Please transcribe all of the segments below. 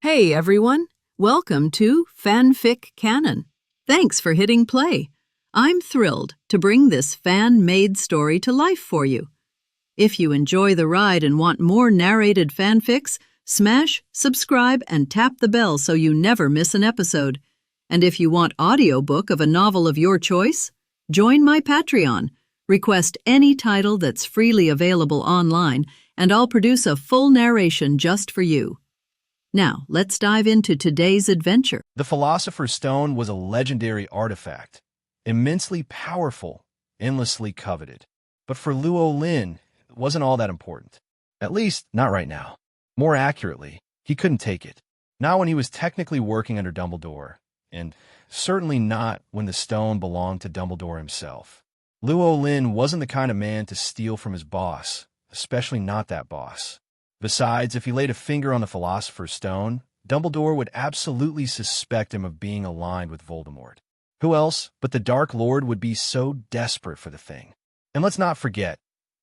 Hey everyone, welcome to FanFic Canon. Thanks for hitting play. I'm thrilled to bring this fan-made story to life for you. If you enjoy the ride and want more narrated fanfics, smash, subscribe, and tap the bell so you never miss an episode. And if you want audiobook of a novel of your choice, join my Patreon. Request any title that's freely available online, and I'll produce a full narration just for you. Now, let's dive into today's adventure. The Philosopher's Stone was a legendary artifact, immensely powerful, endlessly coveted. But for Lynn, it wasn't all that important. At least, not right now. More accurately, he couldn't take it. Not when he was technically working under Dumbledore, and certainly not when the stone belonged to Dumbledore himself. Lynn wasn't the kind of man to steal from his boss, especially not that boss. Besides, if he laid a finger on the Philosopher's Stone, Dumbledore would absolutely suspect him of being aligned with Voldemort. Who else but the Dark Lord would be so desperate for the thing? And let's not forget,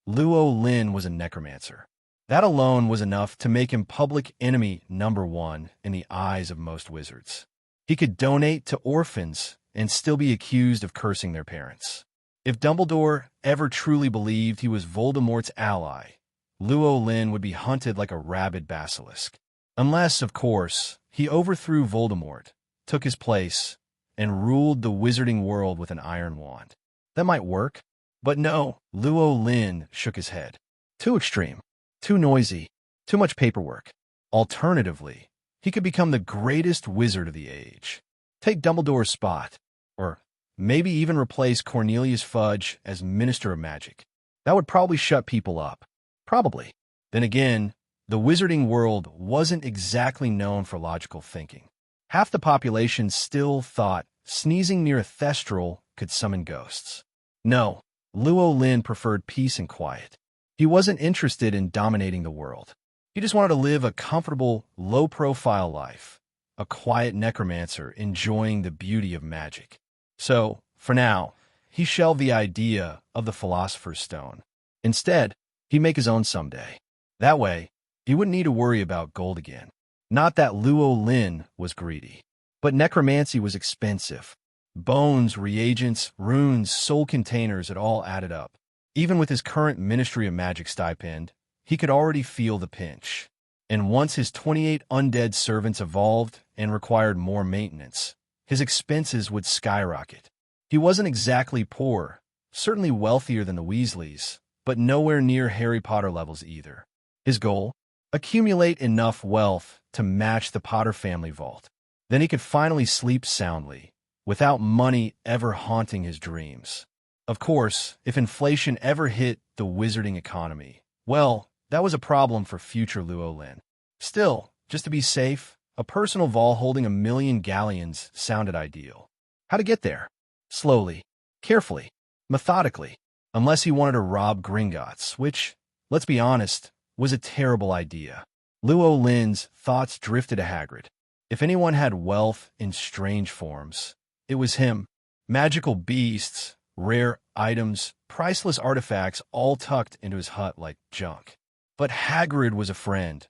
Lynn was a necromancer. That alone was enough to make him public enemy #1 in the eyes of most wizards. He could donate to orphans and still be accused of cursing their parents. If Dumbledore ever truly believed he was Voldemort's ally, Lynn would be hunted like a rabid basilisk. Unless, of course, he overthrew Voldemort, took his place, and ruled the wizarding world with an iron wand. That might work, but no, Lynn shook his head. Too extreme, too noisy, too much paperwork. Alternatively, he could become the greatest wizard of the age. Take Dumbledore's spot, or maybe even replace Cornelius Fudge as Minister of Magic. That would probably shut people up. Probably. Then again, the wizarding world wasn't exactly known for logical thinking. Half the population still thought sneezing near a thestral could summon ghosts. No, Lynn preferred peace and quiet. He wasn't interested in dominating the world. He just wanted to live a comfortable, low-profile life, a quiet necromancer enjoying the beauty of magic. So, for now, he shelved the idea of the Philosopher's Stone. Instead, he'd make his own someday. That way, he wouldn't need to worry about gold again. Not that Lynn was greedy, but necromancy was expensive. Bones, reagents, runes, soul containers, it all added up. Even with his current Ministry of Magic stipend, he could already feel the pinch. And once his 28 undead servants evolved and required more maintenance, his expenses would skyrocket. He wasn't exactly poor, certainly wealthier than the Weasleys, but nowhere near Harry Potter levels either. His goal? Accumulate enough wealth to match the Potter family vault. Then he could finally sleep soundly, without money ever haunting his dreams. Of course, if inflation ever hit the wizarding economy, well, that was a problem for future Lynn. Still, just to be safe, a personal vault holding 1,000,000 galleons sounded ideal. How to get there? Slowly, carefully, methodically. Unless he wanted to rob Gringotts, which, let's be honest, was a terrible idea. Lynn's thoughts drifted to Hagrid. If anyone had wealth in strange forms, it was him. Magical beasts, rare items, priceless artifacts all tucked into his hut like junk. But Hagrid was a friend,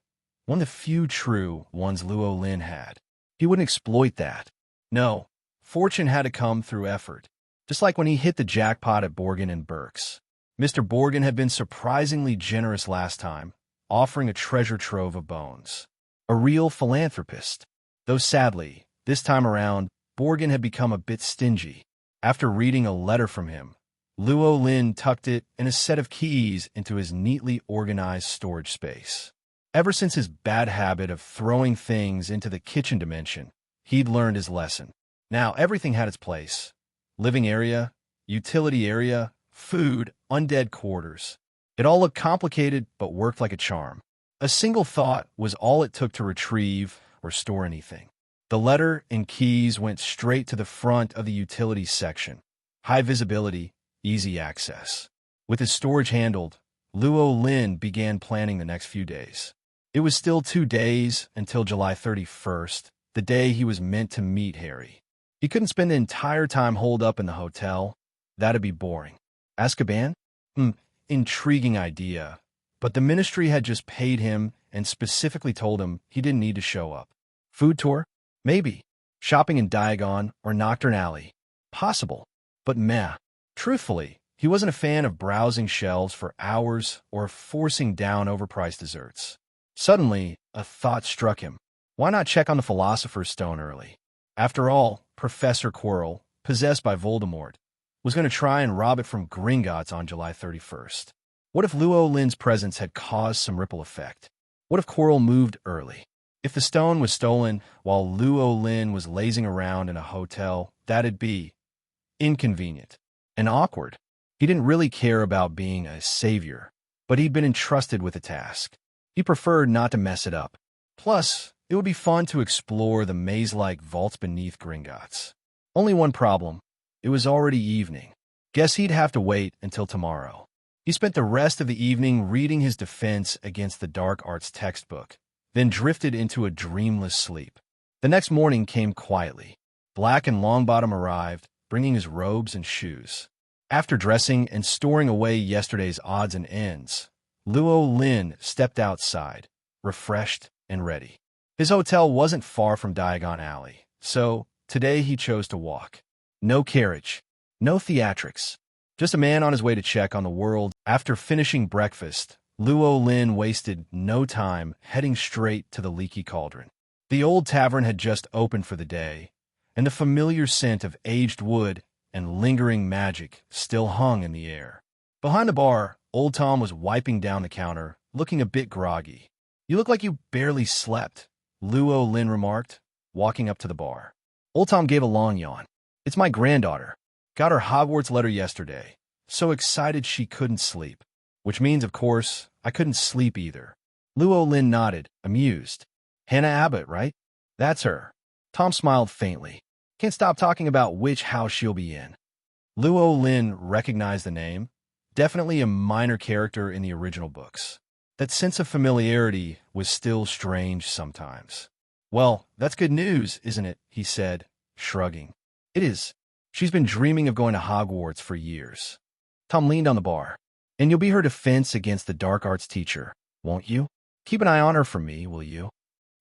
one of the few true ones Lynn had. He wouldn't exploit that. No, fortune had to come through effort. Just like when he hit the jackpot at Borgin and Burke's. Mr. Borgin had been surprisingly generous last time, offering a treasure trove of bones. A real philanthropist. Though sadly, this time around, Borgin had become a bit stingy. After reading a letter from him, Lynn tucked it and a set of keys into his neatly organized storage space. Ever since his bad habit of throwing things into the kitchen dimension, he'd learned his lesson. Now everything had its place. Living area, utility area, food, undead quarters. It all looked complicated, but worked like a charm. A single thought was all it took to retrieve or store anything. The letter and keys went straight to the front of the utilities section. High visibility, easy access. With his storage handled, Lynn began planning the next few days. It was still 2 days until July 31st, the day he was meant to meet Harry. He couldn't spend the entire time holed up in the hotel. That'd be boring. Azkaban? Intriguing idea. But the ministry had just paid him and specifically told him he didn't need to show up. Food tour? Maybe. Shopping in Diagon or Nocturne Alley? Possible. But meh. Truthfully, he wasn't a fan of browsing shelves for hours or forcing down overpriced desserts. Suddenly, a thought struck him. Why not check on the Philosopher's Stone early? After all, Professor Quirrell, possessed by Voldemort, was going to try and rob it from Gringotts on July 31st. What if Lynn's presence had caused some ripple effect? What if Quirrell moved early? If the stone was stolen while Lynn was lazing around in a hotel, that'd be inconvenient and awkward. He didn't really care about being a savior, but he'd been entrusted with a task. He preferred not to mess it up. Plus, it would be fun to explore the maze-like vaults beneath Gringotts. Only one problem. It was already evening. Guess he'd have to wait until tomorrow. He spent the rest of the evening reading his defense against the dark arts textbook, then drifted into a dreamless sleep. The next morning came quietly. Black and Longbottom arrived, bringing his robes and shoes. After dressing and storing away yesterday's odds and ends, Lynn stepped outside, refreshed and ready. His hotel wasn't far from Diagon Alley, so today he chose to walk. No carriage, no theatrics, just a man on his way to check on the world. After finishing breakfast, Lynn wasted no time heading straight to the Leaky Cauldron. The old tavern had just opened for the day, and the familiar scent of aged wood and lingering magic still hung in the air. Behind the bar, Old Tom was wiping down the counter, looking a bit groggy. "You look like you barely slept," Lynn remarked, walking up to the bar. Old Tom gave a long yawn. "It's my granddaughter. Got her Hogwarts letter yesterday. So excited she couldn't sleep. Which means, of course, I couldn't sleep either." Lynn nodded, amused. "Hannah Abbott, right?" "That's her." Tom smiled faintly. "Can't stop talking about which house she'll be in." Lynn recognized the name. Definitely a minor character in the original books. That sense of familiarity was still strange sometimes. "Well, that's good news, isn't it?" he said, shrugging. "It is. She's been dreaming of going to Hogwarts for years." Tom leaned on the bar. "And you'll be her defense against the dark arts teacher, won't you? Keep an eye on her for me, will you?"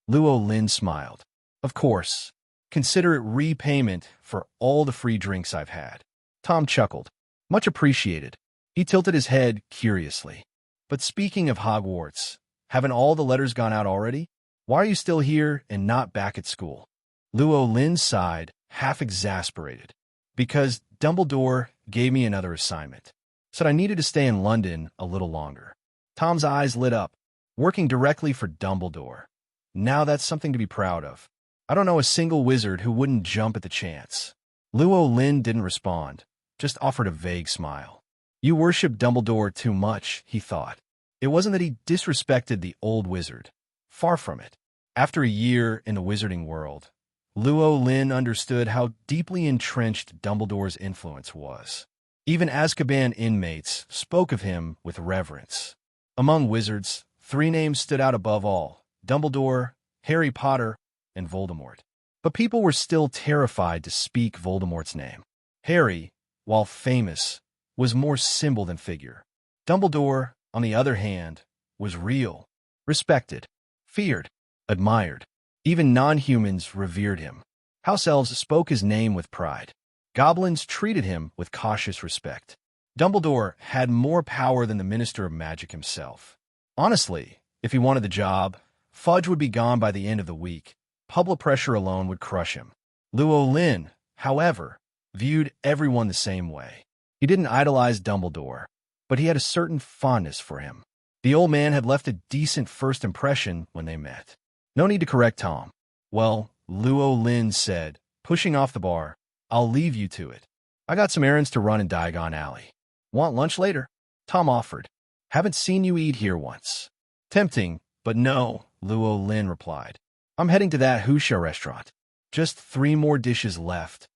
Lynn smiled. "Of course. Consider it repayment for all the free drinks I've had." Tom chuckled. "Much appreciated." He tilted his head curiously. "But speaking of Hogwarts, haven't all the letters gone out already? Why are you still here and not back at school?" Lynn sighed, half exasperated. "Because Dumbledore gave me another assignment. Said I needed to stay in London a little longer." Tom's eyes lit up. Working directly for Dumbledore. Now that's something to be proud of. I don't know a single wizard who wouldn't jump at the chance. Lynn didn't respond, just offered a vague smile. You worship Dumbledore too much, he thought. It wasn't that he disrespected the old wizard. Far from it. After a year in the wizarding world, Lynn understood how deeply entrenched Dumbledore's influence was. Even Azkaban inmates spoke of him with reverence. Among wizards, 3 names stood out above all: Dumbledore, Harry Potter, and Voldemort. But people were still terrified to speak Voldemort's name. Harry, while famous, was more symbol than figure. Dumbledore, on the other hand, was real, respected, feared, admired. Even non-humans revered him. House elves spoke his name with pride. Goblins treated him with cautious respect. Dumbledore had more power than the Minister of Magic himself. Honestly, if he wanted the job, Fudge would be gone by the end of the week. Public pressure alone would crush him. Lynn, however, viewed everyone the same way. He didn't idolize Dumbledore, but he had a certain fondness for him. The old man had left a decent first impression when they met. No need to correct Tom. "Well," Lynn said, pushing off the bar, "I'll leave you to it. I got some errands to run in Diagon Alley. Want lunch later?" Tom offered. "Haven't seen you eat here once." "Tempting, but no," Lynn replied. "I'm heading to that Husha restaurant. Just 3 more dishes left.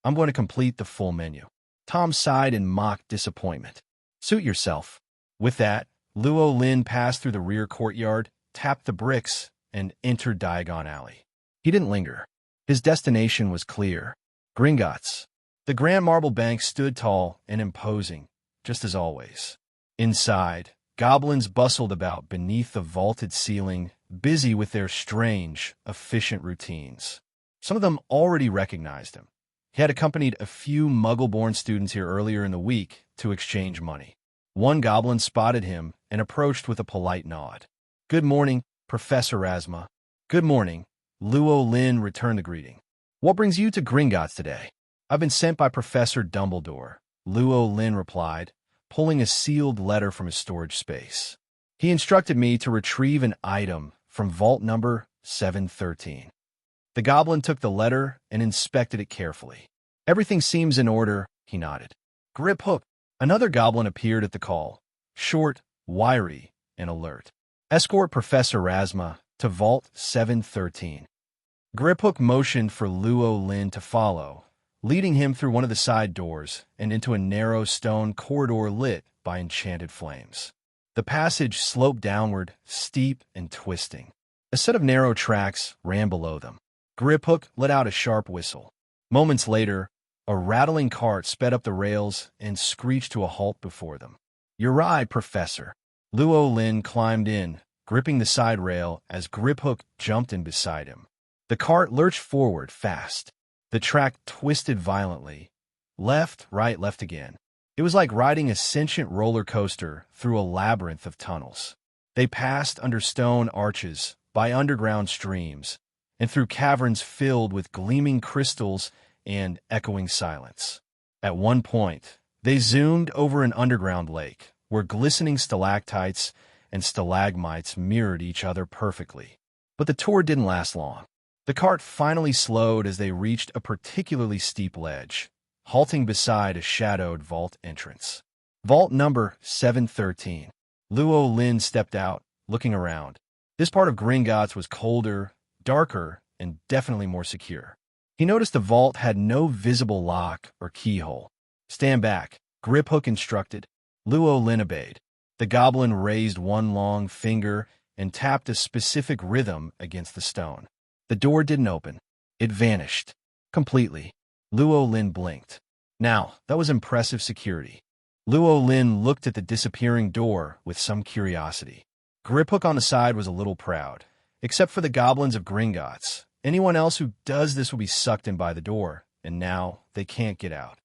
I'm going to complete the full menu." Tom sighed in mock disappointment. "Suit yourself." With that, Lynn passed through the rear courtyard, tapped the bricks, and entered Diagon Alley. He didn't linger. His destination was clear. Gringotts. The grand marble bank stood tall and imposing, just as always. Inside, goblins bustled about beneath the vaulted ceiling, busy with their strange, efficient routines. Some of them already recognized him. He had accompanied a few Muggle-born students here earlier in the week to exchange money. One goblin spotted him and approached with a polite nod. "Good morning, Professor Rasma." "Good morning." Lynn returned the greeting. "What brings you to Gringotts today?" "I've been sent by Professor Dumbledore," Lynn replied, pulling a sealed letter from his storage space. "He instructed me to retrieve an item from vault number 713. The goblin took the letter and inspected it carefully. "Everything seems in order," he nodded. "Grip Hook." Another goblin appeared at the call, short, wiry, and alert. "Escort Professor Rasma to vault 713. Grip Hook motioned for Lynn to follow, leading him through one of the side doors and into a narrow stone corridor lit by enchanted flames. The passage sloped downward, steep and twisting. A set of narrow tracks ran below them. Grip Hook let out a sharp whistle. Moments later, a rattling cart sped up the rails and screeched to a halt before them. "Your ride, Professor." Lynn climbed in, gripping the side rail as Grip Hook jumped in beside him. The cart lurched forward fast. The track twisted violently. Left, right, left again. It was like riding a sentient roller coaster through a labyrinth of tunnels. They passed under stone arches, by underground streams, and through caverns filled with gleaming crystals and echoing silence. At one point, they zoomed over an underground lake, where glistening stalactites and stalagmites mirrored each other perfectly. But the tour didn't last long. The cart finally slowed as they reached a particularly steep ledge, halting beside a shadowed vault entrance. "Vault number 713. Lynn stepped out, looking around. This part of Gringotts was colder, darker, and definitely more secure. He noticed the vault had no visible lock or keyhole. "Stand back," Grip Hook instructed. Lynn obeyed. The goblin raised one long finger and tapped a specific rhythm against the stone. The door didn't open. It vanished. Completely. Lynn blinked. Now, that was impressive security. Lynn looked at the disappearing door with some curiosity. Grip Hook on the side was a little proud. Except for the goblins of Gringotts, anyone else who does this will be sucked in by the door, and now they can't get out.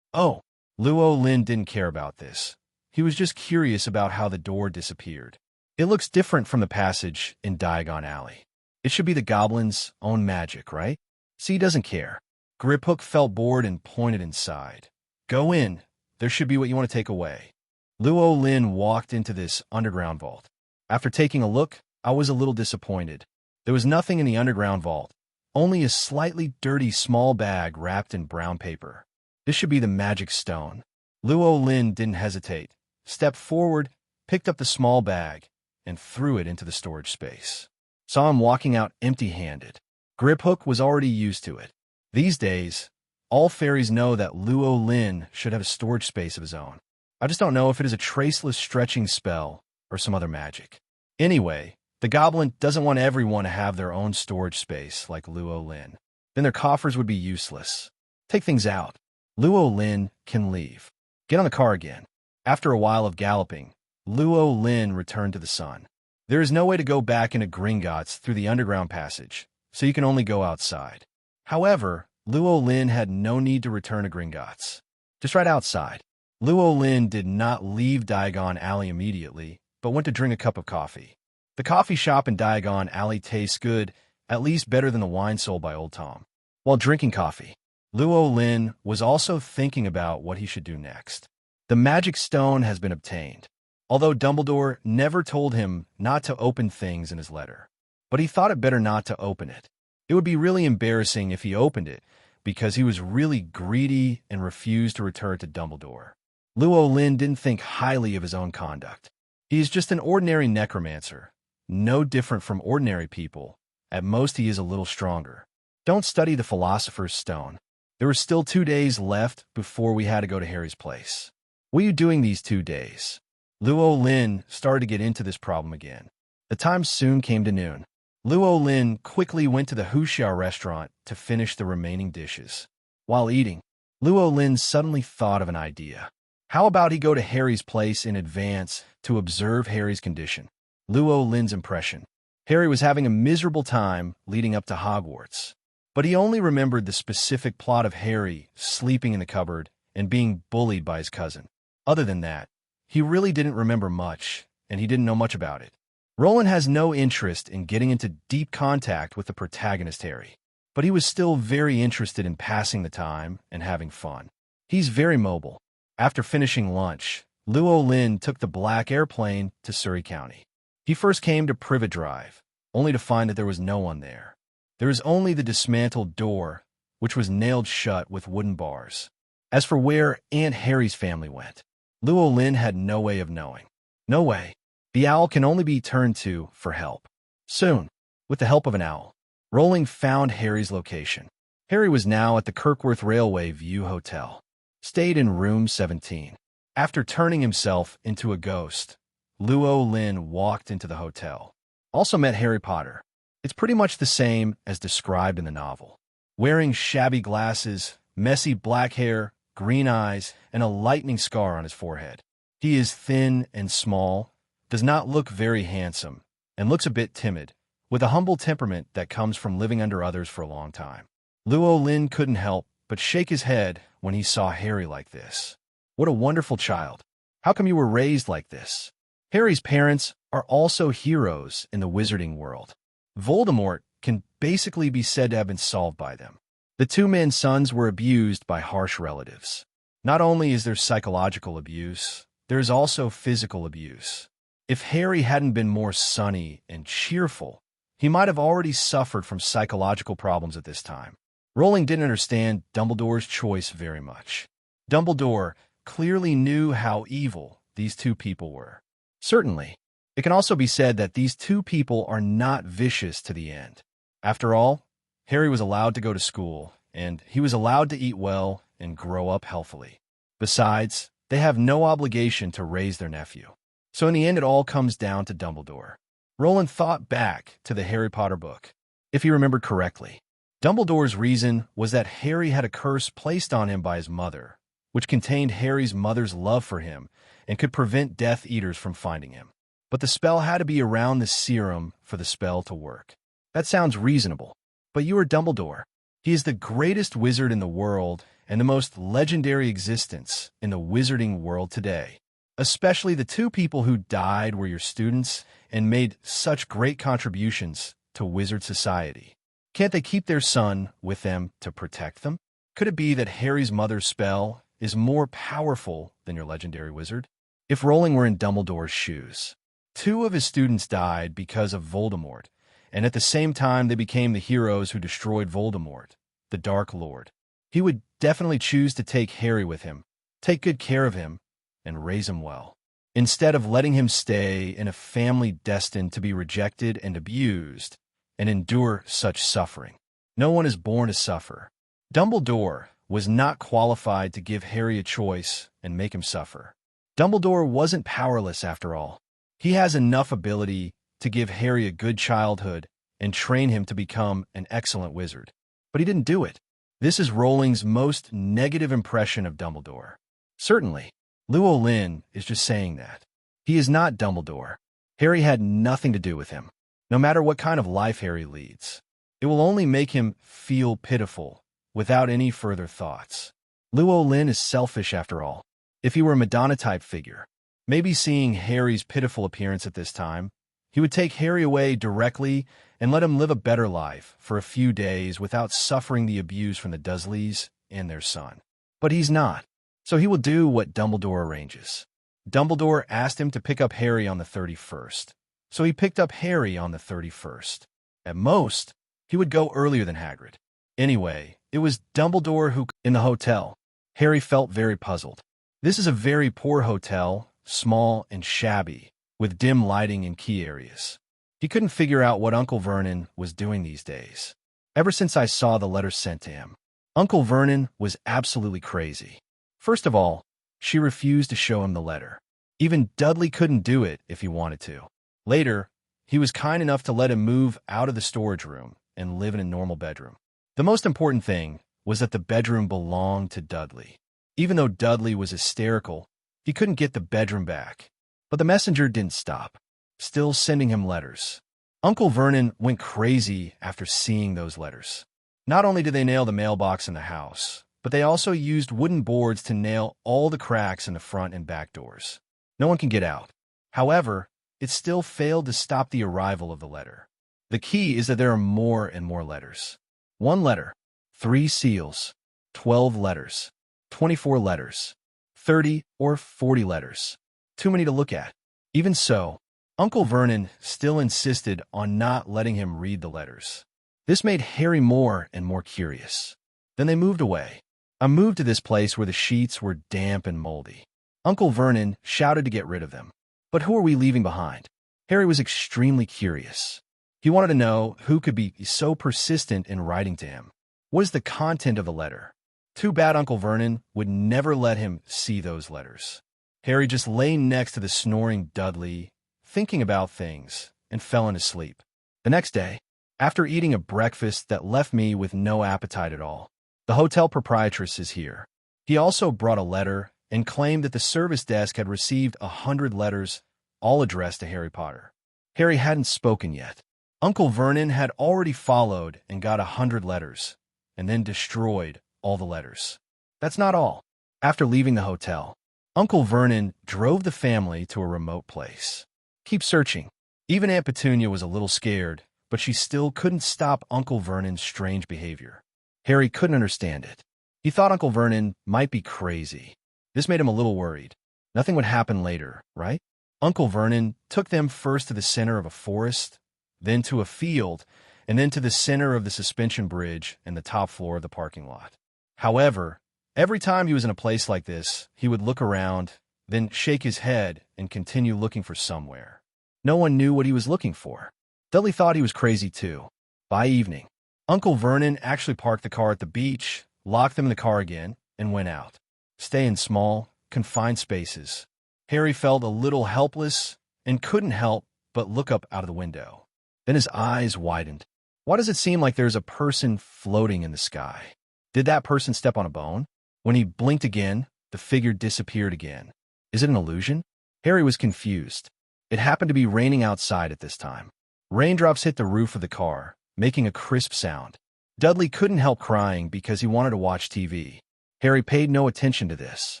Oh, Lynn didn't care about this. He was just curious about how the door disappeared. It looks different from the passage in Diagon Alley. It should be the goblin's own magic, right? See, he doesn't care. Grip Hook felt bored and pointed inside. "Go in. There should be what you want to take away." Lynn walked into this underground vault. After taking a look, I was a little disappointed. There was nothing in the underground vault, only a slightly dirty small bag wrapped in brown paper. This should be the magic stone. Lynn didn't hesitate, stepped forward, picked up the small bag, and threw it into the storage space. Saw him walking out empty-handed. Grip Hook was already used to it. These days, all fairies know that Lynn should have a storage space of his own. I just don't know if it is a traceless stretching spell or some other magic. Anyway, the goblin doesn't want everyone to have their own storage space like Lynn. Then their coffers would be useless. Take things out. Lynn can leave. Get on the car again. After a while of galloping, Lynn returned to the sun. There is no way to go back into Gringotts through the underground passage, so you can only go outside. However, Lynn had no need to return to Gringotts. Just right outside. Lynn did not leave Diagon Alley immediately, but went to drink a cup of coffee. The coffee shop in Diagon Alley tastes good, at least better than the wine sold by Old Tom. While drinking coffee, Lynn was also thinking about what he should do next. The magic stone has been obtained, although Dumbledore never told him not to open things in his letter. But he thought it better not to open it. It would be really embarrassing if he opened it, because he was really greedy and refused to return to Dumbledore. Lynn didn't think highly of his own conduct. He is just an ordinary necromancer, no different from ordinary people. At most, he is a little stronger. Don't study the Philosopher's Stone. There were still 2 days left before we had to go to Harry's place. What are you doing these 2 days? Lynn started to get into this problem again. The time soon came to noon. Lynn quickly went to the Huxiao restaurant to finish the remaining dishes. While eating, Lynn suddenly thought of an idea. How about he go to Harry's place in advance to observe Harry's condition? Lynn's impression. Harry was having a miserable time leading up to Hogwarts, but he only remembered the specific plot of Harry sleeping in the cupboard and being bullied by his cousin. Other than that, he really didn't remember much, and he didn't know much about it. Rowling has no interest in getting into deep contact with the protagonist Harry, but he was still very interested in passing the time and having fun. He's very mobile. After finishing lunch, Lynn took the black airplane to Surrey County. He first came to Privet Drive, only to find that there was no one there. There was only the dismantled door, which was nailed shut with wooden bars. As for where Aunt Harry's family went, Lynn had no way of knowing. No way. The owl can only be turned to for help. Soon, with the help of an owl, Rowling found Harry's location. Harry was now at the Kirkworth Railway View Hotel. Stayed in room 17. After turning himself into a ghost, Lynn walked into the hotel. Also met Harry Potter. It's pretty much the same as described in the novel. Wearing shabby glasses, messy black hair, green eyes, and a lightning scar on his forehead. He is thin and small, does not look very handsome, and looks a bit timid, with a humble temperament that comes from living under others for a long time. Lynn couldn't help but shake his head when he saw Harry like this. What a wonderful child. How come you were raised like this? Harry's parents are also heroes in the wizarding world. Voldemort can basically be said to have been solved by them. The two men's sons were abused by harsh relatives. Not only is there psychological abuse, there is also physical abuse. If Harry hadn't been more sunny and cheerful, he might have already suffered from psychological problems at this time. Rowling didn't understand Dumbledore's choice very much. Dumbledore clearly knew how evil these two people were. Certainly, it can also be said that these two people are not vicious to the end. After all, Harry was allowed to go to school, and he was allowed to eat well and grow up healthily. Besides, they have no obligation to raise their nephew. So in the end, it all comes down to Dumbledore. Rowling thought back to the Harry Potter book. If he remembered correctly, Dumbledore's reason was that Harry had a curse placed on him by his mother, which contained Harry's mother's love for him and could prevent Death Eaters from finding him. But the spell had to be around the serum for the spell to work. That sounds reasonable. But you are Dumbledore. He is the greatest wizard in the world and the most legendary existence in the wizarding world today. Especially the two people who died were your students and made such great contributions to wizard society. Can't they keep their son with them to protect them? Could it be that Harry's mother's spell is more powerful than your legendary wizard? If Rowling were in Dumbledore's shoes, two of his students died because of Voldemort, and at the same time they became the heroes who destroyed Voldemort, the Dark Lord. He would definitely choose to take Harry with him, take good care of him, and raise him well, instead of letting him stay in a family destined to be rejected and abused and endure such suffering. No one is born to suffer. Dumbledore was not qualified to give Harry a choice and make him suffer. Dumbledore wasn't powerless after all. He has enough ability to give Harry a good childhood and train him to become an excellent wizard. But he didn't do it. This is Rowling's most negative impression of Dumbledore. Certainly, Lynn is just saying that. He is not Dumbledore. Harry had nothing to do with him. No matter what kind of life Harry leads, it will only make him feel pitiful without any further thoughts. Lynn is selfish after all. If he were a Madonna-type figure, maybe seeing Harry's pitiful appearance at this time, he would take Harry away directly and let him live a better life for a few days without suffering the abuse from the Dursleys and their son. But he's not, so he will do what Dumbledore arranges. Dumbledore asked him to pick up Harry on the 31st, so he picked up Harry on the 31st. At most, he would go earlier than Hagrid. Anyway, it was Dumbledore who, in the hotel. Harry felt very puzzled. This is a very poor hotel, small and shabby, with dim lighting in key areas. He couldn't figure out what Uncle Vernon was doing these days. Ever since I saw the letter sent to him, Uncle Vernon was absolutely crazy. First of all, she refused to show him the letter. Even Dudley couldn't do it if he wanted to. Later, he was kind enough to let him move out of the storage room and live in a normal bedroom. The most important thing was that the bedroom belonged to Dudley. Even though Dudley was hysterical, he couldn't get the bedroom back. But the messenger didn't stop, still sending him letters. Uncle Vernon went crazy after seeing those letters. Not only did they nail the mailbox in the house, but they also used wooden boards to nail all the cracks in the front and back doors. No one can get out. However, it still failed to stop the arrival of the letter. The key is that there are more and more letters. 1 letter, 3 seals, 12 letters, 24 letters, 30 or 40 letters. Too many to look at. Even so, Uncle Vernon still insisted on not letting him read the letters. This made Harry more and more curious. Then they moved away. I moved to this place where the sheets were damp and moldy. Uncle Vernon shouted to get rid of them. But who are we leaving behind? Harry was extremely curious. He wanted to know who could be so persistent in writing to him. What is the content of the letter? Too bad Uncle Vernon would never let him see those letters. Harry just lay next to the snoring Dudley, thinking about things, and fell into sleep. The next day, after eating a breakfast that left me with no appetite at all, the hotel proprietress is here. He also brought a letter and claimed that the service desk had received 100 letters, all addressed to Harry Potter. Harry hadn't spoken yet. Uncle Vernon had already followed and got 100 letters, and then destroyed all the letters. That's not all. After leaving the hotel, Uncle Vernon drove the family to a remote place. Keep searching. Even Aunt Petunia was a little scared, but she still couldn't stop Uncle Vernon's strange behavior. Harry couldn't understand it. He thought Uncle Vernon might be crazy. This made him a little worried. Nothing would happen later, right? Uncle Vernon took them first to the center of a forest, then to a field, and then to the center of the suspension bridge and the top floor of the parking lot. However, every time he was in a place like this, he would look around, then shake his head and continue looking for somewhere. No one knew what he was looking for. Dudley thought he was crazy too. By evening, Uncle Vernon actually parked the car at the beach, locked them in the car again, and went out. Stay in small, confined spaces. Harry felt a little helpless and couldn't help but look up out of the window. Then his eyes widened. Why does it seem like there's a person floating in the sky? Did that person step on a bone? When he blinked again, the figure disappeared again. Is it an illusion? Harry was confused. It happened to be raining outside at this time. Raindrops hit the roof of the car, making a crisp sound. Dudley couldn't help crying because he wanted to watch TV. Harry paid no attention to this.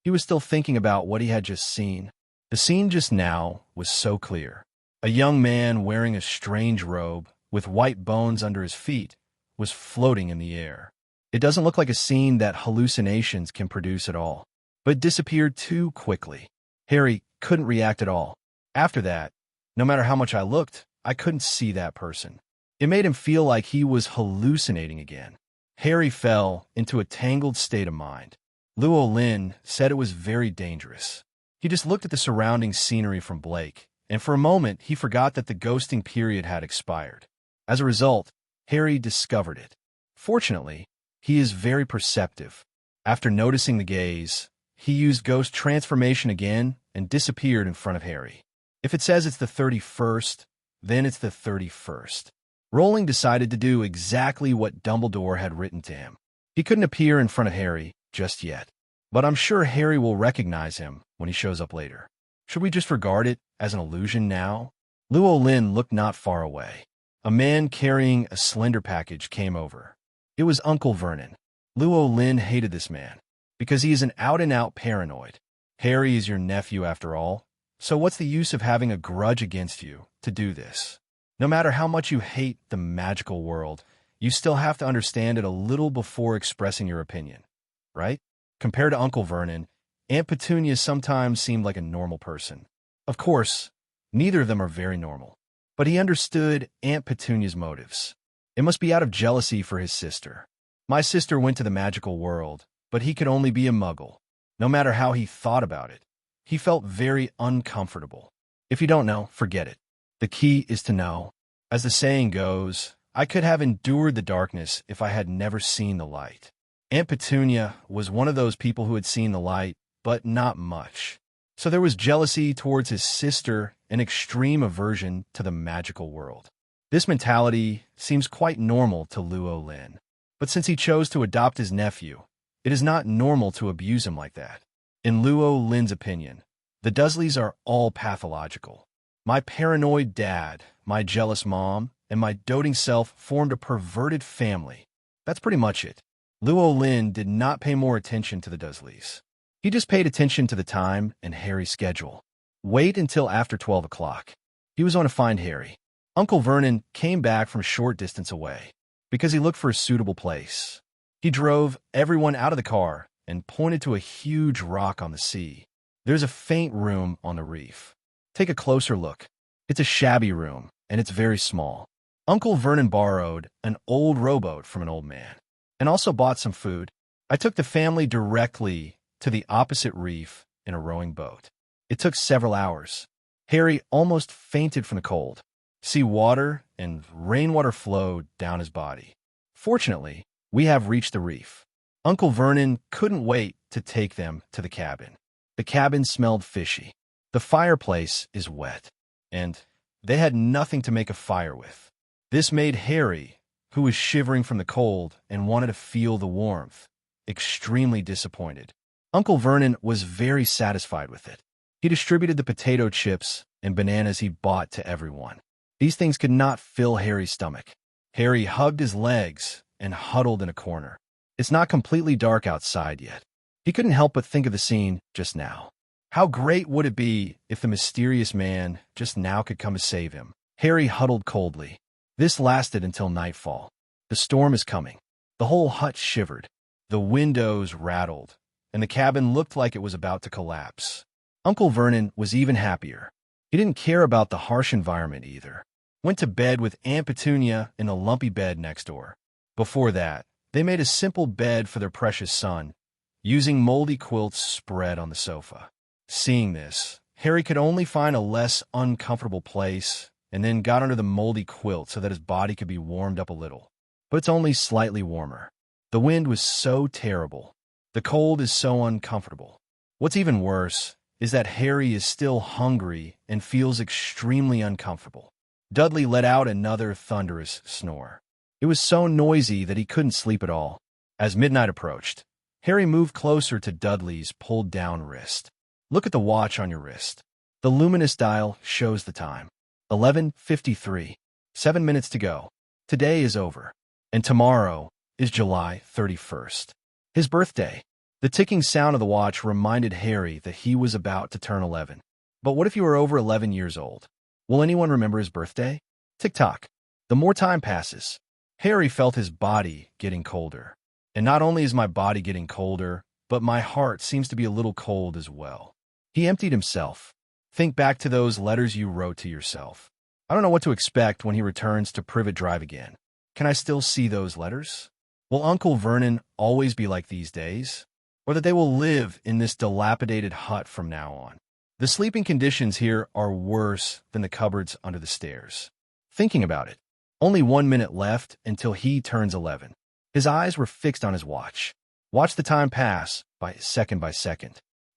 He was still thinking about what he had just seen. The scene just now was so clear. A young man wearing a strange robe, with white bones under his feet, was floating in the air. It doesn't look like a scene that hallucinations can produce at all, but disappeared too quickly. Harry couldn't react at all. After that, no matter how much I looked, I couldn't see that person. It made him feel like he was hallucinating again. Harry fell into a tangled state of mind. Lynn said it was very dangerous. He just looked at the surrounding scenery from Blake, and for a moment he forgot that the ghosting period had expired. As a result, Harry discovered it. Fortunately, he is very perceptive. After noticing the gaze, he used ghost transformation again and disappeared in front of Harry. If it says it's the 31st, then it's the 31st. Rowling decided to do exactly what Dumbledore had written to him. He couldn't appear in front of Harry just yet, but I'm sure Harry will recognize him when he shows up later. Should we just regard it as an illusion now? Lynn looked not far away. A man carrying a slender package came over. It was Uncle Vernon. Lynn hated this man because he is an out-and-out paranoid. Harry is your nephew after all, so what's the use of having a grudge against you to do this? No matter how much you hate the magical world, you still have to understand it a little before expressing your opinion, right? Compared to Uncle Vernon, Aunt Petunia sometimes seemed like a normal person. Of course, neither of them are very normal, but he understood Aunt Petunia's motives. It must be out of jealousy for his sister. My sister went to the magical world, but he could only be a muggle. No matter how he thought about it, he felt very uncomfortable. If you don't know, forget it. The key is to know. As the saying goes, I could have endured the darkness if I had never seen the light. Aunt Petunia was one of those people who had seen the light, but not much. So there was jealousy towards his sister and extreme aversion to the magical world. This mentality seems quite normal to Lynn. But since he chose to adopt his nephew, it is not normal to abuse him like that. In Lynn's opinion, the Dursleys are all pathological. My paranoid dad, my jealous mom, and my doting self formed a perverted family. That's pretty much it. Lynn did not pay more attention to the Dursleys. He just paid attention to the time and Harry's schedule. Wait until after 12 o'clock. He was on to find Harry. Uncle Vernon came back from a short distance away because he looked for a suitable place. He drove everyone out of the car and pointed to a huge rock on the sea. There's a faint room on the reef. Take a closer look. It's a shabby room, and it's very small. Uncle Vernon borrowed an old rowboat from an old man, and also bought some food. I took the family directly to the opposite reef in a rowing boat. It took several hours. Harry almost fainted from the cold. Sea water and rainwater flowed down his body. Fortunately, we have reached the reef. Uncle Vernon couldn't wait to take them to the cabin. The cabin smelled fishy. The fireplace is wet, and they had nothing to make a fire with. This made Harry, who was shivering from the cold and wanted to feel the warmth, extremely disappointed. Uncle Vernon was very satisfied with it. He distributed the potato chips and bananas he bought to everyone. These things could not fill Harry's stomach. Harry hugged his legs and huddled in a corner. It's not completely dark outside yet. He couldn't help but think of the scene just now. How great would it be if the mysterious man just now could come to save him? Harry huddled coldly. This lasted until nightfall. The storm is coming. The whole hut shivered. The windows rattled, and the cabin looked like it was about to collapse. Uncle Vernon was even happier. He didn't care about the harsh environment either. Went to bed with Aunt Petunia in a lumpy bed next door. Before that, they made a simple bed for their precious son, using moldy quilts spread on the sofa. Seeing this, Harry could only find a less uncomfortable place and then got under the moldy quilt so that his body could be warmed up a little. But it's only slightly warmer. The wind was so terrible. The cold is so uncomfortable. What's even worse is that Harry is still hungry and feels extremely uncomfortable. Dudley let out another thunderous snore. It was so noisy that he couldn't sleep at all. As midnight approached, Harry moved closer to Dudley's pulled-down wrist. Look at the watch on your wrist. The luminous dial shows the time. 11:53. 7 minutes to go. Today is over. And tomorrow is July 31st. His birthday. The ticking sound of the watch reminded Harry that he was about to turn 11. But what if you were over 11 years old? Will anyone remember his birthday? Tick-tock. The more time passes, Harry felt his body getting colder. And not only is my body getting colder, but my heart seems to be a little cold as well. He emptied himself. Think back to those letters you wrote to yourself. I don't know what to expect when he returns to Privet Drive again. Can I still see those letters? Will Uncle Vernon always be like these days? Or that they will live in this dilapidated hut from now on? The sleeping conditions here are worse than the cupboards under the stairs. Thinking about it, only 1 minute left until he turns 11. His eyes were fixed on his watch. Watch the time pass by second.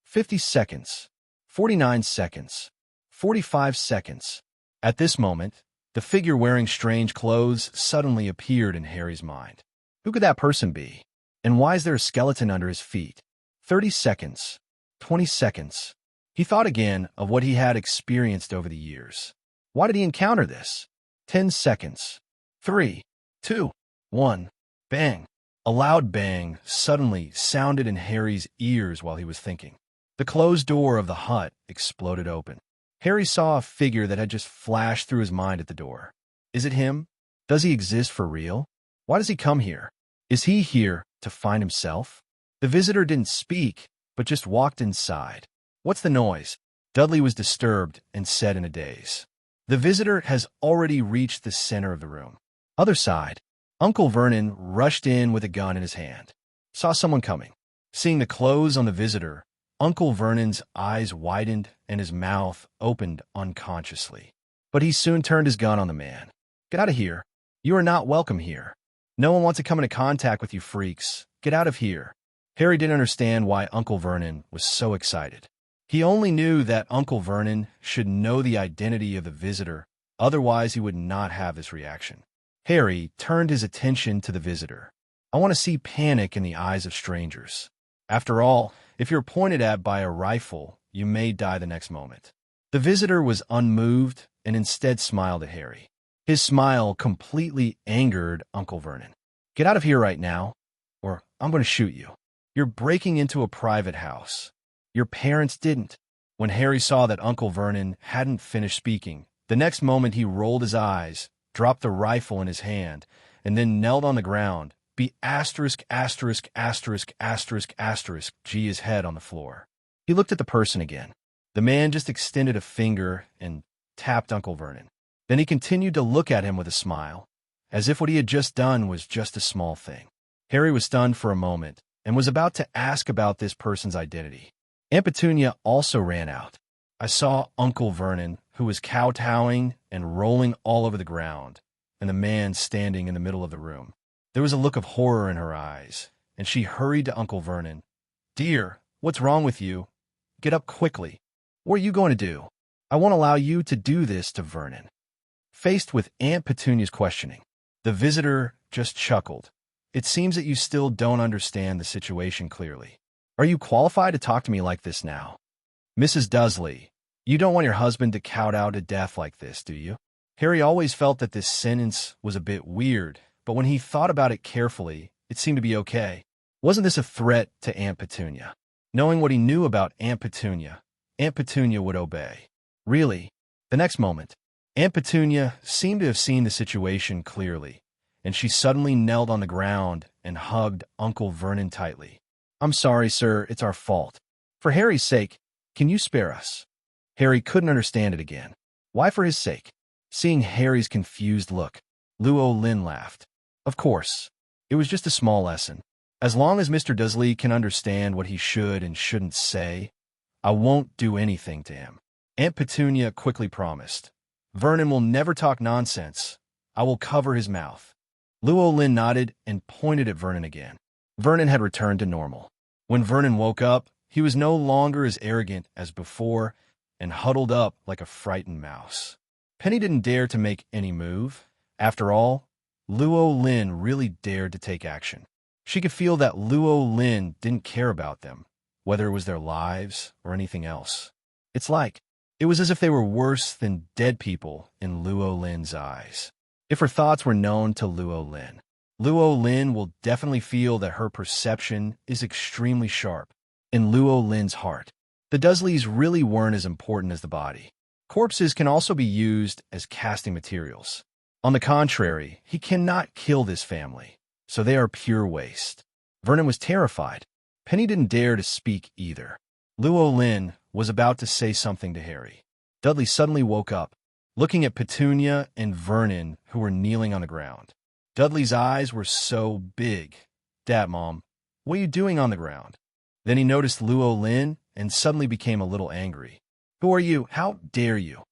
50 seconds, 49 seconds, 45 seconds. At this moment, the figure wearing strange clothes suddenly appeared in Harry's mind. Who could that person be? And why is there a skeleton under his feet? 30 seconds, 20 seconds. He thought again of what he had experienced over the years. Why did he encounter this? 10 seconds. 3, 2, 1. Bang. A loud bang suddenly sounded in Harry's ears while he was thinking. The closed door of the hut exploded open. Harry saw a figure that had just flashed through his mind at the door. Is it him? Does he exist for real? Why does he come here? Is he here to find himself? The visitor didn't speak, but just walked inside. What's the noise? Dudley was disturbed and said in a daze. The visitor has already reached the center of the room. Other side, Uncle Vernon rushed in with a gun in his hand. Saw someone coming. Seeing the clothes on the visitor, Uncle Vernon's eyes widened and his mouth opened unconsciously. But he soon turned his gun on the man. Get out of here. You are not welcome here. No one wants to come into contact with you freaks. Get out of here. Harry didn't understand why Uncle Vernon was so excited. He only knew that Uncle Vernon should know the identity of the visitor, otherwise he would not have this reaction. Harry turned his attention to the visitor. I want to see panic in the eyes of strangers. After all, if you're pointed at by a rifle, you may die the next moment. The visitor was unmoved and instead smiled at Harry. His smile completely angered Uncle Vernon. "Get out of here right now, or I'm going to shoot you. You're breaking into a private house. Your parents didn't." When Harry saw that Uncle Vernon hadn't finished speaking, the next moment he rolled his eyes, dropped the rifle in his hand, and then knelt on the ground, G his head on the floor. He looked at the person again. The man just extended a finger and tapped Uncle Vernon. Then he continued to look at him with a smile, as if what he had just done was just a small thing. Harry was stunned for a moment and was about to ask about this person's identity. Aunt Petunia also ran out. I saw Uncle Vernon, who was kowtowing and rolling all over the ground, and the man standing in the middle of the room. There was a look of horror in her eyes, and she hurried to Uncle Vernon. "Dear, what's wrong with you? Get up quickly. What are you going to do? I won't allow you to do this to Vernon." Faced with Aunt Petunia's questioning, the visitor just chuckled. "It seems that you still don't understand the situation clearly. Are you qualified to talk to me like this now? Mrs. Dursley, you don't want your husband to kowtow to death like this, do you?" Harry always felt that this sentence was a bit weird, but when he thought about it carefully, it seemed to be okay. Wasn't this a threat to Aunt Petunia? Knowing what he knew about Aunt Petunia would obey. Really? The next moment, Aunt Petunia seemed to have seen the situation clearly, and she suddenly knelt on the ground and hugged Uncle Vernon tightly. "I'm sorry, sir, it's our fault. For Harry's sake, can you spare us?" Harry couldn't understand it again. Why for his sake? Seeing Harry's confused look, Lynn laughed. "Of course. It was just a small lesson. As long as Mr. Dursley can understand what he should and shouldn't say, I won't do anything to him." Aunt Petunia quickly promised. "Vernon will never talk nonsense. I will cover his mouth." Lynn nodded and pointed at Vernon again. Vernon had returned to normal. When Vernon woke up, he was no longer as arrogant as before and huddled up like a frightened mouse. Penny didn't dare to make any move. After all, Lynn really dared to take action. She could feel that Lynn didn't care about them, whether it was their lives or anything else. It was as if they were worse than dead people in Lynn's eyes. If her thoughts were known to Lynn will definitely feel that her perception is extremely sharp. In Lynn's heart, the Dursleys really weren't as important as the body. Corpses can also be used as casting materials. On the contrary, he cannot kill this family, so they are pure waste. Vernon was terrified. Penny didn't dare to speak either. Lynn was about to say something to Harry. Dudley suddenly woke up, looking at Petunia and Vernon, who were kneeling on the ground. Dudley's eyes were so big. "Dad, Mom, what are you doing on the ground?" Then he noticed Lynn and suddenly became a little angry. "Who are you? How dare you?"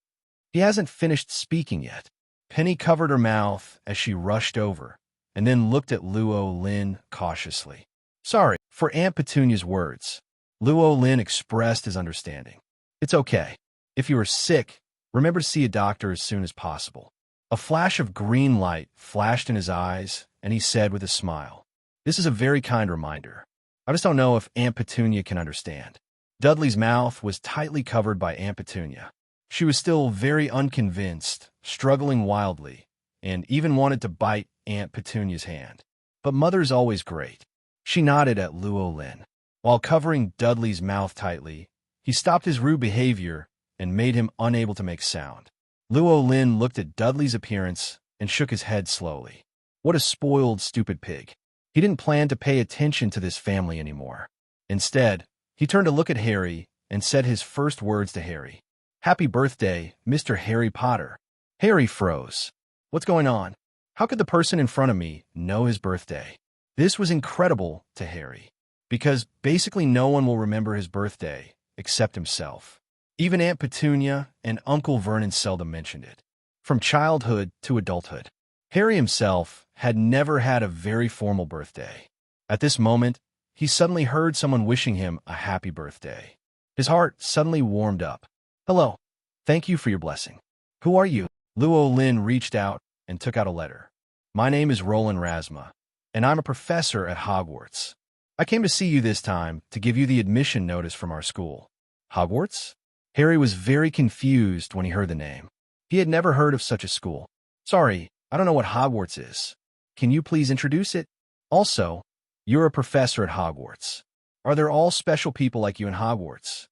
He hasn't finished speaking yet. Penny covered her mouth as she rushed over, and then looked at Lynn cautiously. "Sorry for Aunt Petunia's words." Lynn expressed his understanding. "It's okay. If you are sick, remember to see a doctor as soon as possible." A flash of green light flashed in his eyes, and he said with a smile, "This is a very kind reminder. I just don't know if Aunt Petunia can understand." Dudley's mouth was tightly covered by Aunt Petunia. She was still very unconvinced, struggling wildly, and even wanted to bite Aunt Petunia's hand. But Mother's always great. She nodded at Lynn. While covering Dudley's mouth tightly, he stopped his rude behavior and made him unable to make sound. Lynn looked at Dudley's appearance and shook his head slowly. What a spoiled, stupid pig. He didn't plan to pay attention to this family anymore. Instead, he turned to look at Harry and said his first words to Harry. "Happy birthday, Mr. Harry Potter." Harry froze. What's going on? How could the person in front of me know his birthday? This was incredible to Harry, because basically no one will remember his birthday except himself. Even Aunt Petunia and Uncle Vernon seldom mentioned it. From childhood to adulthood, Harry himself had never had a very formal birthday. At this moment, he suddenly heard someone wishing him a happy birthday. His heart suddenly warmed up. "Hello. Thank you for your blessing. Who are you?" Lynn reached out and took out a letter. "My name is Roland Rasma, and I'm a professor at Hogwarts. I came to see you this time to give you the admission notice from our school." "Hogwarts?" Harry was very confused when he heard the name. He had never heard of such a school. Sorry, I don't know what Hogwarts is. Can you please introduce it? Also, you're a professor at Hogwarts. Are there all special people like you in Hogwarts?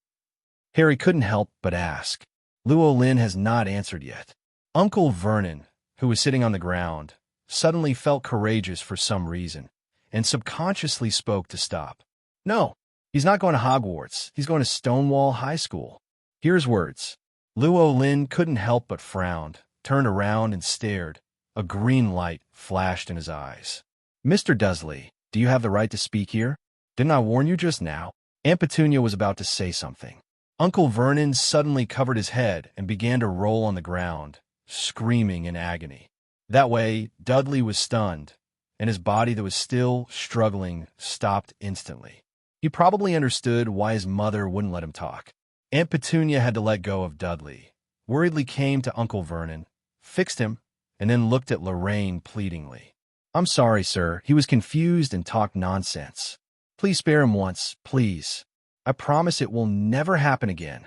Harry couldn't help but ask. Lynn has not answered yet. Uncle Vernon, who was sitting on the ground, suddenly felt courageous for some reason, and subconsciously spoke to stop. No, he's not going to Hogwarts. He's going to Stonewall High School. Here's words. Lynn couldn't help but frowned, turned around and stared. A green light flashed in his eyes. Mr. Dursley, do you have the right to speak here? Didn't I warn you just now? Aunt Petunia was about to say something. Uncle Vernon suddenly covered his head and began to roll on the ground, screaming in agony. That way, Dudley was stunned, and his body that was still struggling stopped instantly. He probably understood why his mother wouldn't let him talk. Aunt Petunia had to let go of Dudley, worriedly came to Uncle Vernon, fixed him, and then looked at Lorraine pleadingly. I'm sorry, sir. He was confused and talked nonsense. Please spare him once, please. I promise it will never happen again.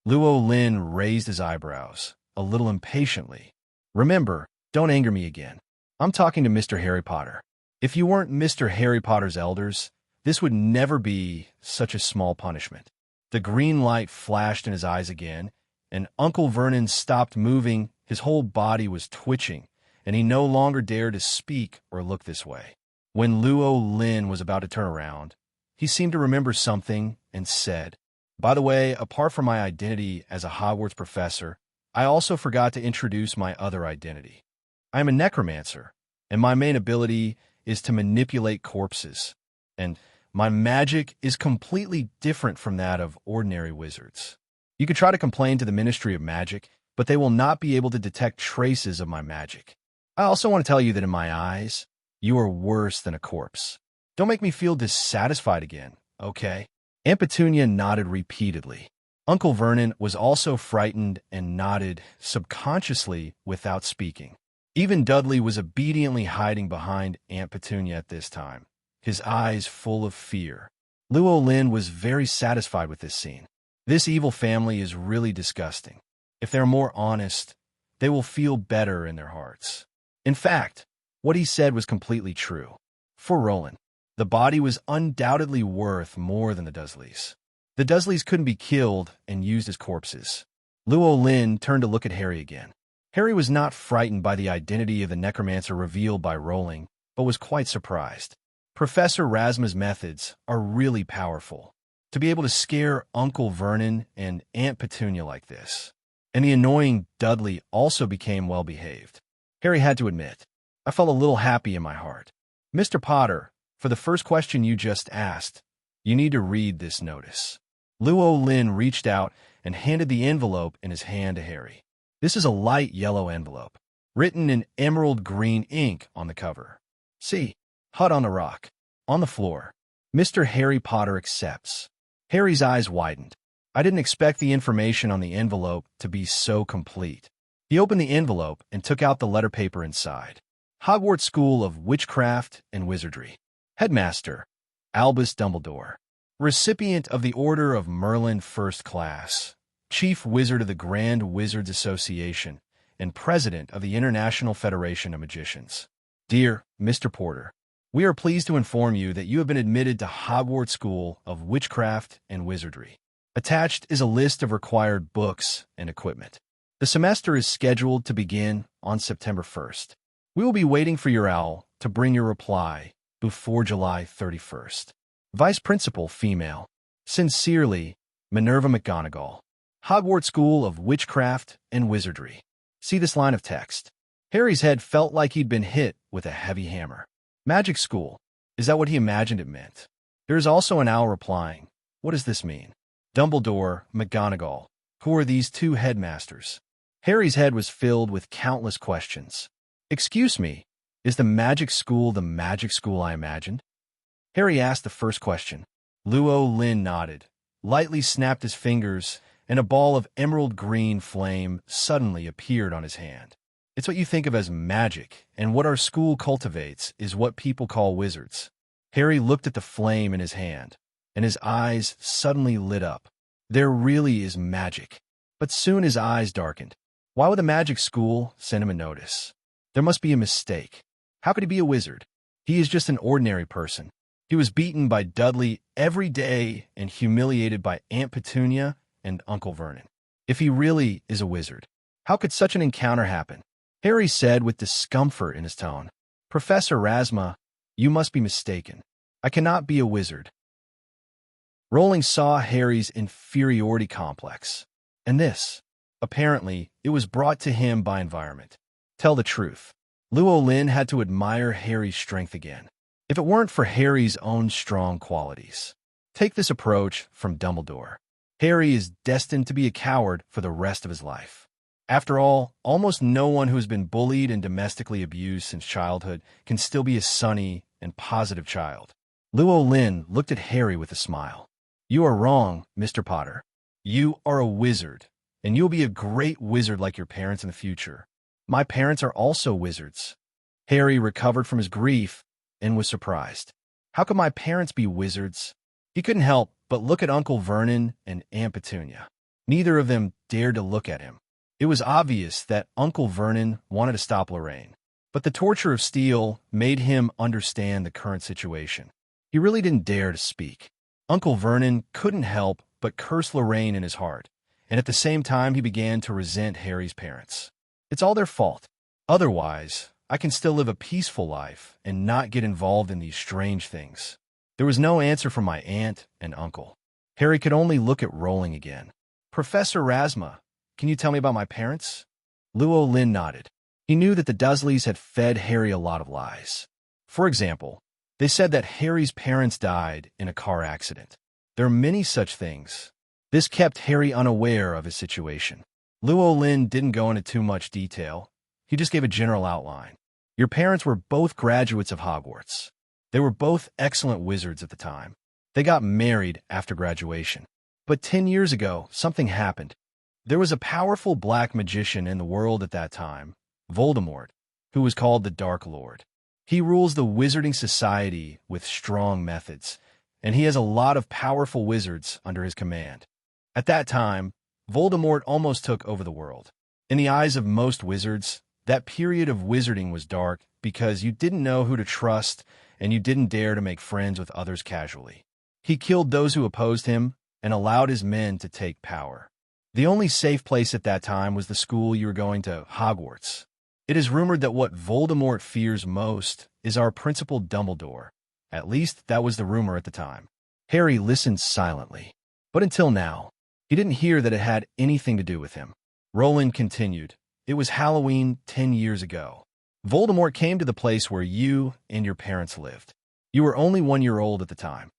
Lynn raised his eyebrows, a little impatiently. Remember, don't anger me again. I'm talking to Mr. Harry Potter. If you weren't Mr. Harry Potter's elders, this would never be such a small punishment. The green light flashed in his eyes again, and Uncle Vernon stopped moving. His whole body was twitching, and he no longer dared to speak or look this way. When Lynn was about to turn around, he seemed to remember something and said, By the way, apart from my identity as a Hogwarts professor, I also forgot to introduce my other identity. I am a necromancer, and my main ability is to manipulate corpses, and my magic is completely different from that of ordinary wizards. You could try to complain to the Ministry of Magic, but they will not be able to detect traces of my magic. I also want to tell you that in my eyes, you are worse than a corpse. Don't make me feel dissatisfied again, okay? Aunt Petunia nodded repeatedly. Uncle Vernon was also frightened and nodded subconsciously without speaking. Even Dudley was obediently hiding behind Aunt Petunia at this time, his eyes full of fear. Lynn was very satisfied with this scene. This evil family is really disgusting. If they're more honest, they will feel better in their hearts. In fact, what he said was completely true. For Rowling, the body was undoubtedly worth more than the Dursleys. The Dursleys couldn't be killed and used as corpses. Lynn turned to look at Harry again. Harry was not frightened by the identity of the necromancer revealed by Rowling, but was quite surprised. Professor Rasma's methods are really powerful. To be able to scare Uncle Vernon and Aunt Petunia like this. And the annoying Dudley also became well-behaved. Harry had to admit, I felt a little happy in my heart. Mr. Potter, for the first question you just asked, you need to read this notice. Lynn reached out and handed the envelope in his hand to Harry. This is a light yellow envelope, written in emerald green ink on the cover. See, Hut on the Rock, on the floor. Mr. Harry Potter accepts. Harry's eyes widened. I didn't expect the information on the envelope to be so complete. He opened the envelope and took out the letter paper inside. Hogwarts School of Witchcraft and Wizardry. Headmaster, Albus Dumbledore. Recipient of the Order of Merlin First Class. Chief Wizard of the Grand Wizards Association and President of the International Federation of Magicians. Dear Mr. Porter, we are pleased to inform you that you have been admitted to Hogwarts School of Witchcraft and Wizardry. Attached is a list of required books and equipment. The semester is scheduled to begin on September 1st. We will be waiting for your owl to bring your reply before July 31st. Vice Principal Female. Sincerely, Minerva McGonagall. Hogwarts School of Witchcraft and Wizardry. See this line of text. Harry's head felt like he'd been hit with a heavy hammer. Magic School. Is that what he imagined it meant? There is also an owl replying. What does this mean? Dumbledore, McGonagall. Who are these two headmasters? Harry's head was filled with countless questions. Excuse me, is the magic school I imagined? Harry asked the first question. Lynn nodded, lightly snapped his fingers, and a ball of emerald green flame suddenly appeared on his hand. It's what you think of as magic, and what our school cultivates is what people call wizards. Harry looked at the flame in his hand, and his eyes suddenly lit up. There really is magic. But soon his eyes darkened. Why would the magic school send him a notice? There must be a mistake. How could he be a wizard? He is just an ordinary person. He was beaten by Dudley every day and humiliated by Aunt Petunia and Uncle Vernon. If he really is a wizard, how could such an encounter happen? Harry said with discomfort in his tone. Professor Rasma, you must be mistaken. I cannot be a wizard. Rowling saw Harry's inferiority complex. And this, apparently, it was brought to him by environment. Tell the truth. Lynn had to admire Harry's strength again. If it weren't for Harry's own strong qualities. Take this approach from Dumbledore. Harry is destined to be a coward for the rest of his life. After all, almost no one who has been bullied and domestically abused since childhood can still be a sunny and positive child. Lynn looked at Harry with a smile. You are wrong, Mr. Potter. You are a wizard, and you'll be a great wizard like your parents in the future. My parents are also wizards. Harry recovered from his grief and was surprised. How could my parents be wizards? He couldn't help but look at Uncle Vernon and Aunt Petunia. Neither of them dared to look at him. It was obvious that Uncle Vernon wanted to stop Lorraine, but the torture of steel made him understand the current situation. He really didn't dare to speak. Uncle Vernon couldn't help but curse Lorraine in his heart, and at the same time he began to resent Harry's parents. It's all their fault. Otherwise, I can still live a peaceful life and not get involved in these strange things. There was no answer from my aunt and uncle. Harry could only look at Rowling again. Professor Rasma, can you tell me about my parents? Lynn nodded. He knew that the Dursleys had fed Harry a lot of lies. For example, they said that Harry's parents died in a car accident. There are many such things. This kept Harry unaware of his situation. Lynn didn't go into too much detail. He just gave a general outline. Your parents were both graduates of Hogwarts. They were both excellent wizards at the time. They got married after graduation. But 10 years ago, something happened. There was a powerful black magician in the world at that time, Voldemort, who was called the Dark Lord. He rules the wizarding society with strong methods, and he has a lot of powerful wizards under his command. At that time, Voldemort almost took over the world. In the eyes of most wizards, that period of wizarding was dark because you didn't know who to trust and you didn't dare to make friends with others casually. He killed those who opposed him and allowed his men to take power. The only safe place at that time was the school you were going to, Hogwarts. It is rumored that what Voldemort fears most is our principal Dumbledore. At least that was the rumor at the time. Harry listened silently. But until now, he didn't hear that it had anything to do with him. Rowling continued. It was Halloween 10 years ago. Voldemort came to the place where you and your parents lived. You were only 1 year old at the time.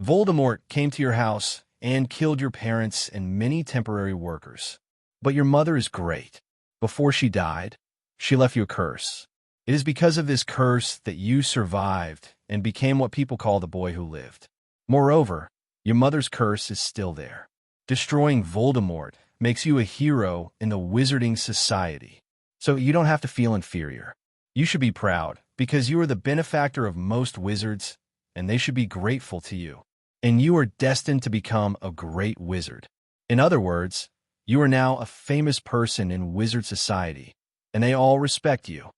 Voldemort came to your house and killed your parents and many temporary workers. But your mother is great. Before she died, she left you a curse. It is because of this curse that you survived and became what people call the boy who lived. Moreover, your mother's curse is still there. Destroying Voldemort makes you a hero in the wizarding society. So you don't have to feel inferior. You should be proud because you are the benefactor of most wizards, and they should be grateful to you. And you are destined to become a great wizard. In other words, you are now a famous person in wizard society, and they all respect you.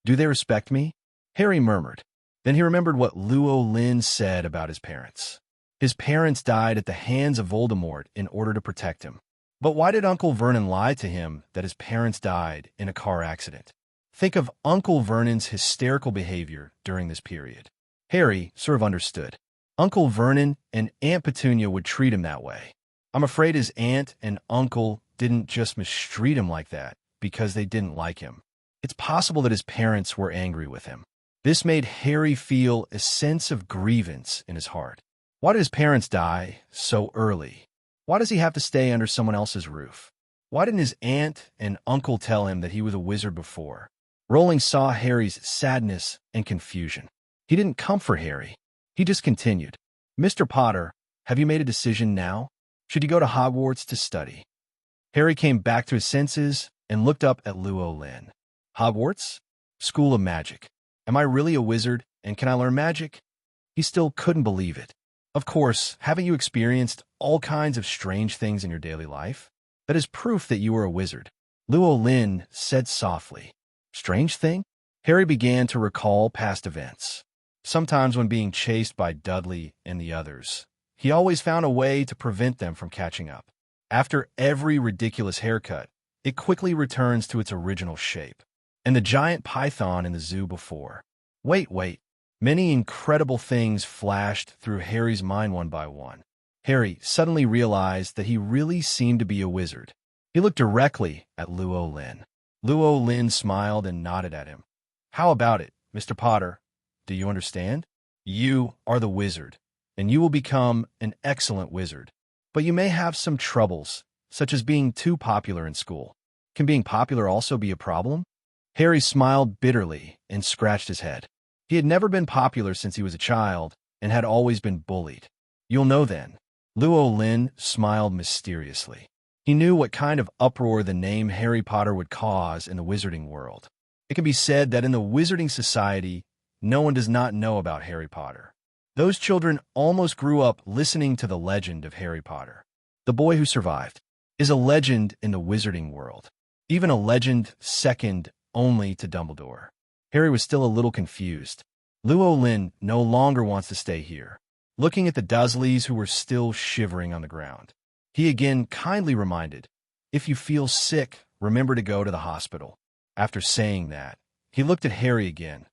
Do they respect me? Harry murmured. Then he remembered what Lynn said about his parents. His parents died at the hands of Voldemort in order to protect him. But why did Uncle Vernon lie to him that his parents died in a car accident? Think of Uncle Vernon's hysterical behavior during this period. Harry sort of understood. Uncle Vernon and Aunt Petunia would treat him that way. I'm afraid his aunt and uncle didn't just mistreat him like that because they didn't like him. It's possible that his parents were angry with him. This made Harry feel a sense of grievance in his heart. Why did his parents die so early? Why does he have to stay under someone else's roof? Why didn't his aunt and uncle tell him that he was a wizard before? Rowling saw Harry's sadness and confusion. He didn't comfort Harry. He just continued. Mr. Potter, have you made a decision now? Should you go to Hogwarts to study? Harry came back to his senses and looked up at Lynn. Hogwarts? School of Magic. Am I really a wizard, and can I learn magic? He still couldn't believe it. Of course, haven't you experienced all kinds of strange things in your daily life. That is proof that you are a wizard. Lynn said softly. Strange thing? Harry began to recall past events. Sometimes when being chased by Dudley and the others, he always found a way to prevent them from catching up. After every ridiculous haircut, it quickly returns to its original shape. And the giant python in the zoo before. Wait. Many incredible things flashed through Harry's mind one by one. Harry suddenly realized that he really seemed to be a wizard. He looked directly at Lynn. Lynn smiled and nodded at him. How about it, Mr. Potter? Do you understand? You are the wizard, and you will become an excellent wizard. But you may have some troubles, such as being too popular in school. Can being popular also be a problem? Harry smiled bitterly and scratched his head. He had never been popular since he was a child and had always been bullied. You'll know then. Lynn smiled mysteriously. He knew what kind of uproar the name Harry Potter would cause in the wizarding world. It can be said that in the wizarding society, no one does not know about Harry Potter. Those children almost grew up listening to the legend of Harry Potter. The boy who survived is a legend in the wizarding world, even a legend second only to Dumbledore. Harry was still a little confused. Lynn no longer wants to stay here. Looking at the Dursleys who were still shivering on the ground, he again kindly reminded, if you feel sick, remember to go to the hospital. After saying that, he looked at Harry again.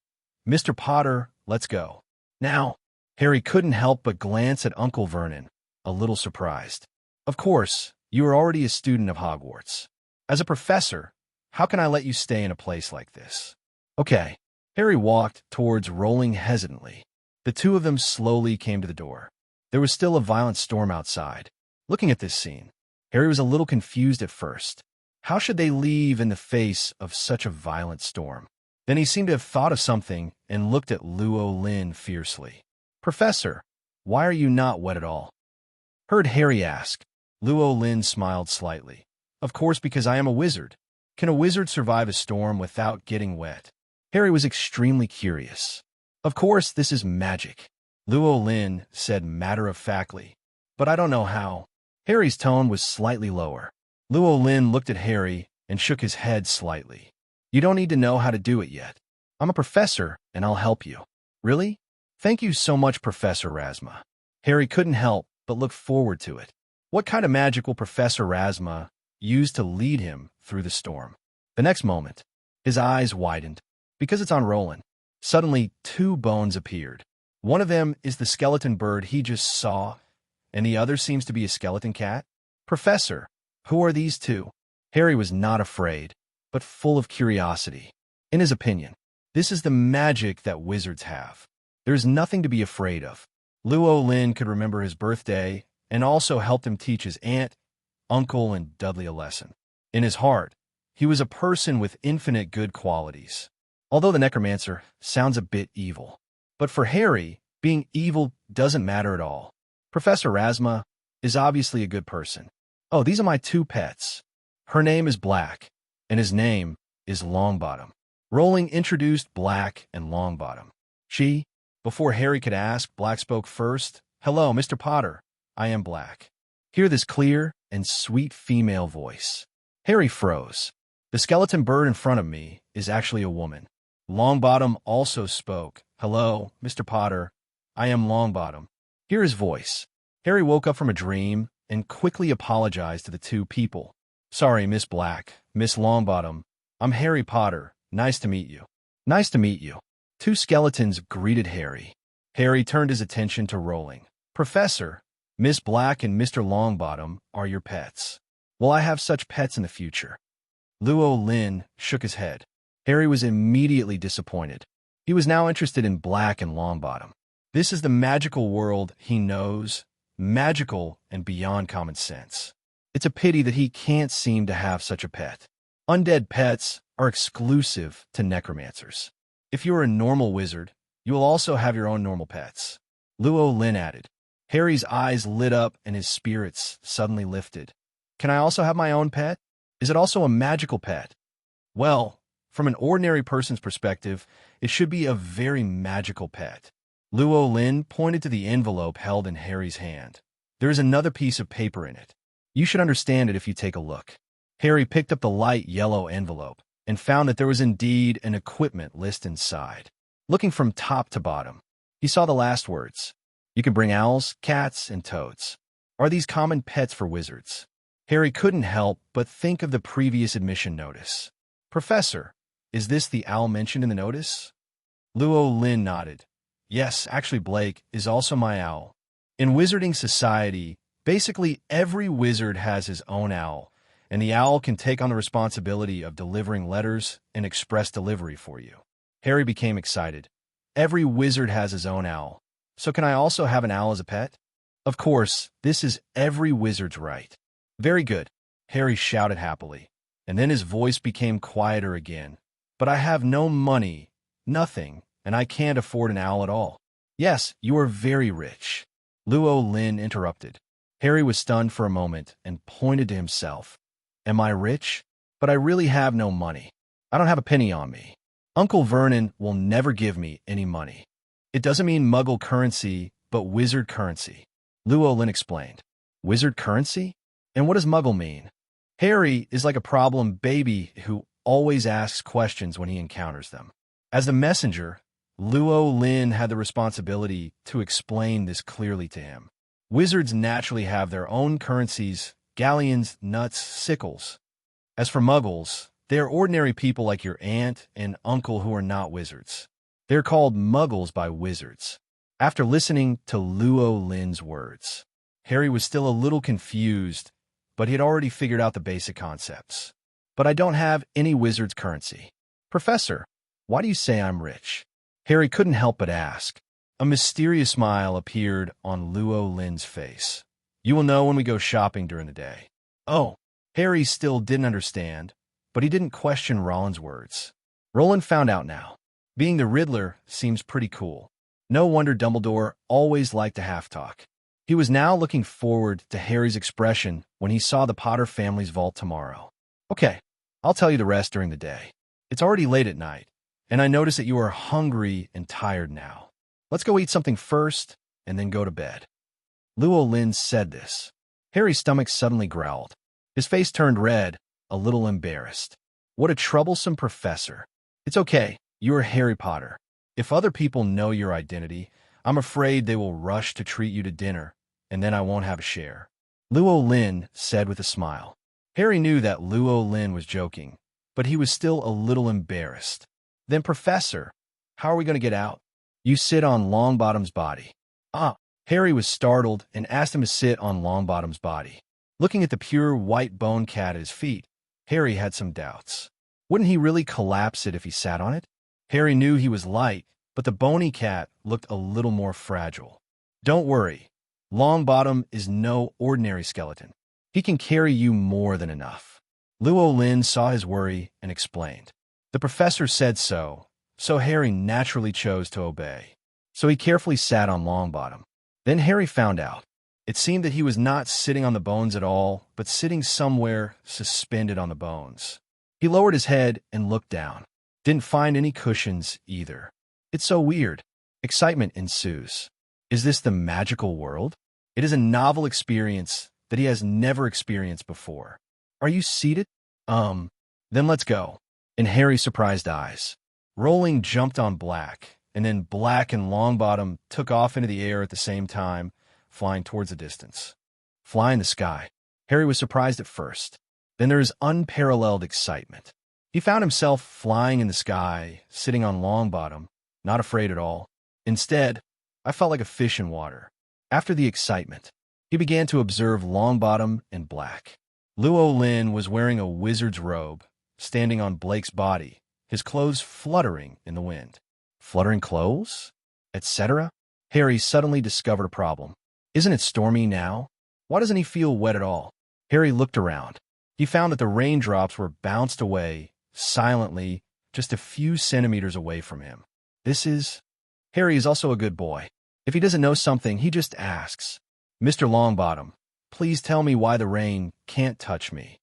Mr. Potter, let's go. Now, Harry couldn't help but glance at Uncle Vernon, a little surprised. Of course, you are already a student of Hogwarts. As a professor, how can I let you stay in a place like this? Okay. Harry walked towards Rowling hesitantly. The two of them slowly came to the door. There was still a violent storm outside. Looking at this scene, Harry was a little confused at first. How should they leave in the face of such a violent storm? Then he seemed to have thought of something and looked at Lynn fiercely. Professor, why are you not wet at all? Heard Harry ask. Lynn smiled slightly. Of course, because I am a wizard. Can a wizard survive a storm without getting wet? Harry was extremely curious. Of course, this is magic, Lynn said matter-of-factly. But I don't know how. Harry's tone was slightly lower. Lynn looked at Harry and shook his head slightly. You don't need to know how to do it yet. I'm a professor, and I'll help you. Really? Thank you so much, Professor Rasma. Harry couldn't help but look forward to it. What kind of magic will Professor Rasma use to lead him through the storm? The next moment, his eyes widened. Because it's on Rowling, suddenly 2 bones appeared. One of them is the skeleton bird he just saw, and the other seems to be a skeleton cat. Professor, who are these 2? Harry was not afraid, but full of curiosity. In his opinion, this is the magic that wizards have. There is nothing to be afraid of. Lynn could remember his birthday and also helped him teach his aunt, uncle, and Dudley a lesson. In his heart, he was a person with infinite good qualities. Although the necromancer sounds a bit evil. But for Harry, being evil doesn't matter at all. Professor Rasma is obviously a good person. Oh, these are my 2 pets. Her name is Black, and his name is Longbottom. Rowling introduced Black and Longbottom. Before Harry could ask, Black spoke first. Hello, Mr. Potter. I am Black. Hear this clear and sweet female voice. Harry froze. The skeleton bird in front of me is actually a woman. Longbottom also spoke. Hello, Mr. Potter. I am Longbottom. Hear his voice. Harry woke up from a dream and quickly apologized to the 2 people. Sorry, Miss Black, Miss Longbottom. I'm Harry Potter. Nice to meet you. Nice to meet you. 2 skeletons greeted Harry. Harry turned his attention to Rowling. Professor, Miss Black and Mr. Longbottom are your pets. Will I have such pets in the future? Lynn shook his head. Harry was immediately disappointed. He was now interested in Black and Longbottom. This is the magical world he knows, magical and beyond common sense. It's a pity that he can't seem to have such a pet. Undead pets are exclusive to necromancers. If you are a normal wizard, you will also have your own normal pets. Lynn added. Harry's eyes lit up and his spirits suddenly lifted. Can I also have my own pet? Is it also a magical pet? Well, from an ordinary person's perspective, it should be a very magical pet. Lynn pointed to the envelope held in Harry's hand. There is another piece of paper in it. You should understand it if you take a look. Harry picked up the light yellow envelope and found that there was indeed an equipment list inside. Looking from top to bottom, he saw the last words. You can bring owls, cats, and toads. Are these common pets for wizards? Harry couldn't help but think of the previous admission notice. Professor, is this the owl mentioned in the notice? Lynn nodded. Yes, actually Blake is also my owl. In Wizarding Society, basically every wizard has his own owl, and the owl can take on the responsibility of delivering letters and express delivery for you. Harry became excited. Every wizard has his own owl. So can I also have an owl as a pet? Of course, this is every wizard's right. Very good, Harry shouted happily, and then his voice became quieter again. But I have no money, nothing, and I can't afford an owl at all. Yes, you are very rich. Lynn interrupted. Harry was stunned for a moment and pointed to himself. Am I rich? But I really have no money. I don't have a penny on me. Uncle Vernon will never give me any money. It doesn't mean muggle currency, but wizard currency. Lynn explained. Wizard currency? And what does muggle mean? Harry is like a problem baby who always asks questions when he encounters them. As the messenger, Lynn had the responsibility to explain this clearly to him. Wizards naturally have their own currencies, galleons, nuts, sickles. As for muggles, they are ordinary people like your aunt and uncle who are not wizards. They're called muggles by wizards. After listening to Lynn's words, Harry was still a little confused, but he had already figured out the basic concepts. But I don't have any wizard's currency. Professor, why do you say I'm rich? Harry couldn't help but ask. A mysterious smile appeared on Lynn's face. You will know when we go shopping during the day. Oh, Harry still didn't understand, but he didn't question Roland's words. Roland found out now. Being the Riddler seems pretty cool. No wonder Dumbledore always liked to half-talk. He was now looking forward to Harry's expression when he saw the Potter family's vault tomorrow. Okay, I'll tell you the rest during the day. It's already late at night, and I notice that you are hungry and tired now. Let's go eat something first, and then go to bed. Lynn said this. Harry's stomach suddenly growled. His face turned red, a little embarrassed. What a troublesome professor. It's okay, you are Harry Potter. If other people know your identity, I'm afraid they will rush to treat you to dinner, and then I won't have a share. Lynn said with a smile. Harry knew that Lynn was joking, but he was still a little embarrassed. Then, Professor, how are we going to get out? You sit on Longbottom's body. Harry was startled and asked him to sit on Longbottom's body. Looking at the pure white bone cat at his feet, Harry had some doubts. Wouldn't he really collapse it if he sat on it? Harry knew he was light, but the bony cat looked a little more fragile. Don't worry, Longbottom is no ordinary skeleton. He can carry you more than enough. Lynn saw his worry and explained. The professor said so Harry naturally chose to obey. So he carefully sat on Longbottom. Then Harry found out. It seemed that he was not sitting on the bones at all, but sitting somewhere suspended on the bones. He lowered his head and looked down. Didn't find any cushions either. It's so weird. Excitement ensues. Is this the magical world? It is a novel experience that he has never experienced before. Are you seated? Then let's go. In Harry's surprised eyes, Rowling jumped on Black, and then Black and Longbottom took off into the air at the same time, flying towards the distance. Fly in the sky. Harry was surprised at first. Then there is unparalleled excitement. He found himself flying in the sky, sitting on Longbottom, not afraid at all. Instead, I felt like a fish in water. After the excitement, he began to observe Longbottom and Black. Lynn was wearing a wizard's robe, standing on Blake's body, his clothes fluttering in the wind. Fluttering clothes? Etc.? Harry suddenly discovered a problem. Isn't it stormy now? Why doesn't he feel wet at all? Harry looked around. He found that the raindrops were bounced away, silently, just a few centimeters away from him. Harry is also a good boy. If he doesn't know something, he just asks. Mr. Longbottom, please tell me why the rain can't touch me.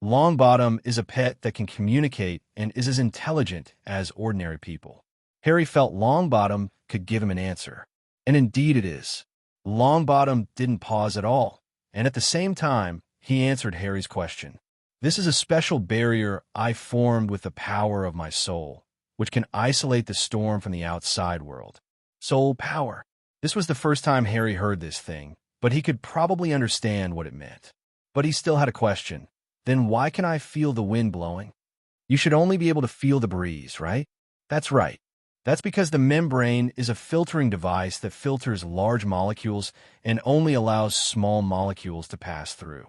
Longbottom is a pet that can communicate and is as intelligent as ordinary people. Harry felt Longbottom could give him an answer. And indeed it is. Longbottom didn't pause at all, and at the same time, he answered Harry's question. This is a special barrier I formed with the power of my soul, which can isolate the storm from the outside world. Soul power. This was the first time Harry heard this thing, but he could probably understand what it meant. But he still had a question. Then why can I feel the wind blowing? You should only be able to feel the breeze, right? That's right. That's because the membrane is a filtering device that filters large molecules and only allows small molecules to pass through.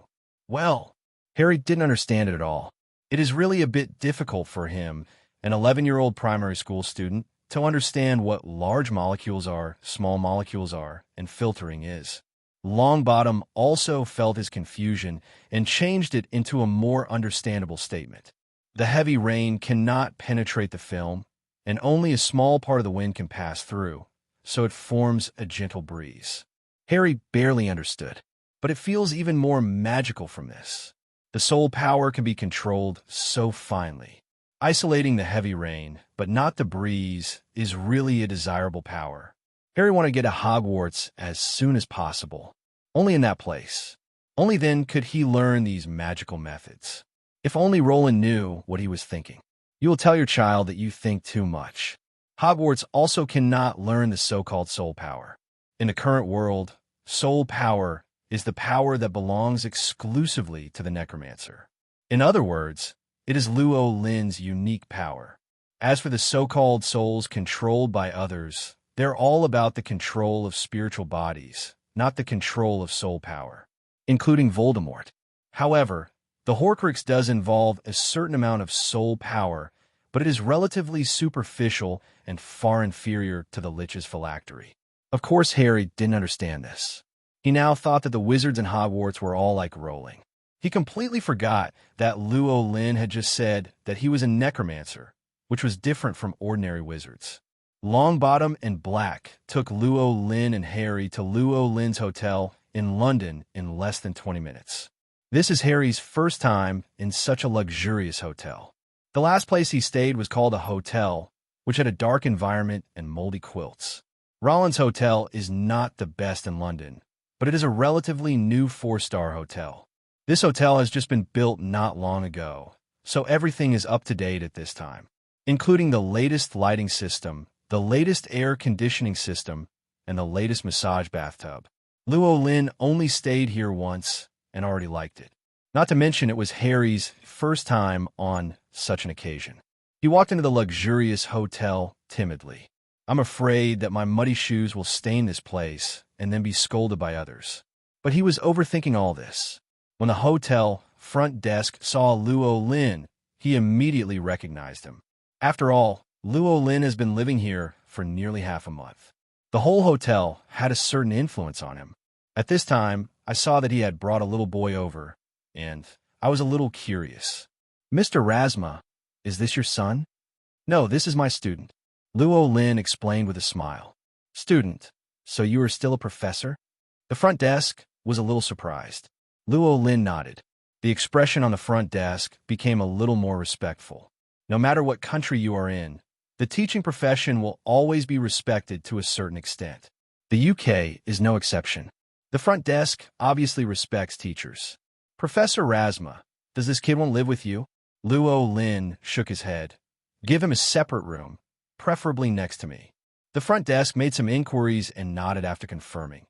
Well, Harry didn't understand it at all. It is really a bit difficult for him, an 11-year-old primary school student, to understand what large molecules are, small molecules are, and filtering is. Longbottom also felt his confusion and changed it into a more understandable statement. The heavy rain cannot penetrate the film, and only a small part of the wind can pass through, so it forms a gentle breeze. Harry barely understood, but it feels even more magical from this. The soul power can be controlled so finely. Isolating the heavy rain, but not the breeze, is really a desirable power. Harry wanted to get to Hogwarts as soon as possible. Only in that place. Only then could he learn these magical methods. If only Rowling knew what he was thinking. You will tell your child that you think too much. Hogwarts also cannot learn the so-called soul power. In the current world, soul power is the power that belongs exclusively to the necromancer. In other words, it is Lynn's unique power. As for the so-called souls controlled by others, they're all about the control of spiritual bodies, not the control of soul power, including Voldemort. However, the Horcrux does involve a certain amount of soul power, but it is relatively superficial and far inferior to the Lich's phylactery. Of course, Harry didn't understand this. He now thought that the wizards in Hogwarts were all like Rowling. He completely forgot that Lynn had just said that he was a necromancer, which was different from ordinary wizards. Longbottom and Black took Lynn and Harry to Lynn's hotel in London in less than 20 minutes. This is Harry's first time in such a luxurious hotel. The last place he stayed was called a hotel, which had a dark environment and moldy quilts. Rollins Hotel is not the best in London, but it is a relatively new 4-star hotel. This hotel has just been built not long ago, so everything is up to date at this time, including the latest lighting system, the latest air conditioning system, and the latest massage bathtub. Lynn only stayed here once and already liked it. Not to mention it was Harry's first time on such an occasion. He walked into the luxurious hotel timidly. I'm afraid that my muddy shoes will stain this place and then be scolded by others. But he was overthinking all this. When the hotel front desk saw Lynn, he immediately recognized him. After all, Lynn has been living here for nearly half a month. The whole hotel had a certain influence on him. At this time, I saw that he had brought a little boy over, and I was a little curious. Mr. Rasma, is this your son? No, this is my student. Lynn explained with a smile. Student, so you are still a professor? The front desk was a little surprised. Lynn nodded. The expression on the front desk became a little more respectful. No matter what country you are in, the teaching profession will always be respected to a certain extent. The UK is no exception. The front desk obviously respects teachers. Professor Rasma, does this kid want to live with you? Lynn shook his head. Give him a separate room, preferably next to me. The front desk made some inquiries and nodded after confirming.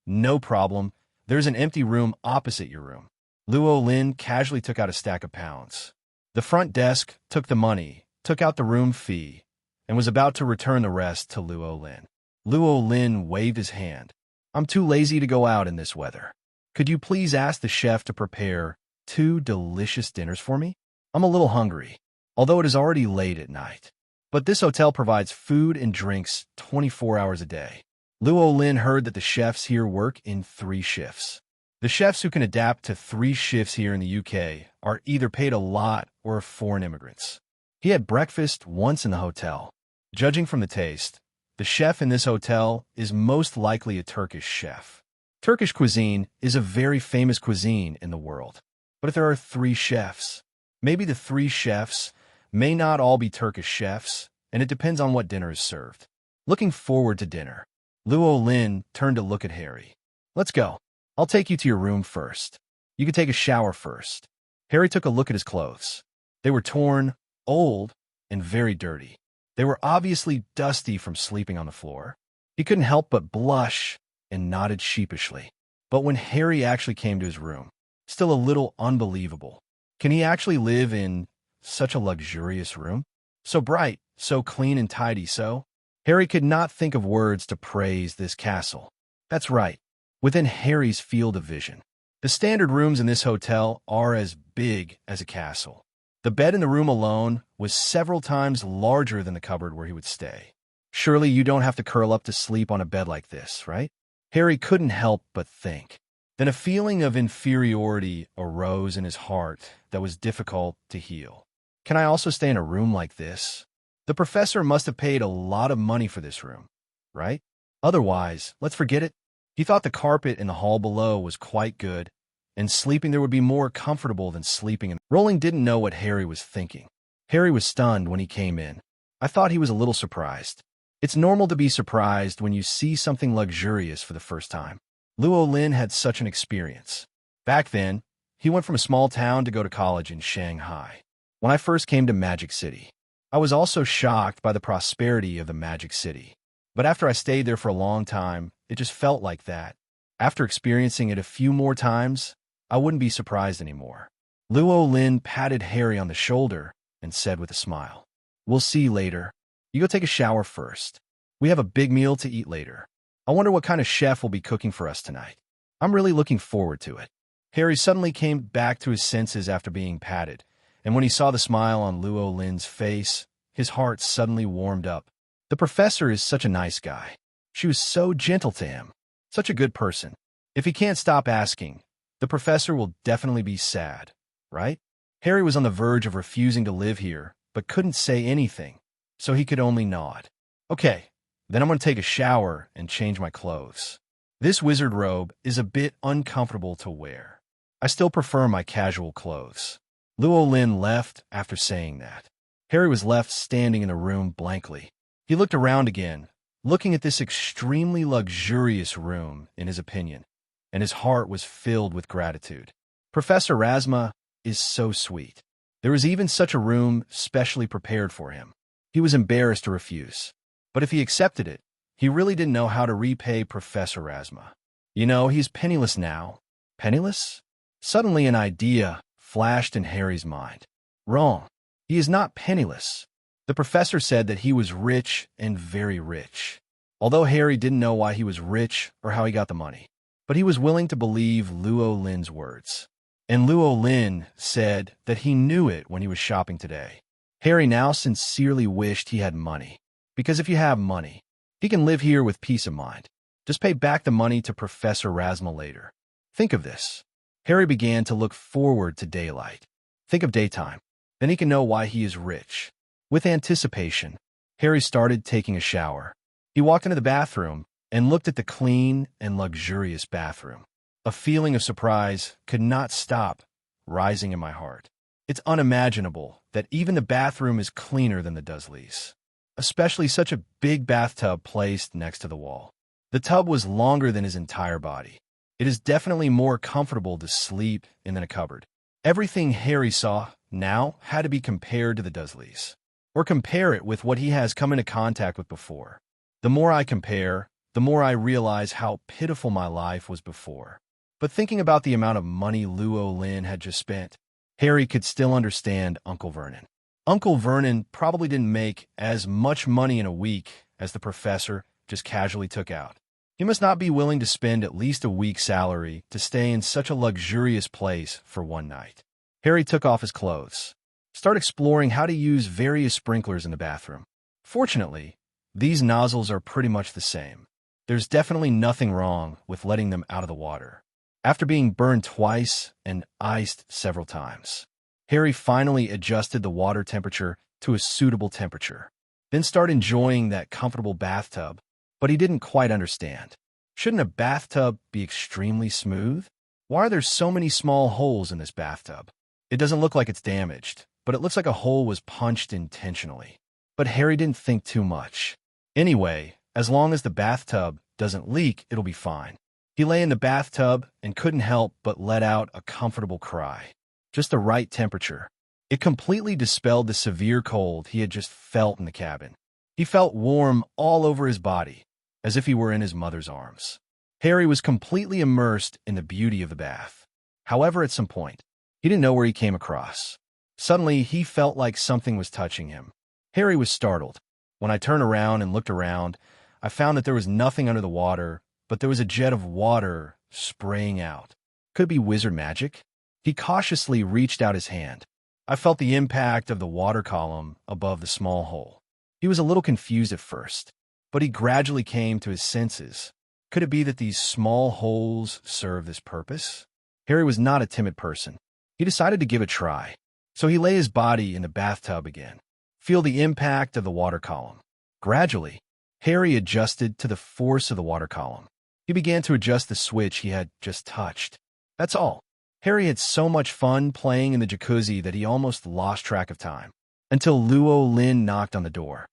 No problem. There's an empty room opposite your room. Lynn casually took out a stack of pounds. The front desk took the money, took out the room fee, and was about to return the rest to Lynn. Lynn waved his hand. I'm too lazy to go out in this weather. Could you please ask the chef to prepare 2 delicious dinners for me? I'm a little hungry, although it is already late at night. But this hotel provides food and drinks 24 hours a day. Lynn heard that the chefs here work in 3 shifts. The chefs who can adapt to 3 shifts here in the UK are either paid a lot or are foreign immigrants. He had breakfast once in the hotel. Judging from the taste, the chef in this hotel is most likely a Turkish chef. Turkish cuisine is a very famous cuisine in the world. But if there are 3 chefs, maybe the 3 chefs may not all be Turkish chefs, and it depends on what dinner is served. Looking forward to dinner. Lynn turned to look at Harry. Let's go. I'll take you to your room first. You can take a shower first. Harry took a look at his clothes. They were torn, old, and very dirty. They were obviously dusty from sleeping on the floor. He couldn't help but blush and nodded sheepishly. But when Harry actually came to his room, still a little unbelievable. Can he actually live in such a luxurious room? So bright, so clean and tidy, so? Harry could not think of words to praise this castle. That's right, within Harry's field of vision. The standard rooms in this hotel are as big as a castle. The bed in the room alone was several times larger than the cupboard where he would stay. Surely you don't have to curl up to sleep on a bed like this, right? Harry couldn't help but think. Then a feeling of inferiority arose in his heart that was difficult to heal. Can I also stay in a room like this? The professor must have paid a lot of money for this room, right? Otherwise, let's forget it. He thought the carpet in the hall below was quite good, and sleeping there would be more comfortable than sleeping in. Rowling didn't know what Harry was thinking. Harry was stunned when he came in. I thought he was a little surprised. It's normal to be surprised when you see something luxurious for the first time. Lynn had such an experience. Back then, he went from a small town to go to college in Shanghai. When I first came to Magic City, I was also shocked by the prosperity of the Magic City. But after I stayed there for a long time, it just felt like that. After experiencing it a few more times, I wouldn't be surprised anymore. Lynn patted Harry on the shoulder and said with a smile, "We'll see you later. You go take a shower first. We have a big meal to eat later. I wonder what kind of chef will be cooking for us tonight. I'm really looking forward to it." Harry suddenly came back to his senses after being patted, and when he saw the smile on Lynn's face, his heart suddenly warmed up. The professor is such a nice guy. She was so gentle to him, such a good person. If he can't stop asking, the professor will definitely be sad, right? Harry was on the verge of refusing to live here, but couldn't say anything, so he could only nod. Okay, then I'm going to take a shower and change my clothes. This wizard robe is a bit uncomfortable to wear. I still prefer my casual clothes. Lynn left after saying that. Harry was left standing in the room blankly. He looked around again, looking at this extremely luxurious room, in his opinion, and his heart was filled with gratitude. Professor Rasma is so sweet. There was even such a room specially prepared for him. He was embarrassed to refuse. But if he accepted it, he really didn't know how to repay Professor Rasma. You know, he's penniless now. Penniless? Suddenly an idea flashed in Harry's mind. Wrong. He is not penniless. The professor said that he was rich and very rich. Although Harry didn't know why he was rich or how he got the money. But he was willing to believe Lynn's words. And Lynn said that he knew it when he was shopping today. Harry now sincerely wished he had money. Because if you have money, he can live here with peace of mind. Just pay back the money to Professor Rasma later. Think of this. Harry began to look forward to daylight. Think of daytime. Then he can know why he is rich. With anticipation, Harry started taking a shower. He walked into the bathroom and looked at the clean and luxurious bathroom. A feeling of surprise could not stop rising in my heart. It's unimaginable that even the bathroom is cleaner than the Dursleys. Especially such a big bathtub placed next to the wall. The tub was longer than his entire body. It is definitely more comfortable to sleep in than a cupboard. Everything Harry saw now had to be compared to the Dursleys. Or compare it with what he has come into contact with before. The more I compare, the more I realize how pitiful my life was before. But thinking about the amount of money Lynn had just spent, Harry could still understand Uncle Vernon. Uncle Vernon probably didn't make as much money in a week as the professor just casually took out. He must not be willing to spend at least a week's salary to stay in such a luxurious place for one night. Harry took off his clothes. Start exploring how to use various sprinklers in the bathroom. Fortunately, these nozzles are pretty much the same. There's definitely nothing wrong with letting them out of the water. After being burned twice and iced several times, Harry finally adjusted the water temperature to a suitable temperature, then started enjoying that comfortable bathtub, but he didn't quite understand. Shouldn't a bathtub be extremely smooth? Why are there so many small holes in this bathtub? It doesn't look like it's damaged, but it looks like a hole was punched intentionally. But Harry didn't think too much. Anyway, as long as the bathtub doesn't leak, it'll be fine. He lay in the bathtub and couldn't help but let out a comfortable cry. Just the right temperature. It completely dispelled the severe cold he had just felt in the cabin. He felt warm all over his body, as if he were in his mother's arms. Harry was completely immersed in the beauty of the bath. However, at some point, he didn't know where he came across. Suddenly, he felt like something was touching him. Harry was startled. When I turned around and looked around, I found that there was nothing under the water, but there was a jet of water spraying out. Could it be wizard magic? He cautiously reached out his hand. I felt the impact of the water column above the small hole. He was a little confused at first, but he gradually came to his senses. Could it be that these small holes serve this purpose? Harry was not a timid person. He decided to give it a try. So he lay his body in the bathtub again. Feel the impact of the water column. Gradually, Harry adjusted to the force of the water column. He began to adjust the switch he had just touched. That's all. Harry had so much fun playing in the jacuzzi that he almost lost track of time. Until Lynn knocked on the door.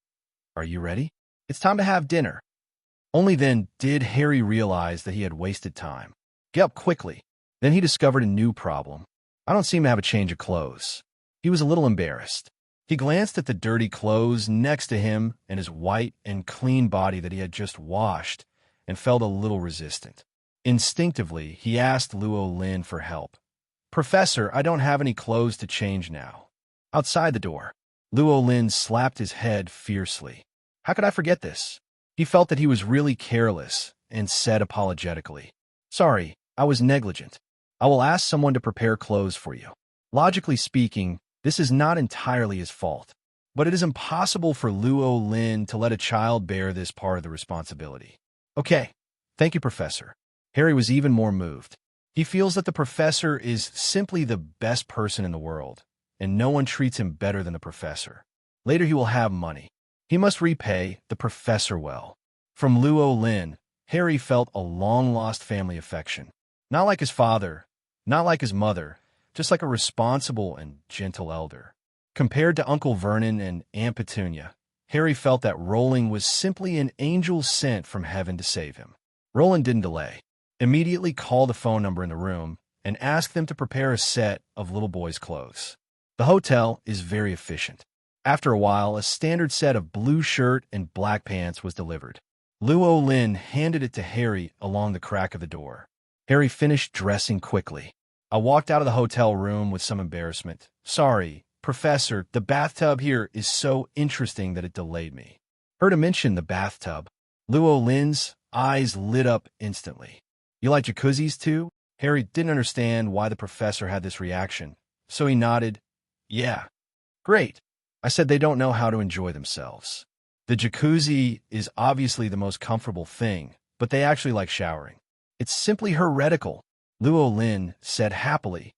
Are you ready? It's time to have dinner. Only then did Harry realize that he had wasted time. Get up quickly. Then he discovered a new problem. I don't seem to have a change of clothes. He was a little embarrassed. He glanced at the dirty clothes next to him and his white and clean body that he had just washed and felt a little resistant. Instinctively, he asked Lynn for help. Professor, I don't have any clothes to change now. Outside the door, Lynn slapped his head fiercely. How could I forget this? He felt that he was really careless and said apologetically, Sorry, I was negligent. I will ask someone to prepare clothes for you. Logically speaking, this is not entirely his fault, but it is impossible for Lynn to let a child bear this part of the responsibility. Okay, thank you, Professor. Harry was even more moved. He feels that the professor is simply the best person in the world, and no one treats him better than the professor. Later he will have money. He must repay the professor well. From Lynn, Harry felt a long-lost family affection. Not like his father, not like his mother, just like a responsible and gentle elder. Compared to Uncle Vernon and Aunt Petunia, Harry felt that Rowling was simply an angel sent from heaven to save him. Rowling didn't delay. Immediately called the phone number in the room and asked them to prepare a set of little boy's clothes. The hotel is very efficient. After a while, a standard set of blue shirt and black pants was delivered. Lynn handed it to Harry along the crack of the door. Harry finished dressing quickly. I walked out of the hotel room with some embarrassment. Sorry, Professor, the bathtub here is so interesting that it delayed me. Heard him mention the bathtub. Lynn's eyes lit up instantly. You like jacuzzis too? Harry didn't understand why the professor had this reaction, so he nodded. Yeah. Great. I said they don't know how to enjoy themselves. The jacuzzi is obviously the most comfortable thing, but they actually like showering. It's simply heretical, Lynn said happily.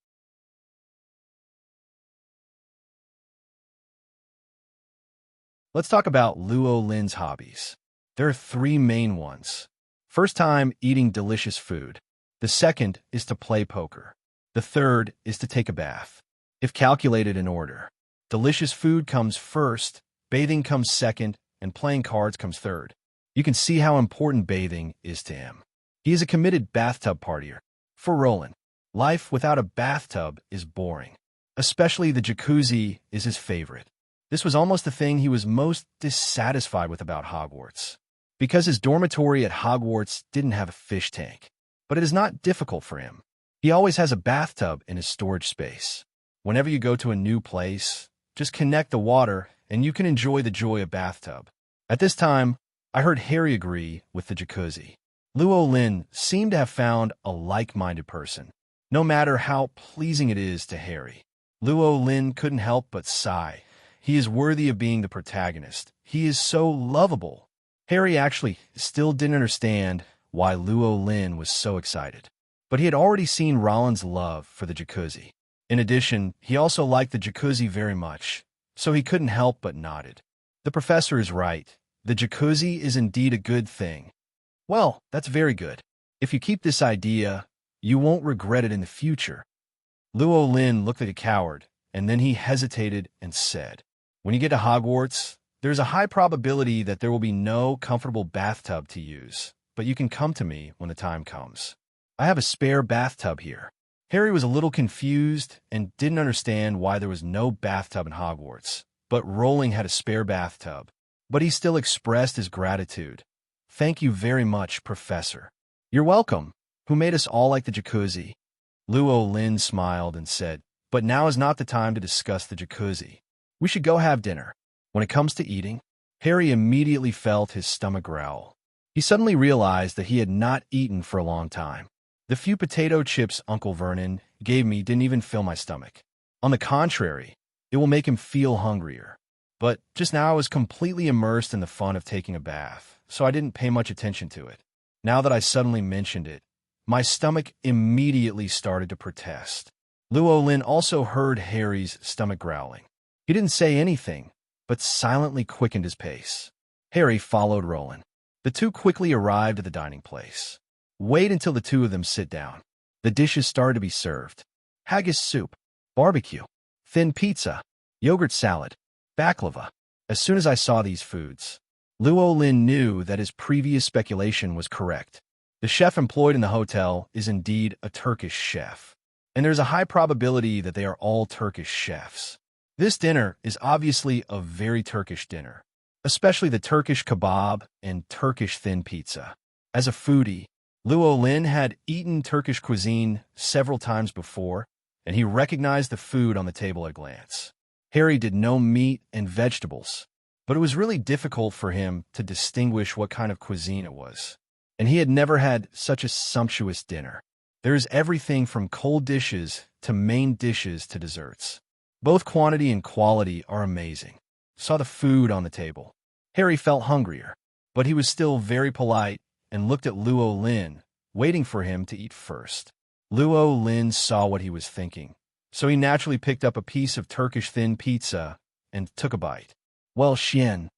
Let's talk about Lynn's hobbies. There are three main ones. First time, eating delicious food. The second is to play poker. The third is to take a bath. If calculated in order, delicious food comes first, bathing comes second, and playing cards comes third. You can see how important bathing is to him. He is a committed bathtub partier. For Rowling, life without a bathtub is boring. Especially the jacuzzi is his favorite. This was almost the thing he was most dissatisfied with about Hogwarts. Because his dormitory at Hogwarts didn't have a fish tank. But it is not difficult for him. He always has a bathtub in his storage space. Whenever you go to a new place, just connect the water and you can enjoy the joy of bathtub. At this time, I heard Harry agree with the jacuzzi. Lynn seemed to have found a like-minded person, no matter how pleasing it is to Harry. Lynn couldn't help but sigh. He is worthy of being the protagonist. He is so lovable. Harry actually still didn't understand why Lynn was so excited. But he had already seen Rowling's love for the jacuzzi. In addition, he also liked the jacuzzi very much, so he couldn't help but nodded. The professor is right. The jacuzzi is indeed a good thing. Well, that's very good. If you keep this idea, you won't regret it in the future. Lynn looked like a coward, and then he hesitated and said, When you get to Hogwarts, there's a high probability that there will be no comfortable bathtub to use, but you can come to me when the time comes. I have a spare bathtub here." Harry was a little confused and didn't understand why there was no bathtub in Hogwarts, but Rowling had a spare bathtub. But he still expressed his gratitude. "Thank you very much, Professor." "You're welcome. Who made us all like the jacuzzi?" Lynn smiled and said, "But now is not the time to discuss the jacuzzi. We should go have dinner." When it comes to eating, Harry immediately felt his stomach growl. He suddenly realized that he had not eaten for a long time. The few potato chips Uncle Vernon gave me didn't even fill my stomach. On the contrary, it will make him feel hungrier. But just now I was completely immersed in the fun of taking a bath, so I didn't pay much attention to it. Now that I suddenly mentioned it, my stomach immediately started to protest. Lynn also heard Harry's stomach growling. He didn't say anything, but silently quickened his pace. Harry followed Rowling. The two quickly arrived at the dining place. Wait until the two of them sit down. The dishes started to be served. Haggis soup, barbecue, thin pizza, yogurt salad, baklava. As soon as I saw these foods, Lynn knew that his previous speculation was correct. The chef employed in the hotel is indeed a Turkish chef, and there's a high probability that they are all Turkish chefs. This dinner is obviously a very Turkish dinner, especially the Turkish kebab and Turkish thin pizza. As a foodie, Lynn had eaten Turkish cuisine several times before, and he recognized the food on the table at a glance. Harry did no meat and vegetables, but it was really difficult for him to distinguish what kind of cuisine it was. And he had never had such a sumptuous dinner. There is everything from cold dishes to main dishes to desserts. Both quantity and quality are amazing. Saw the food on the table. Harry felt hungrier, but he was still very polite and looked at Lynn, waiting for him to eat first. Lynn saw what he was thinking, so he naturally picked up a piece of Turkish thin pizza and took a bite. "Well, Shien,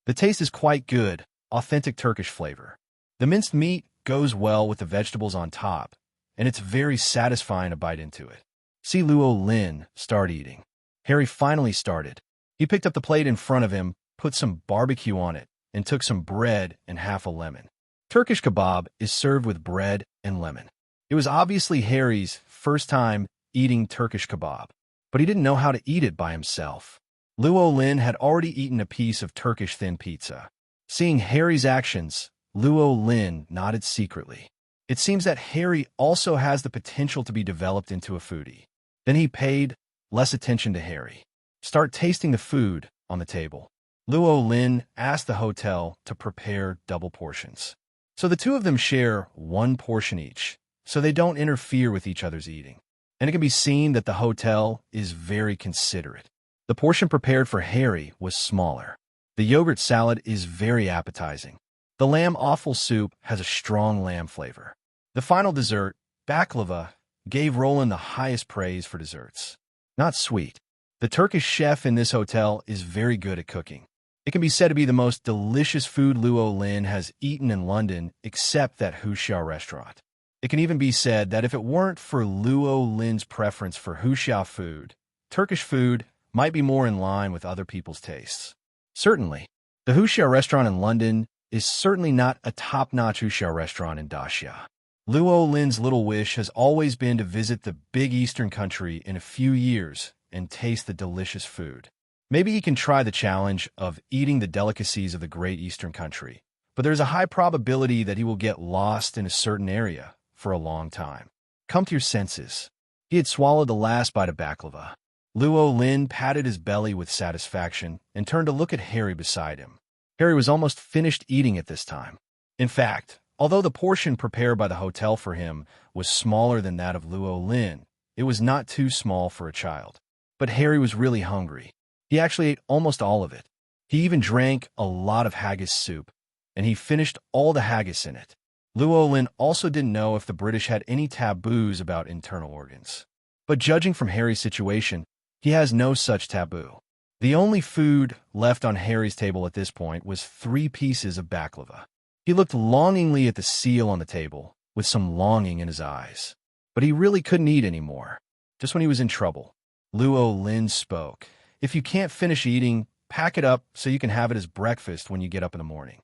the taste is quite good, authentic Turkish flavor. The minced meat goes well with the vegetables on top, and it's very satisfying to bite into it." See Lynn start eating. Harry finally started. He picked up the plate in front of him, put some barbecue on it, and took some bread and half a lemon. Turkish kebab is served with bread and lemon. It was obviously Harry's first time eating Turkish kebab, but he didn't know how to eat it by himself. Lynn had already eaten a piece of Turkish thin pizza. Seeing Harry's actions, Lynn nodded secretly. It seems that Harry also has the potential to be developed into a foodie. Then he paid less attention to Harry. Start tasting the food on the table. Lynn asked the hotel to prepare double portions. So the two of them share one portion each, so they don't interfere with each other's eating. And it can be seen that the hotel is very considerate. The portion prepared for Harry was smaller. The yogurt salad is very appetizing. The lamb offal soup has a strong lamb flavor. The final dessert, baklava, gave Rowling the highest praise for desserts. Not sweet. The Turkish chef in this hotel is very good at cooking. It can be said to be the most delicious food Lynn has eaten in London, except that Huxiao restaurant. It can even be said that if it weren't for Lynn's preference for Huxiao food, Turkish food might be more in line with other people's tastes. Certainly, the Huxiao restaurant in London is certainly not a top-notch Huxiao restaurant in Daxia. Lynn's little wish has always been to visit the big eastern country in a few years and taste the delicious food. Maybe he can try the challenge of eating the delicacies of the great eastern country, but there's a high probability that he will get lost in a certain area for a long time. Come to your senses. He had swallowed the last bite of baklava. Lynn patted his belly with satisfaction and turned to look at Harry beside him. Harry was almost finished eating at this time. In fact, although the portion prepared by the hotel for him was smaller than that of Lynn, it was not too small for a child. But Harry was really hungry. He actually ate almost all of it. He even drank a lot of haggis soup, and he finished all the haggis in it. Lynn also didn't know if the British had any taboos about internal organs. But judging from Harry's situation, he has no such taboo. The only food left on Harry's table at this point was 3 pieces of baklava. He looked longingly at the seal on the table, with some longing in his eyes. But he really couldn't eat anymore. Just when he was in trouble, Lynn spoke. "If you can't finish eating, pack it up so you can have it as breakfast when you get up in the morning."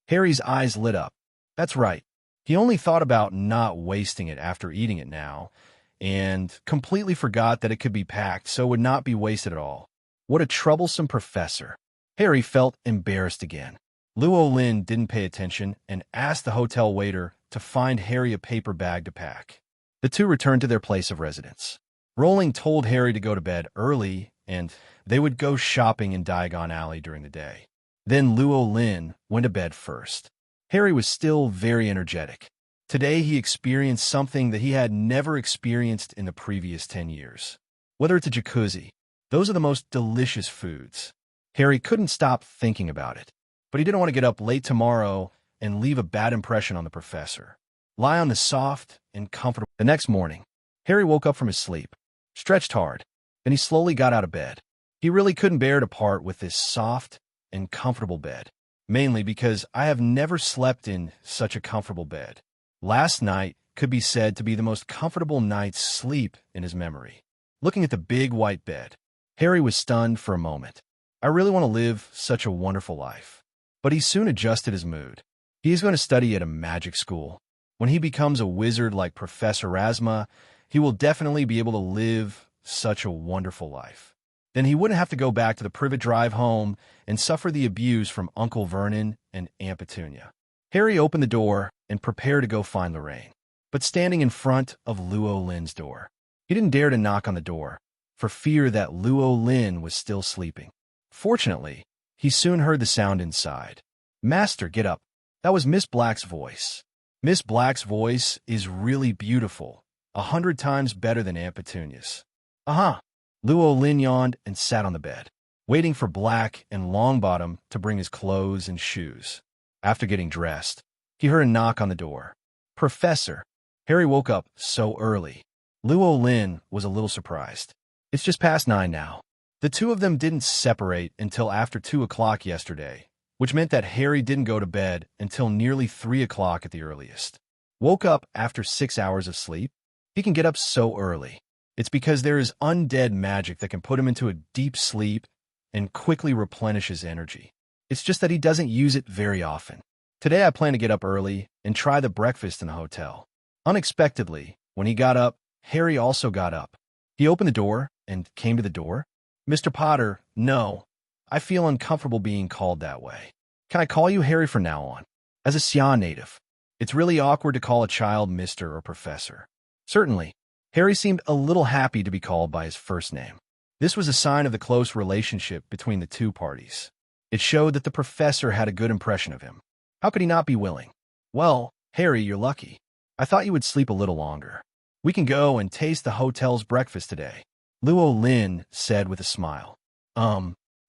Harry's eyes lit up. That's right. He only thought about not wasting it after eating it now, and completely forgot that it could be packed so it would not be wasted at all. What a troublesome professor. Harry felt embarrassed again. Lynn didn't pay attention and asked the hotel waiter to find Harry a paper bag to pack. The two returned to their place of residence. Rowling told Harry to go to bed early, and they would go shopping in Diagon Alley during the day. Then Lynn went to bed first. Harry was still very energetic. Today he experienced something that he had never experienced in the previous 10 years. Whether it's a jacuzzi, those are the most delicious foods. Harry couldn't stop thinking about it, but he didn't want to get up late tomorrow and leave a bad impression on the professor. Lie on the soft and comfortable. The next morning, Harry woke up from his sleep, stretched hard, then he slowly got out of bed. He really couldn't bear to part with this soft and comfortable bed, mainly because I have never slept in such a comfortable bed. Last night could be said to be the most comfortable night's sleep in his memory. Looking at the big white bed, Harry was stunned for a moment. I really want to live such a wonderful life. But he soon adjusted his mood. He is going to study at a magic school. When he becomes a wizard like Professor Rasma, he will definitely be able to live such a wonderful life. Then he wouldn't have to go back to the privet drive home and suffer the abuse from Uncle Vernon and Aunt Petunia. Harry opened the door and prepared to go find Lorraine, but standing in front of Lynn's door. He didn't dare to knock on the door, for fear that Lynn was still sleeping. Fortunately, he soon heard the sound inside. "Master, get up." That was Miss Black's voice. Miss Black's voice is really beautiful, 100 times better than Aunt Petunia's. Uh-huh. Lynn yawned and sat on the bed, waiting for Black and Longbottom to bring his clothes and shoes. After getting dressed, he heard a knock on the door. "Professor." Harry woke up so early. Lynn was a little surprised. It's just past 9 now. The two of them didn't separate until after 2 o'clock yesterday, which meant that Harry didn't go to bed until nearly 3 o'clock at the earliest. Woke up after 6 hours of sleep? He can get up so early. It's because there is undead magic that can put him into a deep sleep and quickly replenish his energy. It's just that he doesn't use it very often. Today I plan to get up early and try the breakfast in the hotel. Unexpectedly, when he got up, Harry also got up. He opened the door and came to the door. "Mr. Potter, no. I feel uncomfortable being called that way. Can I call you Harry from now on? As a Sia native, it's really awkward to call a child Mr. or Professor." "Certainly." Harry seemed a little happy to be called by his first name. This was a sign of the close relationship between the two parties. It showed that the professor had a good impression of him. How could he not be willing? "Well, Harry, you're lucky. I thought you would sleep a little longer. We can go and taste the hotel's breakfast today," Lynn said with a smile.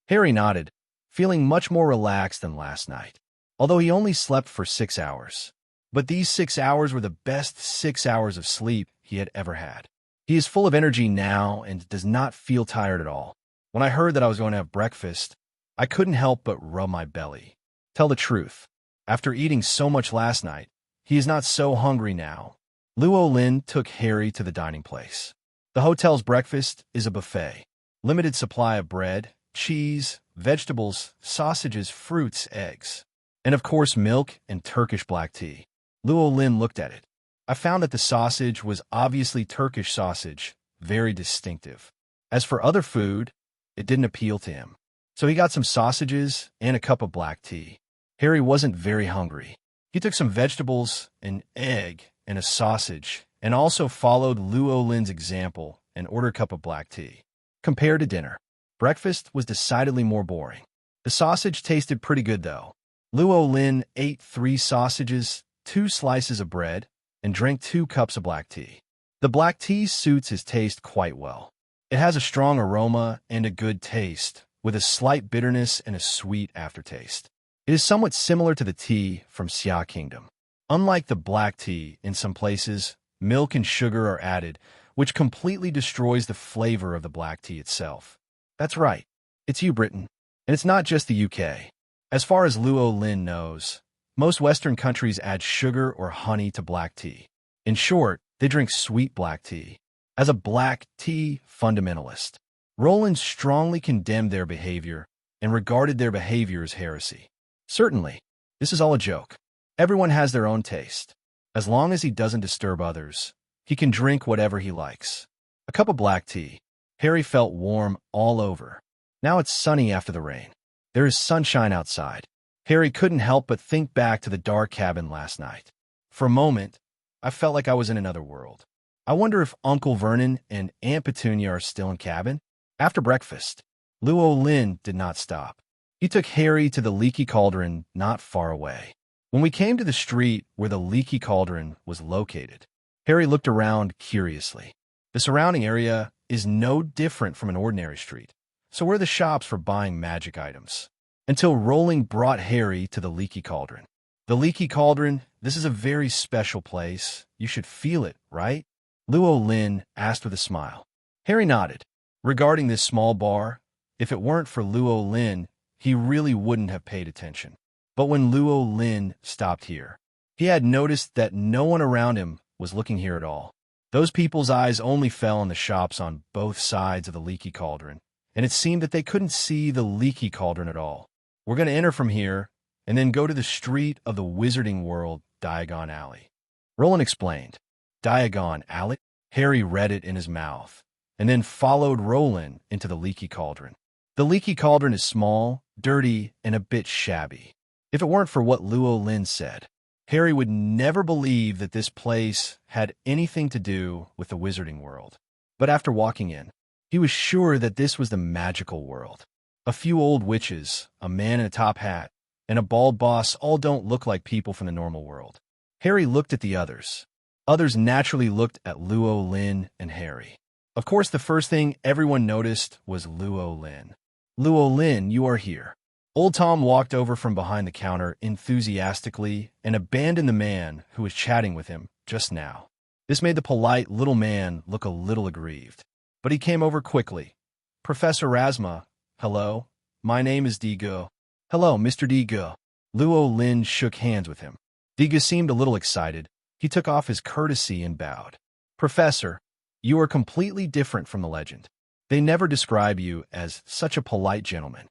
Harry nodded, feeling much more relaxed than last night, although he only slept for 6 hours. But these 6 hours were the best 6 hours of sleep he had ever had. He is full of energy now and does not feel tired at all. When I heard that I was going to have breakfast, I couldn't help but rub my belly. Tell the truth, after eating so much last night, he is not so hungry now. Lynn took Harry to the dining place. The hotel's breakfast is a buffet. Limited supply of bread, cheese, vegetables, sausages, fruits, eggs, and of course milk and Turkish black tea. Lynn looked at it. I found that the sausage was obviously Turkish sausage, very distinctive. As for other food, it didn't appeal to him. So he got some sausages and a cup of black tea. Harry wasn't very hungry. He took some vegetables, an egg, and a sausage, and also followed Lynn's example and ordered a cup of black tea. Compared to dinner, breakfast was decidedly more boring. The sausage tasted pretty good, though. Lynn ate 3 sausages, 2 slices of bread, and drank 2 cups of black tea. The black tea suits his taste quite well. It has a strong aroma and a good taste, with a slight bitterness and a sweet aftertaste. It is somewhat similar to the tea from Xia Kingdom. Unlike the black tea, in some places, milk and sugar are added, which completely destroys the flavor of the black tea itself. That's right, it's Britain, and it's not just the UK. As far as Lynn knows, most Western countries add sugar or honey to black tea. In short, they drink sweet black tea. As a black tea fundamentalist, Rowling strongly condemned their behavior and regarded their behavior as heresy. Certainly, this is all a joke. Everyone has their own taste. As long as he doesn't disturb others, he can drink whatever he likes. A cup of black tea. Harry felt warm all over. Now it's sunny after the rain. There is sunshine outside. Harry couldn't help but think back to the dark cabin last night. For a moment, I felt like I was in another world. I wonder if Uncle Vernon and Aunt Petunia are still in cabin? After breakfast, Lynn did not stop. He took Harry to the Leaky Cauldron not far away. When we came to the street where the Leaky Cauldron was located, Harry looked around curiously. The surrounding area is no different from an ordinary street. So where are the shops for buying magic items? Until Rowling brought Harry to the Leaky Cauldron. The Leaky Cauldron, this is a very special place. You should feel it, right? Lynn asked with a smile. Harry nodded. Regarding this small bar, if it weren't for Lynn, he really wouldn't have paid attention. But when Lynn stopped here, he had noticed that no one around him was looking here at all. Those people's eyes only fell on the shops on both sides of the Leaky Cauldron, and it seemed that they couldn't see the Leaky Cauldron at all. We're going to enter from here, and then go to the street of the wizarding world, Diagon Alley. Rowling explained. Diagon Alley? Harry read it in his mouth, and then followed Rowling into the Leaky Cauldron. The Leaky Cauldron is small, dirty, and a bit shabby. If it weren't for what Lynn said, Harry would never believe that this place had anything to do with the wizarding world. But after walking in, he was sure that this was the magical world. A few old witches, a man in a top hat, and a bald boss all don't look like people from the normal world. Harry looked at the others. Others naturally looked at Lynn and Harry. Of course, the first thing everyone noticed was Lynn. Lynn, you are here. Old Tom walked over from behind the counter enthusiastically and abandoned the man who was chatting with him just now. This made the polite little man look a little aggrieved. But he came over quickly. Professor Rasma, hello. My name is Diagon. Hello, Mr. Diagon. Lynn shook hands with him. Diagon seemed a little excited. He took off his courtesy and bowed. Professor, you are completely different from the legend. They never describe you as such a polite gentleman.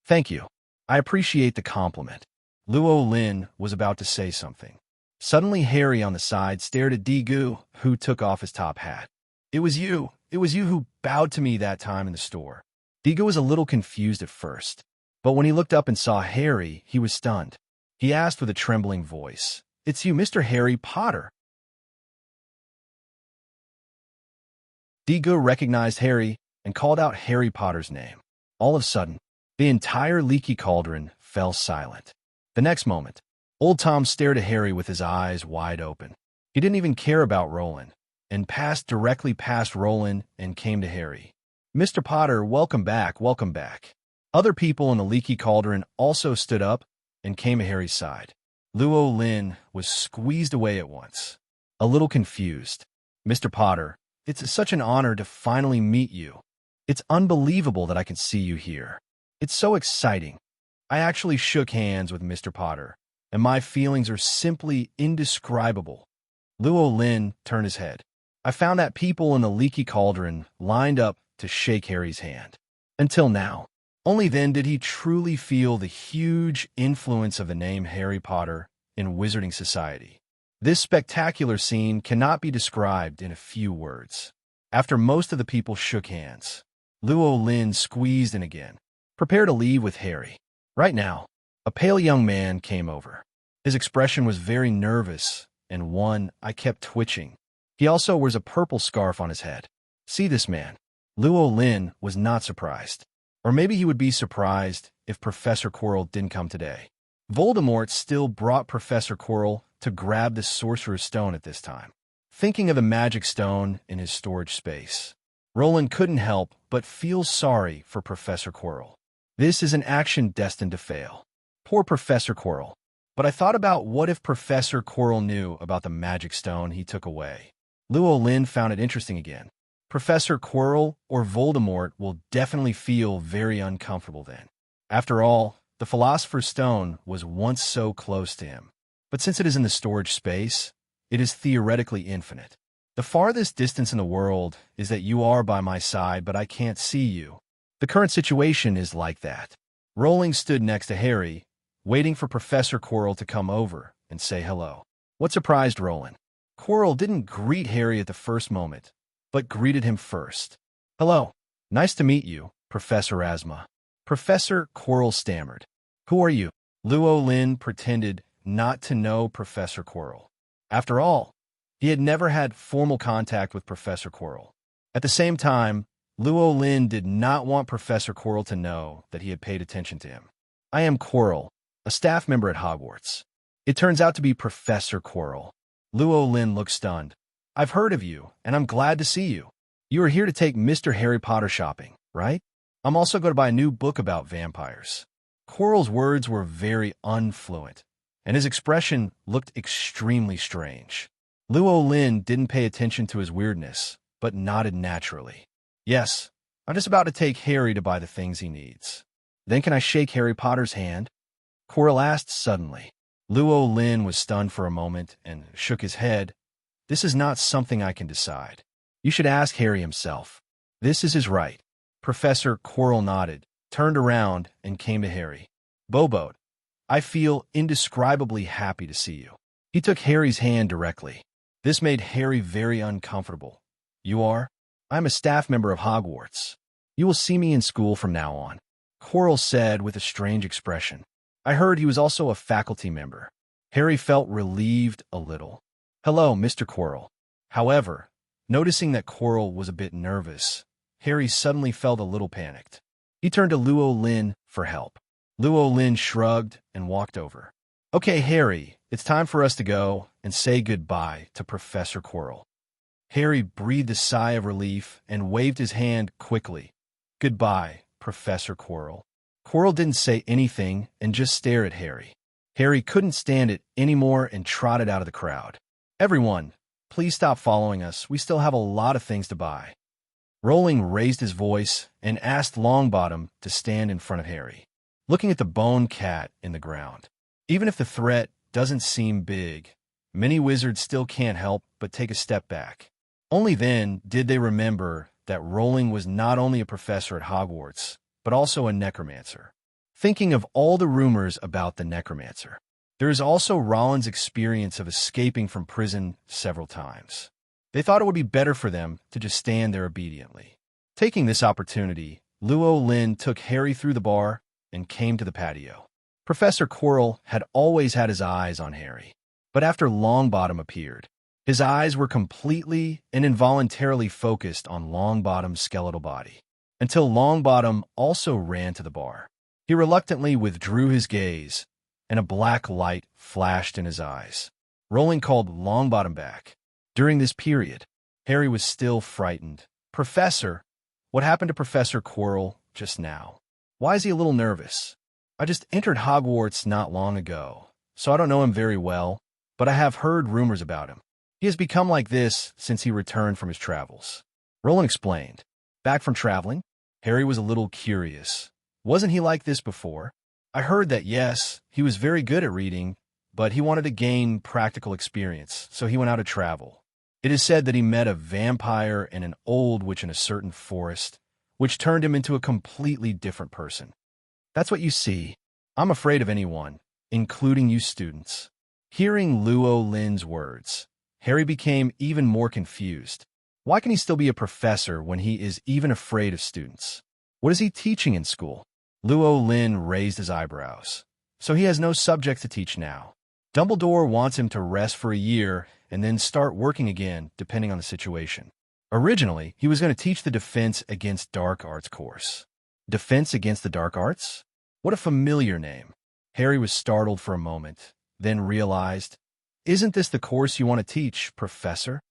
Thank you. I appreciate the compliment. Lynn was about to say something. Suddenly, Harry on the side stared at Diagon, who took off his top hat. It was you who bowed to me that time in the store. Diagon was a little confused at first, but when he looked up and saw Harry, he was stunned. He asked with a trembling voice, It's you, Mr. Harry Potter. Diagon recognized Harry and called out Harry Potter's name. All of a sudden, the entire Leaky Cauldron fell silent. The next moment, old Tom stared at Harry with his eyes wide open. He didn't even care about Rowling, and passed directly past Rowling and came to Harry. Mr. Potter, welcome back, welcome back. Other people in the Leaky Cauldron also stood up and came to Harry's side. Lynn was squeezed away at once, a little confused. Mr. Potter, it's such an honor to finally meet you. It's unbelievable that I can see you here. It's so exciting. I actually shook hands with Mr. Potter, and my feelings are simply indescribable. Lynn turned his head. I found that people in the Leaky Cauldron lined up to shake Harry's hand. Until now. Only then did he truly feel the huge influence of the name Harry Potter in wizarding society. This spectacular scene cannot be described in a few words. After most of the people shook hands, Lynn squeezed in again. Prepare to leave with Harry. Right now, a pale young man came over. His expression was very nervous, and one I kept twitching. He also wears a purple scarf on his head. See this man. Lynn was not surprised. Or maybe he would be surprised if Professor Quirrell didn't come today. Voldemort still brought Professor Quirrell to grab the Sorcerer's Stone at this time. Thinking of the magic stone in his storage space, Rowling couldn't help but feel sorry for Professor Quirrell. This is an action destined to fail. Poor Professor Quirrell. But I thought about what if Professor Quirrell knew about the magic stone he took away. Lynn found it interesting again. Professor Quirrell or Voldemort will definitely feel very uncomfortable then. After all, the Philosopher's Stone was once so close to him. But since it is in the storage space, it is theoretically infinite. The farthest distance in the world is that you are by my side, but I can't see you. The current situation is like that. Rowling stood next to Harry, waiting for Professor Quirrell to come over and say hello. What surprised Rowling? Quirrell didn't greet Harry at the first moment, but greeted him first. Hello. Nice to meet you, Professor Asma. Professor Quirrell stammered. Who are you? Lynn pretended not to know Professor Quirrell. After all, he had never had formal contact with Professor Quirrell. At the same time, Lynn did not want Professor Quirrell to know that he had paid attention to him. I am Quirrell, a staff member at Hogwarts. It turns out to be Professor Quirrell. Lynn looked stunned. I've heard of you, and I'm glad to see you. You are here to take Mr. Harry Potter shopping, right? I'm also going to buy a new book about vampires. Quirrell's words were very unfluent, and his expression looked extremely strange. Lynn didn't pay attention to his weirdness, but nodded naturally. Yes, I'm just about to take Harry to buy the things he needs. Then can I shake Harry Potter's hand? Quirrell asked suddenly. Lynn was stunned for a moment and shook his head. This is not something I can decide. You should ask Harry himself. This is his right. Professor Quirrell nodded, turned around, and came to Harry. Bobo, I feel indescribably happy to see you. He took Harry's hand directly. This made Harry very uncomfortable. You are? I'm a staff member of Hogwarts. You will see me in school from now on, Quirrell said with a strange expression. I heard he was also a faculty member. Harry felt relieved a little. Hello, Mr. Quirrell. However, noticing that Quirrell was a bit nervous, Harry suddenly felt a little panicked. He turned to Lynn for help. Lynn shrugged and walked over. Okay, Harry, it's time for us to go and say goodbye to Professor Quirrell. Harry breathed a sigh of relief and waved his hand quickly. Goodbye, Professor Quirrell. Quirrell didn't say anything and just stared at Harry. Harry couldn't stand it anymore and trotted out of the crowd. Everyone, please stop following us. We still have a lot of things to buy. Rowling raised his voice and asked Longbottom to stand in front of Harry, looking at the bone cat in the ground. Even if the threat doesn't seem big, many wizards still can't help but take a step back. Only then did they remember that Rowling was not only a professor at Hogwarts, but also a necromancer. Thinking of all the rumors about the necromancer, there is also Rowling's experience of escaping from prison several times. They thought it would be better for them to just stand there obediently. Taking this opportunity, Lynn took Harry through the bar and came to the patio. Professor Quirrell had always had his eyes on Harry, but after Longbottom appeared, his eyes were completely and involuntarily focused on Longbottom's skeletal body, until Longbottom also ran to the bar. He reluctantly withdrew his gaze, and a black light flashed in his eyes. Rowling called Longbottom back. During this period, Harry was still frightened. Professor, what happened to Professor Quirrell just now? Why is he a little nervous? I just entered Hogwarts not long ago, so I don't know him very well, but I have heard rumors about him. He has become like this since he returned from his travels. Rowling explained. Back from traveling? Harry was a little curious. Wasn't he like this before? I heard that yes, he was very good at reading, but he wanted to gain practical experience, so he went out to travel. It is said that he met a vampire and an old witch in a certain forest, which turned him into a completely different person. That's what you see. I'm afraid of anyone, including you students. Hearing Lynn's words, Harry became even more confused. Why can he still be a professor when he is even afraid of students? What is he teaching in school? Lynn raised his eyebrows. So he has no subject to teach now. Dumbledore wants him to rest for a year and then start working again, depending on the situation. Originally, he was going to teach the Defense Against Dark Arts course. Defense Against the Dark Arts? What a familiar name. Harry was startled for a moment, then realized, isn't this the course you want to teach, Professor?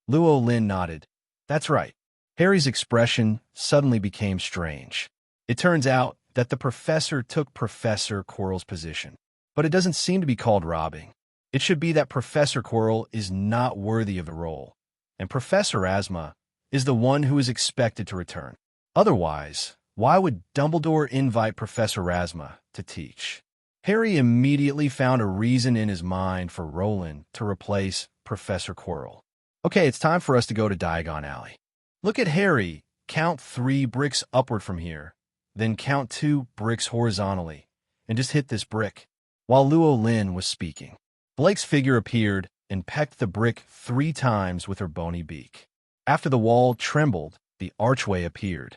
Lynn nodded. That's right. Harry's expression suddenly became strange. It turns out that the professor took Professor Quirrell's position, but it doesn't seem to be called robbing. It should be that Professor Quirrell is not worthy of the role, and Professor Asma is the one who is expected to return. Otherwise, why would Dumbledore invite Professor Asma to teach? Harry immediately found a reason in his mind for Rowling to replace Professor Quirrell. Okay, it's time for us to go to Diagon Alley. Look at Harry. Count 3 bricks upward from here, then count 2 bricks horizontally, and just hit this brick. While Lynn was speaking, Blake's figure appeared and pecked the brick 3 times with her bony beak. After the wall trembled, the archway appeared.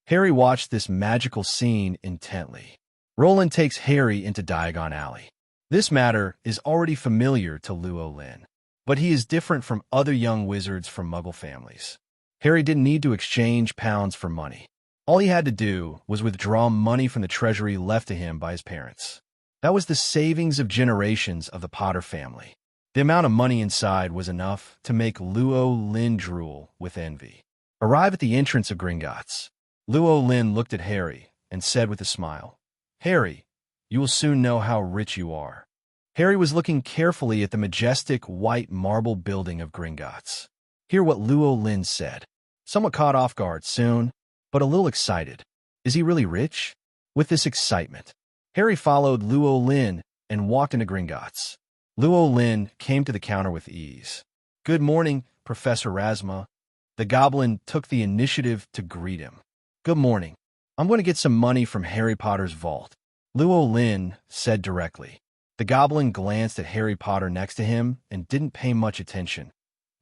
Harry watched this magical scene intently. Rowling takes Harry into Diagon Alley. This matter is already familiar to Lynn, but he is different from other young wizards from Muggle families. Harry didn't need to exchange pounds for money. All he had to do was withdraw money from the treasury left to him by his parents. That was the savings of generations of the Potter family. The amount of money inside was enough to make Lynn drool with envy. Arrive at the entrance of Gringotts. Lynn looked at Harry and said with a smile, "Harry, you will soon know how rich you are." Harry was looking carefully at the majestic white marble building of Gringotts. Hear what Lynn said. Somewhat caught off guard soon, but a little excited. Is he really rich? With this excitement, Harry followed Lynn and walked into Gringotts. Lynn came to the counter with ease. "Good morning, Professor Rasma." The goblin took the initiative to greet him. "Good morning. I'm going to get some money from Harry Potter's vault," Lynn said directly. The goblin glanced at Harry Potter next to him and didn't pay much attention.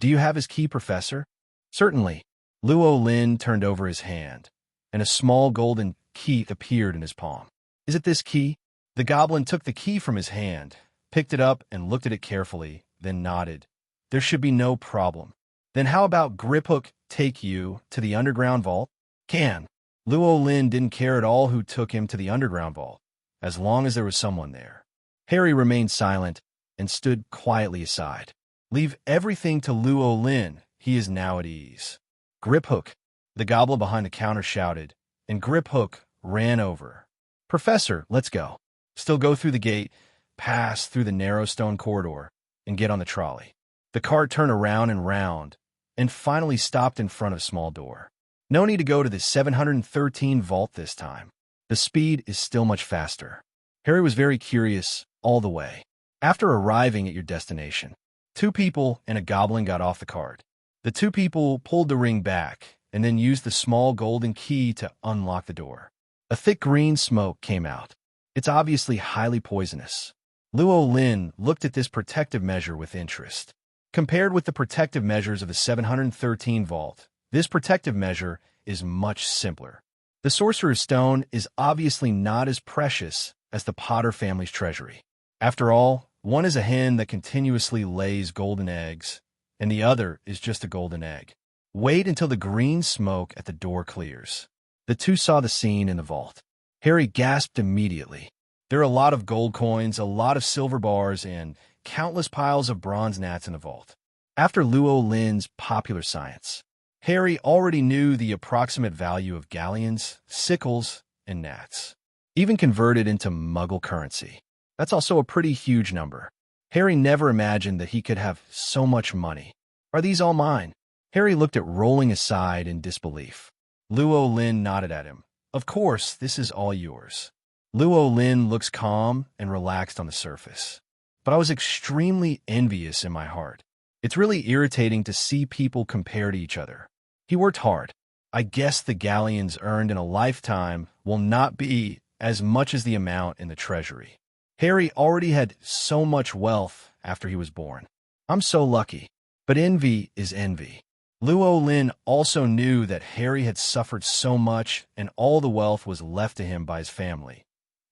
"Do you have his key, Professor?" "Certainly." Lynn turned over his hand, and a small golden key appeared in his palm. "Is it this key?" The goblin took the key from his hand, picked it up and looked at it carefully, then nodded. "There should be no problem." "Then how about Griphook take you to the underground vault?" "Can." Lynn didn't care at all who took him to the underground vault, as long as there was someone there. Harry remained silent and stood quietly aside. "Leave everything to Lynn. He is now at ease." "Griphook," the goblin behind the counter shouted, and Griphook ran over. "Professor, let's go." Still go through the gate, pass through the narrow stone corridor, and get on the trolley. The cart turned around and round, and finally stopped in front of a small door. No need to go to the 713 vault this time. The speed is still much faster. Harry was very curious all the way. After arriving at your destination, 2 people and a goblin got off the cart. The 2 people pulled the ring back and then used the small golden key to unlock the door. A thick green smoke came out. It's obviously highly poisonous. Lynn looked at this protective measure with interest. Compared with the protective measures of the 713 vault, this protective measure is much simpler. The Sorcerer's Stone is obviously not as precious as the Potter family's treasury. After all, one is a hen that continuously lays golden eggs, and the other is just a golden egg. Wait until the green smoke at the door clears. The 2 saw the scene in the vault. Harry gasped immediately. There are a lot of gold coins, a lot of silver bars, and countless piles of bronze gnats in the vault. After Lynn's popular science, Harry already knew the approximate value of galleons, sickles, and gnats. Even converted into Muggle currency, that's also a pretty huge number. Harry never imagined that he could have so much money. "Are these all mine?" Harry looked at Rowling aside in disbelief. Lynn nodded at him. "Of course, this is all yours." Lynn looks calm and relaxed on the surface. But I was extremely envious in my heart. It's really irritating to see people compare to each other. He worked hard. I guess the galleons earned in a lifetime will not be as much as the amount in the treasury. Harry already had so much wealth after he was born. I'm so lucky. But envy is envy. Lynn also knew that Harry had suffered so much and all the wealth was left to him by his family,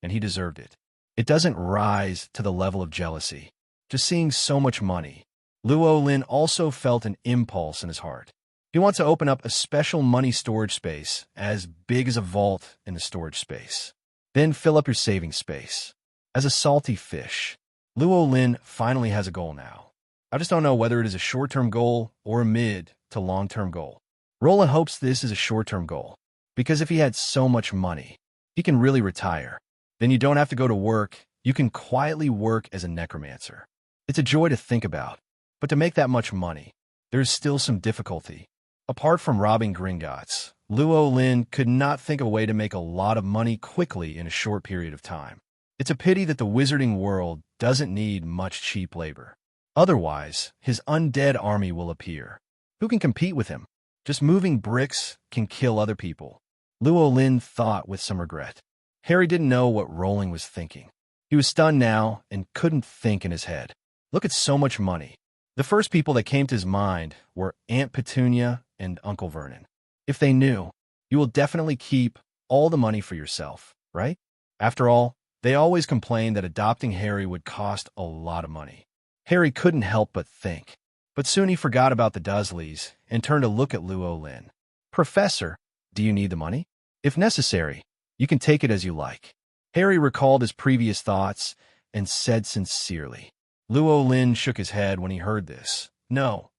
and he deserved it. It doesn't rise to the level of jealousy. Just seeing so much money. Lynn also felt an impulse in his heart. He wants to open up a special money storage space as big as a vault in the storage space. Then fill up your saving space. As a salty fish. Lynn finally has a goal now. I just don't know whether it is a short-term goal or a mid to long-term goal. Rowling hopes this is a short-term goal, because if he had so much money, he can really retire. Then you don't have to go to work. You can quietly work as a necromancer. It's a joy to think about. But to make that much money, there's still some difficulty. Apart from robbing Gringotts, Lynn could not think of a way to make a lot of money quickly in a short period of time. It's a pity that the wizarding world doesn't need much cheap labor. Otherwise, his undead army will appear. Who can compete with him? Just moving bricks can kill other people. Lynn thought with some regret. Harry didn't know what Rowling was thinking. He was stunned now and couldn't think in his head. Look at so much money. The first people that came to his mind were Aunt Petunia and Uncle Vernon. If they knew, you will definitely keep all the money for yourself, right? After all, they always complained that adopting Harry would cost a lot of money. Harry couldn't help but think. But soon he forgot about the Dursleys and turned to look at Lynn. Professor, do you need the money? If necessary, you can take it as you like. Harry recalled his previous thoughts and said sincerely. Lynn shook his head when he heard this. No,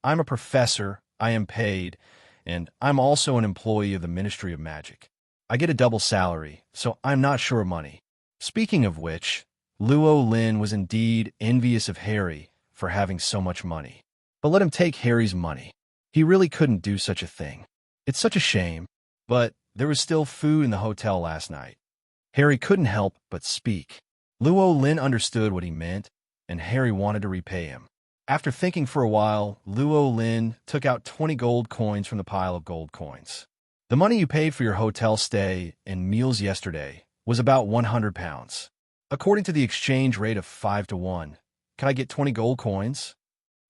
I'm a professor, I am paid, and I'm also an employee of the Ministry of Magic. I get a double salary, so I'm not sure of money. Speaking of which, Lynn was indeed envious of Harry for having so much money. But let him take Harry's money. He really couldn't do such a thing. It's such a shame, but there was still food in the hotel last night. Harry couldn't help but speak. Lynn understood what he meant, and Harry wanted to repay him. After thinking for a while, Lynn took out 20 gold coins from the pile of gold coins. The money you paid for your hotel stay and meals yesterday was about 100 pounds. According to the exchange rate of 5-1, can I get 20 gold coins?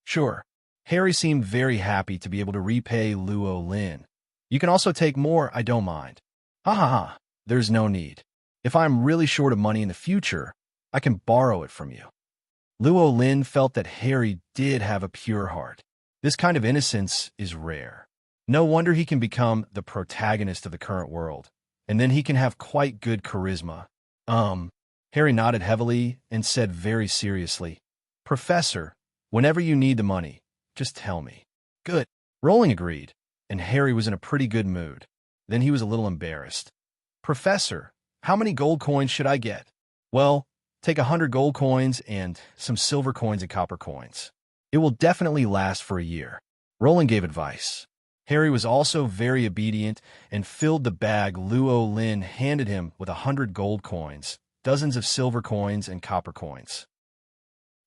Sure. Harry seemed very happy to be able to repay Lynn. You can also take more, I don't mind. Ha ha ha, there's no need. If I'm really short of money in the future, I can borrow it from you. Lynn felt that Harry did have a pure heart. This kind of innocence is rare. No wonder he can become the protagonist of the current world, and then he can have quite good charisma. Harry nodded heavily and said very seriously, Professor, whenever you need the money, just tell me. Good. Rowling agreed, and Harry was in a pretty good mood. Then he was a little embarrassed. Professor, how many gold coins should I get? Well, take 100 gold coins and some silver coins and copper coins. It will definitely last for a year. Rowling gave advice. Harry was also very obedient and filled the bag Lynn handed him with 100 gold coins, dozens of silver coins, and copper coins.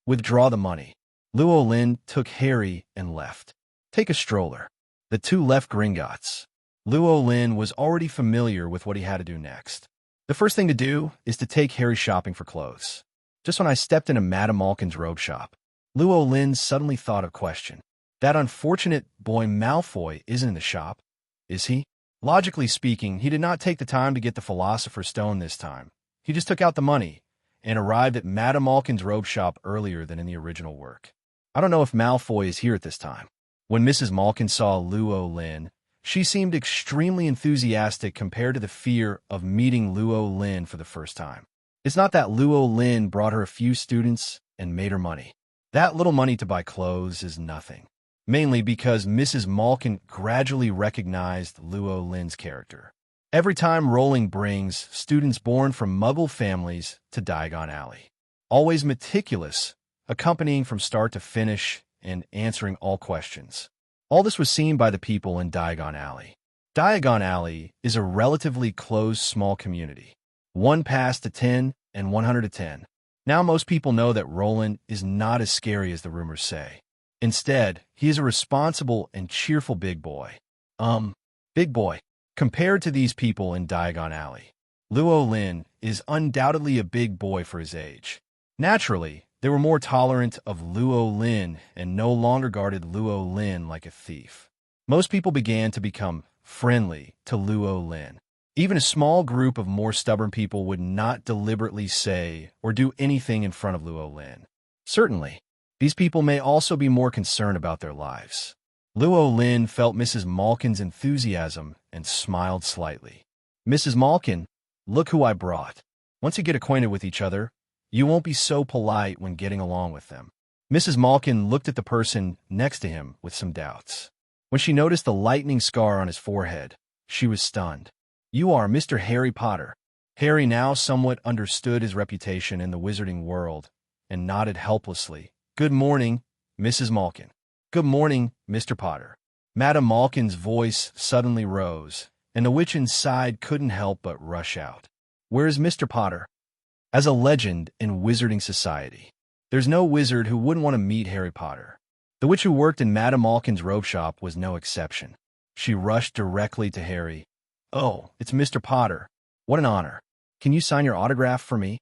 Withdraw the money. Lynn took Harry and left. Take a stroller. The two left Gringotts. Lynn was already familiar with what he had to do next. The first thing to do is to take Harry shopping for clothes. Just when I stepped into Madame Malkin's robe shop, Lynn suddenly thought of a question. That unfortunate boy Malfoy isn't in the shop, is he? Logically speaking, he did not take the time to get the Philosopher's Stone this time. He just took out the money and arrived at Madame Malkin's robe shop earlier than in the original work. I don't know if Malfoy is here at this time. When Mrs. Malkin saw Lynn, she seemed extremely enthusiastic compared to the fear of meeting Lynn for the first time. It's not that Lynn brought her a few students and made her money. That little money to buy clothes is nothing. Mainly because Mrs. Malkin gradually recognized Lynn's character. Every time Rowling brings students born from Muggle families to Diagon Alley. Always meticulous, accompanying from start to finish and answering all questions. All this was seen by the people in Diagon Alley. Diagon Alley is a relatively closed small community. 1 past to 10 and 100 to 10. Now most people know that Rowling is not as scary as the rumors say. Instead, he is a responsible and cheerful big boy. Big boy. Compared to these people in Diagon Alley, Lynn is undoubtedly a big boy for his age. Naturally, they were more tolerant of Lynn and no longer guarded Lynn like a thief. Most people began to become friendly to Lynn. Even a small group of more stubborn people would not deliberately say or do anything in front of Lynn. Certainly, these people may also be more concerned about their lives. Lynn felt Mrs. Malkin's enthusiasm and smiled slightly. Mrs. Malkin, look who I brought. Once you get acquainted with each other, you won't be so polite when getting along with them. Mrs. Malkin looked at the person next to him with some doubts. When she noticed the lightning scar on his forehead, she was stunned. You are Mr. Harry Potter. Harry now somewhat understood his reputation in the wizarding world and nodded helplessly. Good morning, Mrs. Malkin. Good morning, Mr. Potter. Madame Malkin's voice suddenly rose, and the witch inside couldn't help but rush out. Where's Mr. Potter? As a legend in wizarding society, there's no wizard who wouldn't want to meet Harry Potter. The witch who worked in Madame Malkin's robe shop was no exception. She rushed directly to Harry. Oh, it's Mr. Potter. What an honor. Can you sign your autograph for me?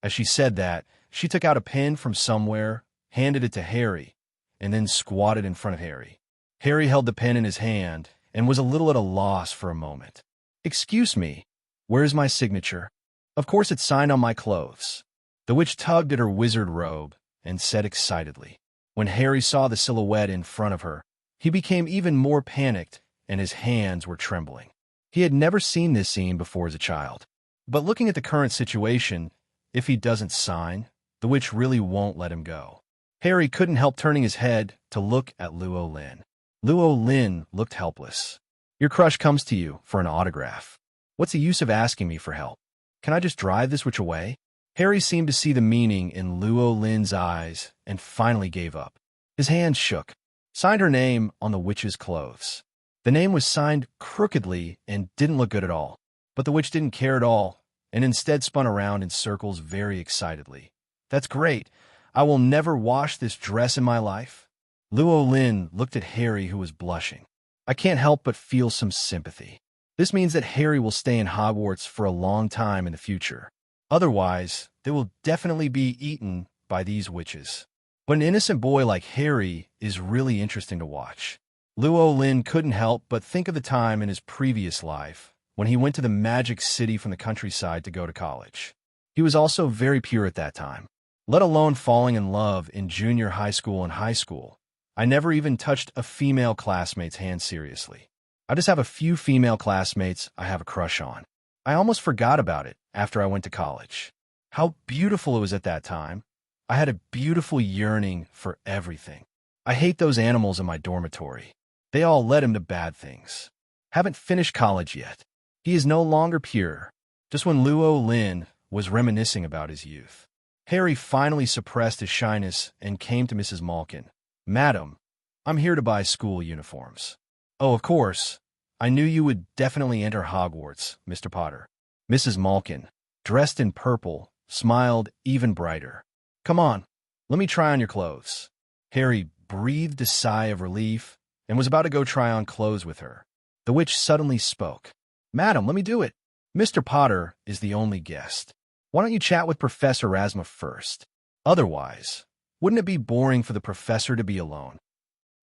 As she said that, she took out a pen from somewhere, handed it to Harry, and then squatted in front of Harry. Harry held the pen in his hand and was a little at a loss for a moment. "Excuse me, where's my signature?" "Of course it's signed on my clothes." The witch tugged at her wizard robe and said excitedly. When Harry saw the silhouette in front of her, he became even more panicked and his hands were trembling. He had never seen this scene before as a child. But looking at the current situation, if he doesn't sign, the witch really won't let him go. Harry couldn't help turning his head to look at Luo Lin. Luo Lin looked helpless. "Your crush comes to you for an autograph. What's the use of asking me for help? Can I just drive this witch away?" Harry seemed to see the meaning in Luo Lin's eyes and finally gave up. His hands shook. Signed her name on the witch's clothes. The name was signed crookedly and didn't look good at all. But the witch didn't care at all and instead spun around in circles very excitedly. "That's great. I will never wash this dress in my life." Luo Lin looked at Harry, who was blushing. "I can't help but feel some sympathy. This means that Harry will stay in Hogwarts for a long time in the future. Otherwise, they will definitely be eaten by these witches. But an innocent boy like Harry is really interesting to watch." Luo Lin couldn't help but think of the time in his previous life when he went to the magic city from the countryside to go to college. He was also very pure at that time, let alone falling in love in junior high school and high school. "I never even touched a female classmate's hand seriously. I just have a few female classmates I have a crush on. I almost forgot about it after I went to college. How beautiful it was at that time. I had a beautiful yearning for everything. I hate those animals in my dormitory. They all led him to bad things. Haven't finished college yet." He is no longer pure. Just when Luo Lin was reminiscing about his youth, Harry finally suppressed his shyness and came to Mrs. Malkin. "Madam, I'm here to buy school uniforms." "Oh, of course. I knew you would definitely enter Hogwarts, Mr. Potter." Mrs. Malkin, dressed in purple, smiled even brighter. "Come on, let me try on your clothes." Harry breathed a sigh of relief and was about to go try on clothes with her. The witch suddenly spoke. "Madam, let me do it. Mr. Potter is the only guest. Why don't you chat with Professor Erasmus first? Otherwise, wouldn't it be boring for the professor to be alone?"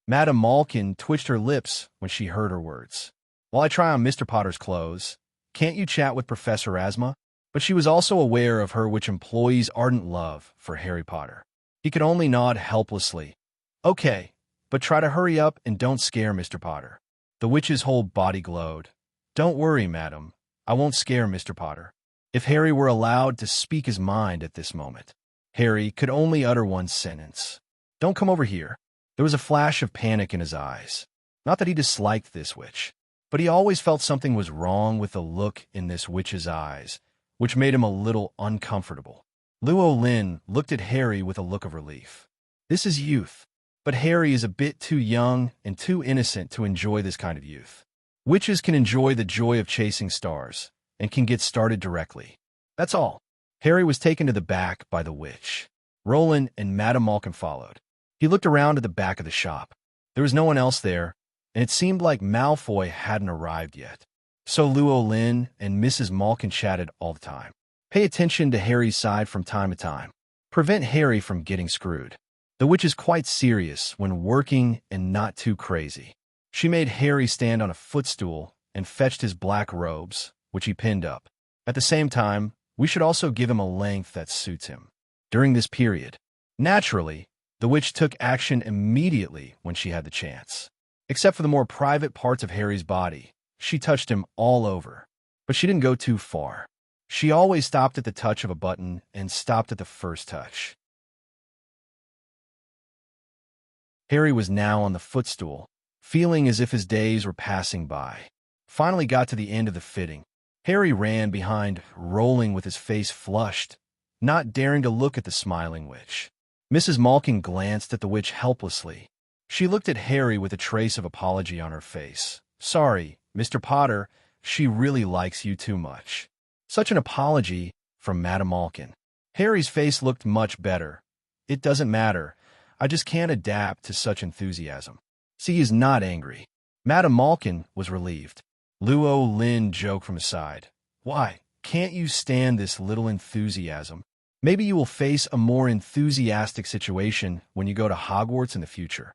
Madam Malkin twitched her lips when she heard her words. "While I try on Mr. Potter's clothes, can't you chat with Professor Erasmus?" But she was also aware of her witch employee's ardent love for Harry Potter. He could only nod helplessly. "Okay, but try to hurry up and don't scare Mr. Potter." The witch's whole body glowed. "Don't worry, madam. I won't scare Mr. Potter." If Harry were allowed to speak his mind at this moment, Harry could only utter one sentence. "Don't come over here." There was a flash of panic in his eyes. Not that he disliked this witch, but he always felt something was wrong with the look in this witch's eyes, which made him a little uncomfortable. Luo Lin looked at Harry with a look of relief. This is youth, but Harry is a bit too young and too innocent to enjoy this kind of youth. Witches can enjoy the joy of chasing stars and can get started directly. That's all. Harry was taken to the back by the witch. Rowling and Madame Malkin followed. He looked around at the back of the shop. There was no one else there, and it seemed like Malfoy hadn't arrived yet. So Luo Lin and Mrs. Malkin chatted all the time. Pay attention to Harry's side from time to time. Prevent Harry from getting screwed. The witch is quite serious when working and not too crazy. She made Harry stand on a footstool and fetched his black robes, which he pinned up. At the same time, we should also give him a length that suits him. During this period, naturally, the witch took action immediately when she had the chance. Except for the more private parts of Harry's body, she touched him all over. But she didn't go too far. She always stopped at the touch of a button and stopped at the first touch. Harry was now on the footstool, feeling as if his days were passing by. Finally got to the end of the fitting. Harry ran behind, Rowling with his face flushed, not daring to look at the smiling witch. Mrs. Malkin glanced at the witch helplessly. She looked at Harry with a trace of apology on her face. "Sorry, Mr. Potter, she really likes you too much." Such an apology from Madame Malkin. Harry's face looked much better. "It doesn't matter. I just can't adapt to such enthusiasm." See, he is not angry. Madame Malkin was relieved. Luo Lin joked from his side. "Why, can't you stand this little enthusiasm?" Maybe you will face a more enthusiastic situation when you go to Hogwarts in the future.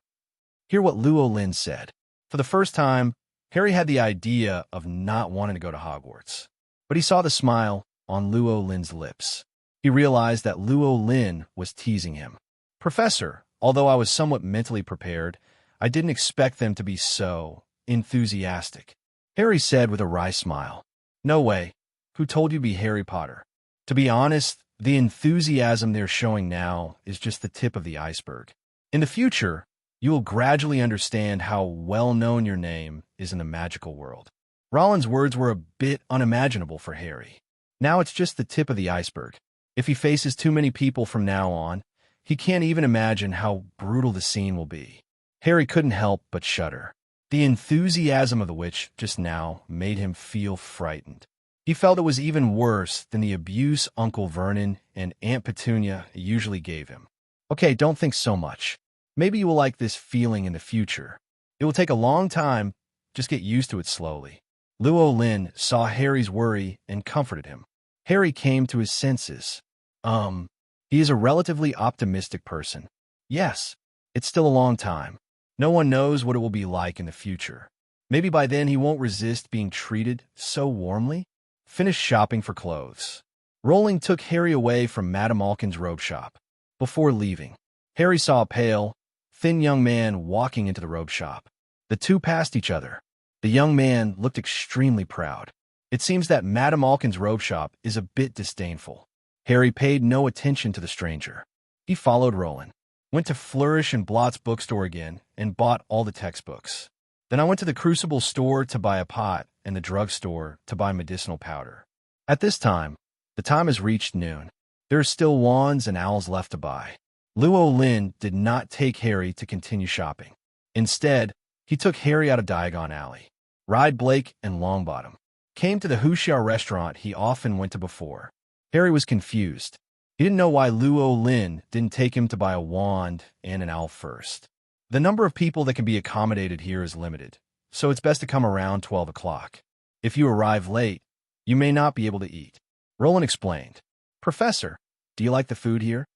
Hear what Lynn said. For the first time, Harry had the idea of not wanting to go to Hogwarts. But he saw the smile on Lynn's lips. He realized that Lynn was teasing him. Professor, although I was somewhat mentally prepared, I didn't expect them to be so enthusiastic. Harry said with a wry smile. No way. Who told you to be Harry Potter? To be honest, the enthusiasm they're showing now is just the tip of the iceberg. In the future, you will gradually understand how well-known your name is in the magical world. Rowling's words were a bit unimaginable for Harry. Now it's just the tip of the iceberg. If he faces too many people from now on, he can't even imagine how brutal the scene will be. Harry couldn't help but shudder. The enthusiasm of the witch just now made him feel frightened. He felt it was even worse than the abuse Uncle Vernon and Aunt Petunia usually gave him. Okay, don't think so much. Maybe you will like this feeling in the future. It will take a long time, just get used to it slowly. Lynn saw Harry's worry and comforted him. Harry came to his senses. He is a relatively optimistic person. Yes, it's still a long time. No one knows what it will be like in the future. Maybe by then he won't resist being treated so warmly. Finish shopping for clothes. Rowling took Harry away from Madame Malkin's robe shop. Before leaving, Harry saw a pale, thin young man walking into the robe shop. The two passed each other. The young man looked extremely proud. It seems that Madame Malkin's robe shop is a bit disdainful. Harry paid no attention to the stranger. He followed Rowling, went to Flourish and Blott's bookstore again, and bought all the textbooks. Then I went to the Crucible store to buy a pot and the drugstore to buy medicinal powder. At this time, the time has reached noon. There are still wands and owls left to buy. Lynn did not take Harry to continue shopping. Instead, he took Harry out of Diagon Alley. Ride Blake and Longbottom. Came to the Huxiar restaurant he often went to before. Harry was confused. He didn't know why Lynn didn't take him to buy a wand and an owl first. The number of people that can be accommodated here is limited, so it's best to come around 12 o'clock. If you arrive late, you may not be able to eat. Rowling explained. Professor, do you like the food here?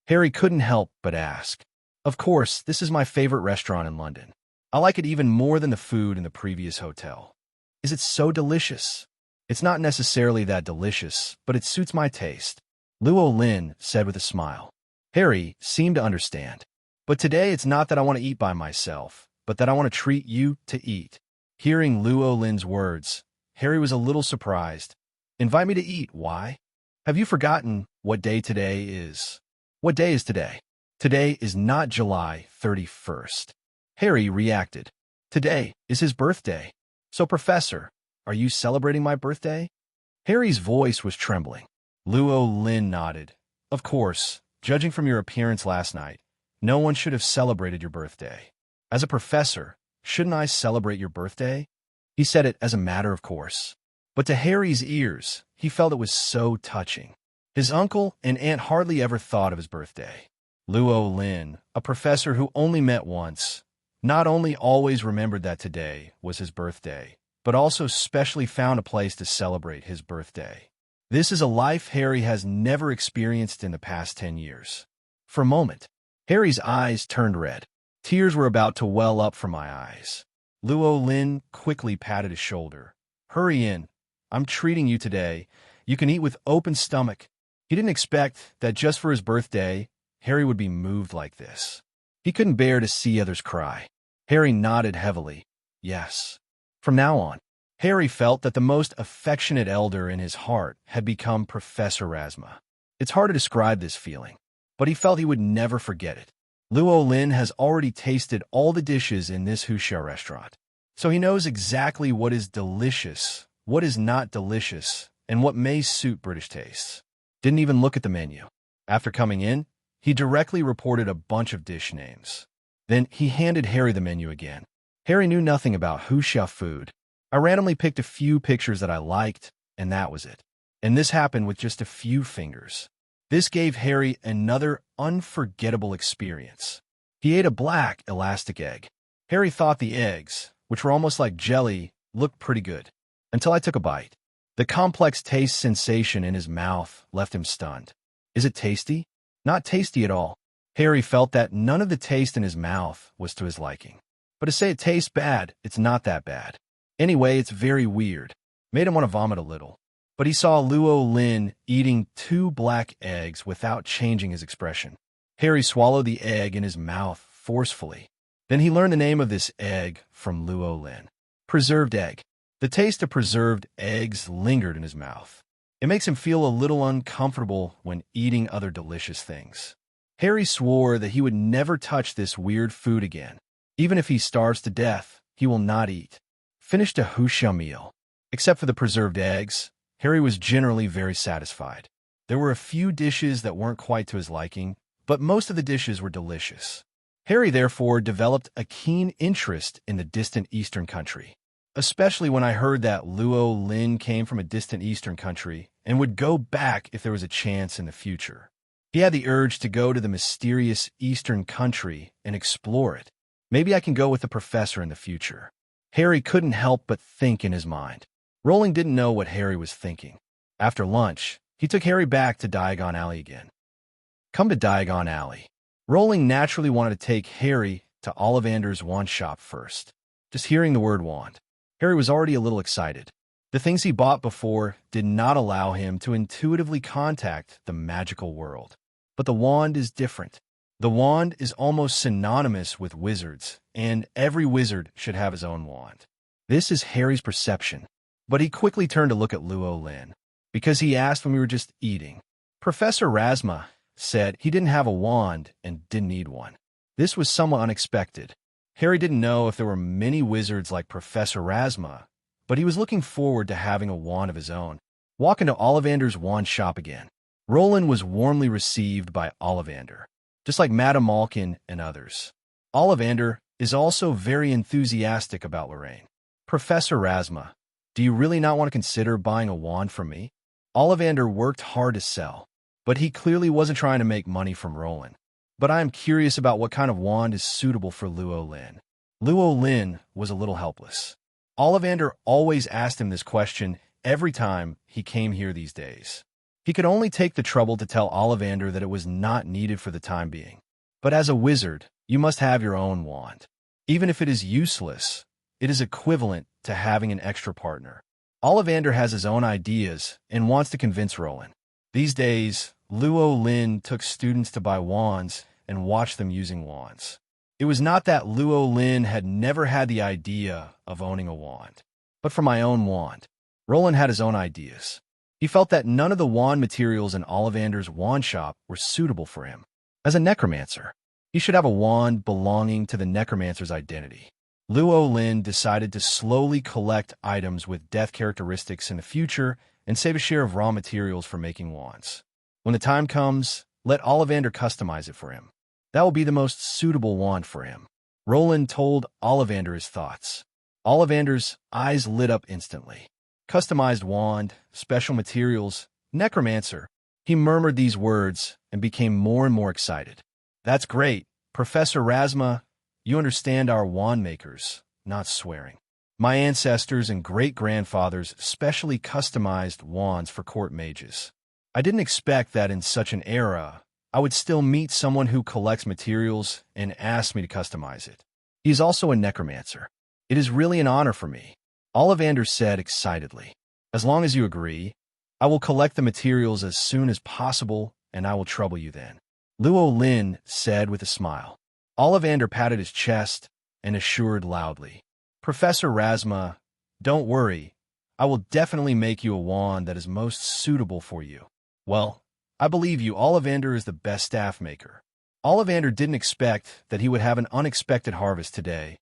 Harry couldn't help but ask. Of course, this is my favorite restaurant in London. I like it even more than the food in the previous hotel. Is it so delicious? It's not necessarily that delicious, but it suits my taste. Lynn said with a smile. Harry seemed to understand. But today it's not that I want to eat by myself, but that I want to treat you to eat. Hearing Lynn's words, Harry was a little surprised. Invite me to eat, why? Have you forgotten what day today is? What day is today? Today is not July 31st. Harry reacted. Today is his birthday. So, Professor, are you celebrating my birthday? Harry's voice was trembling. Lynn nodded. Of course, judging from your appearance last night, no one should have celebrated your birthday. As a professor, shouldn't I celebrate your birthday? He said it as a matter of course. But to Harry's ears, he felt it was so touching. His uncle and aunt hardly ever thought of his birthday. Lynn, a professor who only met once, not only always remembered that today was his birthday, but also specially found a place to celebrate his birthday. This is a life Harry has never experienced in the past 10 years. For a moment, Harry's eyes turned red. Tears were about to well up from my eyes. Lynn quickly patted his shoulder. Hurry in. I'm treating you today. You can eat with open stomach. He didn't expect that just for his birthday, Harry would be moved like this. He couldn't bear to see others cry. Harry nodded heavily. Yes. From now on, Harry felt that the most affectionate elder in his heart had become Professor Rasma. It's hard to describe this feeling, but he felt he would never forget it. Lynn has already tasted all the dishes in this Huxiar restaurant, so he knows exactly what is delicious, what is not delicious, and what may suit British tastes. Didn't even look at the menu. After coming in, he directly reported a bunch of dish names. Then he handed Harry the menu again. Harry knew nothing about Huxiar food. I randomly picked a few pictures that I liked, and that was it. And this happened with just a few fingers. This gave Harry another unforgettable experience. He ate a black, elastic egg. Harry thought the eggs, which were almost like jelly, looked pretty good, until I took a bite. The complex taste sensation in his mouth left him stunned. Is it tasty? Not tasty at all. Harry felt that none of the taste in his mouth was to his liking. But to say it tastes bad, it's not that bad. Anyway, it's very weird. Made him want to vomit a little. But he saw Lynn eating 2 black eggs without changing his expression. Harry swallowed the egg in his mouth forcefully. Then he learned the name of this egg from Lynn. Preserved egg. The taste of preserved eggs lingered in his mouth. It makes him feel a little uncomfortable when eating other delicious things. Harry swore that he would never touch this weird food again. Even if he starves to death, he will not eat. Finished a huxia meal. Except for the preserved eggs, Harry was generally very satisfied. There were a few dishes that weren't quite to his liking, but most of the dishes were delicious. Harry therefore developed a keen interest in the distant eastern country, especially when I heard that Lynn came from a distant eastern country and would go back if there was a chance in the future. He had the urge to go to the mysterious eastern country and explore it. Maybe I can go with the professor in the future. Harry couldn't help but think in his mind. Rowling didn't know what Harry was thinking. After lunch, he took Harry back to Diagon Alley again. Come to Diagon Alley. Rowling naturally wanted to take Harry to Ollivander's wand shop first. Just hearing the word wand, Harry was already a little excited. The things he bought before did not allow him to intuitively contact the magical world. But the wand is different. The wand is almost synonymous with wizards, and every wizard should have his own wand. This is Harry's perception, but he quickly turned to look at Lynn, because he asked when we were just eating. Professor Rasma said he didn't have a wand and didn't need one. This was somewhat unexpected. Harry didn't know if there were many wizards like Professor Rasma, but he was looking forward to having a wand of his own. Walking to Ollivander's wand shop again. Rowling was warmly received by Ollivander, just like Madame Malkin and others. Ollivander is also very enthusiastic about Lorraine. Professor Rasma, do you really not want to consider buying a wand from me? Ollivander worked hard to sell, but he clearly wasn't trying to make money from Rowling. But I am curious about what kind of wand is suitable for Lynn. Lynn was a little helpless. Ollivander always asked him this question every time he came here these days. He could only take the trouble to tell Ollivander that it was not needed for the time being. But as a wizard, you must have your own wand. Even if it is useless, it is equivalent to having an extra partner. Ollivander has his own ideas and wants to convince Rowling. These days, Lynn took students to buy wands and watch them using wands. It was not that Lynn had never had the idea of owning a wand, but for my own wand. Rowling had his own ideas. He felt that none of the wand materials in Ollivander's wand shop were suitable for him. As a necromancer, he should have a wand belonging to the necromancer's identity. Lynn decided to slowly collect items with death characteristics in the future and save a share of raw materials for making wands. When the time comes, let Ollivander customize it for him. That will be the most suitable wand for him. Rowling told Ollivander his thoughts. Ollivander's eyes lit up instantly. Customized wand, special materials, necromancer. He murmured these words and became more and more excited. That's great. Professor Rasma, you understand our wand makers, not swearing. My ancestors and great-grandfathers specially customized wands for court mages. I didn't expect that in such an era, I would still meet someone who collects materials and asks me to customize it. He is also a necromancer. It is really an honor for me. Ollivander said excitedly. As long as you agree, I will collect the materials as soon as possible, and I will trouble you then. Lynn said with a smile. Ollivander patted his chest and assured loudly. Professor Rasma, don't worry. I will definitely make you a wand that is most suitable for you. Well, I believe you. Ollivander is the best staff maker. Ollivander didn't expect that he would have an unexpected harvest today,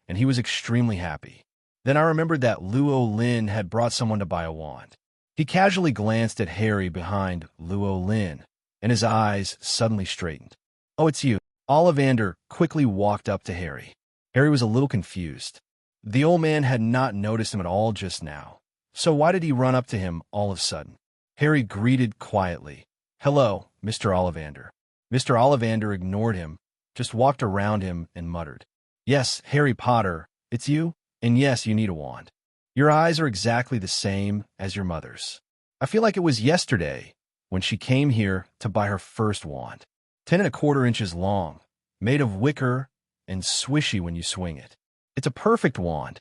and he was extremely happy. Then I remembered that Lynn had brought someone to buy a wand. He casually glanced at Harry behind Lynn, and his eyes suddenly straightened. Oh, it's you. Ollivander quickly walked up to Harry. Harry was a little confused. The old man had not noticed him at all just now. So why did he run up to him all of a sudden? Harry greeted quietly. Hello, Mr. Ollivander. Mr. Ollivander ignored him, just walked around him and muttered. Yes, Harry Potter, it's you? And yes, you need a wand. Your eyes are exactly the same as your mother's. I feel like it was yesterday when she came here to buy her first wand. 10 1/4 inches long, made of wicker and swishy when you swing it. It's a perfect wand.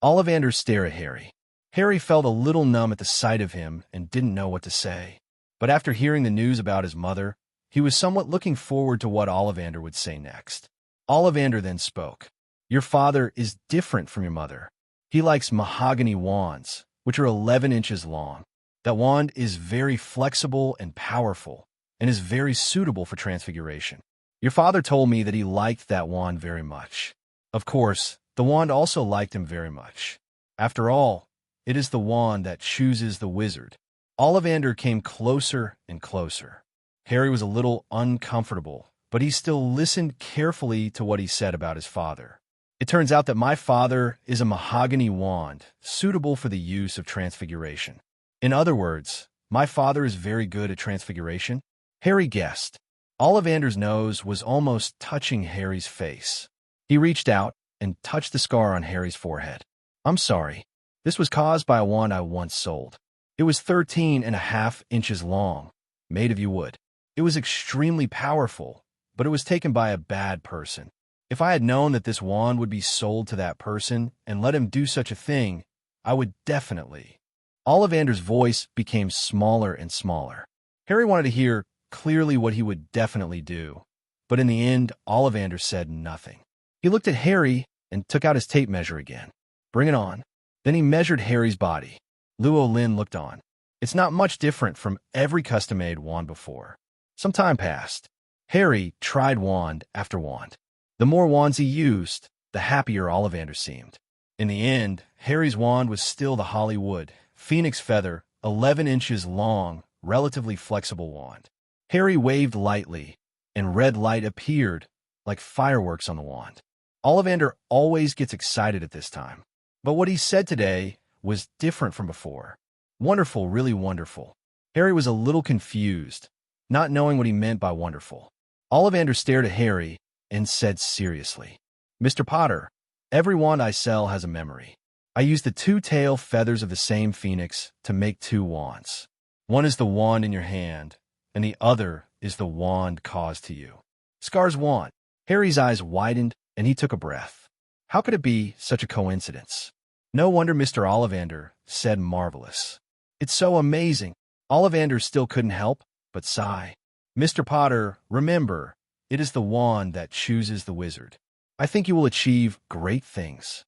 Ollivander stared at Harry. Harry felt a little numb at the sight of him and didn't know what to say. But after hearing the news about his mother, he was somewhat looking forward to what Ollivander would say next. Ollivander then spoke. Your father is different from your mother. He likes mahogany wands, which are 11 inches long. That wand is very flexible and powerful, and is very suitable for transfiguration. Your father told me that he liked that wand very much. Of course, the wand also liked him very much. After all, it is the wand that chooses the wizard. Ollivander came closer and closer. Harry was a little uncomfortable, but he still listened carefully to what he said about his father. It turns out that my father is a mahogany wand, suitable for the use of transfiguration. In other words, my father is very good at transfiguration. Harry guessed. Ollivander's nose was almost touching Harry's face. He reached out and touched the scar on Harry's forehead. I'm sorry. This was caused by a wand I once sold. It was 13 1/2 inches long, made of wood. It was extremely powerful, but it was taken by a bad person. If I had known that this wand would be sold to that person and let him do such a thing, I would definitely. Ollivander's voice became smaller and smaller. Harry wanted to hear clearly what he would definitely do, but in the end, Ollivander said nothing. He looked at Harry and took out his tape measure again. Bring it on. Then he measured Harry's body. Lynn looked on. It's not much different from every custom-made wand before. Some time passed. Harry tried wand after wand. The more wands he used, the happier Ollivander seemed. In the end, Harry's wand was still the Hollywood, phoenix feather, 11 inches long, relatively flexible wand. Harry waved lightly, and red light appeared, like fireworks on the wand. Ollivander always gets excited at this time. But what he said today was different from before. Wonderful, really wonderful. Harry was a little confused, not knowing what he meant by wonderful. Ollivander stared at Harry and said seriously, Mr. Potter, every wand I sell has a memory. I use the two tail feathers of the same phoenix to make two wands. One is the wand in your hand, and the other is the wand caused to you. Scar's wand. Harry's eyes widened, and he took a breath. How could it be such a coincidence? No wonder Mr. Ollivander said marvelous. It's so amazing. Ollivander still couldn't help but sigh. Mr. Potter, remember, it is the wand that chooses the wizard. I think you will achieve great things.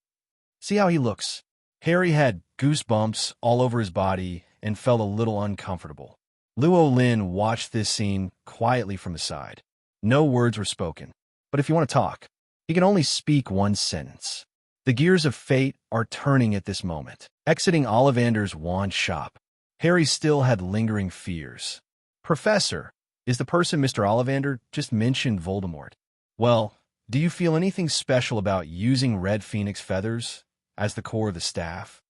See how he looks. Harry had goosebumps all over his body and felt a little uncomfortable. Lynn watched this scene quietly from the side. No words were spoken. But if you want to talk, he can only speak one sentence. The gears of fate are turning at this moment. Exiting Ollivander's wand shop, Harry still had lingering fears. Professor, is the person Mr. Ollivander just mentioned Voldemort? Well, do you feel anything special about using red phoenix feathers as the core of the staff?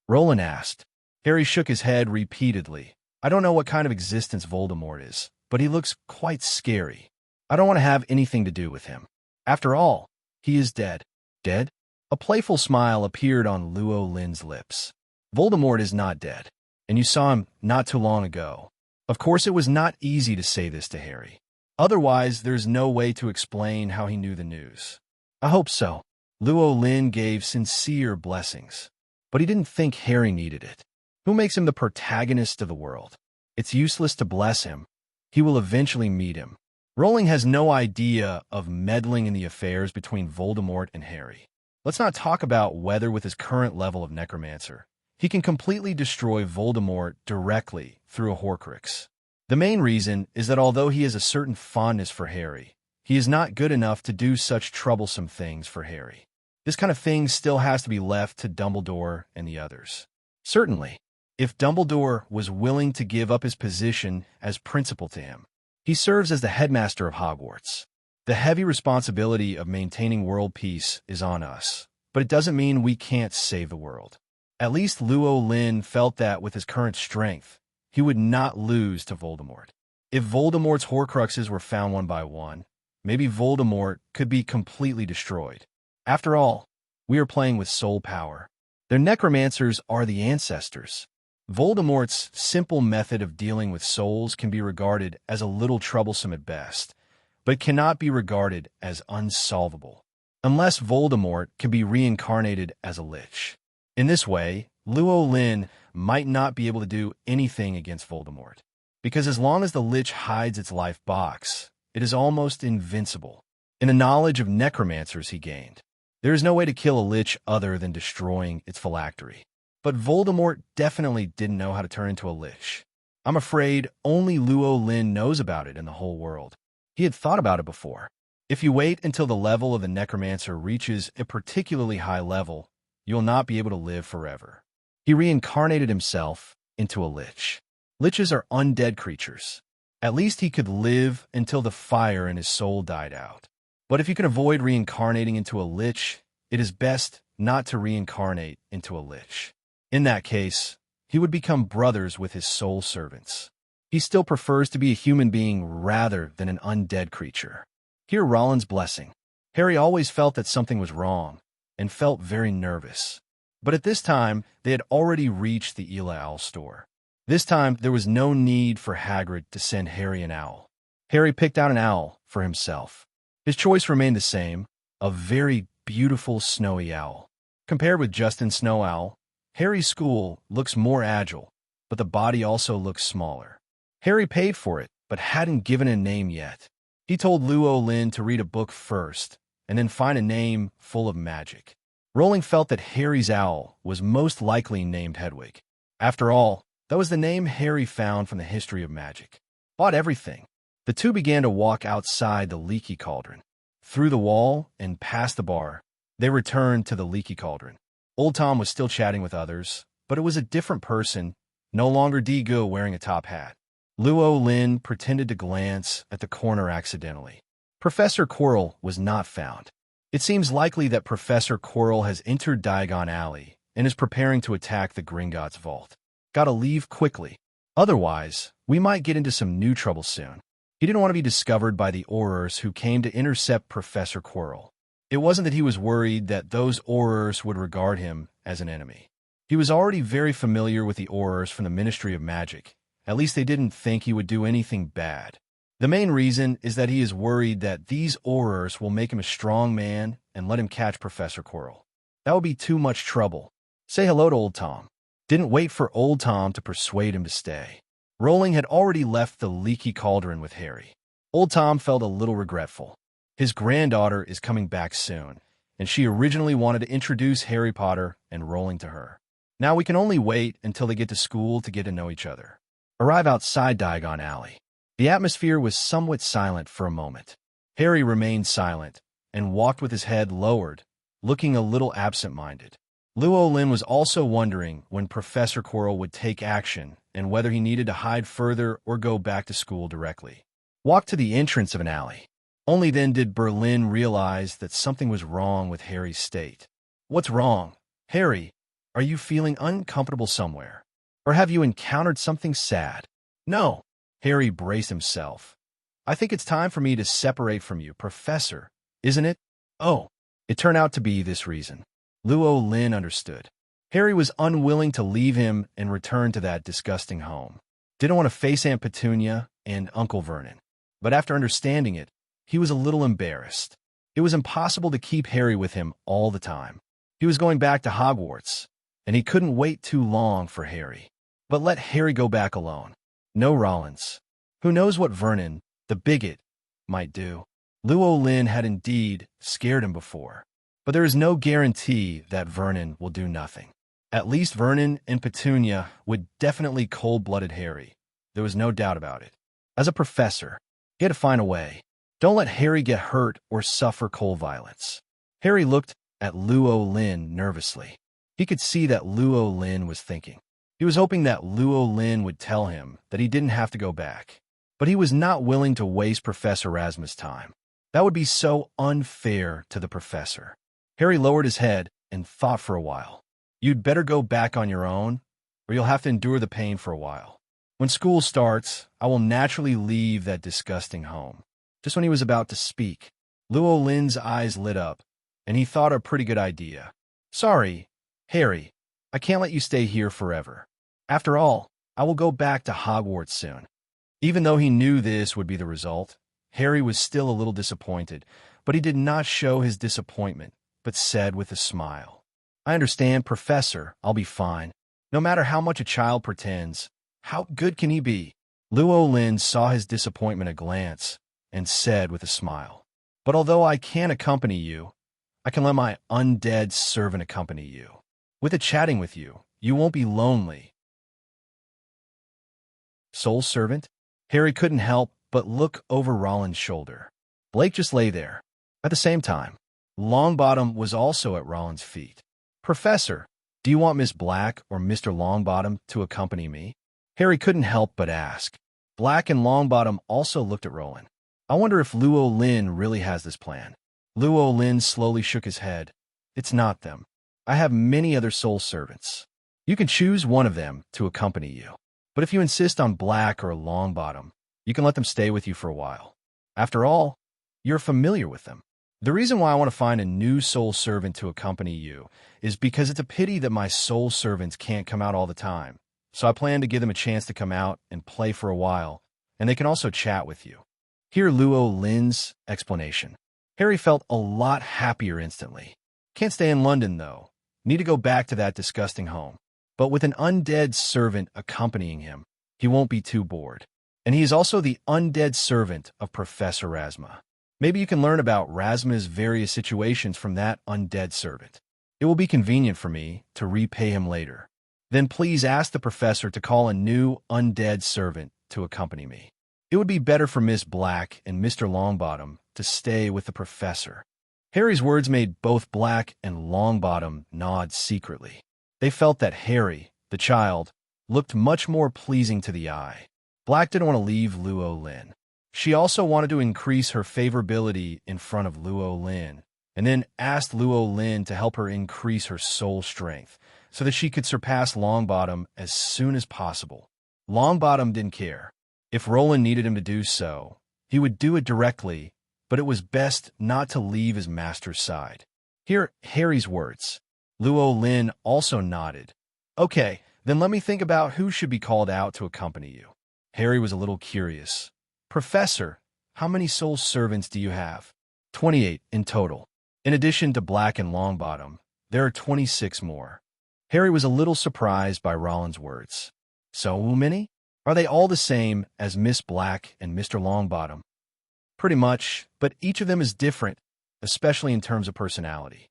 Rowling asked. Harry shook his head repeatedly. I don't know what kind of existence Voldemort is, but he looks quite scary. I don't want to have anything to do with him. After all, he is dead. Dead? A playful smile appeared on Lynn's lips. Voldemort is not dead, and you saw him not too long ago. Of course, it was not easy to say this to Harry. Otherwise, there's no way to explain how he knew the news. I hope so. Lynn gave sincere blessings, but he didn't think Harry needed it. Who makes him the protagonist of the world? It's useless to bless him. He will eventually meet him. Rowling has no idea of meddling in the affairs between Voldemort and Harry. Let's not talk about whether with his current level of necromancer, he can completely destroy Voldemort directly through a Horcrux. The main reason is that although he has a certain fondness for Harry, he is not good enough to do such troublesome things for Harry. This kind of thing still has to be left to Dumbledore and the others. Certainly, if Dumbledore was willing to give up his position as principal to him, he serves as the headmaster of Hogwarts. The heavy responsibility of maintaining world peace is on us, but it doesn't mean we can't save the world. At least Lynn felt that with his current strength, he would not lose to Voldemort. If Voldemort's Horcruxes were found one by one, maybe Voldemort could be completely destroyed. After all, we are playing with soul power. Their necromancers are the ancestors. Voldemort's simple method of dealing with souls can be regarded as a little troublesome at best, but it cannot be regarded as unsolvable, unless Voldemort can be reincarnated as a lich. In this way, Luo Lin might not be able to do anything against Voldemort, because as long as the lich hides its life box, it is almost invincible. In the knowledge of necromancers he gained, there is no way to kill a lich other than destroying its phylactery. But Voldemort definitely didn't know how to turn into a lich. I'm afraid only Luo Lin knows about it in the whole world. He had thought about it before. If you wait until the level of the necromancer reaches a particularly high level, you'll not be able to live forever. He reincarnated himself into a lich. Liches are undead creatures. At least he could live until the fire in his soul died out. But if you can avoid reincarnating into a lich, it is best not to reincarnate into a lich. In that case, he would become brothers with his soul servants. He still prefers to be a human being rather than an undead creature. Hear Rowling's blessing. Harry always felt that something was wrong, and felt very nervous. But at this time, they had already reached the Ela Owl store. This time, there was no need for Hagrid to send Harry an owl. Harry picked out an owl for himself. His choice remained the same, a very beautiful snowy owl. Compared with Justin's snow owl, Harry's school looks more agile, but the body also looks smaller. Harry paid for it, but hadn't given a name yet. He told Luo Lin to read a book first, and then find a name full of magic. Rowling felt that Harry's owl was most likely named Hedwig. After all, that was the name Harry found from the history of magic. Bought everything. The two began to walk outside the Leaky Cauldron. Through the wall and past the bar, they returned to the Leaky Cauldron. Old Tom was still chatting with others, but it was a different person, no longer Digo wearing a top hat. Luo Lin pretended to glance at the corner accidentally. Professor Quirrell was not found. It seems likely that Professor Quirrell has entered Diagon Alley and is preparing to attack the Gringotts vault. Gotta leave quickly. Otherwise, we might get into some new trouble soon. He didn't want to be discovered by the Aurors who came to intercept Professor Quirrell. It wasn't that he was worried that those Aurors would regard him as an enemy. He was already very familiar with the Aurors from the Ministry of Magic. At least they didn't think he would do anything bad. The main reason is that he is worried that these Aurors will make him a strong man and let him catch Professor Quirrell. That would be too much trouble. Say hello to Old Tom. Didn't wait for Old Tom to persuade him to stay. Rowling had already left the Leaky Cauldron with Harry. Old Tom felt a little regretful. His granddaughter is coming back soon, and she originally wanted to introduce Harry Potter and Rowling to her. Now we can only wait until they get to school to get to know each other. Arrive outside Diagon Alley. The atmosphere was somewhat silent for a moment. Harry remained silent and walked with his head lowered, looking a little absent-minded. Luo Lin was also wondering when Professor Quirrell would take action and whether he needed to hide further or go back to school directly. Walk to the entrance of an alley. Only then did Berlin realize that something was wrong with Harry's state. What's wrong? Harry, are you feeling uncomfortable somewhere? Or have you encountered something sad? No. Harry braced himself. I think it's time for me to separate from you, Professor, isn't it? Oh, it turned out to be this reason. Luo Lin understood. Harry was unwilling to leave him and return to that disgusting home. Didn't want to face Aunt Petunia and Uncle Vernon. But after understanding it, he was a little embarrassed. It was impossible to keep Harry with him all the time. He was going back to Hogwarts, and he couldn't wait too long for Harry. But let Harry go back alone. No Rollins. Who knows what Vernon, the bigot, might do? Luo Lin had indeed scared him before. But there is no guarantee that Vernon will do nothing. At least Vernon and Petunia would definitely cold-blooded Harry. There was no doubt about it. As a professor, he had to find a way. Don't let Harry get hurt or suffer cold violence. Harry looked at Luo Lin nervously. He could see that Luo Lin was thinking. He was hoping that Luo Lin would tell him that he didn't have to go back. But he was not willing to waste Professor Erasmus' time. That would be so unfair to the professor. Harry lowered his head and thought for a while. You'd better go back on your own, or you'll have to endure the pain for a while. When school starts, I will naturally leave that disgusting home. Just when he was about to speak, Luo Lin's eyes lit up, and he thought a pretty good idea. Sorry, Harry, I can't let you stay here forever. After all, I will go back to Hogwarts soon. Even though he knew this would be the result, Harry was still a little disappointed, but he did not show his disappointment, but said with a smile, I understand, Professor, I'll be fine. No matter how much a child pretends, how good can he be? Lynn saw his disappointment at a glance and said with a smile, but although I can't accompany you, I can let my undead servant accompany you. With it chatting with you, you won't be lonely. Soul servant? Harry couldn't help but look over Rollins' shoulder. Blake just lay there. At the same time, Longbottom was also at Rollins' feet. Professor, do you want Miss Black or Mr. Longbottom to accompany me? Harry couldn't help but ask. Black and Longbottom also looked at Roland. I wonder if Lynn really has this plan. Lynn slowly shook his head. It's not them. I have many other soul servants. You can choose one of them to accompany you. But if you insist on Black or Longbottom, you can let them stay with you for a while. After all, you're familiar with them. The reason why I want to find a new soul servant to accompany you is because it's a pity that my soul servants can't come out all the time. So I plan to give them a chance to come out and play for a while, and they can also chat with you. Hear Lynn's explanation. Harry felt a lot happier instantly. Can't stay in London, though. Need to go back to that disgusting home. But with an undead servant accompanying him, he won't be too bored. And he is also the undead servant of Professor Rasma. Maybe you can learn about Rasma's various situations from that undead servant. It will be convenient for me to repay him later. Then please ask the professor to call a new undead servant to accompany me. It would be better for Miss Black and Mr. Longbottom to stay with the professor. Harry's words made both Black and Longbottom nod secretly. They felt that Harry, the child, looked much more pleasing to the eye. Black didn't want to leave Lynn. She also wanted to increase her favorability in front of Lynn, and then asked Lynn to help her increase her soul strength so that she could surpass Longbottom as soon as possible. Longbottom didn't care. If Rowling needed him to do so, he would do it directly, but it was best not to leave his master's side. Hear Harry's words. Lynn also nodded. Okay, then let me think about who should be called out to accompany you. Harry was a little curious. Professor, how many soul servants do you have? 28 in total. In addition to Black and Longbottom, there are 26 more. Harry was a little surprised by Rollins' words. So many? Are they all the same as Miss Black and Mr. Longbottom? Pretty much, but each of them is different, especially in terms of personality.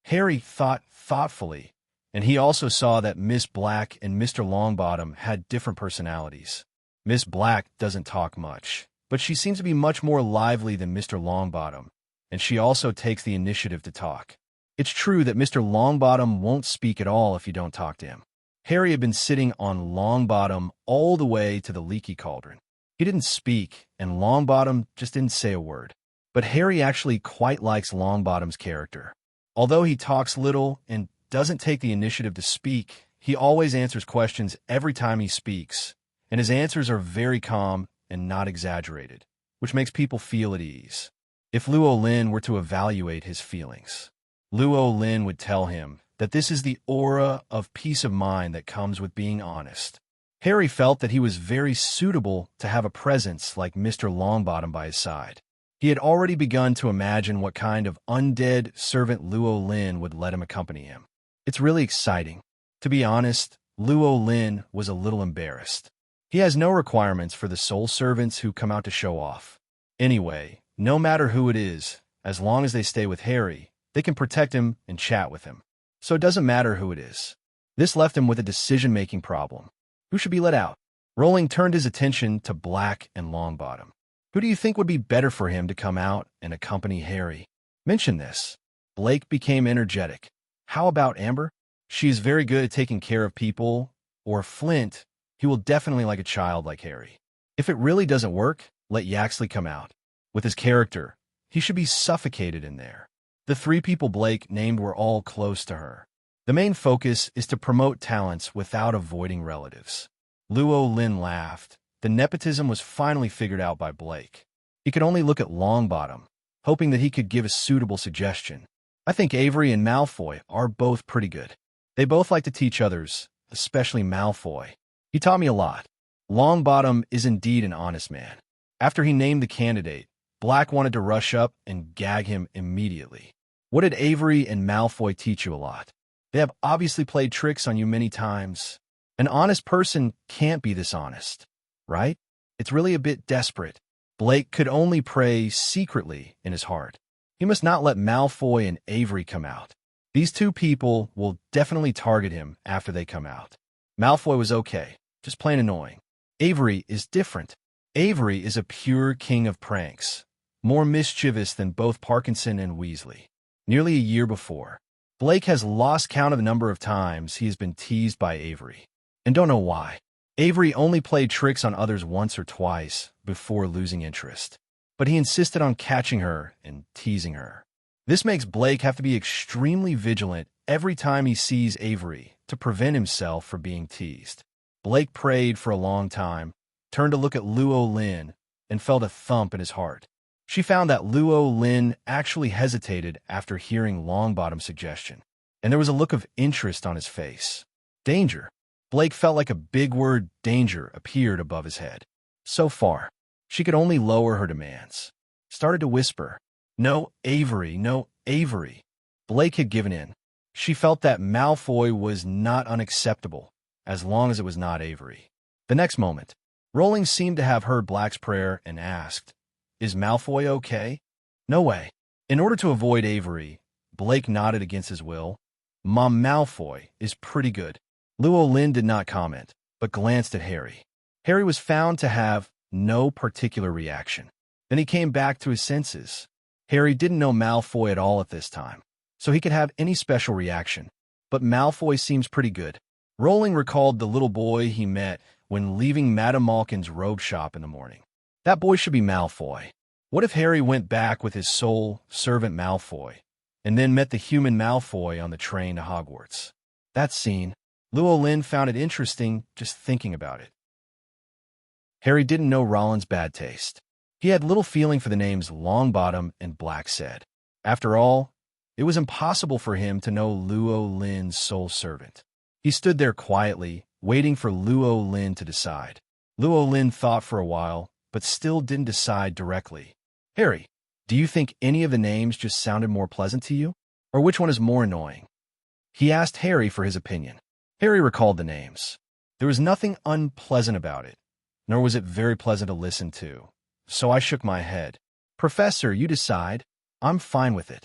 Harry thought thoughtfully, and he also saw that Miss Black and Mr. Longbottom had different personalities. Miss Black doesn't talk much, but she seems to be much more lively than Mr. Longbottom, and she also takes the initiative to talk. It's true that Mr. Longbottom won't speak at all if you don't talk to him. Harry had been sitting on Longbottom all the way to the Leaky Cauldron. He didn't speak, and Longbottom just didn't say a word. But Harry actually quite likes Longbottom's character. Although he talks little and doesn't take the initiative to speak, he always answers questions every time he speaks, and his answers are very calm and not exaggerated, which makes people feel at ease. If Lynn were to evaluate his feelings, Lynn would tell him that this is the aura of peace of mind that comes with being honest. Harry felt that he was very suitable to have a presence like Mr. Longbottom by his side. He had already begun to imagine what kind of undead servant Lynn would let him accompany him. It's really exciting. To be honest, Lynn was a little embarrassed. He has no requirements for the soul servants who come out to show off. Anyway, no matter who it is, as long as they stay with Harry, they can protect him and chat with him. So it doesn't matter who it is. This left him with a decision-making problem. Who should be let out? Rowling turned his attention to Black and Longbottom. Who do you think would be better for him to come out and accompany Harry? Mention this. Blake became energetic. How about Amber? She is very good at taking care of people. Or Flint. He will definitely like a child like Harry. If it really doesn't work, let Yaxley come out. With his character, he should be suffocated in there. The three people Blake named were all close to her. The main focus is to promote talents without avoiding relatives. Lynn laughed. The nepotism was finally figured out by Blake. He could only look at Longbottom, hoping that he could give a suitable suggestion. I think Avery and Malfoy are both pretty good. They both like to teach others, especially Malfoy. He taught me a lot. Longbottom is indeed an honest man. After he named the candidate, Black wanted to rush up and gag him immediately. What did Avery and Malfoy teach you a lot? They have obviously played tricks on you many times. An honest person can't be this honest, right? It's really a bit desperate. Blake could only pray secretly in his heart. He must not let Malfoy and Avery come out. These two people will definitely target him after they come out. Malfoy was okay, just plain annoying. Avery is different. Avery is a pure king of pranks, more mischievous than both Parkinson and Weasley. Nearly a year before, Blake has lost count of the number of times he has been teased by Avery. And don't know why. Avery only played tricks on others once or twice before losing interest. But he insisted on catching her and teasing her. This makes Blake have to be extremely vigilant every time he sees Avery to prevent himself from being teased. Blake prayed for a long time, turned to look at Lynn, and felt a thump in his heart. She found that Lynn actually hesitated after hearing Longbottom's suggestion, and there was a look of interest on his face. Danger. Blake felt like a big word, danger, appeared above his head. So far, she could only lower her demands. Started to whisper, "No, Avery, no, Avery." Blake had given in. She felt that Malfoy was not unacceptable, as long as it was not Avery. The next moment, Rowling seemed to have heard Black's prayer and asked, "Is Malfoy okay?" No way. In order to avoid Avery, Blake nodded against his will. "Mom, Malfoy is pretty good." Lynn did not comment, but glanced at Harry. Harry was found to have no particular reaction. Then he came back to his senses. Harry didn't know Malfoy at all at this time, so he could have any special reaction. But Malfoy seems pretty good. Rowling recalled the little boy he met when leaving Madame Malkin's robe shop in the morning. That boy should be Malfoy. What if Harry went back with his soul servant Malfoy, and then met the human Malfoy on the train to Hogwarts? That scene, Lynn found it interesting just thinking about it. Harry didn't know Rollins' bad taste. He had little feeling for the names Longbottom and Black said. After all, it was impossible for him to know Lynn's soul servant. He stood there quietly, waiting for Lynn to decide. Lynn thought for a while, but still didn't decide directly. "Harry, do you think any of the names just sounded more pleasant to you? Or which one is more annoying?" He asked Harry for his opinion. Harry recalled the names. There was nothing unpleasant about it, nor was it very pleasant to listen to. So I shook my head. "Professor, you decide. I'm fine with it."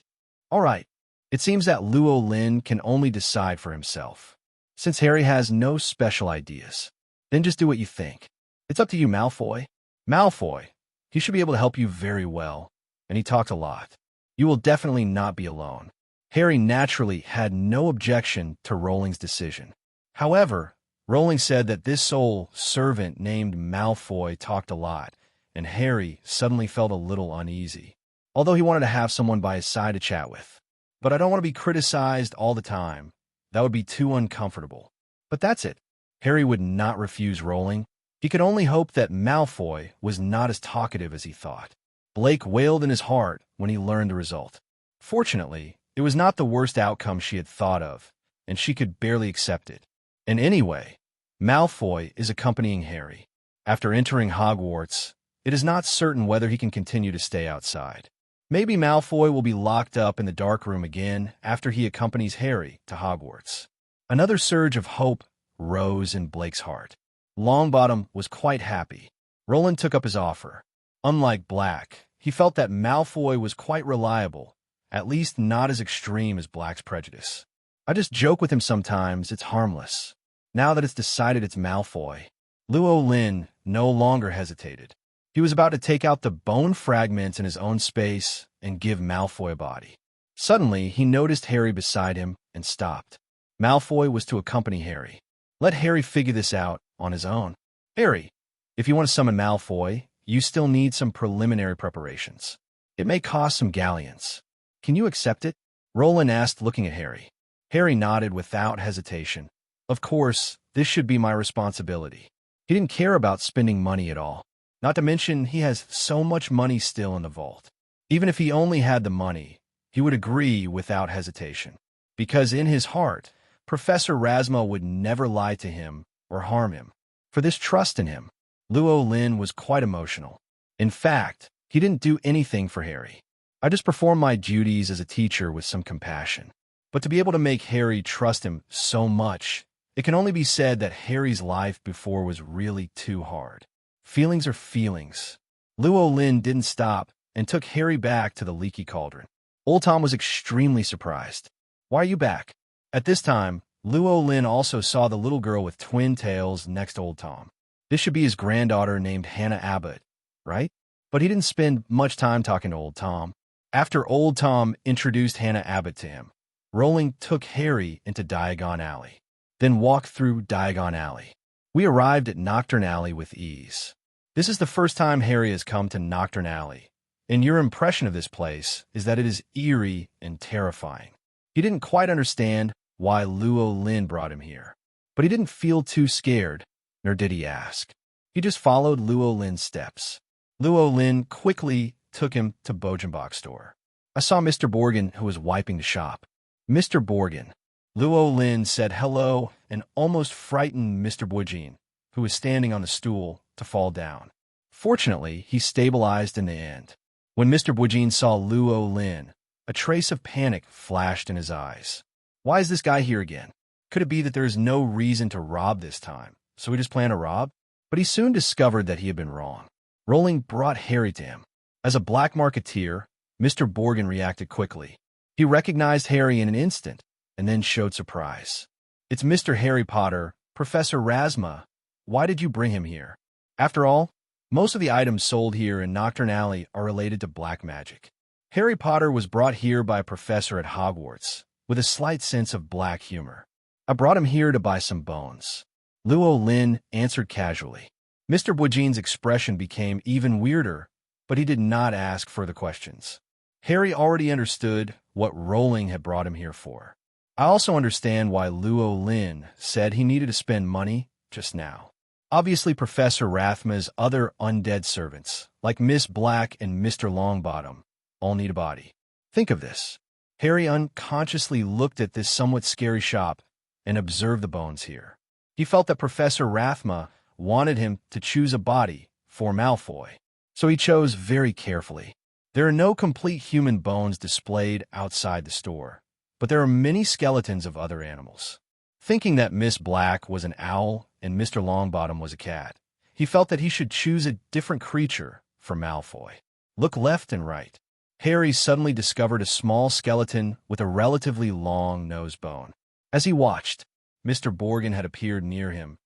"All right." It seems that Lynn can only decide for himself, since Harry has no special ideas. "Then just do what you think. It's up to you, Malfoy." "Malfoy. He should be able to help you very well, and he talked a lot. You will definitely not be alone." Harry naturally had no objection to Rowling's decision. However, Rowling said that this soul servant named Malfoy talked a lot, and Harry suddenly felt a little uneasy, although he wanted to have someone by his side to chat with. "But I don't want to be criticized all the time. That would be too uncomfortable." But that's it. Harry would not refuse Rowling. He could only hope that Malfoy was not as talkative as he thought. Blake wailed in his heart when he learned the result. Fortunately, it was not the worst outcome she had thought of, and she could barely accept it. And anyway, Malfoy is accompanying Harry. After entering Hogwarts, it is not certain whether he can continue to stay outside. Maybe Malfoy will be locked up in the dark room again after he accompanies Harry to Hogwarts. Another surge of hope rose in Blake's heart. Longbottom was quite happy. Rowling took up his offer. Unlike Black, he felt that Malfoy was quite reliable, at least not as extreme as Black's prejudice. "I just joke with him sometimes, it's harmless." Now that it's decided it's Malfoy, Lynn no longer hesitated. He was about to take out the bone fragments in his own space and give Malfoy a body. Suddenly, he noticed Harry beside him and stopped. Malfoy was to accompany Harry. Let Harry figure this out on his own. "Harry, if you want to summon Malfoy, you still need some preliminary preparations. It may cost some galleons. Can you accept it?" Rowling asked, looking at Harry. Harry nodded without hesitation. "Of course, this should be my responsibility." He didn't care about spending money at all. Not to mention, he has so much money still in the vault. Even if he only had the money, he would agree without hesitation. Because in his heart, Professor Rasma would never lie to him or harm him. for this trust in him. Lynn was quite emotional. In fact, he didn't do anything for Harry. I just performed my duties as a teacher with some compassion. But to be able to make Harry trust him so much, it can only be said that Harry's life before was really too hard. Feelings are feelings. Lynn didn't stop and took Harry back to the Leaky Cauldron. Old Tom was extremely surprised. "Why are you back?" At this time, Lynn also saw the little girl with twin tails next to Old Tom. This should be his granddaughter named Hannah Abbott, right? But he didn't spend much time talking to Old Tom. After Old Tom introduced Hannah Abbott to him, Rowling took Harry into Diagon Alley, then walked through Diagon Alley. We arrived at Nocturne Alley with ease. This is the first time Harry has come to Nocturne Alley, and your impression of this place is that it is eerie and terrifying. He didn't quite understand why Lynn brought him here, but he didn't feel too scared, nor did he ask. He just followed Lynn's steps. Lynn quickly took him to Bogenbach's store. I saw Mr. Borgin, who was wiping the shop. "Mr. Borgin." Lynn said hello and almost frightened Mr. Borgin, who was standing on the stool, to fall down. Fortunately, he stabilized in the end. When Mr. Borgin saw Lynn, a trace of panic flashed in his eyes. Why is this guy here again? Could it be that there is no reason to rob this time, so he just planned to rob? But he soon discovered that he had been wrong. Rowling brought Harry to him. As a black marketeer, Mr. Borgin reacted quickly. He recognized Harry in an instant, and then showed surprise. "It's Mr. Harry Potter, Professor Rasma. Why did you bring him here?" After all, most of the items sold here in Nocturne Alley are related to black magic. Harry Potter was brought here by a professor at Hogwarts, with a slight sense of black humor. "I brought him here to buy some bones." Lynn answered casually. Mr. Borgin's expression became even weirder, but he did not ask further questions. Harry already understood what Rowling had brought him here for. I also understand why Lynn said he needed to spend money just now. Obviously, Professor Rathma's other undead servants, like Miss Black and Mr. Longbottom, all need a body. Think of this. Harry unconsciously looked at this somewhat scary shop and observed the bones here. He felt that Professor Rathma wanted him to choose a body for Malfoy, so he chose very carefully. There are no complete human bones displayed outside the store, but there are many skeletons of other animals. Thinking that Miss Black was an owl and Mr. Longbottom was a cat, he felt that he should choose a different creature for Malfoy. Look left and right. Harry suddenly discovered a small skeleton with a relatively long nose bone. As he watched, Mr. Borgin had appeared near him.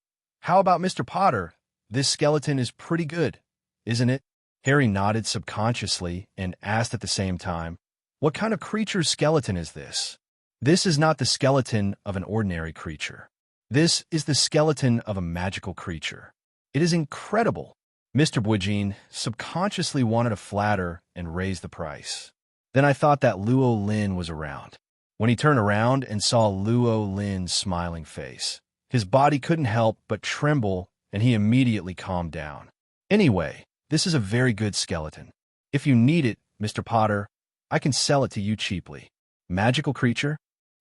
"How about Mr. Potter? This skeleton is pretty good, isn't it?" Harry nodded subconsciously and asked at the same time, "What kind of creature's skeleton is this?" "This is not the skeleton of an ordinary creature. This is the skeleton of a magical creature. It is incredible." Mr. Borgin subconsciously wanted to flatter and raise the price. Then I thought that Lynn was around. When he turned around and saw Lynn's smiling face, his body couldn't help but tremble, and he immediately calmed down. "Anyway, this is a very good skeleton. If you need it, Mr. Potter, I can sell it to you cheaply." Magical creature?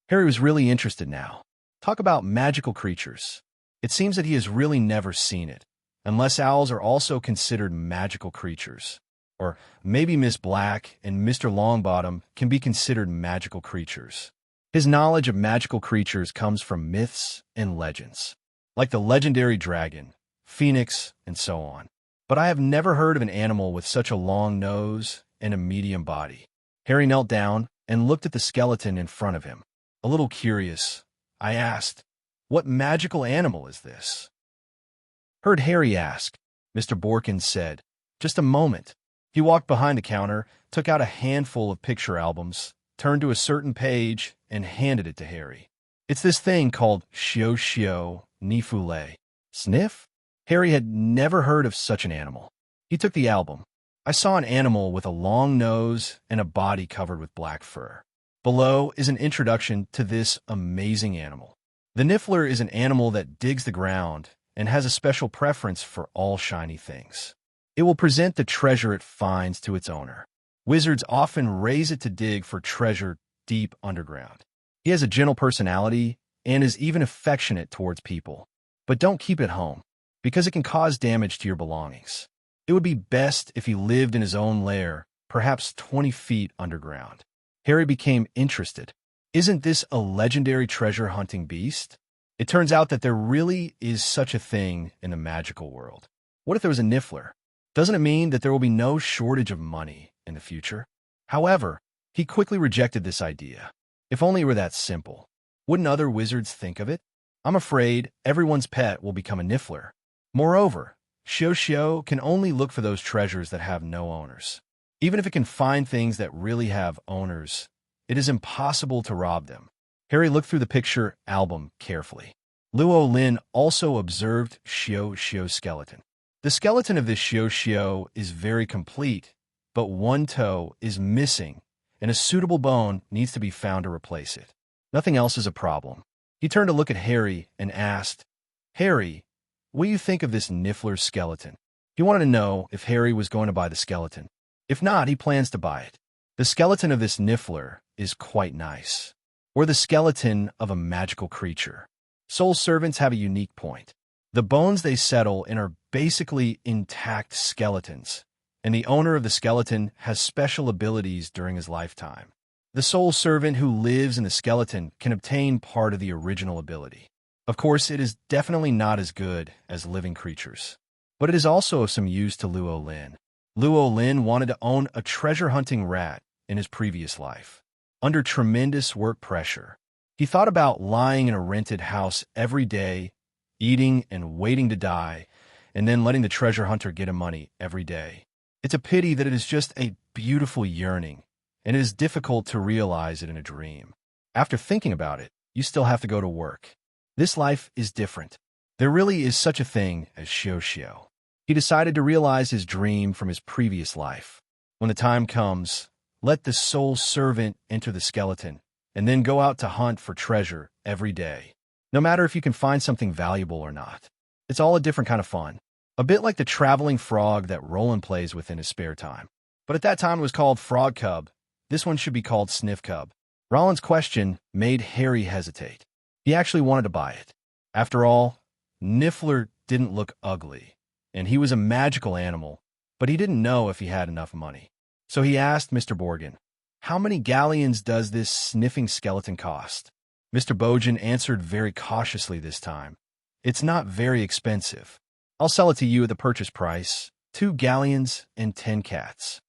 Harry was really interested now. Talk about magical creatures. It seems that he has really never seen it, unless owls are also considered magical creatures. Or maybe Miss Black and Mr. Longbottom can be considered magical creatures. His knowledge of magical creatures comes from myths and legends, like the legendary dragon, phoenix, and so on. But I have never heard of an animal with such a long nose and a medium body. Harry knelt down and looked at the skeleton in front of him. A little curious, I asked, "What magical animal is this?" "Heard Harry ask," Mr. Borkin said. "Just a moment." He walked behind the counter, took out a handful of picture albums, turned to a certain page, and handed it to Harry. "It's this thing called Shio Nifule. Sniff?" Harry had never heard of such an animal. He took the album. I saw an animal with a long nose and a body covered with black fur. Below is an introduction to this amazing animal. The niffler is an animal that digs the ground and has a special preference for all shiny things. It will present the treasure it finds to its owner. Wizards often raise it to dig for treasure deep underground. He has a gentle personality and is even affectionate towards people. But don't keep it home. because it can cause damage to your belongings. It would be best if he lived in his own lair, perhaps 20 feet underground. Harry became interested. Isn't this a legendary treasure-hunting beast? It turns out that there really is such a thing in the magical world. What if there was a niffler? Doesn't it mean that there will be no shortage of money in the future? However, he quickly rejected this idea. If only it were that simple. Wouldn't other wizards think of it? I'm afraid everyone's pet will become a niffler. Moreover, Shio can only look for those treasures that have no owners. Even if it can find things that really have owners, it is impossible to rob them. Harry looked through the picture album carefully. Lynn also observed Shio's skeleton. The skeleton of this Shio is very complete, but one toe is missing, and a suitable bone needs to be found to replace it. Nothing else is a problem. He turned to look at Harry and asked, "Harry, what do you think of this niffler skeleton?" He wanted to know if Harry was going to buy the skeleton. If not, he plans to buy it. The skeleton of this niffler is quite nice. Or the skeleton of a magical creature. Soul servants have a unique point. The bones they settle in are basically intact skeletons, and the owner of the skeleton has special abilities during his lifetime. The soul servant who lives in the skeleton can obtain part of the original ability. Of course, it is definitely not as good as living creatures, but it is also of some use to Lynn. Lynn wanted to own a treasure-hunting rat in his previous life. Under tremendous work pressure, he thought about lying in a rented house every day, eating and waiting to die, and then letting the treasure hunter get him money every day. It's a pity that it is just a beautiful yearning, and it is difficult to realize it in a dream. After thinking about it, you still have to go to work. This life is different. There really is such a thing as Shio. He decided to realize his dream from his previous life. When the time comes, let the soul servant enter the skeleton, and then go out to hunt for treasure every day. No matter if you can find something valuable or not. It's all a different kind of fun. A bit like the traveling frog that Rowling plays with in his spare time. But at that time it was called Frog Cub. This one should be called Sniff Cub. Rowling's question made Harry hesitate. He actually wanted to buy it. After all, Niffler didn't look ugly, and he was a magical animal, but he didn't know if he had enough money. So he asked Mr. Borgin, "How many galleons does this sniffing skeleton cost?" Mr. Borgin answered very cautiously this time. "It's not very expensive. I'll sell it to you at the purchase price, 2 galleons and 10 cats."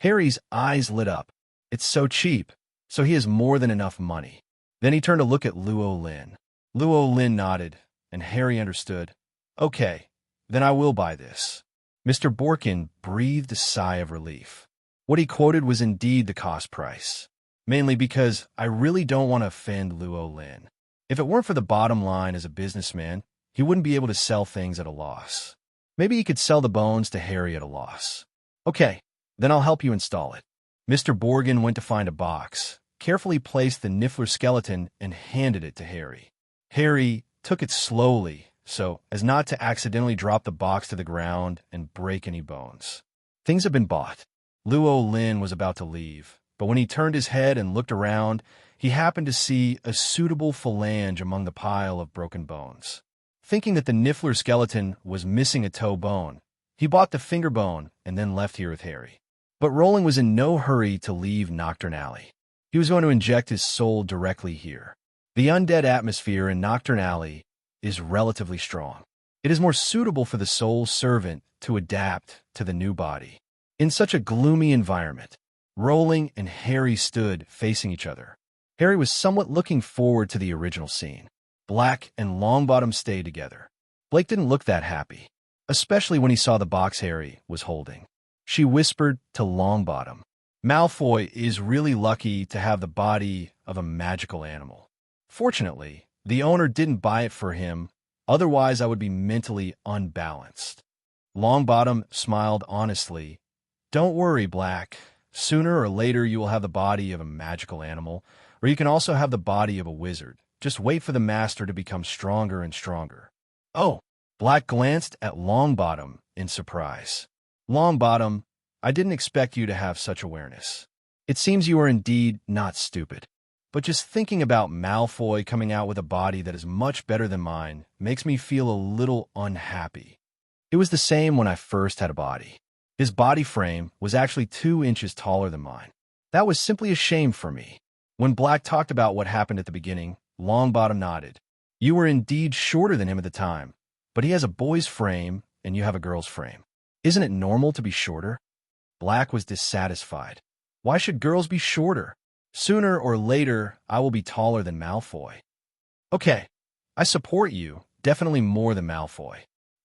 Harry's eyes lit up. It's so cheap, so he has more than enough money. Then he turned to look at Lynn. Lynn nodded, and Harry understood. "Okay, then I will buy this." Mr. Borkin breathed a sigh of relief. What he quoted was indeed the cost price, mainly because I really don't want to offend Lynn. If it weren't for the bottom line as a businessman, he wouldn't be able to sell things at a loss. Maybe he could sell the bones to Harry at a loss. "Okay, then I'll help you install it." Mr. Borgin went to find a box, carefully placed the niffler skeleton, and handed it to Harry. Harry took it slowly, so as not to accidentally drop the box to the ground and break any bones. Things had been bought. Lynn was about to leave, but when he turned his head and looked around, he happened to see a suitable phalange among the pile of broken bones. Thinking that the niffler skeleton was missing a toe bone, he bought the finger bone and then left here with Harry. But Rowling was in no hurry to leave Nocturne Alley. He was going to inject his soul directly here. The undead atmosphere in Nocturne Alley is relatively strong. It is more suitable for the soul servant to adapt to the new body. In such a gloomy environment, Rowling and Harry stood facing each other. Harry was somewhat looking forward to the original scene. Black and Longbottom stayed together. Blake didn't look that happy, especially when he saw the box Harry was holding. She whispered to Longbottom, "Malfoy is really lucky to have the body of a magical animal. Fortunately, the owner didn't buy it for him, otherwise I would be mentally unbalanced." Longbottom smiled honestly. "Don't worry, Black. Sooner or later you will have the body of a magical animal, or you can also have the body of a wizard. Just wait for the master to become stronger and stronger." "Oh," Black glanced at Longbottom in surprise. "Longbottom, I didn't expect you to have such awareness. It seems you are indeed not stupid. But just thinking about Malfoy coming out with a body that is much better than mine makes me feel a little unhappy." It was the same when I first had a body. His body frame was actually 2 inches taller than mine. That was simply a shame for me. When Black talked about what happened at the beginning, Longbottom nodded. You were indeed shorter than him at the time, but he has a boy's frame and you have a girl's frame. Isn't it normal to be shorter? Black was dissatisfied. Why should girls be shorter? Sooner or later, I will be taller than Malfoy. Okay, I support you, definitely more than Malfoy.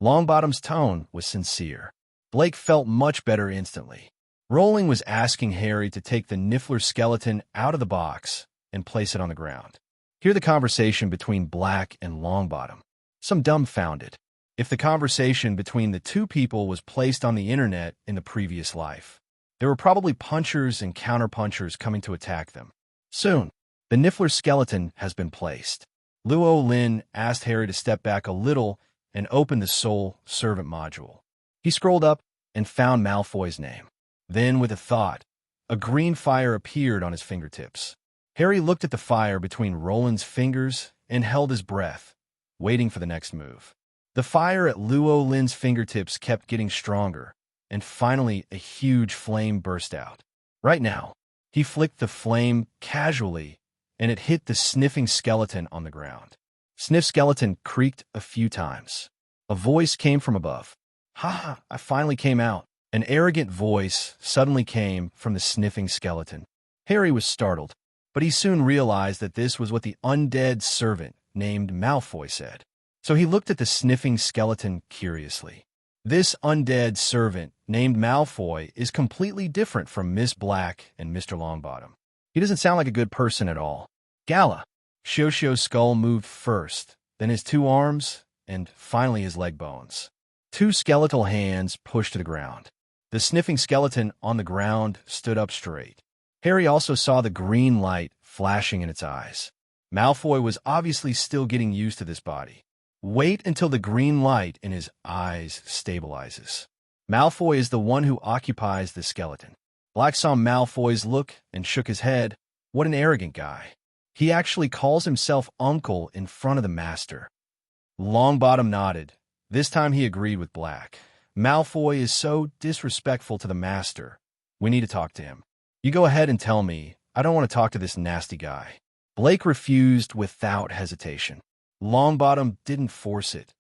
Longbottom's tone was sincere. Blake felt much better instantly. Rowling was asking Harry to take the niffler skeleton out of the box and place it on the ground. Hear the conversation between Black and Longbottom. Some dumbfounded. If the conversation between the two people was placed on the internet in the previous life, there were probably punchers and counterpunchers coming to attack them. Soon, the niffler skeleton has been placed. Lynn asked Harry to step back a little and open the soul servant module. He scrolled up and found Malfoy's name. Then, with a thought, a green fire appeared on his fingertips. Harry looked at the fire between Rowling's fingers and held his breath, waiting for the next move. The fire at Lynn's fingertips kept getting stronger, and finally a huge flame burst out. Right now, he flicked the flame casually, and it hit the sniffing skeleton on the ground. Sniff skeleton creaked a few times. A voice came from above. Ha! I finally came out. An arrogant voice suddenly came from the sniffing skeleton. Harry was startled, but he soon realized that this was what the undead servant named Malfoy said. So he looked at the sniffing skeleton curiously. This undead servant named Malfoy is completely different from Miss Black and Mr. Longbottom. He doesn't sound like a good person at all. Gala. Shosho's skull moved first, then his 2 arms, and finally his leg bones. 2 skeletal hands pushed to the ground. The sniffing skeleton on the ground stood up straight. Harry also saw the green light flashing in its eyes. Malfoy was obviously still getting used to this body. Wait until the green light in his eyes stabilizes. Malfoy is the one who occupies the skeleton. Black saw Malfoy's look and shook his head. What an arrogant guy. He actually calls himself uncle in front of the master. Longbottom nodded. This time he agreed with Black. Malfoy is so disrespectful to the master. We need to talk to him. You go ahead and tell me. I don't want to talk to this nasty guy. Blake refused without hesitation. Longbottom didn't force it.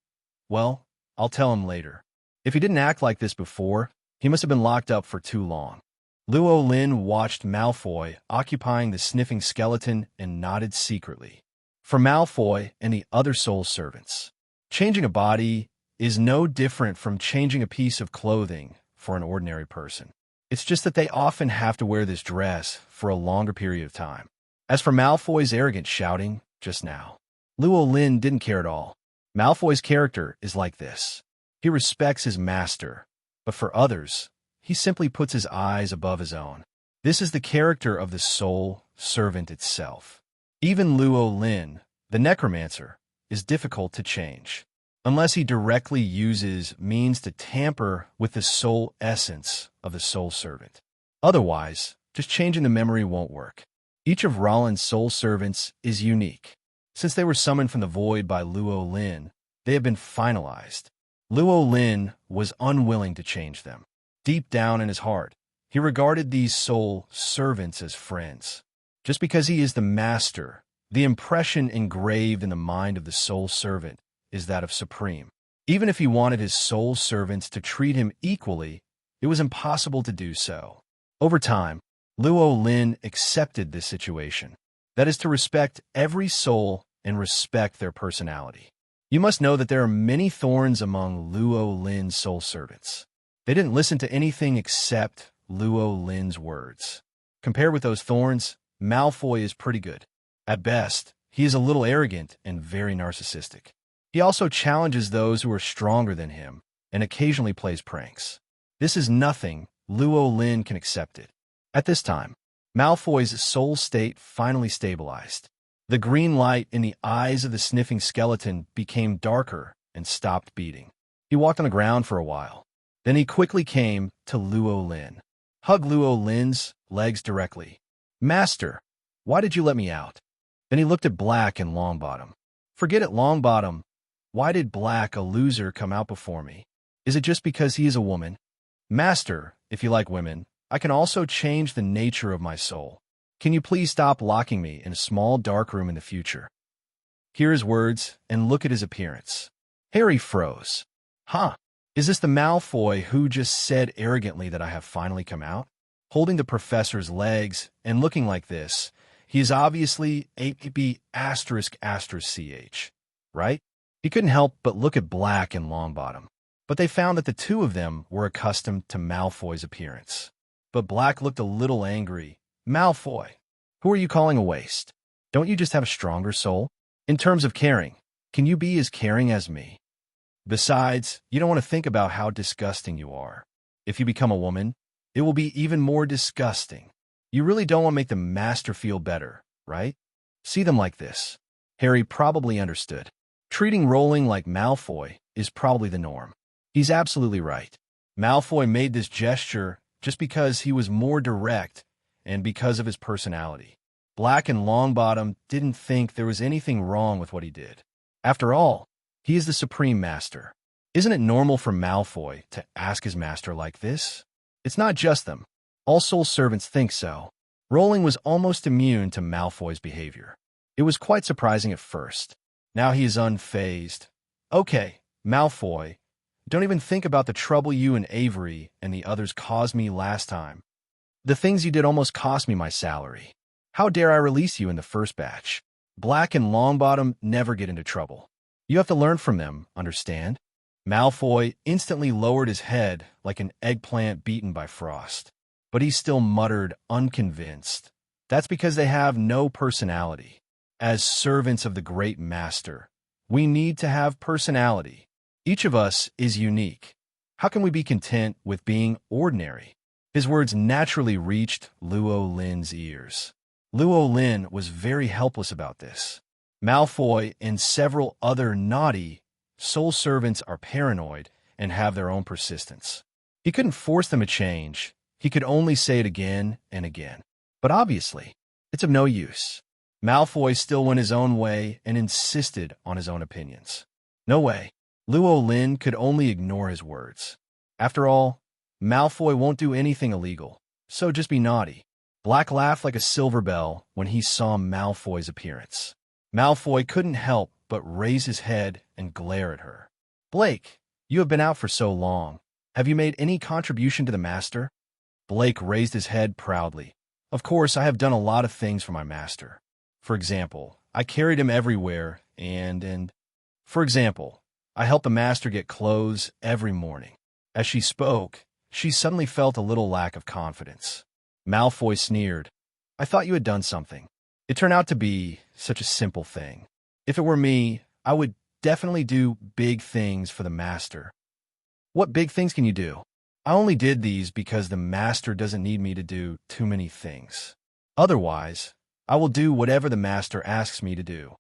Well, I'll tell him later. If he didn't act like this before, he must have been locked up for too long. Lynn watched Malfoy occupying the sniffing skeleton and nodded secretly. For Malfoy and the other soul servants, changing a body is no different from changing a piece of clothing for an ordinary person. It's just that they often have to wear this dress for a longer period of time. As for Malfoy's arrogant shouting just now, Lynn didn't care at all. Malfoy's character is like this. He respects his master, but for others, he simply puts his eyes above his own. This is the character of the soul servant itself. Even Lynn, the necromancer, is difficult to change, unless he directly uses means to tamper with the soul essence of the soul servant. Otherwise, just changing the memory won't work. Each of Rowling's soul servants is unique. Since they were summoned from the void by Lynn, they have been finalized. Lynn was unwilling to change them. Deep down in his heart, he regarded these soul servants as friends. Just because he is the master, the impression engraved in the mind of the soul servant is that of supreme. Even if he wanted his soul servants to treat him equally, it was impossible to do so. Over time, Lynn accepted this situation. That is to respect every soul and respect their personality. You must know that there are many thorns among Lynn's soul servants. They didn't listen to anything except Lynn's words. Compared with those thorns, Malfoy is pretty good. At best, he is a little arrogant and very narcissistic. He also challenges those who are stronger than him and occasionally plays pranks. This is nothing Lynn can accept it. At this time, Malfoy's soul state finally stabilized. The green light in the eyes of the sniffing skeleton became darker and stopped beating. He walked on the ground for a while. Then he quickly came to Lynn. Hugged Lynn's legs directly. Master, why did you let me out? Then he looked at Black and Longbottom. Forget it, Longbottom. Why did Black, a loser, come out before me? Is it just because he is a woman? Master, if you like women, I can also change the nature of my soul. Can you please stop locking me in a small dark room in the future? Hear his words and look at his appearance. Harry froze. Huh? Is this the Malfoy who just said arrogantly that I have finally come out? Holding the professor's legs and looking like this, he is obviously APB ***ch, right? He couldn't help but look at Black and Longbottom, but they found that the two of them were accustomed to Malfoy's appearance. But Black looked a little angry. Malfoy, who are you calling a waste? Don't you just have a stronger soul? In terms of caring, can you be as caring as me? Besides, you don't want to think about how disgusting you are. If you become a woman, it will be even more disgusting. You really don't want to make the master feel better, right? See them like this. Harry probably understood. Treating Rowling like Malfoy is probably the norm. He's absolutely right. Malfoy made this gesture just because he was more direct and because of his personality. Black and Longbottom didn't think there was anything wrong with what he did. After all, he is the Supreme Master. Isn't it normal for Malfoy to ask his master like this? It's not just them. All soul servants think so. Rowling was almost immune to Malfoy's behavior. It was quite surprising at first. Now he is unfazed. Okay, Malfoy, don't even think about the trouble you and Avery and the others caused me last time. The things you did almost cost me my salary. How dare I release you in the first batch? Black and Longbottom never get into trouble. You have to learn from them, understand? Malfoy instantly lowered his head like an eggplant beaten by frost. But he still muttered, unconvinced. That's because they have no personality. As servants of the great master, we need to have personality. Each of us is unique. How can we be content with being ordinary? His words naturally reached Luo Lin's ears. Luo Lin was very helpless about this. Malfoy and several other naughty soul servants are paranoid and have their own persistence. He couldn't force them to change. He could only say it again and again. But obviously, it's of no use. Malfoy still went his own way and insisted on his own opinions. No way. Luo Lin could only ignore his words. After all, Malfoy won't do anything illegal, so just be naughty. Black laughed like a silver bell when he saw Malfoy's appearance. Malfoy couldn't help but raise his head and glare at her. Blake, you have been out for so long. Have you made any contribution to the master? Blake raised his head proudly. Of course, I have done a lot of things for my master. For example, I carried him everywhere for example, I helped the master get clothes every morning. As she spoke, she suddenly felt a little lack of confidence. Malfoy sneered. I thought you had done something. It turned out to be such a simple thing. If it were me, I would definitely do big things for the master. What big things can you do? I only did these because the master doesn't need me to do too many things. Otherwise, I will do whatever the master asks me to do.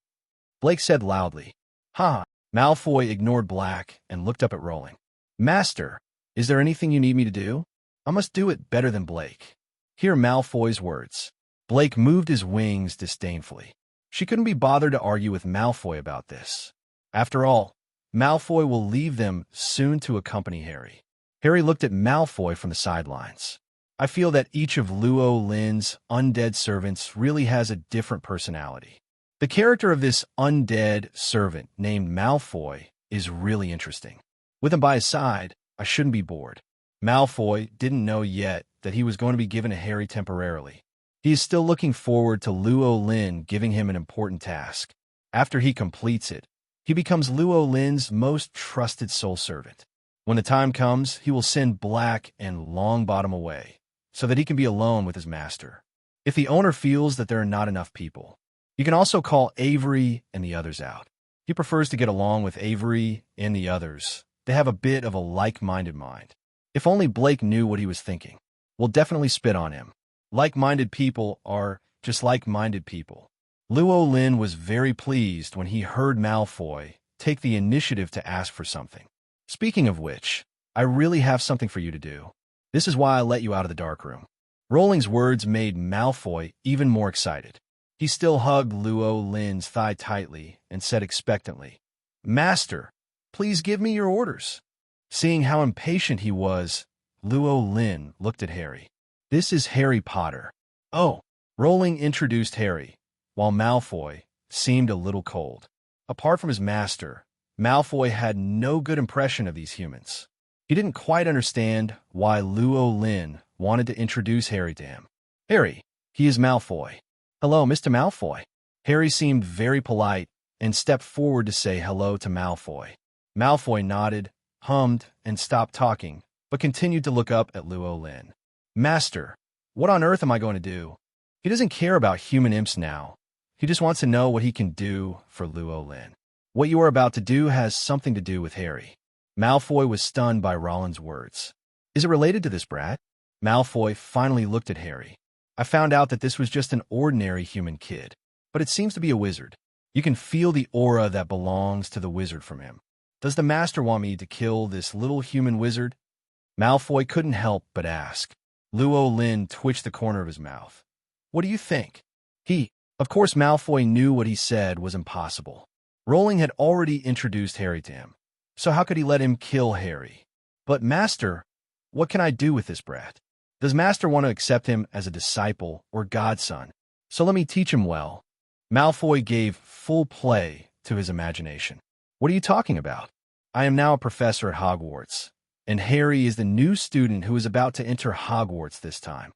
Blake said loudly. Ha! Malfoy ignored Black and looked up at Rowling. Master, is there anything you need me to do? I must do it better than Blake. Hear Malfoy's words. Blake moved his wings disdainfully. She couldn't be bothered to argue with Malfoy about this. After all, Malfoy will leave them soon to accompany Harry. Harry looked at Malfoy from the sidelines. I feel that each of Luo Lin's undead servants really has a different personality. The character of this undead servant named Malfoy is really interesting. With him by his side, I shouldn't be bored. Malfoy didn't know yet that he was going to be given to Harry temporarily. He is still looking forward to Luo Lin giving him an important task. After he completes it, he becomes Luo Lin's most trusted soul servant. When the time comes, he will send Black and Longbottom away, so that he can be alone with his master. If the owner feels that there are not enough people, you can also call Avery and the others out. He prefers to get along with Avery and the others. They have a bit of a like-minded mind. If only Blake knew what he was thinking. We'll definitely spit on him. Like-minded people are just like-minded people. Luo Lin was very pleased when he heard Malfoy take the initiative to ask for something. Speaking of which, I really have something for you to do. This is why I let you out of the dark room. Rowling's words made Malfoy even more excited. He still hugged Luo Lin's thigh tightly and said expectantly, Master, please give me your orders. Seeing how impatient he was, Lynn looked at Harry. "This is Harry Potter." "Oh." Rowling introduced Harry, while Malfoy seemed a little cold. Apart from his master, Malfoy had no good impression of these humans. He didn't quite understand why Lynn wanted to introduce Harry to him. "Harry, he is Malfoy." "Hello, Mr. Malfoy." Harry seemed very polite and stepped forward to say hello to Malfoy. Malfoy nodded, hummed, and stopped talking, but continued to look up at Lynn. "Master, what on earth am I going to do?" He doesn't care about human imps now. He just wants to know what he can do for Lynn. "What you are about to do has something to do with Harry." Malfoy was stunned by Rowling's words. "Is it related to this brat?" Malfoy finally looked at Harry. "I found out that this was just an ordinary human kid, but it seems to be a wizard. You can feel the aura that belongs to the wizard from him. Does the master want me to kill this little human wizard?" Malfoy couldn't help but ask. Lynn twitched the corner of his mouth. "What do you think?" Of course, Malfoy knew what he said was impossible. Rowling had already introduced Harry to him, so how could he let him kill Harry? "But Master, what can I do with this brat? Does Master want to accept him as a disciple or godson? So let me teach him well." Malfoy gave full play to his imagination. "What are you talking about? I am now a professor at Hogwarts, and Harry is the new student who is about to enter Hogwarts this time.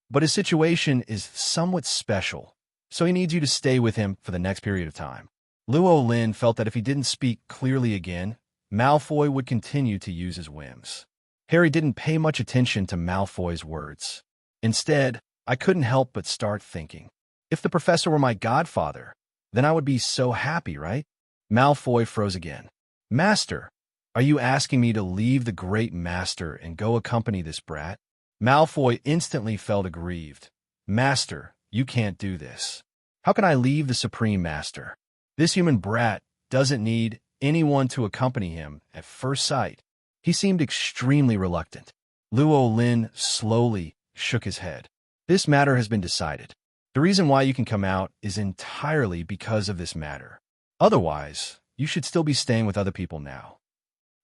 But his situation is somewhat special, so he needs you to stay with him for the next period of time." Lynn felt that if he didn't speak clearly again, Malfoy would continue to use his whims. Harry didn't pay much attention to Malfoy's words. Instead, I couldn't help but start thinking, if the professor were my godfather, then I would be so happy, right? Malfoy froze again. "Master, are you asking me to leave the great master and go accompany this brat?" Malfoy instantly felt aggrieved. "Master, you can't do this. How can I leave the supreme master? This human brat doesn't need anyone to accompany him at first sight." He seemed extremely reluctant. Lynn slowly shook his head. "This matter has been decided. The reason why you can come out is entirely because of this matter. Otherwise, you should still be staying with other people now."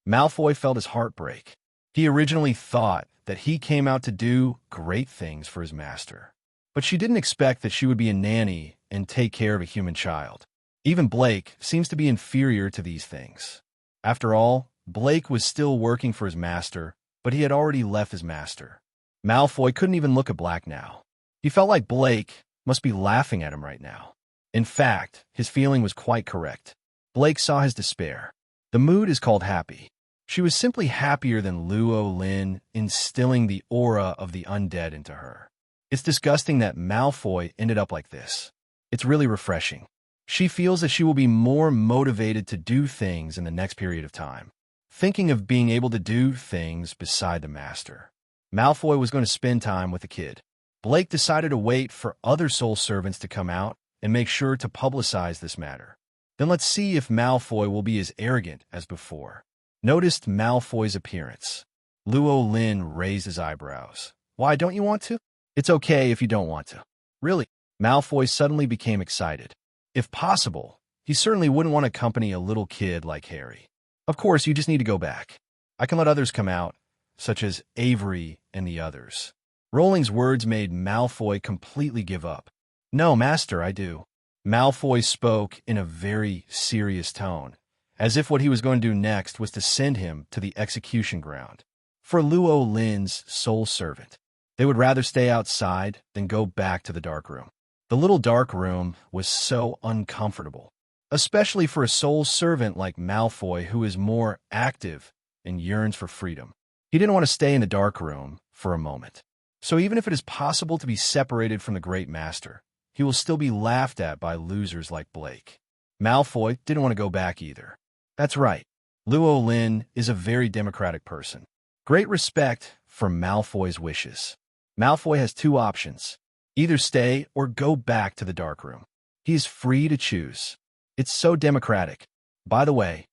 Malfoy felt his heart break. He originally thought that he came out to do great things for his master, but she didn't expect that she would be a nanny and take care of a human child. Even Blake seems to be inferior to these things. After all, Blake was still working for his master, but he had already left his master. Malfoy couldn't even look at Black now. He felt like Blake must be laughing at him right now. In fact, his feeling was quite correct. Blake saw his despair. The mood is called happy. She was simply happier than Lynn instilling the aura of the undead into her. It's disgusting that Malfoy ended up like this. It's really refreshing. She feels that she will be more motivated to do things in the next period of time, thinking of being able to do things beside the master. Malfoy was going to spend time with the kid. Blake decided to wait for other soul servants to come out and make sure to publicize this matter. Then let's see if Malfoy will be as arrogant as before. Noticed Malfoy's appearance. Lynn raised his eyebrows. "Why, don't you want to?" "It's okay if you don't want to." "Really?" Malfoy suddenly became excited. If possible, he certainly wouldn't want to accompany a little kid like Harry. "Of course, you just need to go back. I can let others come out, such as Avery and the others." Rowling's words made Malfoy completely give up. "No, Master, I do." Malfoy spoke in a very serious tone, as if what he was going to do next was to send him to the execution ground. For Lynn's soul servant, they would rather stay outside than go back to the dark room. The little dark room was so uncomfortable, especially for a soul servant like Malfoy who is more active and yearns for freedom. He didn't want to stay in the dark room for a moment. So even if it is possible to be separated from the great master, he will still be laughed at by losers like Blake. Malfoy didn't want to go back either. That's right. Lynn is a very democratic person. Great respect for Malfoy's wishes. Malfoy has two options: either stay or go back to the dark room. He is free to choose. It's so democratic. By the way,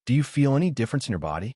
do you feel any difference in your body?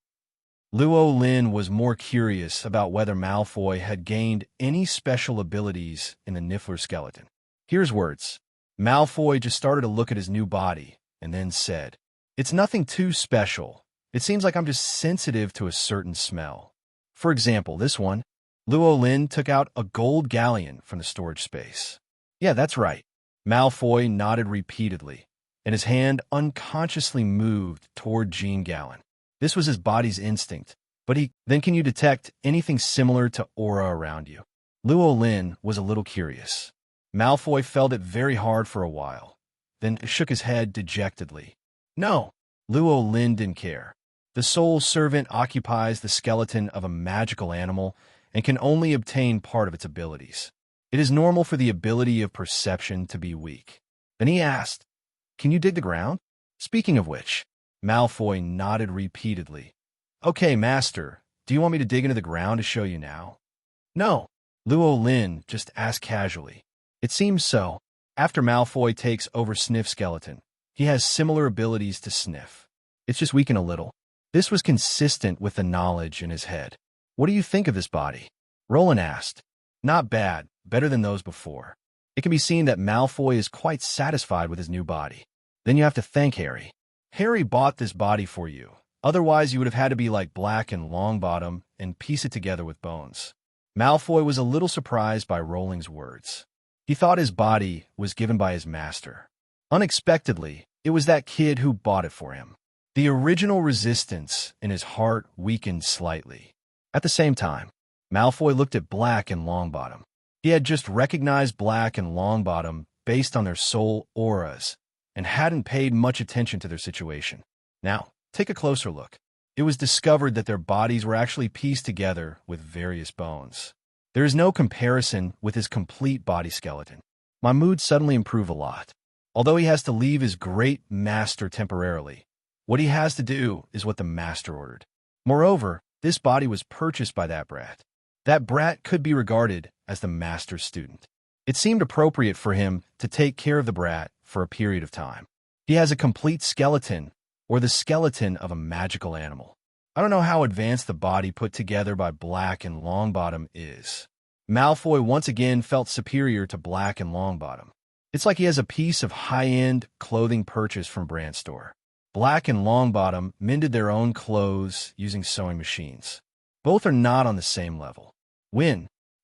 Lynn was more curious about whether Malfoy had gained any special abilities in the niffler skeleton. Here's words. Malfoy just started to look at his new body and then said, "It's nothing too special, It seems like I'm just sensitive to a certain smell. For example, this one, Lynn took out a gold galleon from the storage space. Yeah, that's right. Malfoy nodded repeatedly, and his hand unconsciously moved toward Jean Gallen. This was his body's instinct, but then can you detect anything similar to aura around you? Lynn was a little curious. Malfoy felt it very hard for a while, then shook his head dejectedly. No, Lynn didn't care. The soul servant occupies the skeleton of a magical animal and can only obtain part of its abilities. It is normal for the ability of perception to be weak. Then he asked, "Can you dig the ground?" Speaking of which, Malfoy nodded repeatedly. "Okay, Master, do you want me to dig into the ground to show you now?" "No," Lynn just asked casually. It seems so. After Malfoy takes over Sniff's skeleton, he has similar abilities to Sniff. It's just weakened a little. This was consistent with the knowledge in his head. "What do you think of this body?" Rowling asked. "Not bad, better than those before." It can be seen that Malfoy is quite satisfied with his new body. Then you have to thank Harry. Harry bought this body for you. Otherwise, you would have had to be like Black and Longbottom and piece it together with bones. Malfoy was a little surprised by Rowling's words. He thought his body was given by his master. Unexpectedly, it was that kid who bought it for him. The original resistance in his heart weakened slightly. At the same time, Malfoy looked at Black and Longbottom. He had just recognized Black and Longbottom based on their soul auras and hadn't paid much attention to their situation. Now, take a closer look. It was discovered that their bodies were actually pieced together with various bones. There is no comparison with his complete body skeleton. My mood suddenly improved a lot. Although he has to leave his great master temporarily, what he has to do is what the master ordered. Moreover, this body was purchased by that brat. That brat could be regarded as the master's student. It seemed appropriate for him to take care of the brat for a period of time. He has a complete skeleton, or the skeleton of a magical animal. I don't know how advanced the body put together by Black and Longbottom is. Malfoy once again felt superior to Black and Longbottom. It's like he has a piece of high-end clothing purchased from brand store. Black and Longbottom mended their own clothes using sewing machines. Both are not on the same level.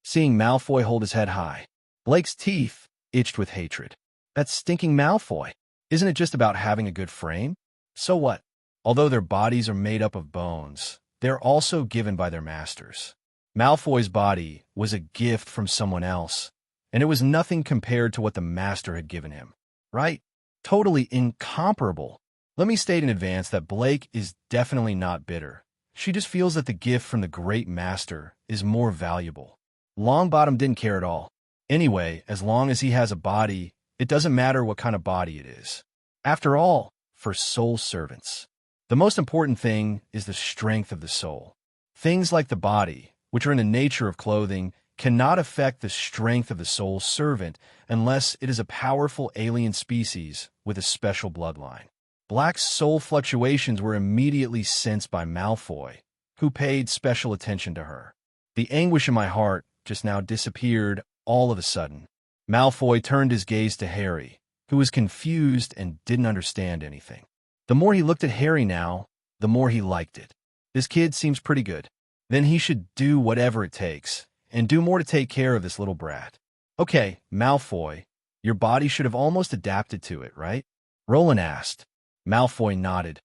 Seeing Malfoy hold his head high, Blake's teeth itched with hatred. That stinking Malfoy. Isn't it just about having a good frame? So what? Although their bodies are made up of bones, they're also given by their masters. Malfoy's body was a gift from someone else, and it was nothing compared to what the master had given him. Right? Totally incomparable. Let me state in advance that Blake is definitely not bitter. She just feels that the gift from the great master is more valuable. Longbottom didn't care at all. Anyway, as long as he has a body, it doesn't matter what kind of body it is. After all, for soul servants, the most important thing is the strength of the soul. Things like the body, which are in the nature of clothing, cannot affect the strength of the soul servant unless it is a powerful alien species with a special bloodline. Black's soul fluctuations were immediately sensed by Malfoy, who paid special attention to her. The anguish in my heart just now disappeared all of a sudden. Malfoy turned his gaze to Harry, who was confused and didn't understand anything. The more he looked at Harry now, the more he liked it. This kid seems pretty good. Then he should do whatever it takes, and do more to take care of this little brat. Okay, Malfoy, your body should have almost adapted to it, right? Rowling asked. Malfoy nodded.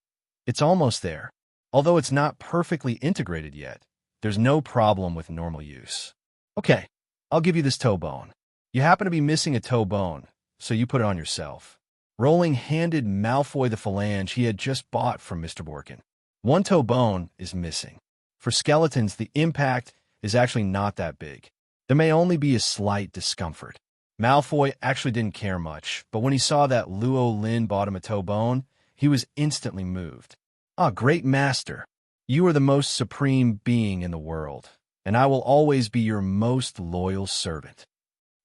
It's almost there. Although it's not perfectly integrated yet, there's no problem with normal use. Okay, I'll give you this toe bone. You happen to be missing a toe bone, so you put it on yourself. Rowling handed Malfoy the phalange he had just bought from Mr. Borkin. One toe bone is missing. For skeletons, the impact is actually not that big. There may only be a slight discomfort. Malfoy actually didn't care much, but when he saw that Lynn bought him a toe bone, he was instantly moved. Ah, great master, you are the most supreme being in the world, and I will always be your most loyal servant.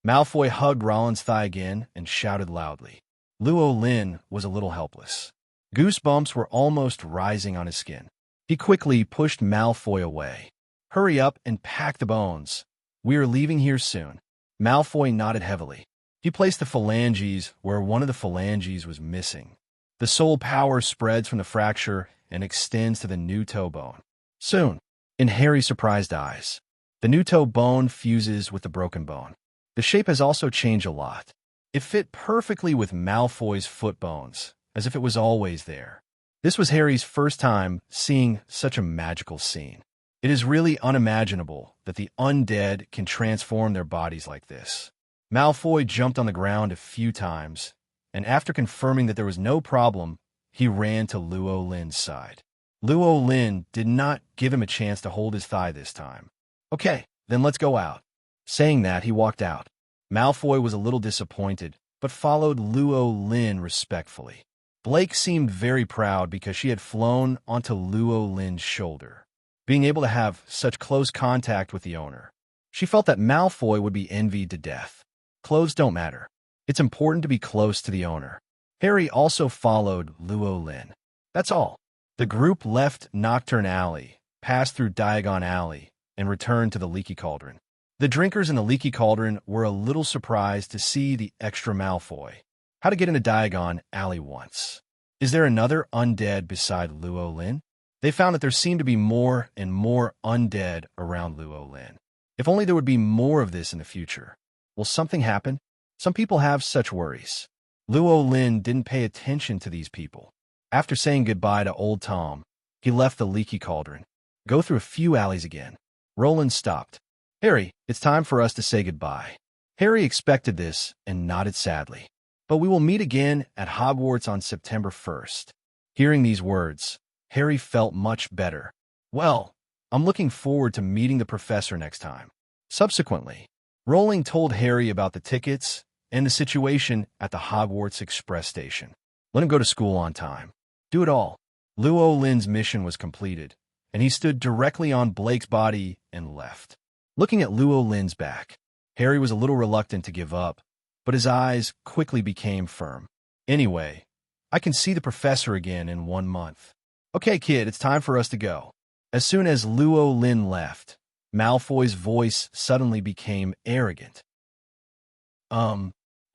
Malfoy hugged Rollins' thigh again and shouted loudly. Lynn was a little helpless. Goosebumps were almost rising on his skin. He quickly pushed Malfoy away. Hurry up and pack the bones. We are leaving here soon. Malfoy nodded heavily. He placed the phalanges where one of the phalanges was missing. The soul power spreads from the fracture and extends to the new toe bone. Soon, in Harry's surprised eyes, the new toe bone fuses with the broken bone. The shape has also changed a lot. It fit perfectly with Malfoy's foot bones, as if it was always there. This was Harry's first time seeing such a magical scene. It is really unimaginable that the undead can transform their bodies like this. Malfoy jumped on the ground a few times, and after confirming that there was no problem, he ran to Luo Lin's side. Luo Lin did not give him a chance to hold his thigh this time. Okay, then let's go out. Saying that, he walked out. Malfoy was a little disappointed, but followed Luo Lin respectfully. Blake seemed very proud because she had flown onto Luo Lin's shoulder, being able to have such close contact with the owner. She felt that Malfoy would be envied to death. Clothes don't matter. It's important to be close to the owner. Harry also followed Luo Lin. That's all. The group left Nocturne Alley, passed through Diagon Alley, and returned to the Leaky Cauldron. The drinkers in the Leaky Cauldron were a little surprised to see the extra Malfoy. How to get into Diagon Alley once. Is there another undead beside Luo Lin? They found that there seemed to be more and more undead around Luo Lin. If only there would be more of this in the future. Will something happen? Some people have such worries. Luo Lin didn't pay attention to these people. After saying goodbye to Old Tom, he left the Leaky Cauldron. Go through a few alleys again. Roland stopped. Harry, it's time for us to say goodbye. Harry expected this and nodded sadly. But we will meet again at Hogwarts on September 1st. Hearing these words, Harry felt much better. Well, I'm looking forward to meeting the professor next time. Subsequently, Rowling told Harry about the tickets and the situation at the Hogwarts Express station. Let him go to school on time. Do it all. Luo Lin's mission was completed, and he stood directly on Blake's body and left. Looking at Luo Lin's back, Harry was a little reluctant to give up, but his eyes quickly became firm. Anyway, I can see the professor again in 1 month. Okay, kid, it's time for us to go. As soon as Luo Lin left, Malfoy's voice suddenly became arrogant.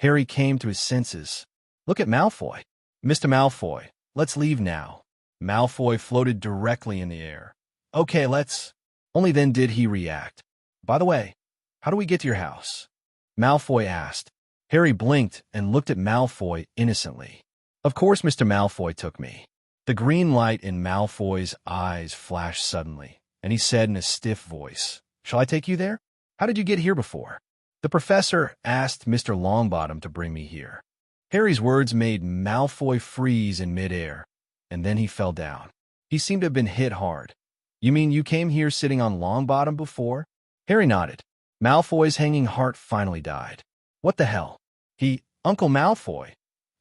Harry came to his senses. Look at Malfoy. Mr. Malfoy, let's leave now. Malfoy floated directly in the air. Okay, let's. Only then did he react. By the way, how do we get to your house? Malfoy asked. Harry blinked and looked at Malfoy innocently. Of course Mr. Malfoy took me. The green light in Malfoy's eyes flashed suddenly, and he said in a stiff voice, Shall I take you there? How did you get here before? The professor asked Mr. Longbottom to bring me here. Harry's words made Malfoy freeze in midair, and then he fell down. He seemed to have been hit hard. You mean you came here sitting on Longbottom before? Harry nodded. Malfoy's hanging heart finally died. What the hell? Uncle Malfoy,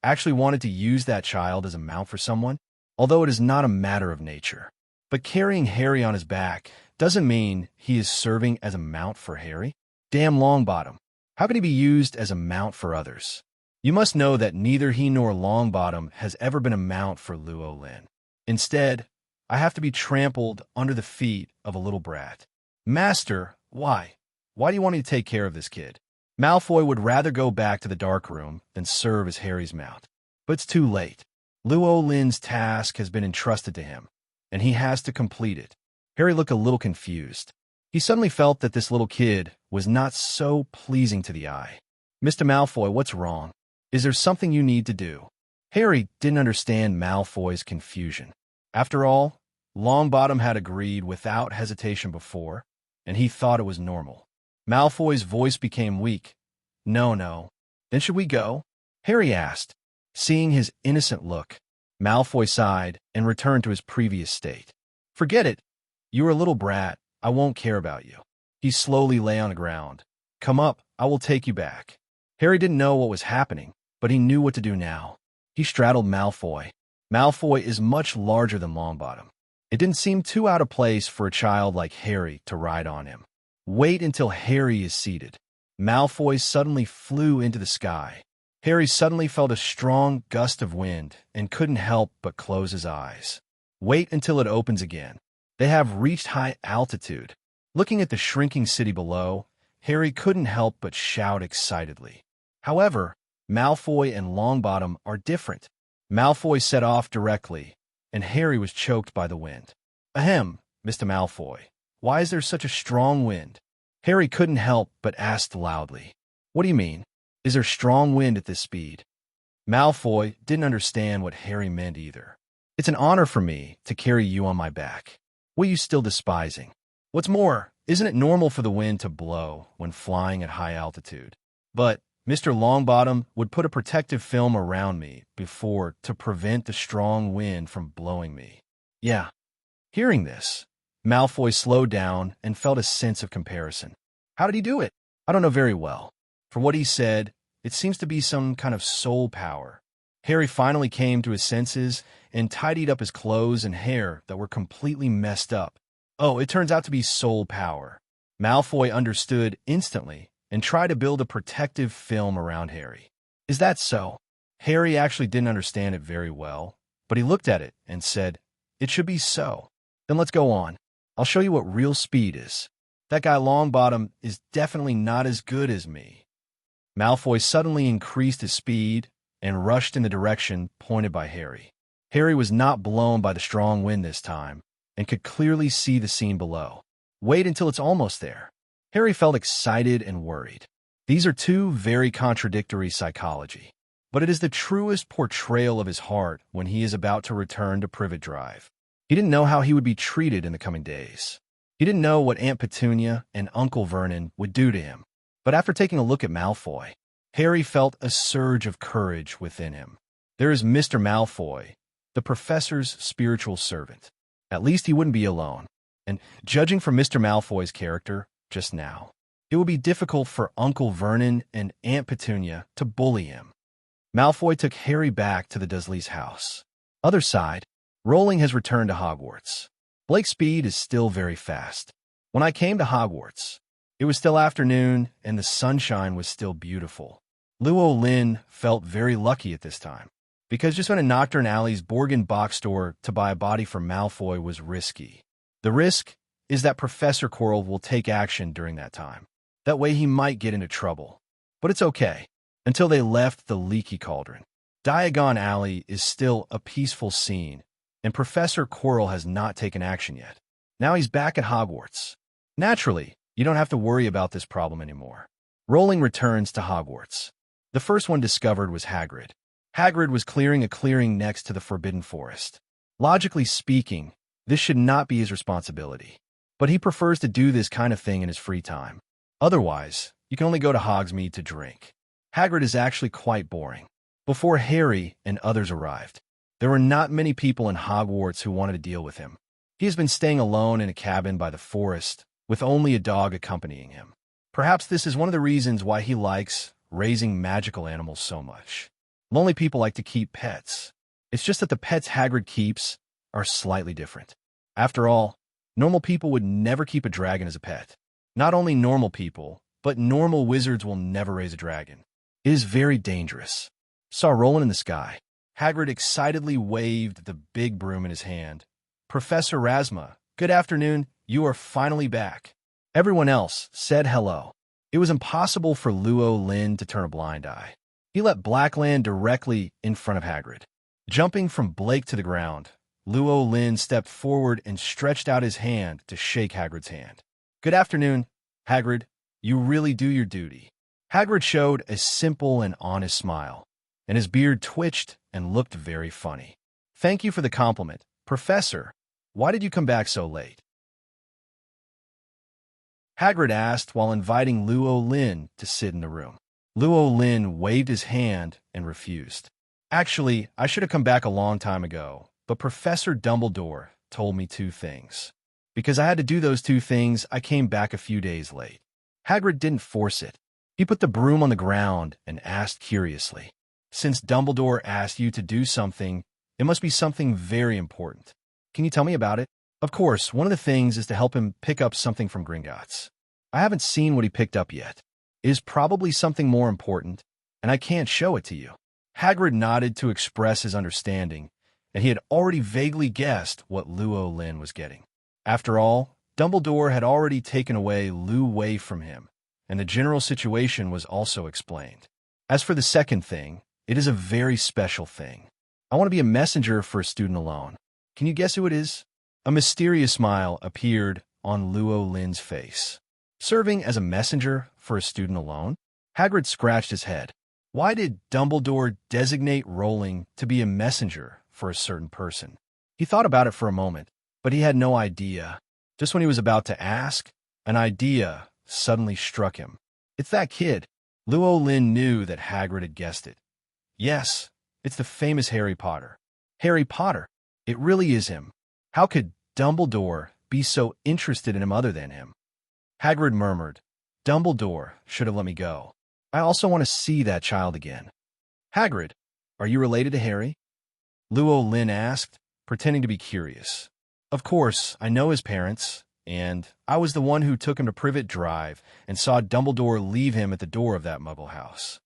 actually wanted to use that child as a mount for someone, although it is not a matter of nature. But carrying Harry on his back doesn't mean he is serving as a mount for Harry. Damn Longbottom. How can he be used as a mount for others? You must know that neither he nor Longbottom has ever been a mount for Luo Lin. Instead, I have to be trampled under the feet of a little brat. Master, why? Why do you want me to take care of this kid? Malfoy would rather go back to the dark room than serve as Harry's mount. But it's too late. Luo Lin's task has been entrusted to him, and he has to complete it. Harry looked a little confused. He suddenly felt that this little kid was not so pleasing to the eye. Mr. Malfoy, what's wrong? Is there something you need to do? Harry didn't understand Malfoy's confusion. After all, Longbottom had agreed without hesitation before, and he thought it was normal. Malfoy's voice became weak. No. Then should we go? Harry asked. Seeing his innocent look, Malfoy sighed and returned to his previous state. Forget it. You're a little brat. I won't care about you. He slowly lay on the ground. Come up, I will take you back. Harry didn't know what was happening, but he knew what to do now. He straddled Malfoy. Malfoy is much larger than Longbottom. It didn't seem too out of place for a child like Harry to ride on him. Wait until Harry is seated. Malfoy suddenly flew into the sky. Harry suddenly felt a strong gust of wind and couldn't help but close his eyes. Wait until it opens again. They have reached high altitude. Looking at the shrinking city below, Harry couldn't help but shout excitedly. However, Malfoy and Longbottom are different. Malfoy set off directly, and Harry was choked by the wind. "Ahem, Mr. Malfoy, why is there such a strong wind?" Harry couldn't help but ask loudly. "What do you mean? Is there strong wind at this speed?" Malfoy didn't understand what Harry meant either. "It's an honor for me to carry you on my back. What are you still despising? What's more, isn't it normal for the wind to blow when flying at high altitude? But Mr. Longbottom would put a protective film around me before to prevent the strong wind from blowing me." "Yeah." Hearing this, Malfoy slowed down and felt a sense of comparison. "How did he do it?" "I don't know very well. For what he said, it seems to be some kind of soul power." Harry finally came to his senses and tidied up his clothes and hair that were completely messed up. "Oh, it turns out to be soul power." Malfoy understood instantly and tried to build a protective film around Harry. "Is that so?" Harry actually didn't understand it very well, but he looked at it and said, "It should be so." "Then let's go on. I'll show you what real speed is. That guy Longbottom is definitely not as good as me." Malfoy suddenly increased his speed and rushed in the direction pointed by Harry. Harry was not blown by the strong wind this time and could clearly see the scene below. "Wait until it's almost there." Harry felt excited and worried. These are two very contradictory psychology, but it is the truest portrayal of his heart when he is about to return to Privet Drive. He didn't know how he would be treated in the coming days. He didn't know what Aunt Petunia and Uncle Vernon would do to him. But after taking a look at Malfoy, Harry felt a surge of courage within him. There is Mr. Malfoy, the professor's spiritual servant. At least he wouldn't be alone. And judging from Mr. Malfoy's character just now, it would be difficult for Uncle Vernon and Aunt Petunia to bully him. Malfoy took Harry back to the Dursleys' house. Other side, Rowling has returned to Hogwarts. Blake's speed is still very fast. When I came to Hogwarts, it was still afternoon and the sunshine was still beautiful. Lynn felt very lucky at this time, because just when a Nocturne Alley's Borgin box store to buy a body for Malfoy was risky. The risk is that Professor Quirrell will take action during that time. That way he might get into trouble. But it's okay, until they left the Leaky Cauldron. Diagon Alley is still a peaceful scene, and Professor Quirrell has not taken action yet. Now he's back at Hogwarts. Naturally, you don't have to worry about this problem anymore. Rowling returns to Hogwarts. The first one discovered was Hagrid. Hagrid was clearing a clearing next to the Forbidden Forest. Logically speaking, this should not be his responsibility, but he prefers to do this kind of thing in his free time. Otherwise, you can only go to Hogsmeade to drink. Hagrid is actually quite boring. Before Harry and others arrived, there were not many people in Hogwarts who wanted to deal with him. He has been staying alone in a cabin by the forest, with only a dog accompanying him. Perhaps this is one of the reasons why he likes raising magical animals so much. Lonely people like to keep pets. It's just that the pets Hagrid keeps are slightly different. After all, normal people would never keep a dragon as a pet. Not only normal people, but normal wizards will never raise a dragon. It is very dangerous. Saw rolling in the sky. Hagrid excitedly waved the big broom in his hand. "Professor Rasma, good afternoon. You are finally back." Everyone else said hello. It was impossible for Lynn to turn a blind eye. He let Black land directly in front of Hagrid. Jumping from Blake to the ground, Lynn stepped forward and stretched out his hand to shake Hagrid's hand. "Good afternoon, Hagrid. You really do your duty." Hagrid showed a simple and honest smile, and his beard twitched and looked very funny. "Thank you for the compliment. Professor, why did you come back so late?" Hagrid asked while inviting Lynn to sit in the room. Lynn waved his hand and refused. "Actually, I should have come back a long time ago, but Professor Dumbledore told me 2 things. Because I had to do those 2 things, I came back a few days late." Hagrid didn't force it. He put the broom on the ground and asked curiously, "Since Dumbledore asked you to do something, it must be something very important. Can you tell me about it?" "Of course, one of the things is to help him pick up something from Gringotts. I haven't seen what he picked up yet. It is probably something more important, and I can't show it to you." Hagrid nodded to express his understanding, and he had already vaguely guessed what Lynn was getting. After all, Dumbledore had already taken away Wei from him, and the general situation was also explained. As for the second thing, it is a very special thing. I want to be a messenger for a student alone. Can you guess who it is? A mysterious smile appeared on Luo Lin's face. Serving as a messenger for a student alone? Hagrid scratched his head. Why did Dumbledore designate Rowling to be a messenger for a certain person? He thought about it for a moment, but he had no idea. Just when he was about to ask, an idea suddenly struck him. It's that kid. Luo Lin knew that Hagrid had guessed it. Yes, it's the famous Harry Potter. Harry Potter. It really is him. How could Dumbledore be so interested in him other than him? Hagrid murmured, Dumbledore should have let me go. I also want to see that child again. Hagrid, are you related to Harry? Luo Lin asked, pretending to be curious. Of course, I know his parents, and I was the one who took him to Privet Drive and saw Dumbledore leave him at the door of that Muggle house.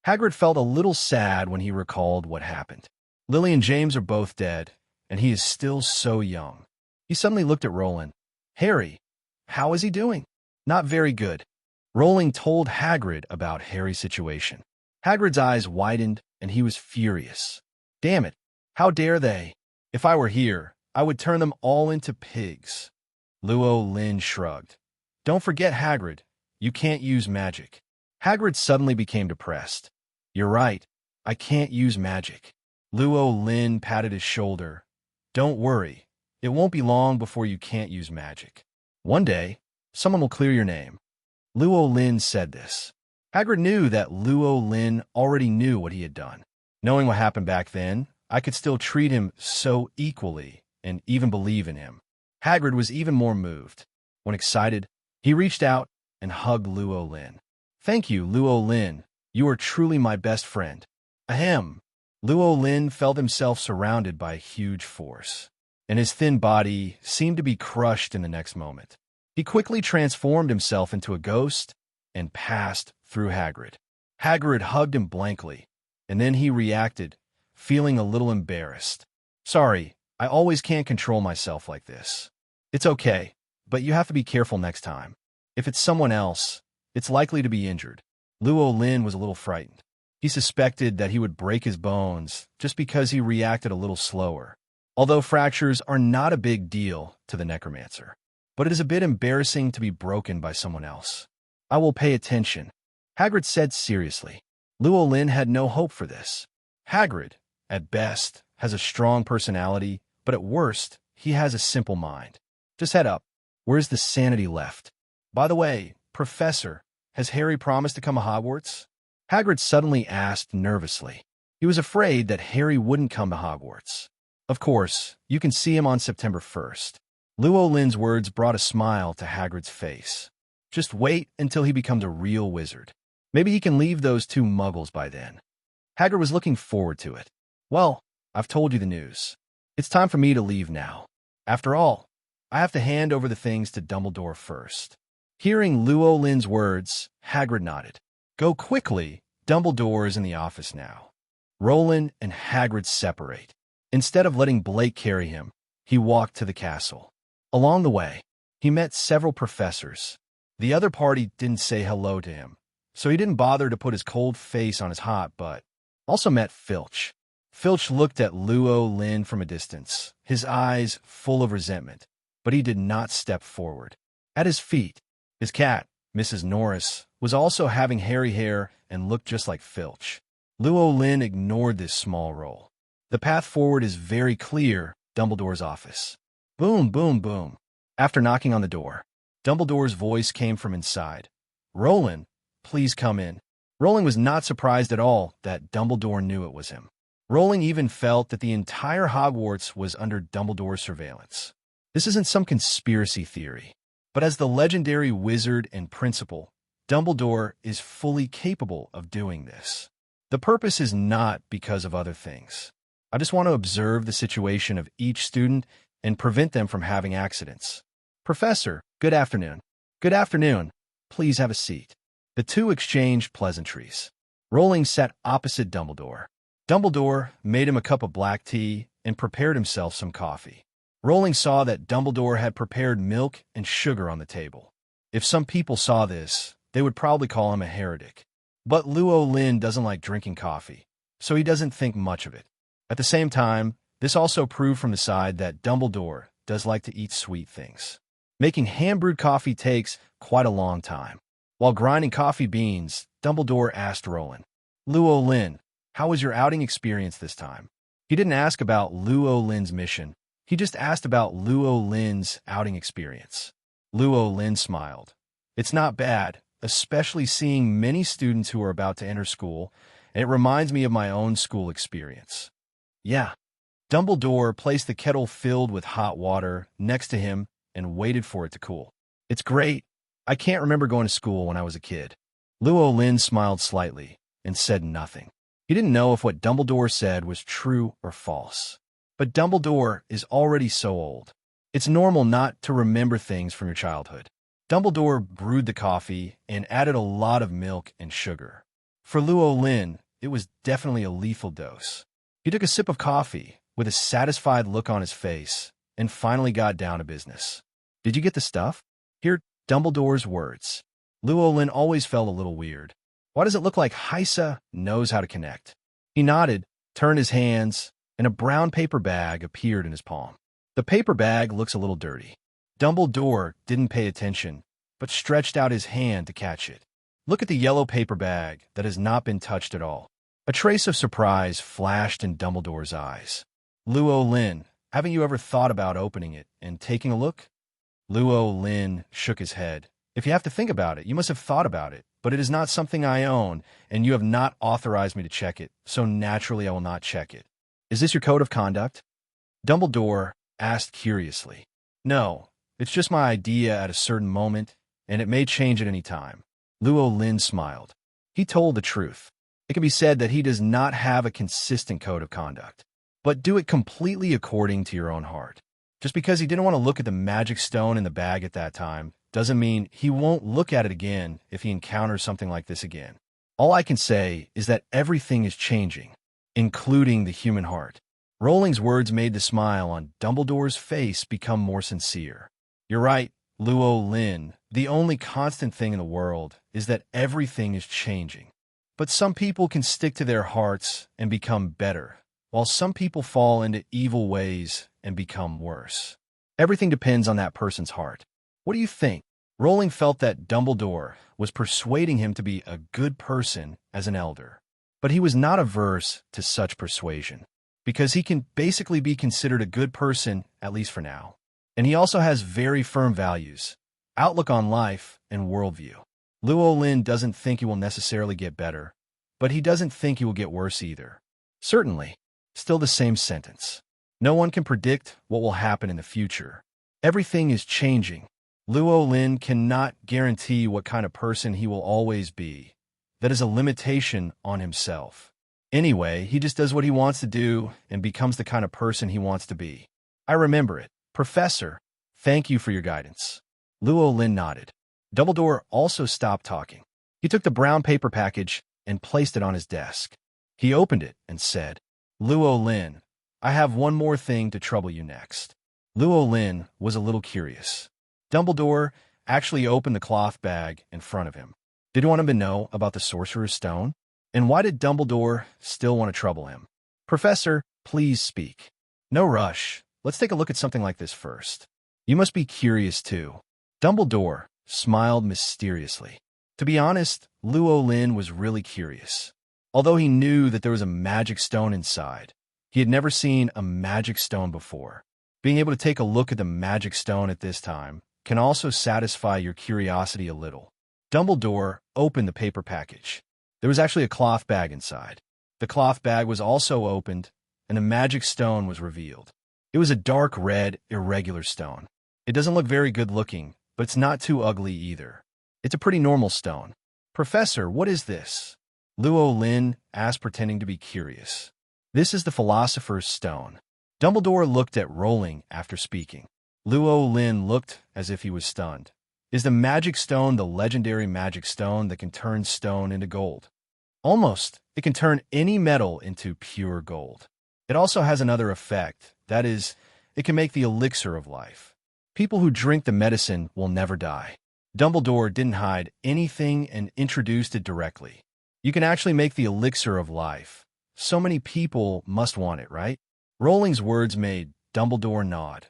Hagrid felt a little sad when he recalled what happened. Lily and James are both dead, and he is still so young. He suddenly looked at Rowling. Harry, how is he doing? Not very good. Rowling told Hagrid about Harry's situation. Hagrid's eyes widened, and he was furious. Damn it, how dare they? If I were here, I would turn them all into pigs. Luo Lin shrugged. Don't forget, Hagrid, you can't use magic. Hagrid suddenly became depressed. You're right, I can't use magic. Luo Lin patted his shoulder. Don't worry, it won't be long before you can't use magic. One day, someone will clear your name. Luo Lin said this. Hagrid knew that Luo Lin already knew what he had done. Knowing what happened back then, I could still treat him so equally and even believe in him. Hagrid was even more moved. When excited, he reached out and hugged Luo Lin. Thank you, Luo Lin. You are truly my best friend. Ahem. Luo Lin felt himself surrounded by a huge force, and his thin body seemed to be crushed in the next moment. He quickly transformed himself into a ghost and passed through Hagrid. Hagrid hugged him blankly, and then he reacted, feeling a little embarrassed. Sorry, I always can't control myself like this. It's okay, but you have to be careful next time. If it's someone else, it's likely to be injured. Luo Lin was a little frightened. He suspected that he would break his bones just because he reacted a little slower, although fractures are not a big deal to the necromancer. But it is a bit embarrassing to be broken by someone else. I will pay attention, Hagrid said seriously. Luo Lin had no hope for this. Hagrid, at best, has a strong personality, but at worst, he has a simple mind. Just head up. Where's the sanity left? By the way, Professor, has Harry promised to come to Hogwarts? Hagrid suddenly asked nervously. He was afraid that Harry wouldn't come to Hogwarts. Of course, you can see him on September 1st. Luo Lin's words brought a smile to Hagrid's face. Just wait until he becomes a real wizard. Maybe he can leave those two muggles by then. Hagrid was looking forward to it. Well, I've told you the news. It's time for me to leave now. After all, I have to hand over the things to Dumbledore first. Hearing Luo Lin's words, Hagrid nodded. Go quickly. Dumbledore is in the office now. Rowling and Hagrid separate. Instead of letting Blake carry him, he walked to the castle. Along the way, he met several professors. The other party didn't say hello to him, so he didn't bother to put his cold face on his hot butt. Also met Filch. Filch looked at Luo Lin from a distance, his eyes full of resentment, but he did not step forward. At his feet, his cat, Mrs. Norris, was also having hairy hair and looked just like Filch. Luo Lin ignored this small role. The path forward is very clear, Dumbledore's office. Boom, boom, boom. After knocking on the door, Dumbledore's voice came from inside. Rowling, please come in. Rowling was not surprised at all that Dumbledore knew it was him. Rowling even felt that the entire Hogwarts was under Dumbledore's surveillance. This isn't some conspiracy theory, but as the legendary wizard and principal, Dumbledore is fully capable of doing this. The purpose is not because of other things. I just want to observe the situation of each student and prevent them from having accidents. Professor, good afternoon. Good afternoon. Please have a seat. The two exchanged pleasantries. Rowling sat opposite Dumbledore. Dumbledore made him a cup of black tea and prepared himself some coffee. Rowling saw that Dumbledore had prepared milk and sugar on the table. If some people saw this, they would probably call him a heretic. But Luo Lin doesn't like drinking coffee, so he doesn't think much of it. At the same time, This also proved from the side that Dumbledore does like to eat sweet things. Making hand-brewed coffee takes quite a long time. While grinding coffee beans, Dumbledore asked Rowling, "Luo Lynn, how was your outing experience this time?" He didn't ask about Luo Lynn's mission. He just asked about Luo Lynn's outing experience. Luo Lynn smiled. "It's not bad, especially seeing many students who are about to enter school, and it reminds me of my own school experience." Yeah. Dumbledore placed the kettle filled with hot water next to him and waited for it to cool. "It's great. I can't remember going to school when I was a kid." Luo Lynn smiled slightly and said nothing. He didn't know if what Dumbledore said was true or false. But Dumbledore is already so old. It's normal not to remember things from your childhood. Dumbledore brewed the coffee and added a lot of milk and sugar. For Luo Lynn, it was definitely a lethal dose. He took a sip of coffee with a satisfied look on his face and finally got down to business. "Did you get the stuff?" Hear Dumbledore's words. Luo Lynn always felt a little weird. Why does it look like Heisa knows how to connect? He nodded, turned his hands, and a brown paper bag appeared in his palm. The paper bag looks a little dirty. Dumbledore didn't pay attention, but stretched out his hand to catch it. Look at the yellow paper bag that has not been touched at all. A trace of surprise flashed in Dumbledore's eyes. "Luo Lynn, haven't you ever thought about opening it and taking a look?" Luo Lynn shook his head. "If you have to think about it, you must have thought about it, but it is not something I own, and you have not authorized me to check it, so naturally I will not check it." "Is this your code of conduct?" Dumbledore asked curiously. "No, it's just my idea at a certain moment, and it may change at any time." Luo Lynn smiled. He told the truth. It can be said that he does not have a consistent code of conduct, but do it completely according to your own heart. Just because he didn't want to look at the magic stone in the bag at that time doesn't mean he won't look at it again if he encounters something like this again. All I can say is that everything is changing, including the human heart. Rowling's words made the smile on Dumbledore's face become more sincere. "You're right, Luo Lynn. The only constant thing in the world is that everything is changing. But some people can stick to their hearts and become better, while some people fall into evil ways and become worse. Everything depends on that person's heart. What do you think?" Rowling felt that Dumbledore was persuading him to be a good person as an elder. But he was not averse to such persuasion, because he can basically be considered a good person, at least for now. And he also has very firm values, outlook on life, and worldview. Luo Lynn doesn't think he will necessarily get better, but he doesn't think he will get worse either. Certainly, still the same sentence. No one can predict what will happen in the future. Everything is changing. Luo Lynn cannot guarantee what kind of person he will always be. That is a limitation on himself. Anyway, he just does what he wants to do and becomes the kind of person he wants to be. "I remember it. Professor, thank you for your guidance." Luo Lynn nodded. Dumbledore also stopped talking. He took the brown paper package and placed it on his desk. He opened it and said, "Luo Lynn, I have one more thing to trouble you next." Luo Lynn was a little curious. Dumbledore actually opened the cloth bag in front of him. Did he want him to know about the Sorcerer's Stone? And why did Dumbledore still want to trouble him? "Professor, please speak." "No rush. Let's take a look at something like this first. You must be curious too." Dumbledore smiled mysteriously. To be honest, Luo Lynn was really curious. Although he knew that there was a magic stone inside, he had never seen a magic stone before. Being able to take a look at the magic stone at this time can also satisfy your curiosity a little. Dumbledore opened the paper package. There was actually a cloth bag inside. The cloth bag was also opened, and a magic stone was revealed. It was a dark red, irregular stone. It doesn't look very good looking, but it's not too ugly either. It's a pretty normal stone. "Professor, what is this?" Luo Lynn asked, pretending to be curious. "This is the Philosopher's Stone." Dumbledore looked at Rowling after speaking. Luo Lynn looked as if he was stunned. "Is the magic stone the legendary magic stone that can turn stone into gold?" "Almost. It can turn any metal into pure gold. It also has another effect. That is, it can make the elixir of life. People who drink the medicine will never die." Dumbledore didn't hide anything and introduced it directly. "You can actually make the elixir of life. So many people must want it, right?" Rowling's words made Dumbledore nod.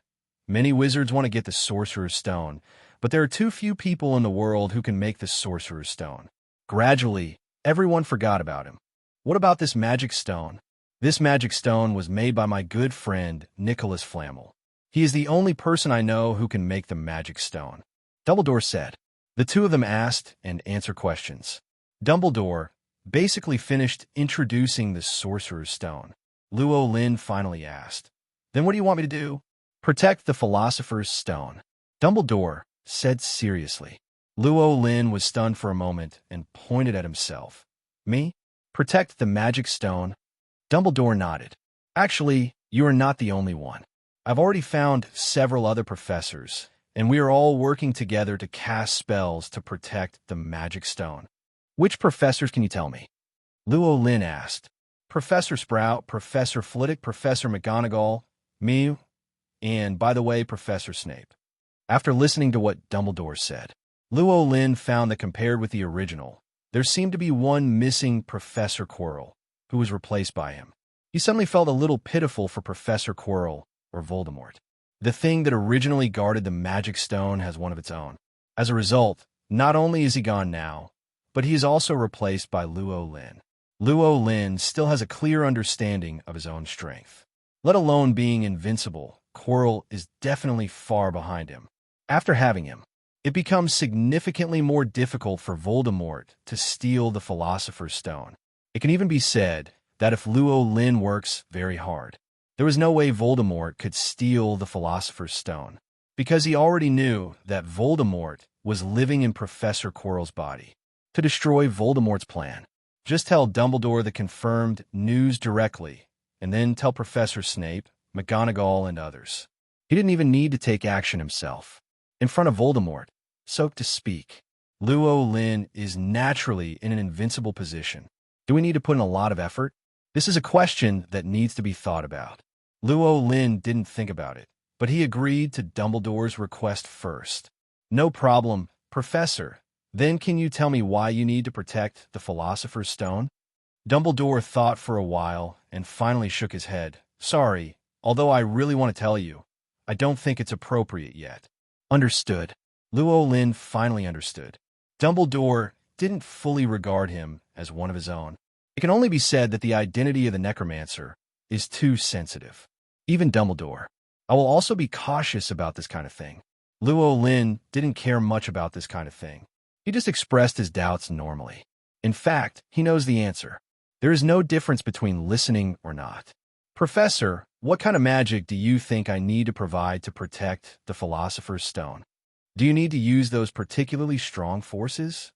Many wizards want to get the Sorcerer's Stone, but there are too few people in the world who can make the Sorcerer's Stone. Gradually, everyone forgot about him. What about this magic stone? This magic stone was made by my good friend, Nicholas Flamel. He is the only person I know who can make the magic stone, Dumbledore said. The two of them asked and answered questions. Dumbledore basically finished introducing the Sorcerer's Stone. Lynn finally asked, "Then what do you want me to do?" "Protect the Philosopher's Stone," Dumbledore said seriously. Lynn was stunned for a moment and pointed at himself. "Me? Protect the magic stone?" Dumbledore nodded. "Actually, you are not the only one. I've already found several other professors, and we are all working together to cast spells to protect the magic stone." "Which professors can you tell me?" Lynn asked. "Professor Sprout, Professor Flitwick, Professor McGonagall, me, and, by the way, Professor Snape." After listening to what Dumbledore said, Lynn found that compared with the original, there seemed to be one missing Professor Quirrell, who was replaced by him. He suddenly felt a little pitiful for Professor Quirrell, or Voldemort. The thing that originally guarded the magic stone has one of its own. As a result, not only is he gone now, but he is also replaced by Lynn. Lynn still has a clear understanding of his own strength. Let alone being invincible, Quirrell is definitely far behind him. After having him, it becomes significantly more difficult for Voldemort to steal the Philosopher's Stone. It can even be said that if Lynn works very hard, there was no way Voldemort could steal the Philosopher's Stone, because he already knew that Voldemort was living in Professor Quirrell's body. To destroy Voldemort's plan, just tell Dumbledore the confirmed news directly, and then tell Professor Snape, McGonagall, and others. He didn't even need to take action himself. In front of Voldemort, so to speak, Lynn is naturally in an invincible position. Do we need to put in a lot of effort? This is a question that needs to be thought about. Lynn didn't think about it, but he agreed to Dumbledore's request first. "No problem, Professor. Then can you tell me why you need to protect the Philosopher's Stone?" Dumbledore thought for a while and finally shook his head. "Sorry, although I really want to tell you, I don't think it's appropriate yet." Understood. Lynn finally understood. Dumbledore didn't fully regard him as one of his own. It can only be said that the identity of the necromancer is too sensitive. Even Dumbledore. I will also be cautious about this kind of thing. Lynn didn't care much about this kind of thing. He just expressed his doubts normally. In fact, he knows the answer. There is no difference between listening or not. "Professor, what kind of magic do you think I need to provide to protect the Philosopher's Stone? Do you need to use those particularly strong forces?"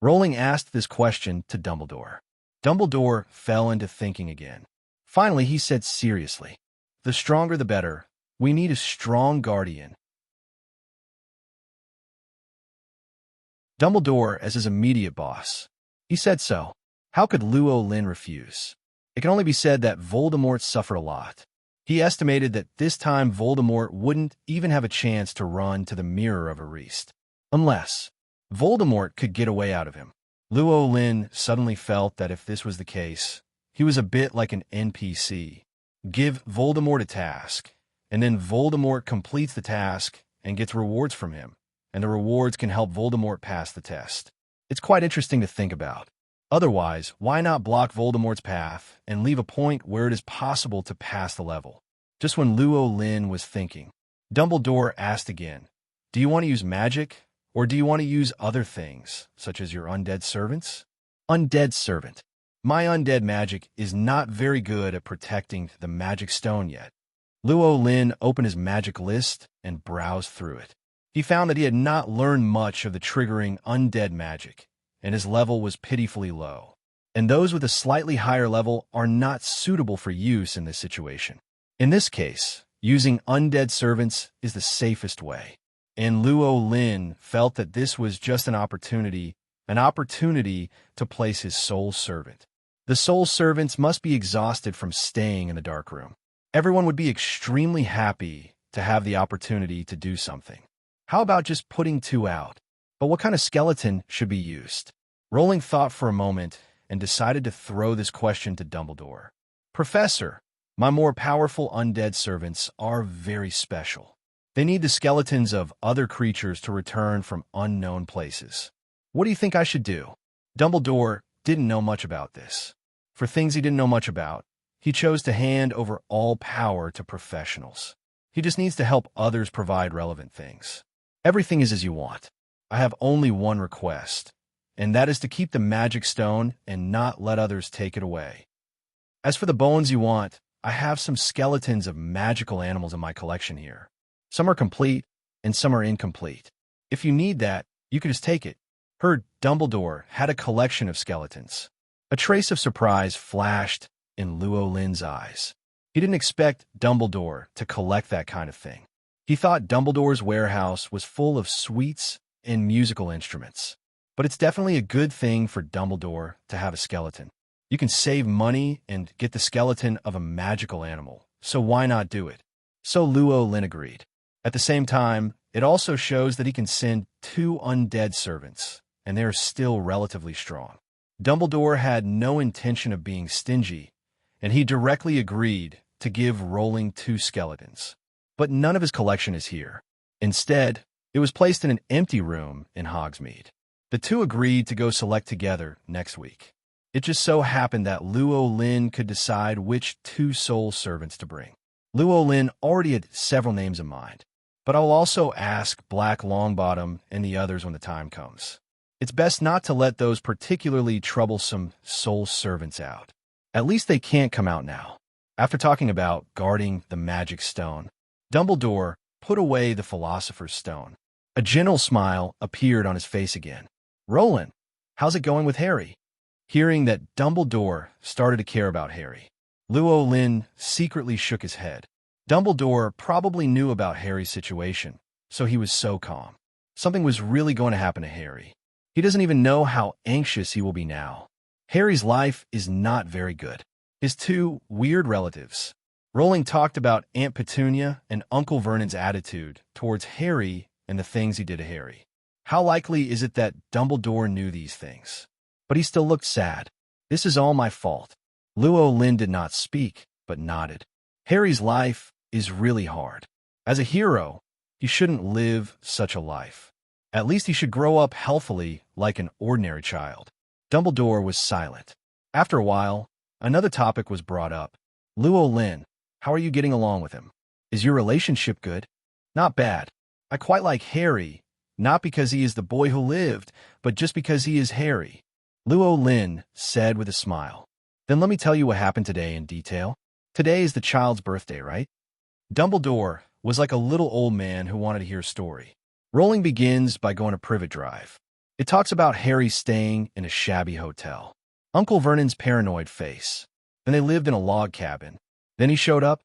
Rowling asked this question to Dumbledore. Dumbledore fell into thinking again. Finally, he said seriously, "The stronger the better. We need a strong guardian." Dumbledore as his immediate boss. He said so. How could Lynn refuse? It can only be said that Voldemort suffered a lot. He estimated that this time Voldemort wouldn't even have a chance to run to the Mirror of Erist, unless Voldemort could get a way out of him. Lynn suddenly felt that if this was the case, he was a bit like an NPC. Give Voldemort a task, and then Voldemort completes the task and gets rewards from him, and the rewards can help Voldemort pass the test. It's quite interesting to think about. Otherwise, why not block Voldemort's path and leave a point where it is possible to pass the level? Just when Lynn was thinking, Dumbledore asked again, "Do you want to use magic, or do you want to use other things, such as your undead servants?" "Undead servant. My undead magic is not very good at protecting the magic stone yet." Lynn opened his magic list and browsed through it. He found that he had not learned much of the triggering undead magic, and his level was pitifully low. And those with a slightly higher level are not suitable for use in this situation. In this case, using undead servants is the safest way. And Lynn felt that this was just an opportunity to place his soul servant. The soul servants must be exhausted from staying in the dark room. Everyone would be extremely happy to have the opportunity to do something. How about just putting 2 out? But what kind of skeleton should be used? Rowling thought for a moment and decided to throw this question to Dumbledore. "Professor, My more powerful undead servants are very special. They need the skeletons of other creatures to return from unknown places. What do you think I should do? Dumbledore didn't know much about this. For things he didn't know much about, he chose to hand over all power to professionals. He just needs to help others provide relevant things. Everything is as you want. I have only one request, and that is to keep the magic stone and not let others take it away. As for the bones you want, I have some skeletons of magical animals in my collection here. Some are complete, and some are incomplete. If you need that, you can just take it. Heard Dumbledore had a collection of skeletons. A trace of surprise flashed in Lynn's eyes. He didn't expect Dumbledore to collect that kind of thing. He thought Dumbledore's warehouse was full of sweets and musical instruments. But it's definitely a good thing for Dumbledore to have a skeleton. You can save money and get the skeleton of a magical animal, so why not do it? So Lynn agreed. At the same time, it also shows that he can send 2 undead servants, and they are still relatively strong. Dumbledore had no intention of being stingy, and he directly agreed to give Rowling 2 skeletons. But none of his collection is here. Instead, it was placed in an empty room in Hogsmeade. The 2 agreed to go select together next week. It just so happened that Lynn could decide which 2 soul servants to bring. Lynn already had several names in mind, but I'll also ask Black Longbottom and the others when the time comes. It's best not to let those particularly troublesome soul servants out. At least they can't come out now. After talking about guarding the magic stone, Dumbledore put away the Philosopher's Stone. A gentle smile appeared on his face again. Rowling, how's it going with Harry? Hearing that Dumbledore started to care about Harry, Lynn secretly shook his head. Dumbledore probably knew about Harry's situation, so he was so calm. Something was really going to happen to Harry. He doesn't even know how anxious he will be now. Harry's life is not very good. His 2 weird relatives. Rowling talked about Aunt Petunia and Uncle Vernon's attitude towards Harry and the things he did to Harry. How likely is it that Dumbledore knew these things? But he still looked sad. This is all my fault. Lynn did not speak, but nodded. Harry's life is really hard. As a hero, he shouldn't live such a life. At least he should grow up healthily like an ordinary child. Dumbledore was silent. After a while, another topic was brought up. Lynn, how are you getting along with him? Is your relationship good? Not bad. I quite like Harry, not because he is the boy who lived, but just because he is Harry. Lynn said with a smile. Then let me tell you what happened today in detail. Today is the child's birthday, right? Dumbledore was like a little old man who wanted to hear a story. Rowling begins by going to Privet Drive. It talks about Harry staying in a shabby hotel. Uncle Vernon's paranoid face. Then they lived in a log cabin. Then he showed up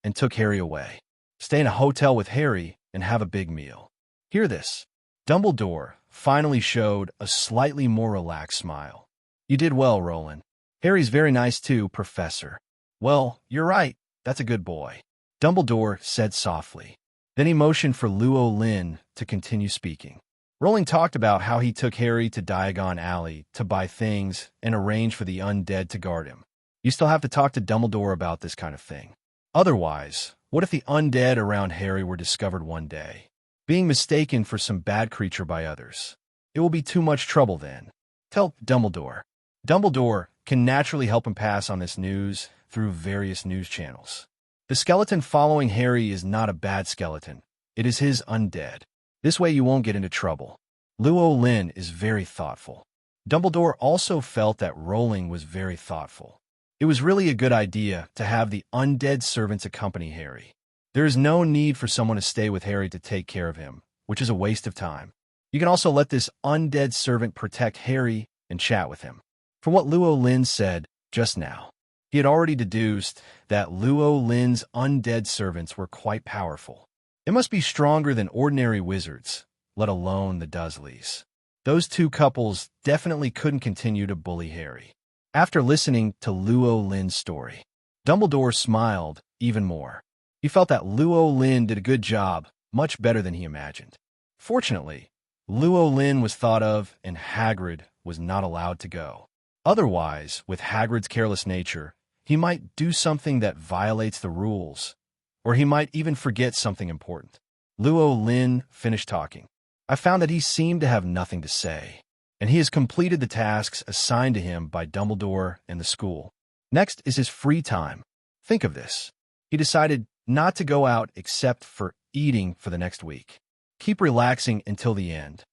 and took Harry away. Stay in a hotel with Harry and have a big meal. Hear this. Dumbledore finally showed a slightly more relaxed smile. You did well, Rowling. Harry's very nice too, Professor. Well, you're right. That's a good boy. Dumbledore said softly. Then he motioned for Lynn to continue speaking. Rowling talked about how he took Harry to Diagon Alley to buy things and arrange for the undead to guard him. You still have to talk to Dumbledore about this kind of thing. Otherwise, what if the undead around Harry were discovered one day, being mistaken for some bad creature by others? It will be too much trouble then. Tell Dumbledore. Dumbledore can naturally help him pass on this news through various news channels. The skeleton following Harry is not a bad skeleton. It is his undead. This way you won't get into trouble. Lynn is very thoughtful. Dumbledore also felt that Rowling was very thoughtful. It was really a good idea to have the undead servants accompany Harry. There is no need for someone to stay with Harry to take care of him, which is a waste of time. You can also let this undead servant protect Harry and chat with him. From what Lynn said just now, he had already deduced that Lynn's undead servants were quite powerful. It must be stronger than ordinary wizards, let alone the Dursleys. Those 2 couples definitely couldn't continue to bully Harry. After listening to Lynn's story, Dumbledore smiled even more. He felt that Lynn did a good job, much better than he imagined. Fortunately, Lynn was thought of and Hagrid was not allowed to go. Otherwise, with Hagrid's careless nature, He might do something that violates the rules, or he might even forget something important. Lynn finished talking. I found that he seemed to have nothing to say, and he has completed the tasks assigned to him by Dumbledore and the school. Next is his free time. Think of this. He decided not to go out except for eating for the next week. Keep relaxing until the end.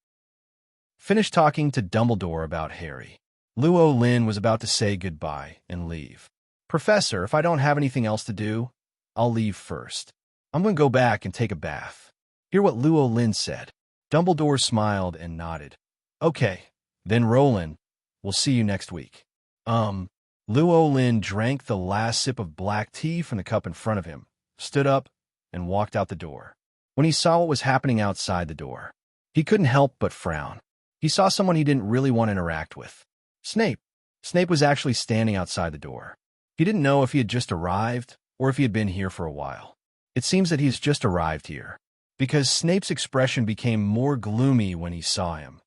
Finish talking to Dumbledore about Harry. Lynn was about to say goodbye and leave. Professor, if I don't have anything else to do, I'll leave first. I'm going to go back and take a bath. Hear what Lynn said. Dumbledore smiled and nodded. Okay, then Rowling, we'll see you next week. Lynn drank the last sip of black tea from the cup in front of him, stood up, and walked out the door. When he saw what was happening outside the door, he couldn't help but frown. He saw someone he didn't really want to interact with. Snape. Snape was actually standing outside the door. He didn't know if he had just arrived or if he had been here for a while. It seems that he's just arrived here, because Snape's expression became more gloomy when he saw him.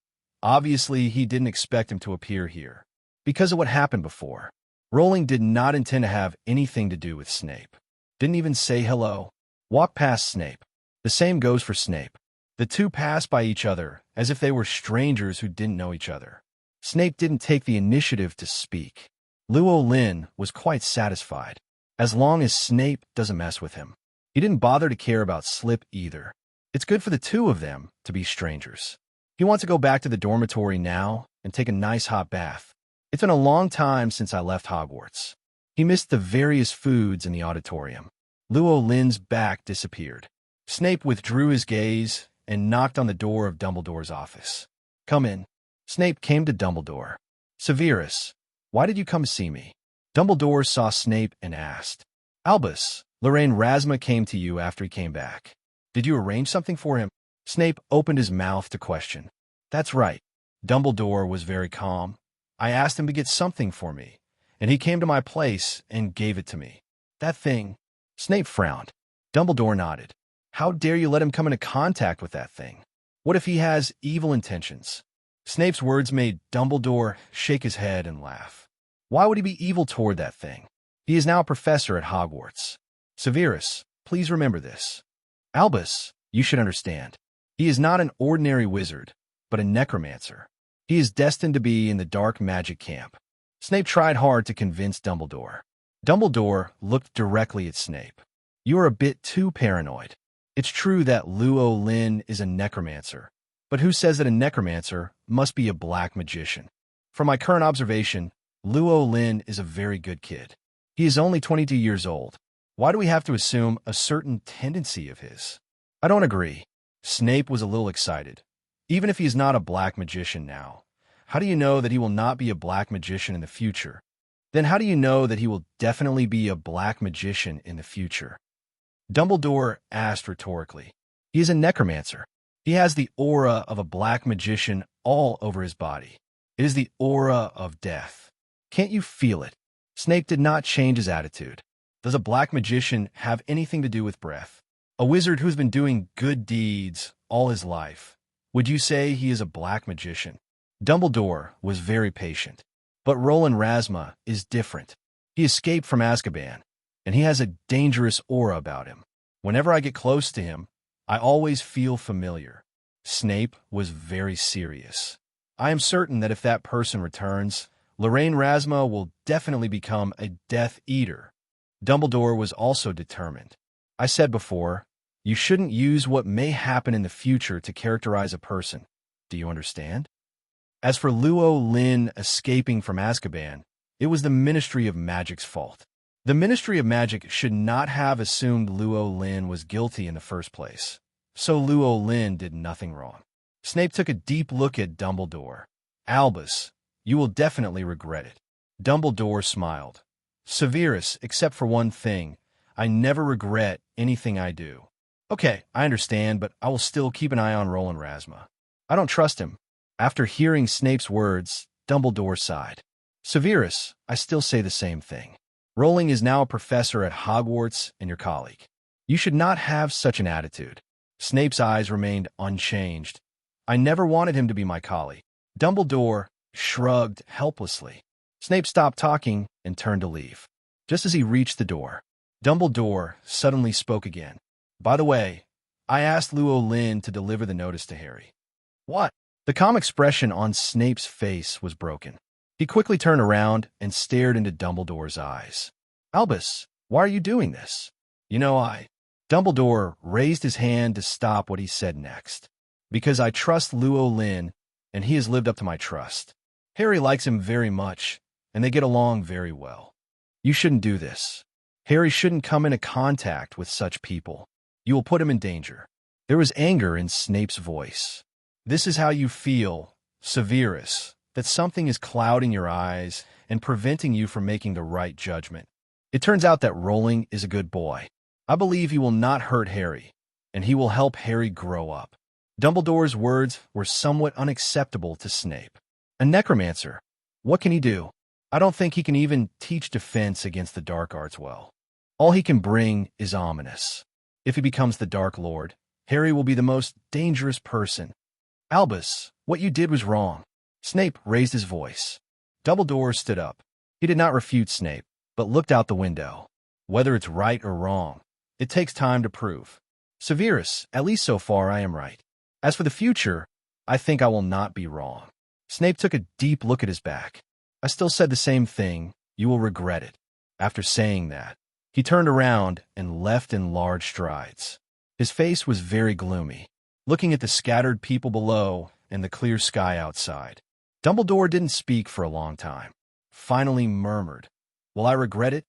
Obviously, he didn't expect him to appear here, because of what happened before. Rowling did not intend to have anything to do with Snape. Didn't even say hello. Walked past Snape. The same goes for Snape. The two passed by each other as if they were strangers who didn't know each other. Snape didn't take the initiative to speak. Lynn was quite satisfied, as long as Snape doesn't mess with him. He didn't bother to care about Slip either. It's good for the two of them to be strangers. He wants to go back to the dormitory now and take a nice hot bath. It's been a long time since I left Hogwarts. He missed the various foods in the auditorium. Lynn's back disappeared. Snape withdrew his gaze and knocked on the door of Dumbledore's office. Come in. Snape came to Dumbledore. Severus, why did you come see me? Dumbledore saw Snape and asked. Albus, Lorraine Rasma came to you after he came back. Did you arrange something for him? Snape opened his mouth to question. That's right. Dumbledore was very calm. I asked him to get something for me, and he came to my place and gave it to me. That thing. Snape frowned. Dumbledore nodded. How dare you let him come into contact with that thing? What if he has evil intentions? Snape's words made Dumbledore shake his head and laugh. Why would he be evil toward that thing? He is now a professor at Hogwarts. Severus, please remember this. Albus, you should understand. He is not an ordinary wizard, but a necromancer. He is destined to be in the dark magic camp. Snape tried hard to convince Dumbledore. Dumbledore looked directly at Snape. You are a bit too paranoid. It's true that Lynn is a necromancer, but who says that a necromancer must be a black magician? From my current observation, Lynn is a very good kid. He is only 22 years old. Why do we have to assume a certain tendency of his? I don't agree. Snape was a little excited. Even if he's not a black magician now, how do you know that he will not be a black magician in the future? Then how do you know that he will definitely be a black magician in the future? Dumbledore asked rhetorically. He is a necromancer. He has the aura of a black magician all over his body. It is the aura of death. Can't you feel it? Snape did not change his attitude. Does a black magician have anything to do with breath? A wizard who's been doing good deeds all his life. Would you say he is a black magician? Dumbledore was very patient. But Roland Rasma is different. He escaped from Azkaban, and he has a dangerous aura about him. Whenever I get close to him, I always feel familiar. Snape was very serious. I am certain that if that person returns, Lorraine Rasma will definitely become a Death Eater. Dumbledore was also determined. I said before, you shouldn't use what may happen in the future to characterize a person. Do you understand? As for Lynn escaping from Azkaban, it was the Ministry of Magic's fault. The Ministry of Magic should not have assumed Lynn was guilty in the first place. So Lynn did nothing wrong. Snape took a deep look at Dumbledore. Albus, you will definitely regret it. Dumbledore smiled. Severus, except for one thing, I never regret anything I do. Okay, I understand, but I will still keep an eye on Roland Rasma. I don't trust him. After hearing Snape's words, Dumbledore sighed. Severus, I still say the same thing. Rowling is now a professor at Hogwarts and your colleague. You should not have such an attitude. Snape's eyes remained unchanged. I never wanted him to be my colleague. Dumbledore shrugged helplessly. Snape stopped talking and turned to leave. Just as he reached the door, Dumbledore suddenly spoke again. "By the way, I asked Lynn to deliver the notice to Harry." "What?" The calm expression on Snape's face was broken. He quickly turned around and stared into Dumbledore's eyes. "Albus, why are you doing this?" Dumbledore raised his hand to stop what he said next. "Because I trust Lynn, and he has lived up to my trust. Harry likes him very much, and they get along very well. You shouldn't do this. Harry shouldn't come into contact with such people. You will put him in danger." There was anger in Snape's voice. "This is how you feel, Severus, that something is clouding your eyes and preventing you from making the right judgment. It turns out that Rowling is a good boy. I believe he will not hurt Harry, and he will help Harry grow up." Dumbledore's words were somewhat unacceptable to Snape. "A necromancer? What can he do? I don't think he can even teach defense against the dark arts well. All he can bring is ominous. If he becomes the Dark Lord, Harry will be the most dangerous person. Albus, what you did was wrong." Snape raised his voice. Dumbledore stood up. He did not refute Snape, but looked out the window. "Whether it's right or wrong, it takes time to prove. Severus, at least so far I am right. As for the future, I think I will not be wrong." Snape took a deep look at his back. "I still said the same thing. You will regret it." After saying that, he turned around and left in large strides. His face was very gloomy, looking at the scattered people below and the clear sky outside. Dumbledore didn't speak for a long time. Finally murmured, "Will I regret it?"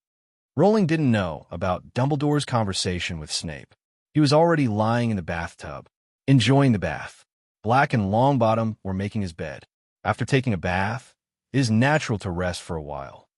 Rowling didn't know about Dumbledore's conversation with Snape. He was already lying in the bathtub, enjoying the bath. Black and Longbottom were making his bed. After taking a bath, it is natural to rest for a while.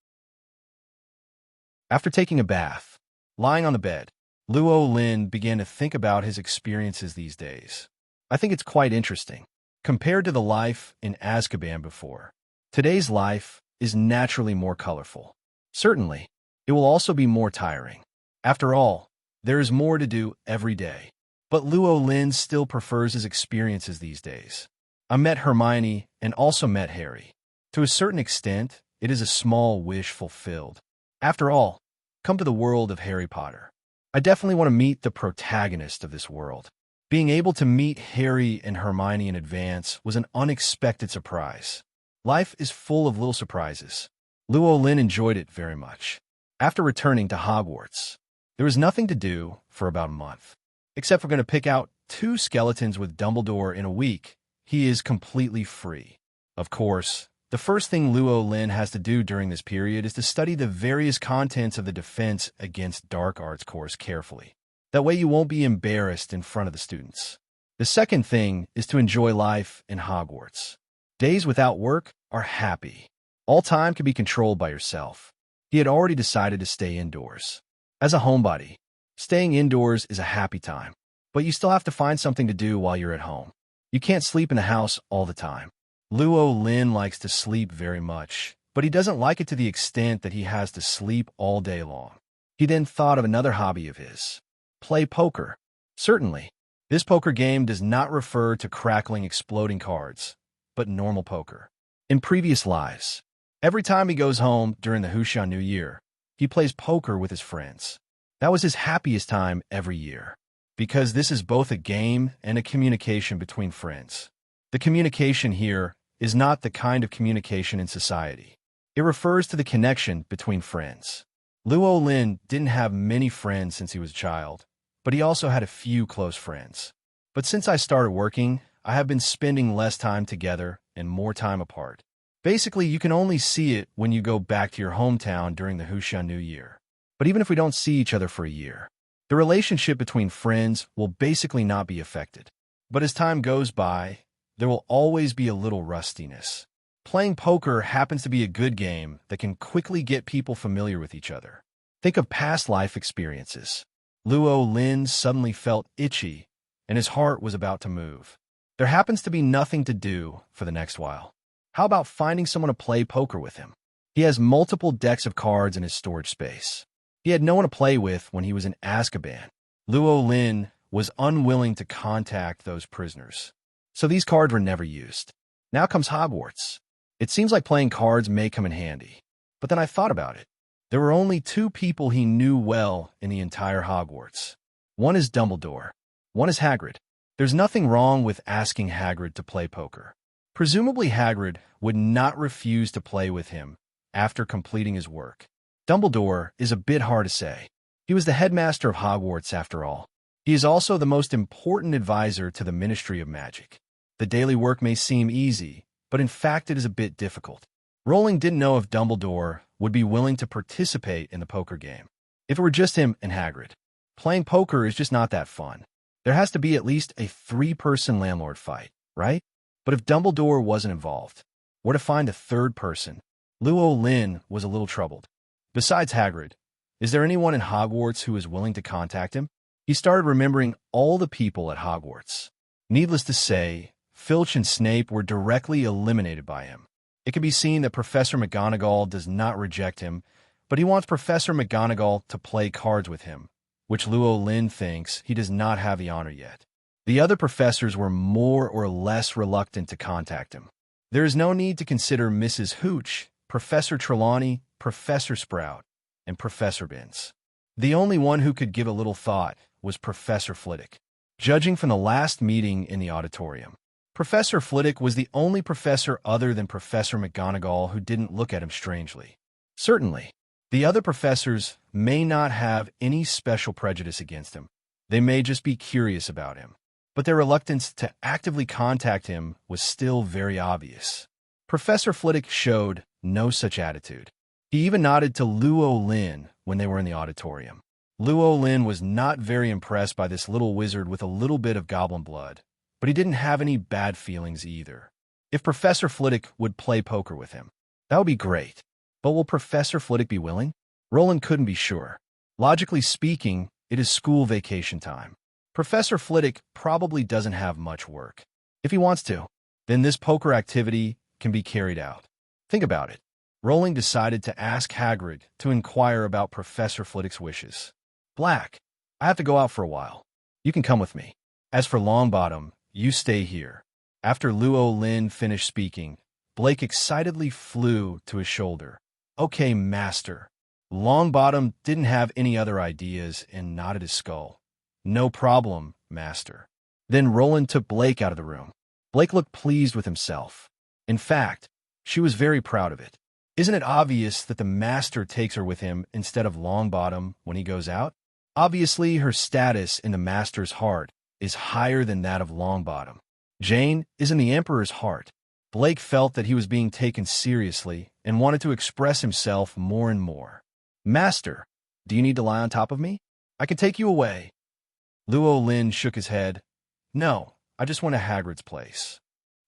After taking a bath, lying on the bed, Lynn began to think about his experiences these days. "I think it's quite interesting. Compared to the life in Azkaban before, today's life is naturally more colorful. Certainly, it will also be more tiring. After all, there is more to do every day. But Lynn still prefers his experiences these days. I met Hermione and also met Harry. To a certain extent, it is a small wish fulfilled. After all, come to the world of Harry Potter. I definitely want to meet the protagonist of this world." Being able to meet Harry and Hermione in advance was an unexpected surprise. Life is full of little surprises. Lynn enjoyed it very much. After returning to Hogwarts, there was nothing to do for about a month. Except for going to pick out 2 skeletons with Dumbledore in a week, he is completely free. Of course, the first thing Lynn has to do during this period is to study the various contents of the Defense Against Dark Arts course carefully. That way you won't be embarrassed in front of the students. The second thing is to enjoy life in Hogwarts. Days without work are happy. All time can be controlled by yourself. He had already decided to stay indoors. As a homebody, staying indoors is a happy time, but you still have to find something to do while you're at home. You can't sleep in the house all the time. Lynn likes to sleep very much, but he doesn't like it to the extent that he has to sleep all day long. He then thought of another hobby of his. Play poker. Certainly, this poker game does not refer to crackling, exploding cards, but normal poker. In previous lives, every time he goes home during the Hushan New Year, he plays poker with his friends. That was his happiest time every year, because this is both a game and a communication between friends. The communication here is not the kind of communication in society. It refers to the connection between friends. Lynn didn't have many friends since he was a child, but he also had a few close friends. But since I started working, I have been spending less time together and more time apart. Basically, you can only see it when you go back to your hometown during the Hushan New Year. But even if we don't see each other for a year, the relationship between friends will basically not be affected. But as time goes by, there will always be a little rustiness. Playing poker happens to be a good game that can quickly get people familiar with each other. Think of past life experiences. Lynn suddenly felt itchy, and his heart was about to move. There happens to be nothing to do for the next while. How about finding someone to play poker with him? He has multiple decks of cards in his storage space. He had no one to play with when he was in Azkaban. Lynn was unwilling to contact those prisoners, so these cards were never used. Now comes Hogwarts. It seems like playing cards may come in handy. But then I thought about it. There were only two people he knew well in the entire Hogwarts. One is Dumbledore. One is Hagrid. There's nothing wrong with asking Hagrid to play poker. Presumably Hagrid would not refuse to play with him after completing his work. Dumbledore is a bit hard to say. He was the headmaster of Hogwarts after all. He is also the most important advisor to the Ministry of Magic. The daily work may seem easy, but in fact it is a bit difficult. Rowling didn't know if Dumbledore would be willing to participate in the poker game. If it were just him and Hagrid, playing poker is just not that fun. There has to be at least a three-person landlord fight, right? But if Dumbledore wasn't involved, or to find a third person, Lynn was a little troubled. Besides Hagrid, is there anyone in Hogwarts who is willing to contact him? He started remembering all the people at Hogwarts. Needless to say, Filch and Snape were directly eliminated by him. It can be seen that Professor McGonagall does not reject him, but he wants Professor McGonagall to play cards with him, which Lynn thinks he does not have the honor yet. The other professors were more or less reluctant to contact him. There is no need to consider Mrs. Hooch, Professor Trelawney, Professor Sprout, and Professor Binns. The only one who could give a little thought was Professor Flitwick. Judging from the last meeting in the auditorium, Professor Flitwick was the only professor other than Professor McGonagall who didn't look at him strangely. Certainly, the other professors may not have any special prejudice against him. They may just be curious about him. But their reluctance to actively contact him was still very obvious. Professor Flitwick showed no such attitude. He even nodded to Lynn when they were in the auditorium. Lynn was not very impressed by this little wizard with a little bit of goblin blood, but he didn't have any bad feelings either. If Professor Flitwick would play poker with him, that would be great. But will Professor Flitwick be willing? Rowling couldn't be sure. Logically speaking, it is school vacation time. Professor Flitwick probably doesn't have much work. If he wants to, then this poker activity can be carried out. Think about it. Rowling decided to ask Hagrid to inquire about Professor Flitwick's wishes. Black, I have to go out for a while. You can come with me. As for Longbottom, you stay here. After Lynn finished speaking, Blake excitedly flew to his shoulder. Okay, master. Longbottom didn't have any other ideas and nodded his skull. No problem, master. Then Roland took Blake out of the room. Blake looked pleased with himself. In fact, she was very proud of it. Isn't it obvious that the master takes her with him instead of Longbottom when he goes out? Obviously, her status in the master's heart is higher than that of Longbottom. Jane is in the Emperor's heart. Blake felt that he was being taken seriously and wanted to express himself more and more. Master, do you need to lie on top of me? I can take you away. Lynn shook his head. No, I just went to Hagrid's place.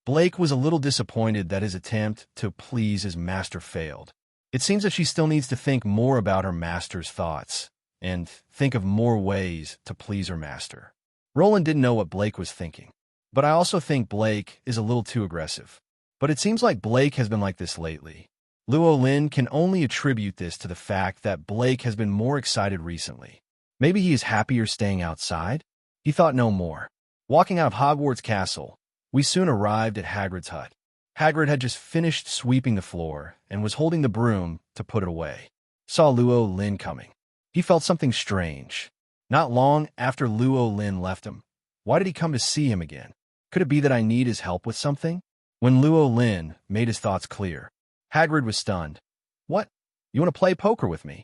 Blake was a little disappointed that his attempt to please his master failed. It seems that she still needs to think more about her master's thoughts and think of more ways to please her master. Roland didn't know what Blake was thinking, but I also think Blake is a little too aggressive. But it seems like Blake has been like this lately. Lynn can only attribute this to the fact that Blake has been more excited recently. Maybe he is happier staying outside? He thought no more. Walking out of Hogwarts Castle, we soon arrived at Hagrid's hut. Hagrid had just finished sweeping the floor and was holding the broom to put it away. Saw Lynn coming. He felt something strange. Not long after Lynn left him. Why did he come to see him again? Could it be that I need his help with something? When Lynn made his thoughts clear, Hagrid was stunned. What? You want to play poker with me?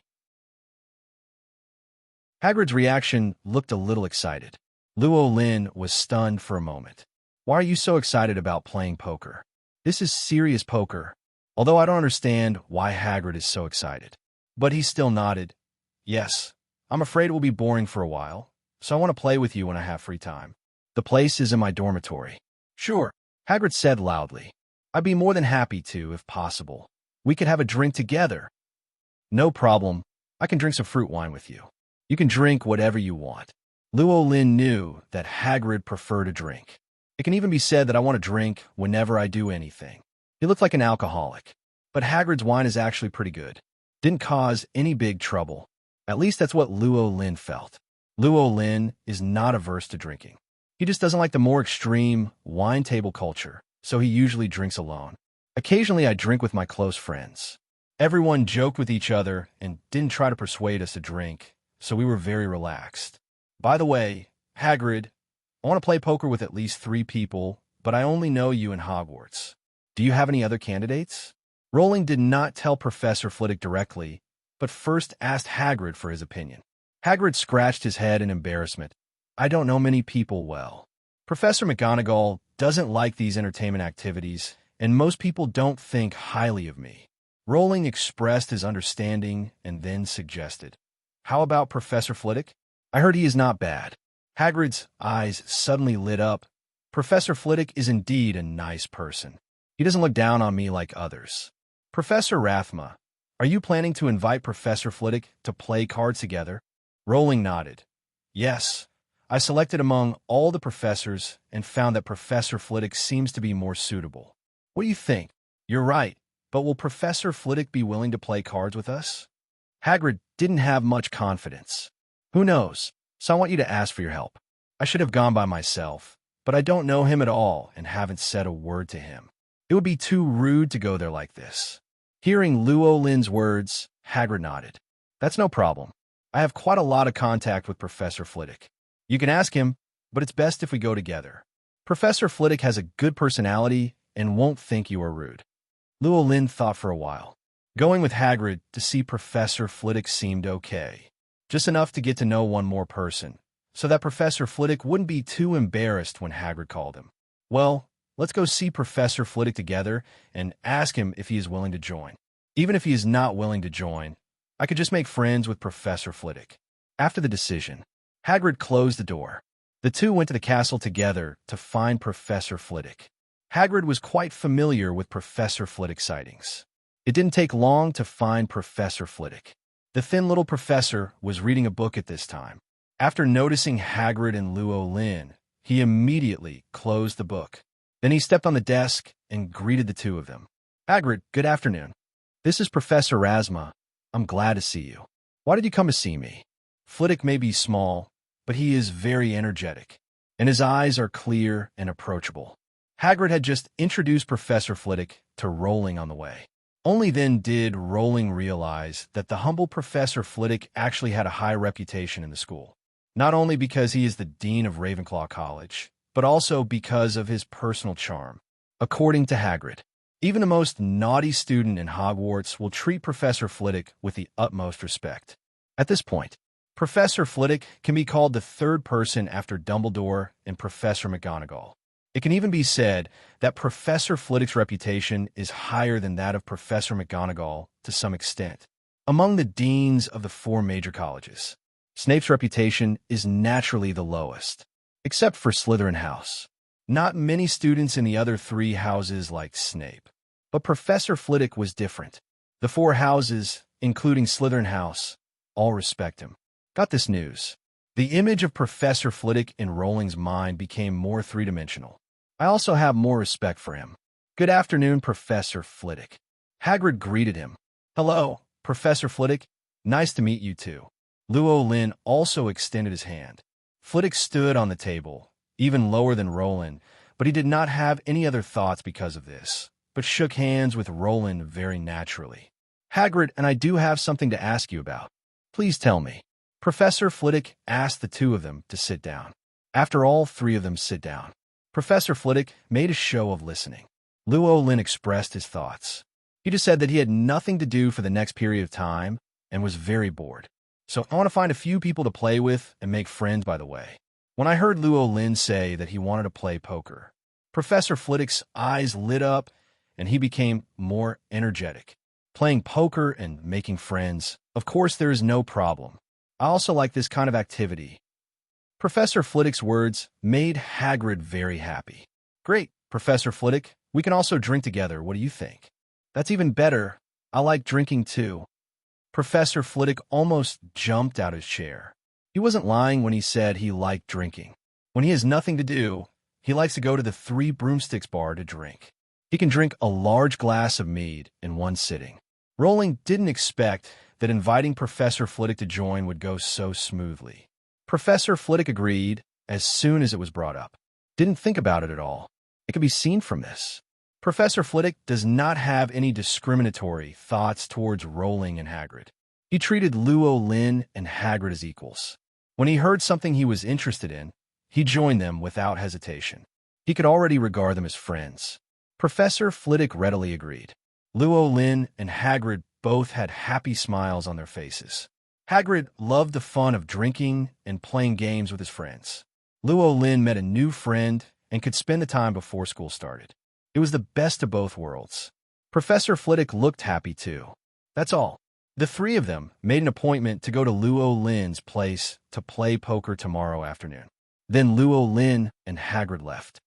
Hagrid's reaction looked a little excited. Lynn was stunned for a moment. Why are you so excited about playing poker? This is serious poker, although I don't understand why Hagrid is so excited. But he still nodded. Yes, I'm afraid it will be boring for a while, so I want to play with you when I have free time. The place is in my dormitory. Sure, Hagrid said loudly. I'd be more than happy to, if possible. We could have a drink together. No problem. I can drink some fruit wine with you. You can drink whatever you want. Lynn knew that Hagrid preferred a drink. It can even be said that I want to drink whenever I do anything. He looked like an alcoholic, but Hagrid's wine is actually pretty good. Didn't cause any big trouble. At least that's what Lynn felt. Lynn is not averse to drinking. He just doesn't like the more extreme wine table culture, so he usually drinks alone. Occasionally I drink with my close friends. Everyone joked with each other and didn't try to persuade us to drink, so we were very relaxed. By the way, Hagrid, I want to play poker with at least 3 people, but I only know you in Hogwarts. Do you have any other candidates? Rowling did not tell Professor Flitwick directly, but first asked Hagrid for his opinion. Hagrid scratched his head in embarrassment. I don't know many people well. Professor McGonagall doesn't like these entertainment activities, and most people don't think highly of me. Rowling expressed his understanding and then suggested, how about Professor Flitwick? I heard he is not bad. Hagrid's eyes suddenly lit up. Professor Flitwick is indeed a nice person. He doesn't look down on me like others. Professor Rathma, are you planning to invite Professor Flitwick to play cards together? Rowling nodded. Yes. I selected among all the professors and found that Professor Flitwick seems to be more suitable. What do you think? You're right, but will Professor Flitwick be willing to play cards with us? Hagrid didn't have much confidence. Who knows? So I want you to ask for your help. I should have gone by myself, but I don't know him at all and haven't said a word to him. It would be too rude to go there like this. Hearing Llewellyn's words, Hagrid nodded. That's no problem. I have quite a lot of contact with Professor Flitwick. You can ask him, but it's best if we go together. Professor Flitwick has a good personality and won't think you are rude. Llewellyn thought for a while. Going with Hagrid to see Professor Flitwick seemed okay. Just enough to get to know one more person, so that Professor Flitwick wouldn't be too embarrassed when Hagrid called him. Well, let's go see Professor Flitwick together and ask him if he is willing to join. Even if he is not willing to join, I could just make friends with Professor Flitwick. After the decision, Hagrid closed the door. The two went to the castle together to find Professor Flitwick. Hagrid was quite familiar with Professor Flitwick's sightings. It didn't take long to find Professor Flitwick. The thin little professor was reading a book at this time. After noticing Hagrid and Llewellyn, he immediately closed the book. Then he stepped on the desk and greeted the two of them. Hagrid, good afternoon. This is Professor Rasma. I'm glad to see you. Why did you come to see me? Flitwick may be small, but he is very energetic, and his eyes are clear and approachable. Hagrid had just introduced Professor Flitwick to Rowling on the way. Only then did Rowling realize that the humble Professor Flitwick actually had a high reputation in the school, not only because he is the dean of Ravenclaw College, but also because of his personal charm. According to Hagrid, even the most naughty student in Hogwarts will treat Professor Flitwick with the utmost respect. At this point, Professor Flitwick can be called the third person after Dumbledore and Professor McGonagall. It can even be said that Professor Flitwick's reputation is higher than that of Professor McGonagall to some extent. Among the deans of the 4 major colleges, Snape's reputation is naturally the lowest, except for Slytherin House. Not many students in the other 3 houses liked Snape, but Professor Flitwick was different. The 4 houses, including Slytherin House, all respect him. Got this news. The image of Professor Flitwick in Rowling's mind became more three-dimensional. I also have more respect for him. Good afternoon, Professor Flitwick. Hagrid greeted him. Hello, Professor Flitwick. Nice to meet you too. Llewellyn also extended his hand. Flitwick stood on the table, even lower than Rowling, but he did not have any other thoughts because of this, but shook hands with Rowling very naturally. Hagrid and I do have something to ask you about. Please tell me. Professor Flitwick asked the 2 of them to sit down. After all 3 of them sit down, Professor Flitwick made a show of listening. Llewellyn expressed his thoughts. He just said that he had nothing to do for the next period of time and was very bored. So I want to find a few people to play with and make friends, by the way. When I heard Llewellyn say that he wanted to play poker, Professor Flitwick's eyes lit up and he became more energetic. Playing poker and making friends, of course there is no problem. I also like this kind of activity. Professor Flitwick's words made Hagrid very happy. Great, Professor Flitwick. We can also drink together. What do you think? That's even better. I like drinking too. Professor Flitwick almost jumped out of his chair. He wasn't lying when he said he liked drinking. When he has nothing to do, he likes to go to the 3 Broomsticks bar to drink. He can drink a large glass of mead in one sitting. Rowling didn't expect that inviting Professor Flitwick to join would go so smoothly. Professor Flitwick agreed as soon as it was brought up. Didn't think about it at all. It could be seen from this. Professor Flitwick does not have any discriminatory thoughts towards Rowling and Hagrid. He treated Lynn and Hagrid as equals. When he heard something he was interested in, he joined them without hesitation. He could already regard them as friends. Professor Flitwick readily agreed. Lynn and Hagrid both had happy smiles on their faces. Hagrid loved the fun of drinking and playing games with his friends. Lynn met a new friend and could spend the time before school started. It was the best of both worlds. Professor Flitwick looked happy too. That's all. The three of them made an appointment to go to Lynn's place to play poker tomorrow afternoon. Then Lynn and Hagrid left.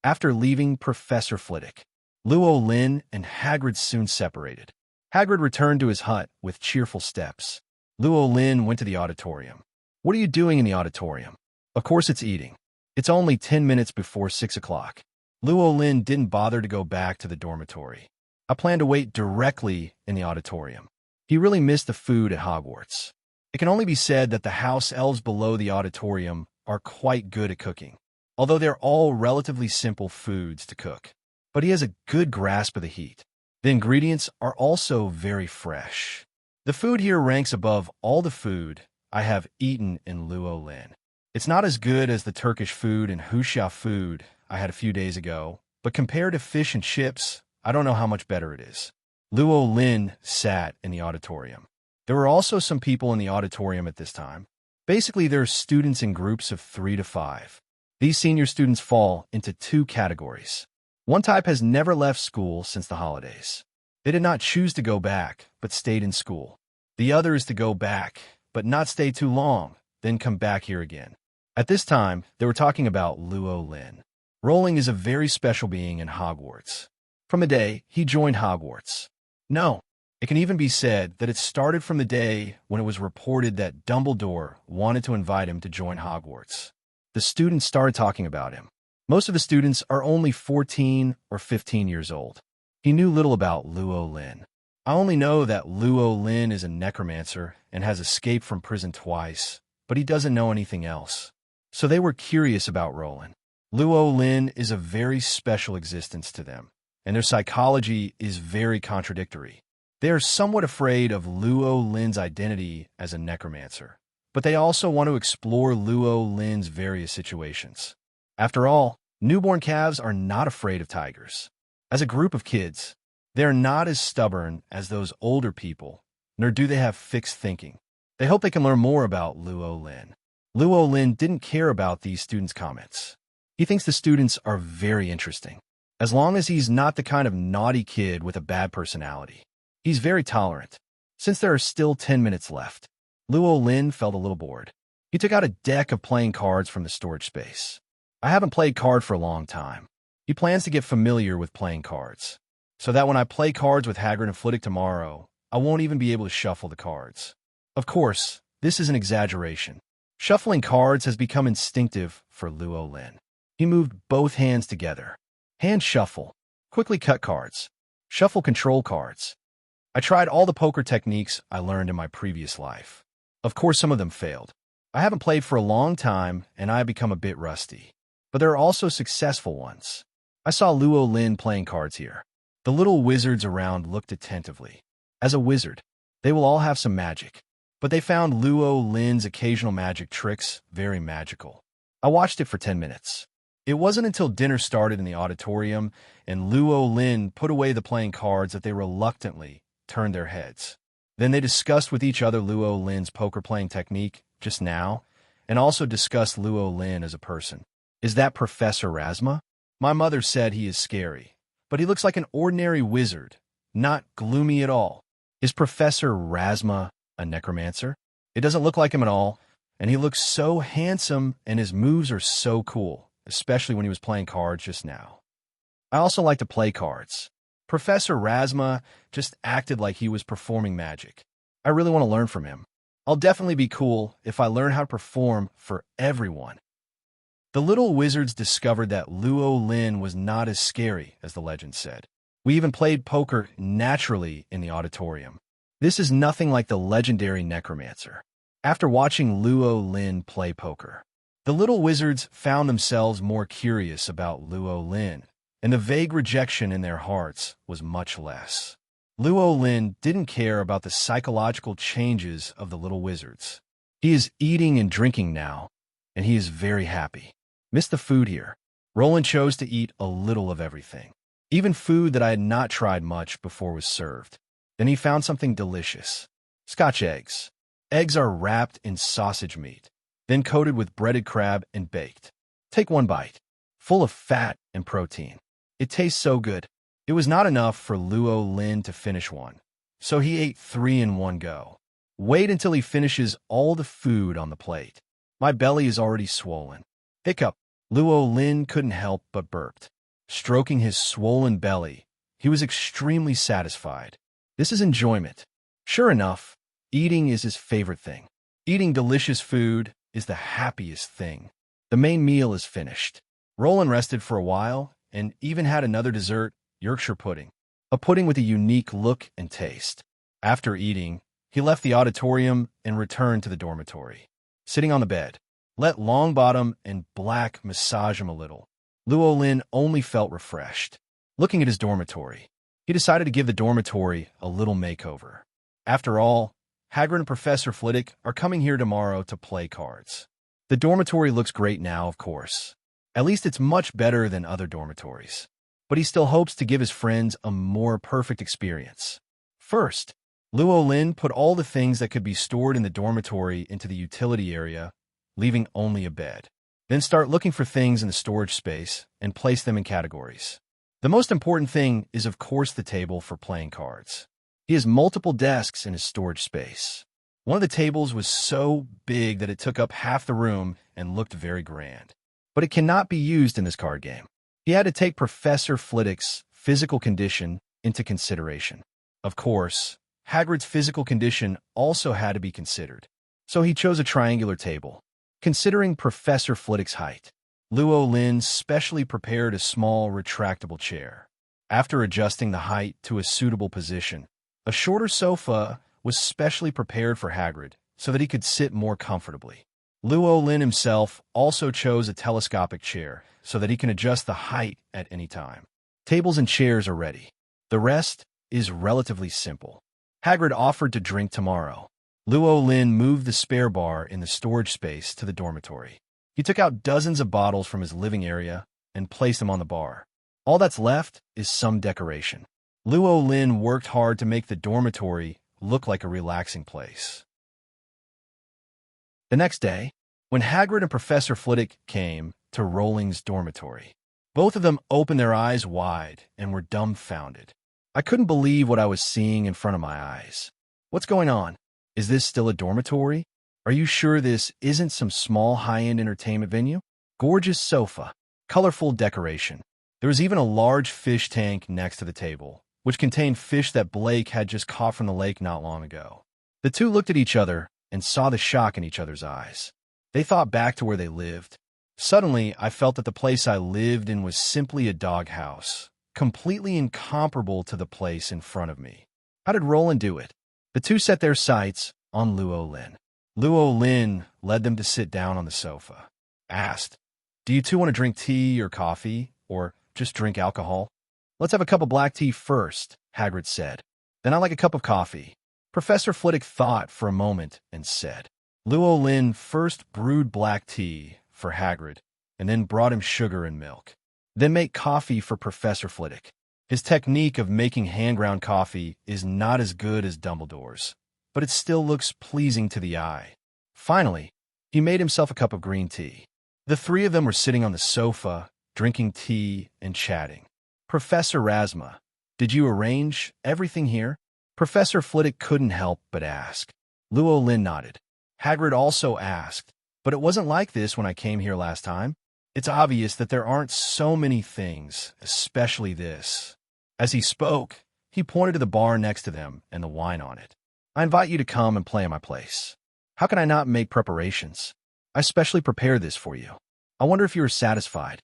After leaving Professor Flitwick, Lynn and Hagrid soon separated. Hagrid returned to his hut with cheerful steps. Lynn went to the auditorium. "What are you doing in the auditorium?" "Of course it's eating. It's only 10 minutes before 6 o'clock. Lynn didn't bother to go back to the dormitory. "I plan to wait directly in the auditorium." He really missed the food at Hogwarts. It can only be said that the house elves below the auditorium are quite good at cooking, although they're all relatively simple foods to cook. But he has a good grasp of the heat. The ingredients are also very fresh. The food here ranks above all the food I have eaten in Lynn. It's not as good as the Turkish food and Huxia food I had a few days ago, but compared to fish and chips, I don't know how much better it is. Lynn sat in the auditorium. There were also some people in the auditorium at this time. Basically, there are students in groups of 3 to 5. These senior students fall into 2 categories. One type has never left school since the holidays. They did not choose to go back, but stayed in school. The other is to go back, but not stay too long, then come back here again. At this time, they were talking about Lynn. Rowling is a very special being in Hogwarts. From the day he joined Hogwarts. No, it can even be said that it started from the day when it was reported that Dumbledore wanted to invite him to join Hogwarts. The students started talking about him. Most of the students are only 14 or 15 years old. He knew little about Lynn. I only know that Lynn is a necromancer and has escaped from prison twice, but he doesn't know anything else. So they were curious about Rowling. Lynn is a very special existence to them, and their psychology is very contradictory. They are somewhat afraid of Lynn's identity as a necromancer, but they also want to explore Lynn's various situations. After all, newborn calves are not afraid of tigers. As a group of kids, they are not as stubborn as those older people, nor do they have fixed thinking. They hope they can learn more about Lynn. Lynn didn't care about these students' comments. He thinks the students are very interesting. As long as he's not the kind of naughty kid with a bad personality. He's very tolerant. Since there are still 10 minutes left, Lynn felt a little bored. He took out a deck of playing cards from the storage space. "I haven't played card for a long time." He plans to get familiar with playing cards, so that when I play cards with Hagrid and Flitwick tomorrow, I won't even be able to shuffle the cards. Of course, this is an exaggeration. Shuffling cards has become instinctive for Lynn. He moved both hands together. Hand shuffle. Quickly cut cards. Shuffle control cards. I tried all the poker techniques I learned in my previous life. Of course, some of them failed. I haven't played for a long time, and I have become a bit rusty. But there are also successful ones. I saw Lynn playing cards here. The little wizards around looked attentively. As a wizard, they will all have some magic. But they found Lynn's occasional magic tricks very magical. I watched it for 10 minutes. It wasn't until dinner started in the auditorium and Lynn put away the playing cards that they reluctantly turned their heads. Then they discussed with each other Lynn's poker playing technique just now, and also discussed Lynn as a person. "Is that Professor Rasma? My mother said he is scary, but he looks like an ordinary wizard, not gloomy at all. Is Professor Rasma a necromancer? It doesn't look like him at all, and he looks so handsome and his moves are so cool, especially when he was playing cards just now. I also like to play cards. Professor Rasma just acted like he was performing magic. I really want to learn from him. I'll definitely be cool if I learn how to perform for everyone." The little wizards discovered that Lynn was not as scary as the legend said. We even played poker naturally in the auditorium. This is nothing like the legendary necromancer. After watching Lynn play poker, the little wizards found themselves more curious about Lynn and the vague rejection in their hearts was much less. Lynn didn't care about the psychological changes of the little wizards. He is eating and drinking now, and he is very happy. Miss the food here. Rowling chose to eat a little of everything. Even food that I had not tried much before was served. Then he found something delicious. Scotch eggs. Eggs are wrapped in sausage meat, then coated with breaded crab and baked. Take one bite. Full of fat and protein. It tastes so good. It was not enough for Lynn to finish one, so he ate 3 in one go. Wait until he finishes all the food on the plate. My belly is already swollen. Hiccup. Lynn couldn't help but burped. Stroking his swollen belly, he was extremely satisfied. This is enjoyment. Sure enough, eating is his favorite thing. Eating delicious food is the happiest thing. The main meal is finished. Rowling rested for a while and even had another dessert, Yorkshire pudding. A pudding with a unique look and taste. After eating, he left the auditorium and returned to the dormitory. Sitting on the bed, let Longbottom and Black massage him a little. Lynn only felt refreshed. Looking at his dormitory, he decided to give the dormitory a little makeover. After all, Hagrid and Professor Flitwick are coming here tomorrow to play cards. The dormitory looks great now, of course. At least it's much better than other dormitories. But he still hopes to give his friends a more perfect experience. First, Lynn put all the things that could be stored in the dormitory into the utility area, leaving only a bed. Then start looking for things in the storage space and place them in categories. The most important thing is, of course, the table for playing cards. He has multiple desks in his storage space. One of the tables was so big that it took up half the room and looked very grand. But it cannot be used in this card game. He had to take Professor Flitwick's physical condition into consideration. Of course, Hagrid's physical condition also had to be considered. So he chose a triangular table. Considering Professor Flitwick's height, Lynn specially prepared a small retractable chair. After adjusting the height to a suitable position, a shorter sofa was specially prepared for Hagrid so that he could sit more comfortably. Lynn himself also chose a telescopic chair so that he can adjust the height at any time. Tables and chairs are ready. The rest is relatively simple. Hagrid offered to drink tomorrow. Lynn moved the spare bar in the storage space to the dormitory. He took out dozens of bottles from his living area and placed them on the bar. All that's left is some decoration. Lynn worked hard to make the dormitory look like a relaxing place. The next day, when Hagrid and Professor Flitwick came to Rowling's dormitory, both of them opened their eyes wide and were dumbfounded. I couldn't believe what I was seeing in front of my eyes. What's going on? Is this still a dormitory? Are you sure this isn't some small high-end entertainment venue? Gorgeous sofa, colorful decoration. There was even a large fish tank next to the table, which contained fish that Blake had just caught from the lake not long ago. The two looked at each other and saw the shock in each other's eyes. They thought back to where they lived. Suddenly, I felt that the place I lived in was simply a doghouse, completely incomparable to the place in front of me. How did Rowling do it? The two set their sights on Lynn. Lynn led them to sit down on the sofa. Asked, "Do you two want to drink tea or coffee, or just drink alcohol?" "Let's have a cup of black tea first," Hagrid said. "Then I like a cup of coffee." Professor Flitwick thought for a moment and said, Lynn first brewed black tea for Hagrid and then brought him sugar and milk. Then make coffee for Professor Flitwick. His technique of making hand-ground coffee is not as good as Dumbledore's, but it still looks pleasing to the eye. Finally, he made himself a cup of green tea. The three of them were sitting on the sofa, drinking tea and chatting. "Professor Rasma, did you arrange everything here?" Professor Flitwick couldn't help but ask. Lynn nodded. Hagrid also asked, "But it wasn't like this when I came here last time. It's obvious that there aren't so many things, especially this." As he spoke, he pointed to the bar next to them and the wine on it. "I invite you to come and play in my place. How can I not make preparations? I specially prepared this for you. I wonder if you are satisfied."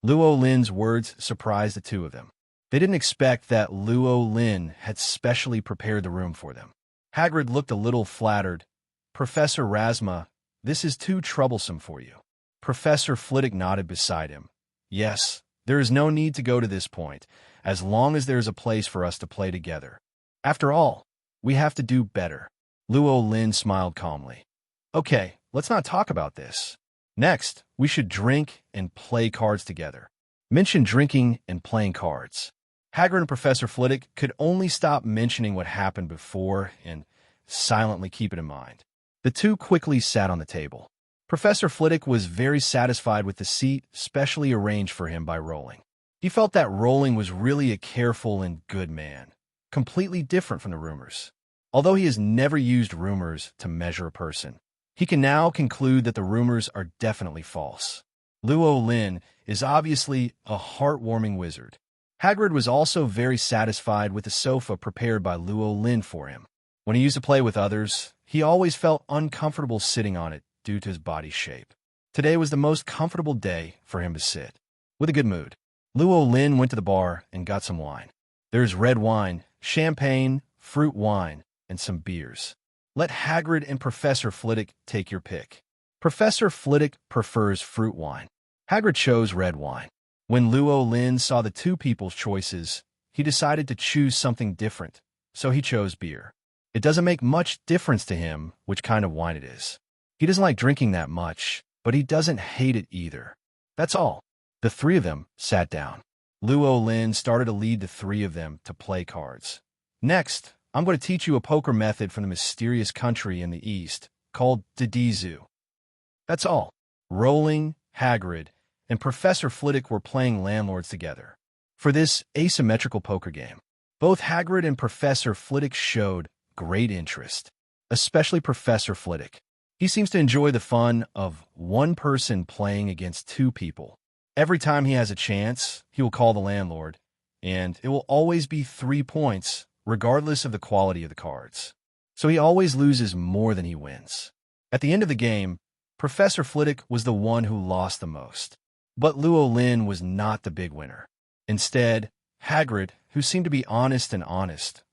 Lynn's words surprised the two of them. They didn't expect that Lynn had specially prepared the room for them. Hagrid looked a little flattered. "Professor Rasma, this is too troublesome for you." Professor Flitwick nodded beside him. "Yes, There is no need to go to this point, as long as there is a place for us to play together. After all, we have to do better. Lynn smiled calmly. Okay, let's not talk about this. Next, we should drink and play cards together. Mention drinking and playing cards. Hagrid and Professor Flitwick could only stop mentioning what happened before and silently keep it in mind. The two quickly sat on the table. Professor Flitwick was very satisfied with the seat specially arranged for him by Rowling. He felt that Rowling was really a careful and good man, completely different from the rumors. Although he has never used rumors to measure a person, he can now conclude that the rumors are definitely false. Lynn is obviously a heartwarming wizard. Hagrid was also very satisfied with the sofa prepared by Lynn for him. When he used to play with others, he always felt uncomfortable sitting on it due to his body shape. Today was the most comfortable day for him to sit. With a good mood, Lynn went to the bar and got some wine. There's red wine, champagne, fruit wine, and some beers. Let Hagrid and Professor Flitwick take your pick. Professor Flitwick prefers fruit wine. Hagrid chose red wine. When Lynn saw the two people's choices, he decided to choose something different, so he chose beer. It doesn't make much difference to him which kind of wine it is. He doesn't like drinking that much, but he doesn't hate it either. That's all. The three of them sat down. Lynn started to lead the three of them to play cards. Next, I'm going to teach you a poker method from the mysterious country in the east called Didizu. That's all. Rowling, Hagrid, and Professor Flitwick were playing landlords together. For this asymmetrical poker game, both Hagrid and Professor Flitwick showed great interest, especially Professor Flitwick. He seems to enjoy the fun of one person playing against two people. Every time he has a chance, he will call the landlord, and it will always be 3 points, regardless of the quality of the cards. So he always loses more than he wins. At the end of the game, Professor Flitwick was the one who lost the most. But Lynn was not the big winner. Instead, Hagrid, who seemed to be honest,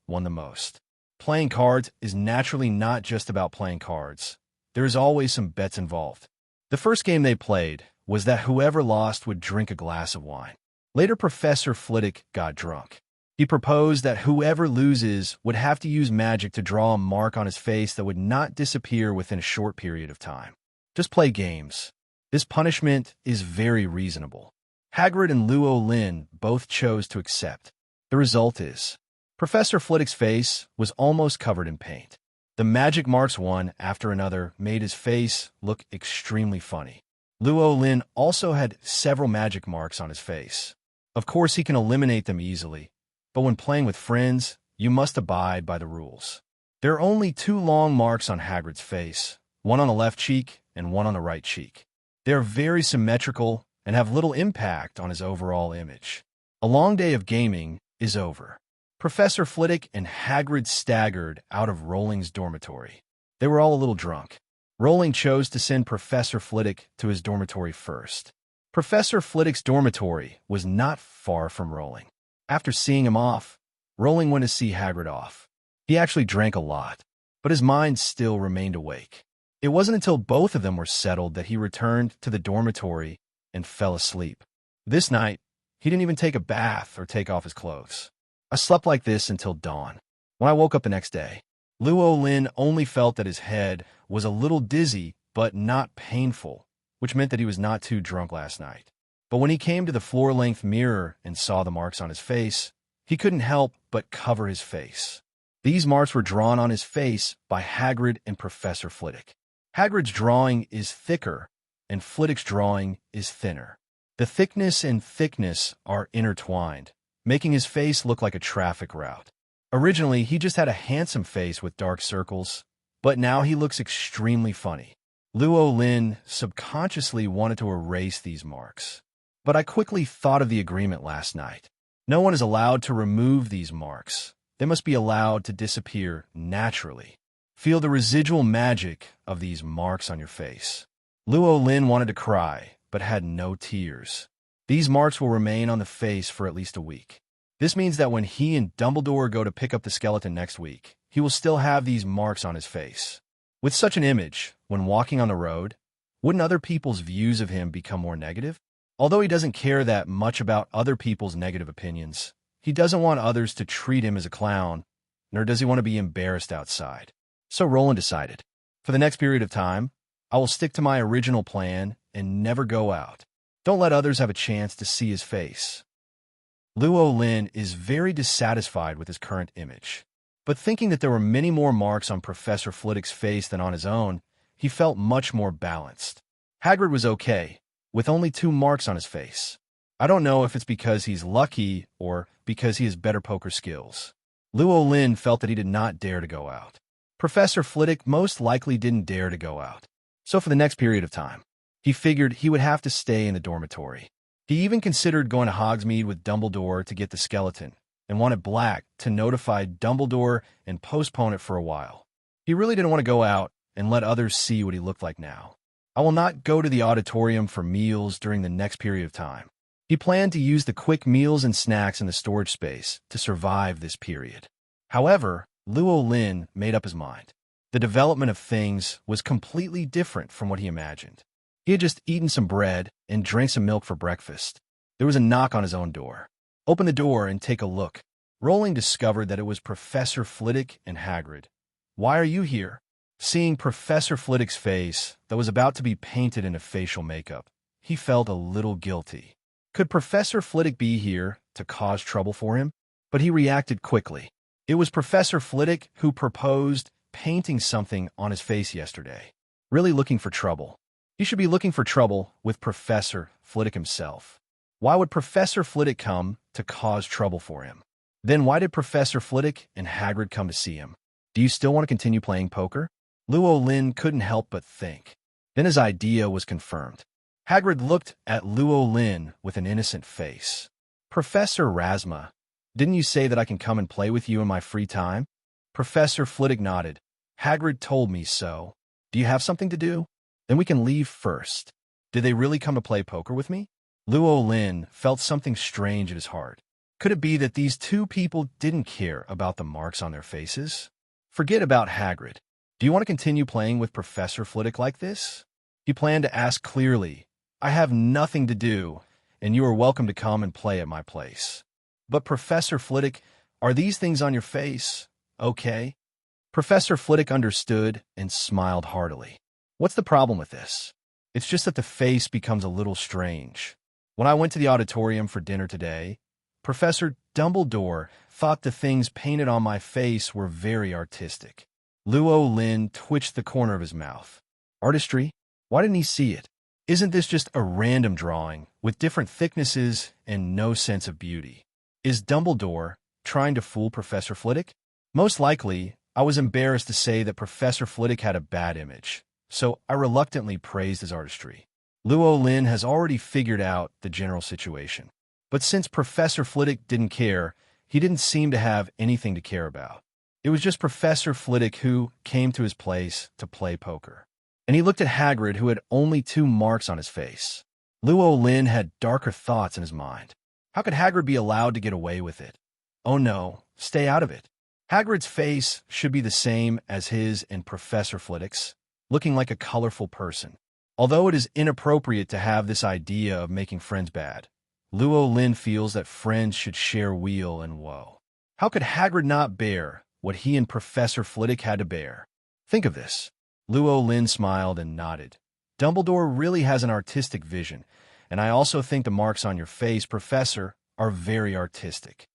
won the most. Playing cards is naturally not just about playing cards. There is always some bets involved. The first game they played was that whoever lost would drink a glass of wine. Later, Professor Flitwick got drunk. He proposed that whoever loses would have to use magic to draw a mark on his face that would not disappear within a short period of time. Just play games. This punishment is very reasonable. Hagrid and Lynn both chose to accept. The result is, Professor Flitwick's face was almost covered in paint. The magic marks one after another made his face look extremely funny. Lynn also had several magic marks on his face. Of course, he can eliminate them easily, but when playing with friends, you must abide by the rules. There are only 2 long marks on Hagrid's face, one on the left cheek and one on the right cheek. They are very symmetrical and have little impact on his overall image. A long day of gaming is over. Professor Flitwick and Hagrid staggered out of Rowling's dormitory. They were all a little drunk. Rowling chose to send Professor Flitwick to his dormitory first. Professor Flitwick's dormitory was not far from Rowling. After seeing him off, Rowling went to see Hagrid off. He actually drank a lot, but his mind still remained awake. It wasn't until both of them were settled that he returned to the dormitory and fell asleep. This night, he didn't even take a bath or take off his clothes. I slept like this until dawn. When I woke up the next day, Lynn only felt that his head was a little dizzy but not painful, which meant that he was not too drunk last night. But when he came to the floor-length mirror and saw the marks on his face, he couldn't help but cover his face. These marks were drawn on his face by Hagrid and Professor Flitwick. Hagrid's drawing is thicker, and Flitwick's drawing is thinner. The thickness and thickness are intertwined, making his face look like a traffic route. Originally, he just had a handsome face with dark circles, but now he looks extremely funny. Lynn subconsciously wanted to erase these marks. But I quickly thought of the agreement last night. No one is allowed to remove these marks. They must be allowed to disappear naturally. Feel the residual magic of these marks on your face. Lynn wanted to cry, but had no tears. These marks will remain on the face for at least a week. This means that when he and Dumbledore go to pick up the skeleton next week, he will still have these marks on his face. With such an image, when walking on the road, wouldn't other people's views of him become more negative? Although he doesn't care that much about other people's negative opinions, he doesn't want others to treat him as a clown, nor does he want to be embarrassed outside. So Rowling decided, for the next period of time, I will stick to my original plan and never go out. Don't let others have a chance to see his face. Lynn is very dissatisfied with his current image. But thinking that there were many more marks on Professor Flitwick's face than on his own, he felt much more balanced. Hagrid was okay, with only 2 marks on his face. I don't know if it's because he's lucky or because he has better poker skills. Lynn felt that he did not dare to go out. Professor Flitwick most likely didn't dare to go out. So for the next period of time, he figured he would have to stay in the dormitory. He even considered going to Hogsmeade with Dumbledore to get the skeleton, and wanted Black to notify Dumbledore and postpone it for a while. He really didn't want to go out and let others see what he looked like now. I will not go to the auditorium for meals during the next period of time. He planned to use the quick meals and snacks in the storage space to survive this period. However, Lynn made up his mind. The development of things was completely different from what he imagined. He had just eaten some bread and drank some milk for breakfast. There was a knock on his own door. Open the door and take a look. Rowling discovered that it was Professor Flitwick and Hagrid. Why are you here? Seeing Professor Flitwick's face that was about to be painted in a facial makeup, he felt a little guilty. Could Professor Flitwick be here to cause trouble for him? But he reacted quickly. It was Professor Flitwick who proposed painting something on his face yesterday. Really looking for trouble. He should be looking for trouble with Professor Flitwick himself. Why would Professor Flitwick come to cause trouble for him? Then why did Professor Flitwick and Hagrid come to see him? Do you still want to continue playing poker? Lynn couldn't help but think. Then his idea was confirmed. Hagrid looked at Lynn with an innocent face. Professor Rasma, didn't you say that I can come and play with you in my free time? Professor Flitwick nodded. Hagrid told me so. Do you have something to do? Then we can leave first. Did they really come to play poker with me? Lynn felt something strange at his heart. Could it be that these 2 people didn't care about the marks on their faces? Forget about Hagrid. Do you want to continue playing with Professor Flitwick like this? He planned to ask clearly, I have nothing to do, and you are welcome to come and play at my place. But Professor Flitwick, are these things on your face okay? Professor Flitwick understood and smiled heartily. What's the problem with this? It's just that the face becomes a little strange. When I went to the auditorium for dinner today, Professor Dumbledore thought the things painted on my face were very artistic. Lynn twitched the corner of his mouth. Artistry? Why didn't he see it? Isn't this just a random drawing with different thicknesses and no sense of beauty? Is Dumbledore trying to fool Professor Flitwick? Most likely, I was embarrassed to say that Professor Flitwick had a bad image, so I reluctantly praised his artistry. Lynn has already figured out the general situation. But since Professor Flitwick didn't care, he didn't seem to have anything to care about. It was just Professor Flitwick who came to his place to play poker. And he looked at Hagrid, who had only 2 marks on his face. Lynn had darker thoughts in his mind. How could Hagrid be allowed to get away with it? Oh no, stay out of it. Hagrid's face should be the same as his and Professor Flitwick's, looking like a colorful person. Although it is inappropriate to have this idea of making friends bad, Lynn feels that friends should share weal and woe. How could Hagrid not bear what he and Professor Flitwick had to bear? Think of this. Lynn smiled and nodded. Dumbledore really has an artistic vision, and I also think the marks on your face, Professor, are very artistic.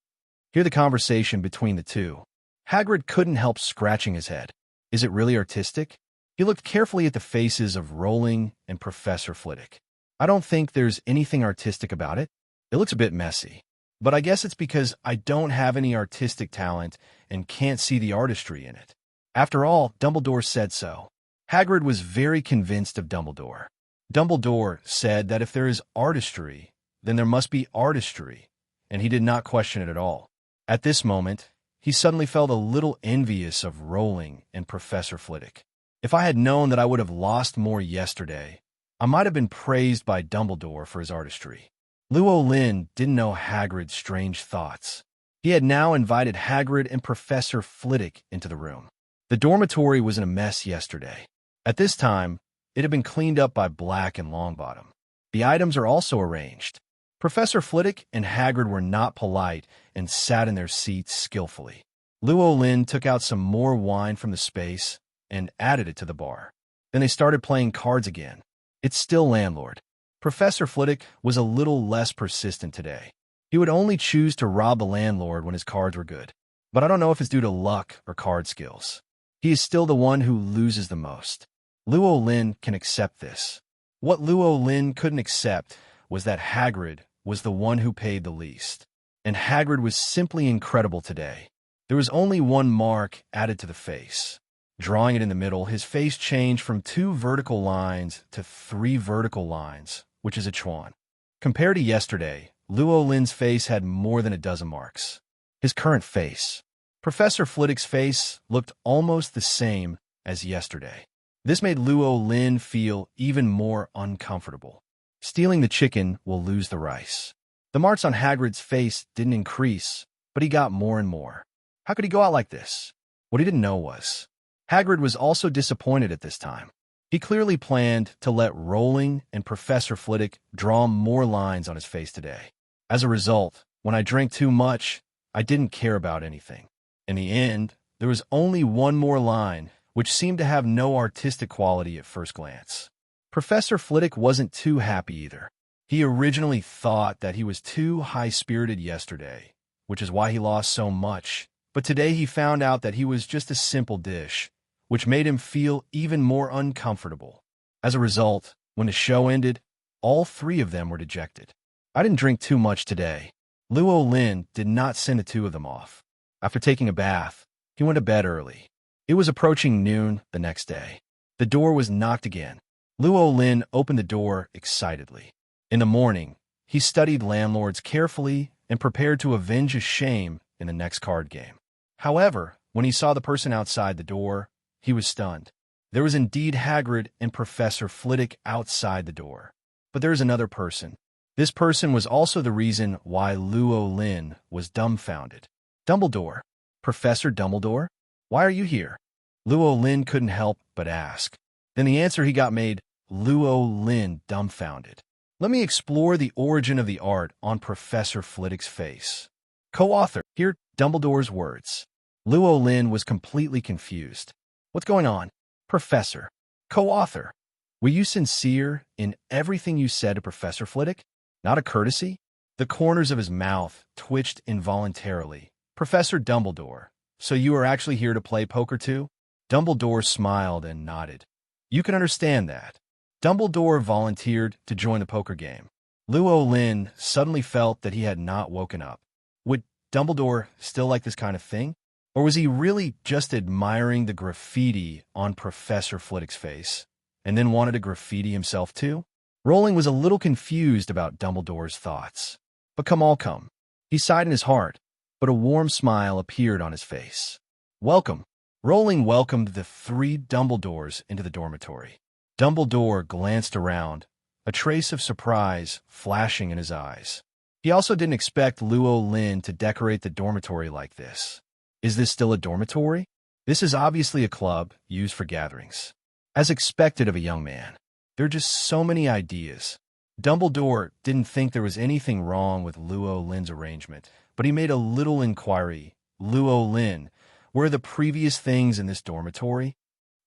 Hear the conversation between the 2. Hagrid couldn't help scratching his head. Is it really artistic? He looked carefully at the faces of Rowling and Professor Flitwick. I don't think there's anything artistic about it. It looks a bit messy. But I guess it's because I don't have any artistic talent and can't see the artistry in it. After all, Dumbledore said so. Hagrid was very convinced of Dumbledore. Dumbledore said that if there is artistry, then there must be artistry, and he did not question it at all. At this moment, he suddenly felt a little envious of Rowling and Professor Flitwick. If I had known that I would have lost more yesterday, I might have been praised by Dumbledore for his artistry. Lynn didn't know Hagrid's strange thoughts. He had now invited Hagrid and Professor Flitwick into the room. The dormitory was in a mess yesterday. At this time, it had been cleaned up by Black and Longbottom. The items are also arranged. Professor Flitwick and Hagrid were not polite and sat in their seats skillfully. Lynn took out some more wine from the space and added it to the bar. Then they started playing cards again. It's still landlord. Professor Flitwick was a little less persistent today. He would only choose to rob the landlord when his cards were good. But I don't know if it's due to luck or card skills. He is still the one who loses the most. Lynn can accept this. What Lynn couldn't accept was that Hagrid was the one who paid the least. And Hagrid was simply incredible today. There was only one mark added to the face. Drawing it in the middle, his face changed from 2 vertical lines to 3 vertical lines, which is a chuan. Compared to yesterday, Lynn's face had more than a dozen marks. His current face. Professor Flitwick's face looked almost the same as yesterday. This made Lynn feel even more uncomfortable. Stealing the chicken will lose the rice. The marks on Hagrid's face didn't increase, but he got more and more. How could he go out like this? What he didn't know was, Hagrid was also disappointed at this time. He clearly planned to let Rowling and Professor Flitwick draw more lines on his face today. As a result, when I drank too much, I didn't care about anything. In the end, there was only one more line, which seemed to have no artistic quality at first glance. Professor Flitwick wasn't too happy either. He originally thought that he was too high-spirited yesterday, which is why he lost so much. But today he found out that he was just a simple dish, which made him feel even more uncomfortable. As a result, when the show ended, all 3 of them were dejected. I didn't drink too much today. Lynn did not send the 2 of them off. After taking a bath, he went to bed early. It was approaching noon the next day. The door was knocked again. Lynn opened the door excitedly. In the morning, he studied landlords carefully and prepared to avenge his shame in the next card game. However, when he saw the person outside the door, he was stunned. There was indeed Hagrid and Professor Flitwick outside the door. But there is another person. This person was also the reason why Lynn was dumbfounded. Dumbledore. Professor Dumbledore? Why are you here? Lynn couldn't help but ask. Then the answer he got made Lynn dumbfounded. Let me explore the origin of the art on Professor Flitwick's face. Co-author. Hear Dumbledore's words. Lynn was completely confused. What's going on? Professor. Co-author. Were you sincere in everything you said to Professor Flitwick? Not a courtesy? The corners of his mouth twitched involuntarily. Professor Dumbledore. So you are actually here to play poker too? Dumbledore smiled and nodded. You can understand that. Dumbledore volunteered to join the poker game. Lynn suddenly felt that he had not woken up. Would Dumbledore still like this kind of thing? Or was he really just admiring the graffiti on Professor Flitwick's face, and then wanted to graffiti himself too? Rowling was a little confused about Dumbledore's thoughts. But come. He sighed in his heart, but a warm smile appeared on his face. Welcome. Rowling welcomed the 3 Dumbledores into the dormitory. Dumbledore glanced around, a trace of surprise flashing in his eyes. He also didn't expect Lynn to decorate the dormitory like this. Is this still a dormitory? This is obviously a club used for gatherings. As expected of a young man, there are just so many ideas. Dumbledore didn't think there was anything wrong with Lynn's arrangement, but he made a little inquiry. Lynn, where are the previous things in this dormitory?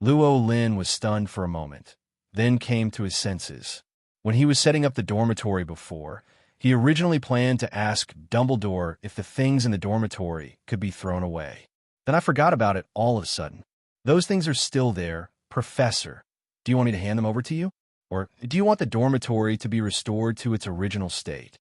Lynn was stunned for a moment, then came to his senses. When he was setting up the dormitory before, he originally planned to ask Dumbledore if the things in the dormitory could be thrown away. Then I forgot about it all of a sudden. Those things are still there, Professor. Do you want me to hand them over to you? Or do you want the dormitory to be restored to its original state?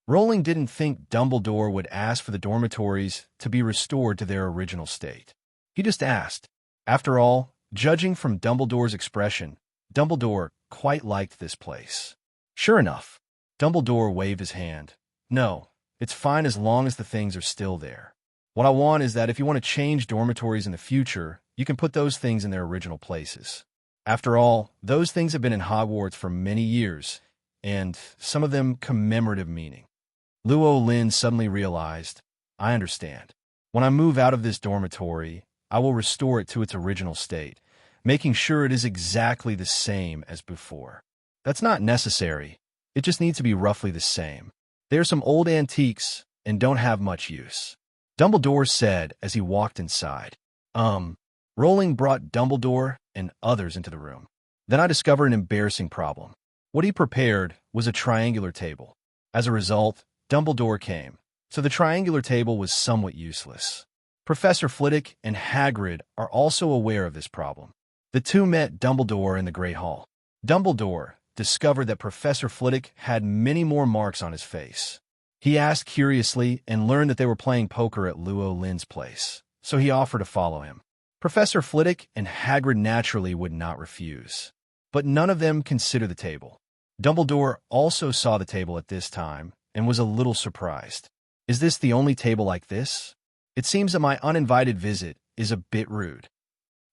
Rowling didn't think Dumbledore would ask for the dormitories to be restored to their original state. He just asked. After all, judging from Dumbledore's expression, Dumbledore quite liked this place. Sure enough, Dumbledore waved his hand. No, it's fine as long as the things are still there. What I want is that if you want to change dormitories in the future, you can put those things in their original places. After all, those things have been in Hogwarts for many years, and some of them commemorative meaning. Lynn suddenly realized, I understand. When I move out of this dormitory, I will restore it to its original state, making sure it is exactly the same as before. That's not necessary, It just needs to be roughly the same. They are some old antiques and don't have much use. Dumbledore said as he walked inside. Rowling brought Dumbledore and others into the room. Then I discovered an embarrassing problem. What he prepared was a triangular table. As a result, Dumbledore came, so the triangular table was somewhat useless. Professor Flitwick and Hagrid are also aware of this problem. The two met Dumbledore in the Great Hall. Dumbledore discovered that Professor Flitwick had many more marks on his face. He asked curiously and learned that they were playing poker at Lynn's place, so he offered to follow him. Professor Flitwick and Hagrid naturally would not refuse, but none of them considered the table. Dumbledore also saw the table at this time and was a little surprised. Is this the only table like this? It seems that my uninvited visit is a bit rude.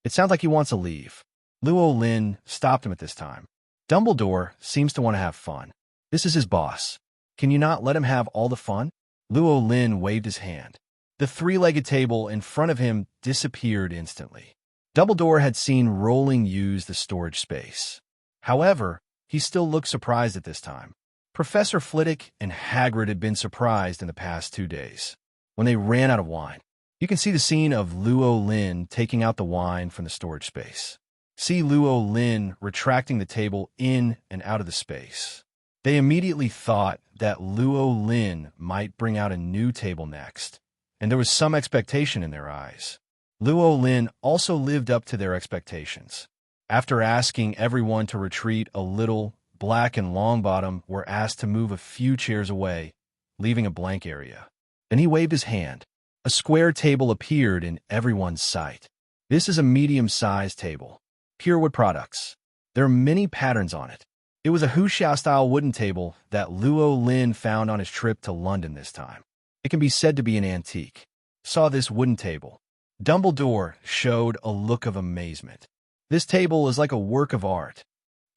It sounds like he wants to leave. Lynn stopped him at this time. Dumbledore seems to want to have fun. This is his boss. Can you not let him have all the fun? Lynn waved his hand. The three-legged table in front of him disappeared instantly. Dumbledore had seen Rowling use the storage space. However, he still looked surprised at this time. Professor Flitwick and Hagrid had been surprised in the past 2 days, when they ran out of wine. You can see the scene of Lynn taking out the wine from the storage space. See Lynn retracting the table in and out of the space. They immediately thought that Lynn might bring out a new table next, and there was some expectation in their eyes. Lynn also lived up to their expectations. After asking everyone to retreat a little, Black and Longbottom were asked to move a few chairs away, leaving a blank area. Then he waved his hand. A square table appeared in everyone's sight. This is a medium-sized table. Pure wood products. There are many patterns on it. It was a Wuxia-style wooden table that Lynn found on his trip to London this time. It can be said to be an antique. Saw this wooden table. Dumbledore showed a look of amazement. This table is like a work of art.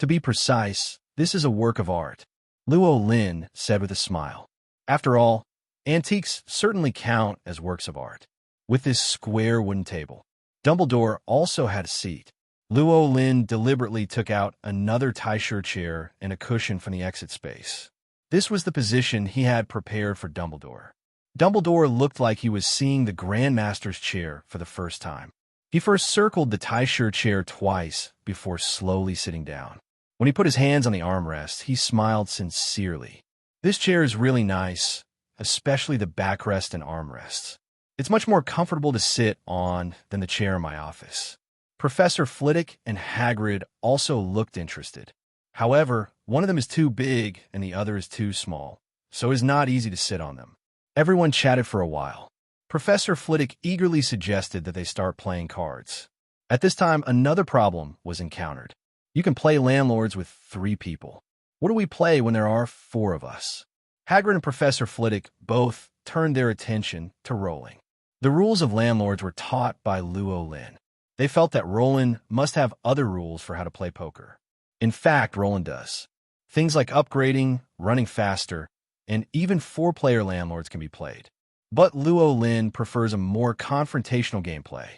To be precise, this is a work of art, Lynn said with a smile. After all, antiques certainly count as works of art. With this square wooden table, Dumbledore also had a seat. Lynn deliberately took out another tie-shirt chair and a cushion from the exit space. This was the position he had prepared for Dumbledore. Dumbledore looked like he was seeing the Grand Master's chair for the first time. He first circled the tie-shirt chair twice before slowly sitting down. When he put his hands on the armrest, he smiled sincerely. This chair is really nice, especially the backrest and armrests. It's much more comfortable to sit on than the chair in my office. Professor Flitwick and Hagrid also looked interested. However, one of them is too big and the other is too small, so it's not easy to sit on them. Everyone chatted for a while. Professor Flitwick eagerly suggested that they start playing cards. At this time, another problem was encountered. You can play landlords with 3 people. What do we play when there are 4 of us? Hagrid and Professor Flitwick both turned their attention to Rowling. The rules of landlords were taught by Lynn. They felt that Rowling must have other rules for how to play poker. In fact, Rowling does. Things like upgrading, running faster, and even 4-player landlords can be played. But Lynn prefers a more confrontational gameplay.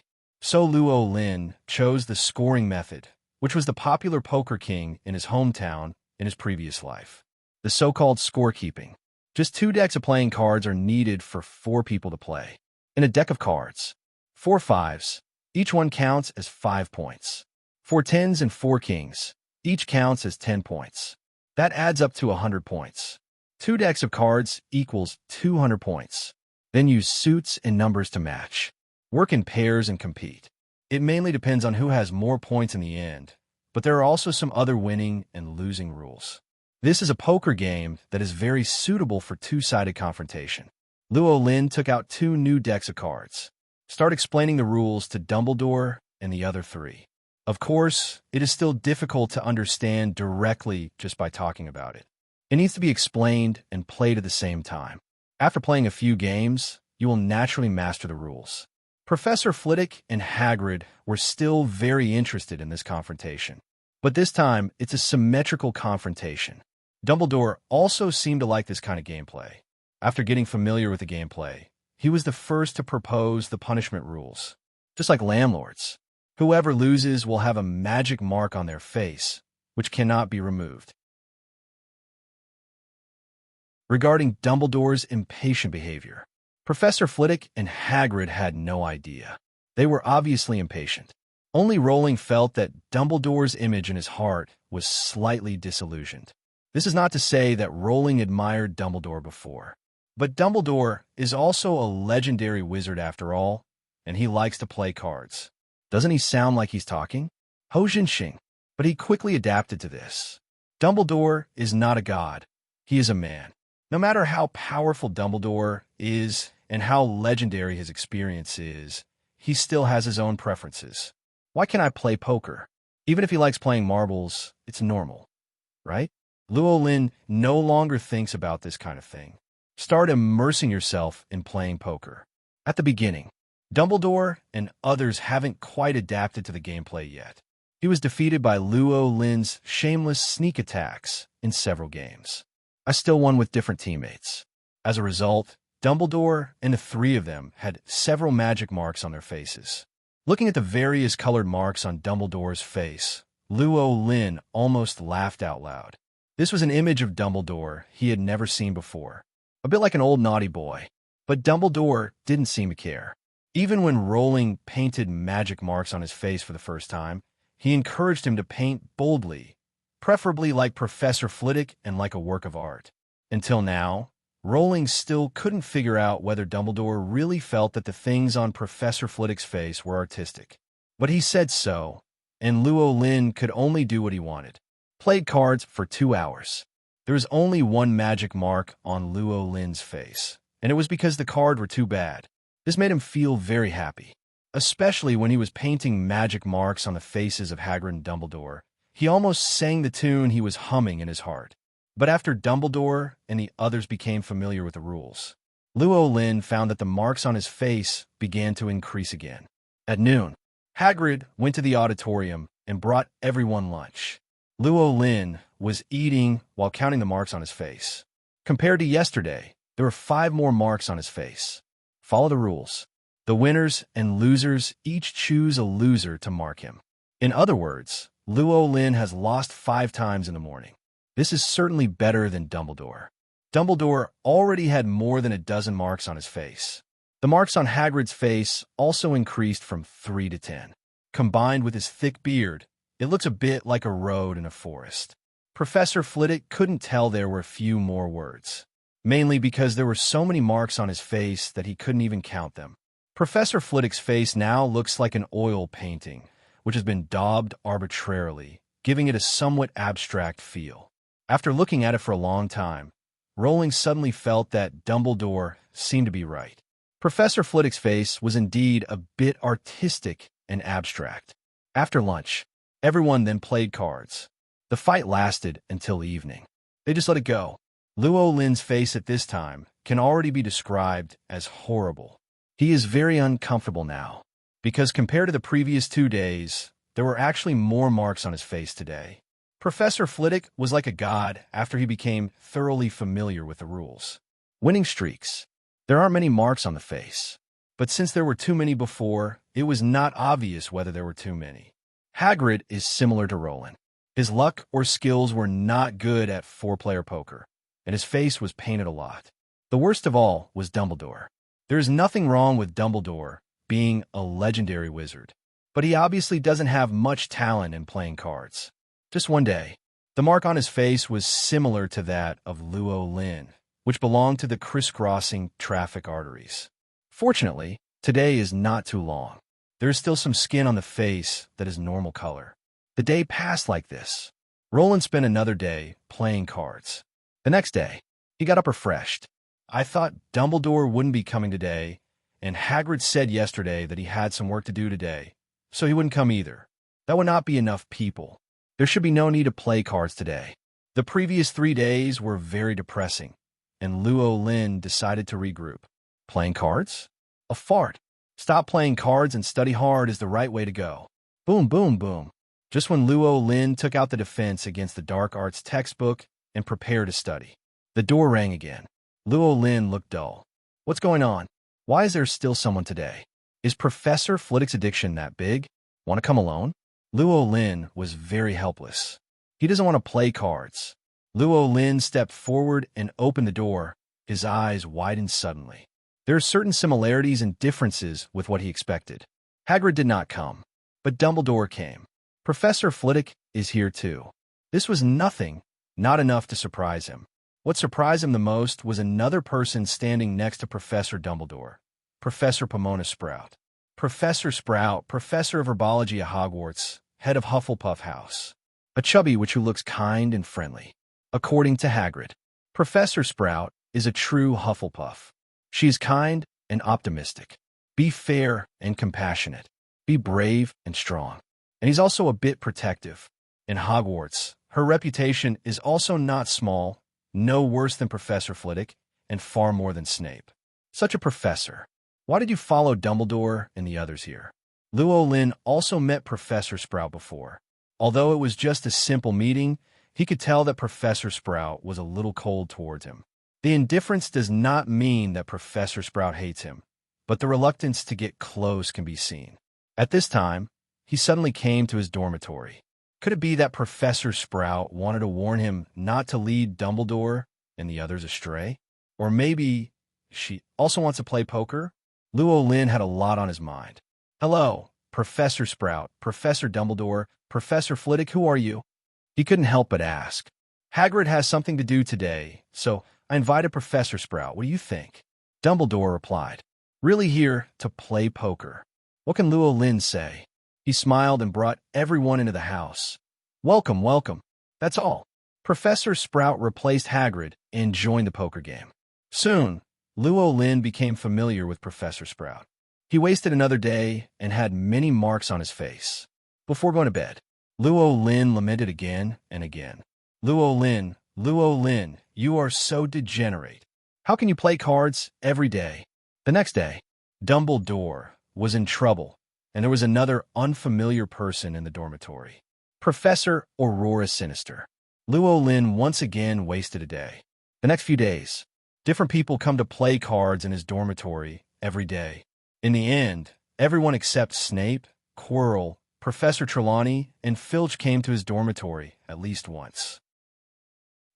So Lynn chose the scoring method, which was the popular poker king in his hometown in his previous life. The so-called scorekeeping. Just 2 decks of playing cards are needed for 4 people to play. In a deck of cards, 4 5s, each one counts as 5 points. 4 10s and 4 kings, each counts as 10 points. That adds up to 100 points. 2 decks of cards equals 200 points. Then use suits and numbers to match. Work in pairs and compete. It mainly depends on who has more points in the end, but there are also some other winning and losing rules. This is a poker game that is very suitable for 2-sided confrontation. Lynn took out 2 new decks of cards. Start explaining the rules to Dumbledore and the other 3. Of course, it is still difficult to understand directly just by talking about it. It needs to be explained and played at the same time. After playing a few games, you will naturally master the rules. Professor Flitwick and Hagrid were still very interested in this confrontation. But this time, it's a symmetrical confrontation. Dumbledore also seemed to like this kind of gameplay. After getting familiar with the gameplay, he was the first to propose the punishment rules. Just like landlords, whoever loses will have a magic mark on their face, which cannot be removed. regarding Dumbledore's impatient behavior. Professor Flitwick and Hagrid had no idea. They were obviously impatient. Only Rowling felt that Dumbledore's image in his heart was slightly disillusioned. This is not to say that Rowling admired Dumbledore before. But Dumbledore is also a legendary wizard after all, and he likes to play cards. Doesn't he sound like he's talking? Ho Jinxing. But he quickly adapted to this. Dumbledore is not a god. He is a man. No matter how powerful Dumbledore is and how legendary his experience is, he still has his own preferences. Why can't I play poker? Even if he likes playing marbles, it's normal, right? Lynn no longer thinks about this kind of thing. Start immersing yourself in playing poker. At the beginning, Dumbledore and others haven't quite adapted to the gameplay yet. He was defeated by Lynn's shameless sneak attacks in several games. I still won with different teammates. As a result, Dumbledore and the three of them had several magic marks on their faces. Looking at the various colored marks on Dumbledore's face, Lynn almost laughed out loud. This was an image of Dumbledore he had never seen before. A bit like an old naughty boy. But Dumbledore didn't seem to care. Even when Rowling painted magic marks on his face for the first time, he encouraged him to paint boldly, preferably like Professor Flitwick and like a work of art. Until now, Rowling still couldn't figure out whether Dumbledore really felt that the things on Professor Flitwick's face were artistic. But he said so, and Lynn could only do what he wanted. Played cards for 2 hours. There was only one magic mark on Lynn's face, and it was because the cards were too bad. This made him feel very happy, especially when he was painting magic marks on the faces of Hagrid and Dumbledore. He almost sang the tune he was humming in his heart. But after Dumbledore and the others became familiar with the rules, Lynn found that the marks on his face began to increase again. At noon, Hagrid went to the auditorium and brought everyone lunch. Lynn was eating while counting the marks on his face. Compared to yesterday, there were 5 more marks on his face. Follow the rules. The winners and losers each choose a loser to mark him. In other words, Lynn has lost 5 times in the morning. This is certainly better than Dumbledore. Dumbledore already had more than a dozen marks on his face. The marks on Hagrid's face also increased from 3 to 10. Combined with his thick beard, it looks a bit like a road in a forest. Professor Flitwick couldn't tell there were few more words, mainly because there were so many marks on his face that he couldn't even count them. Professor Flitwick's face now looks like an oil painting, which has been daubed arbitrarily, giving it a somewhat abstract feel. After looking at it for a long time, Rowling suddenly felt that Dumbledore seemed to be right. Professor Flitwick's face was indeed a bit artistic and abstract. After lunch, everyone then played cards. The fight lasted until evening. They just let it go. Lynn's face at this time can already be described as horrible. He is very uncomfortable now, because compared to the previous 2 days, there were actually more marks on his face today. Professor Flitwick was like a god after he became thoroughly familiar with the rules. Winning streaks. There aren't many marks on the face, but since there were too many before, it was not obvious whether there were too many. Hagrid is similar to Rowling. His luck or skills were not good at 4-player poker, and his face was painted a lot. The worst of all was Dumbledore. There is nothing wrong with Dumbledore being a legendary wizard, but he obviously doesn't have much talent in playing cards. Just one day, the mark on his face was similar to that of Lynn, which belonged to the crisscrossing traffic arteries. Fortunately, today is not too long. There is still some skin on the face that is normal color. The day passed like this. Rowling spent another day playing cards. The next day, he got up refreshed. I thought Dumbledore wouldn't be coming today, and Hagrid said yesterday that he had some work to do today, so he wouldn't come either. That would not be enough people. There should be no need to play cards today. The previous 3 days were very depressing, and Lynn decided to regroup. Playing cards? A fart. Stop playing cards and study hard is the right way to go. Boom, boom, boom. Just when Lynn took out the defense against the dark arts textbook and prepared to study, the door rang again. Lynn looked dull. What's going on? Why is there still someone today? Is Professor Flitwick's addiction that big? Want to come alone? Lynn was very helpless. He doesn't want to play cards. Lynn stepped forward and opened the door. His eyes widened suddenly. There are certain similarities and differences with what he expected. Hagrid did not come, but Dumbledore came. Professor Flitwick is here too. This was not enough to surprise him. What surprised him the most was another person standing next to Professor Dumbledore, Professor Pomona Sprout. Professor Sprout, professor of herbology at Hogwarts, head of Hufflepuff House. A chubby witch who looks kind and friendly. According to Hagrid, Professor Sprout is a true Hufflepuff. She is kind and optimistic. Be fair and compassionate. Be brave and strong. And he's also a bit protective. In Hogwarts, her reputation is also not small, no worse than Professor Flitwick, and far more than Snape. Such a professor. Why did you follow Dumbledore and the others here? Lynn also met Professor Sprout before. Although it was just a simple meeting, he could tell that Professor Sprout was a little cold towards him. The indifference does not mean that Professor Sprout hates him, but the reluctance to get close can be seen. At this time, he suddenly came to his dormitory. Could it be that Professor Sprout wanted to warn him not to lead Dumbledore and the others astray? Or maybe she also wants to play poker? Lynn had a lot on his mind. Hello, Professor Sprout, Professor Dumbledore, Professor Flitwick, who are you? He couldn't help but ask. Hagrid has something to do today, so I invited Professor Sprout. What do you think? Dumbledore replied. Really here to play poker. What can Lynn say? He smiled and brought everyone into the house. Welcome, welcome. That's all. Professor Sprout replaced Hagrid and joined the poker game. Soon, Lynn became familiar with Professor Sprout. He wasted another day and had many marks on his face. Before going to bed, Lynn lamented again and again. Lynn, you are so degenerate. How can you play cards every day? The next day, Dumbledore was in trouble, and there was another unfamiliar person in the dormitory. Professor Aurora Sinister. Lynn once again wasted a day. The next few days, different people come to play cards in his dormitory every day. In the end, everyone except Snape, Quirrell, Professor Trelawney, and Filch came to his dormitory at least once.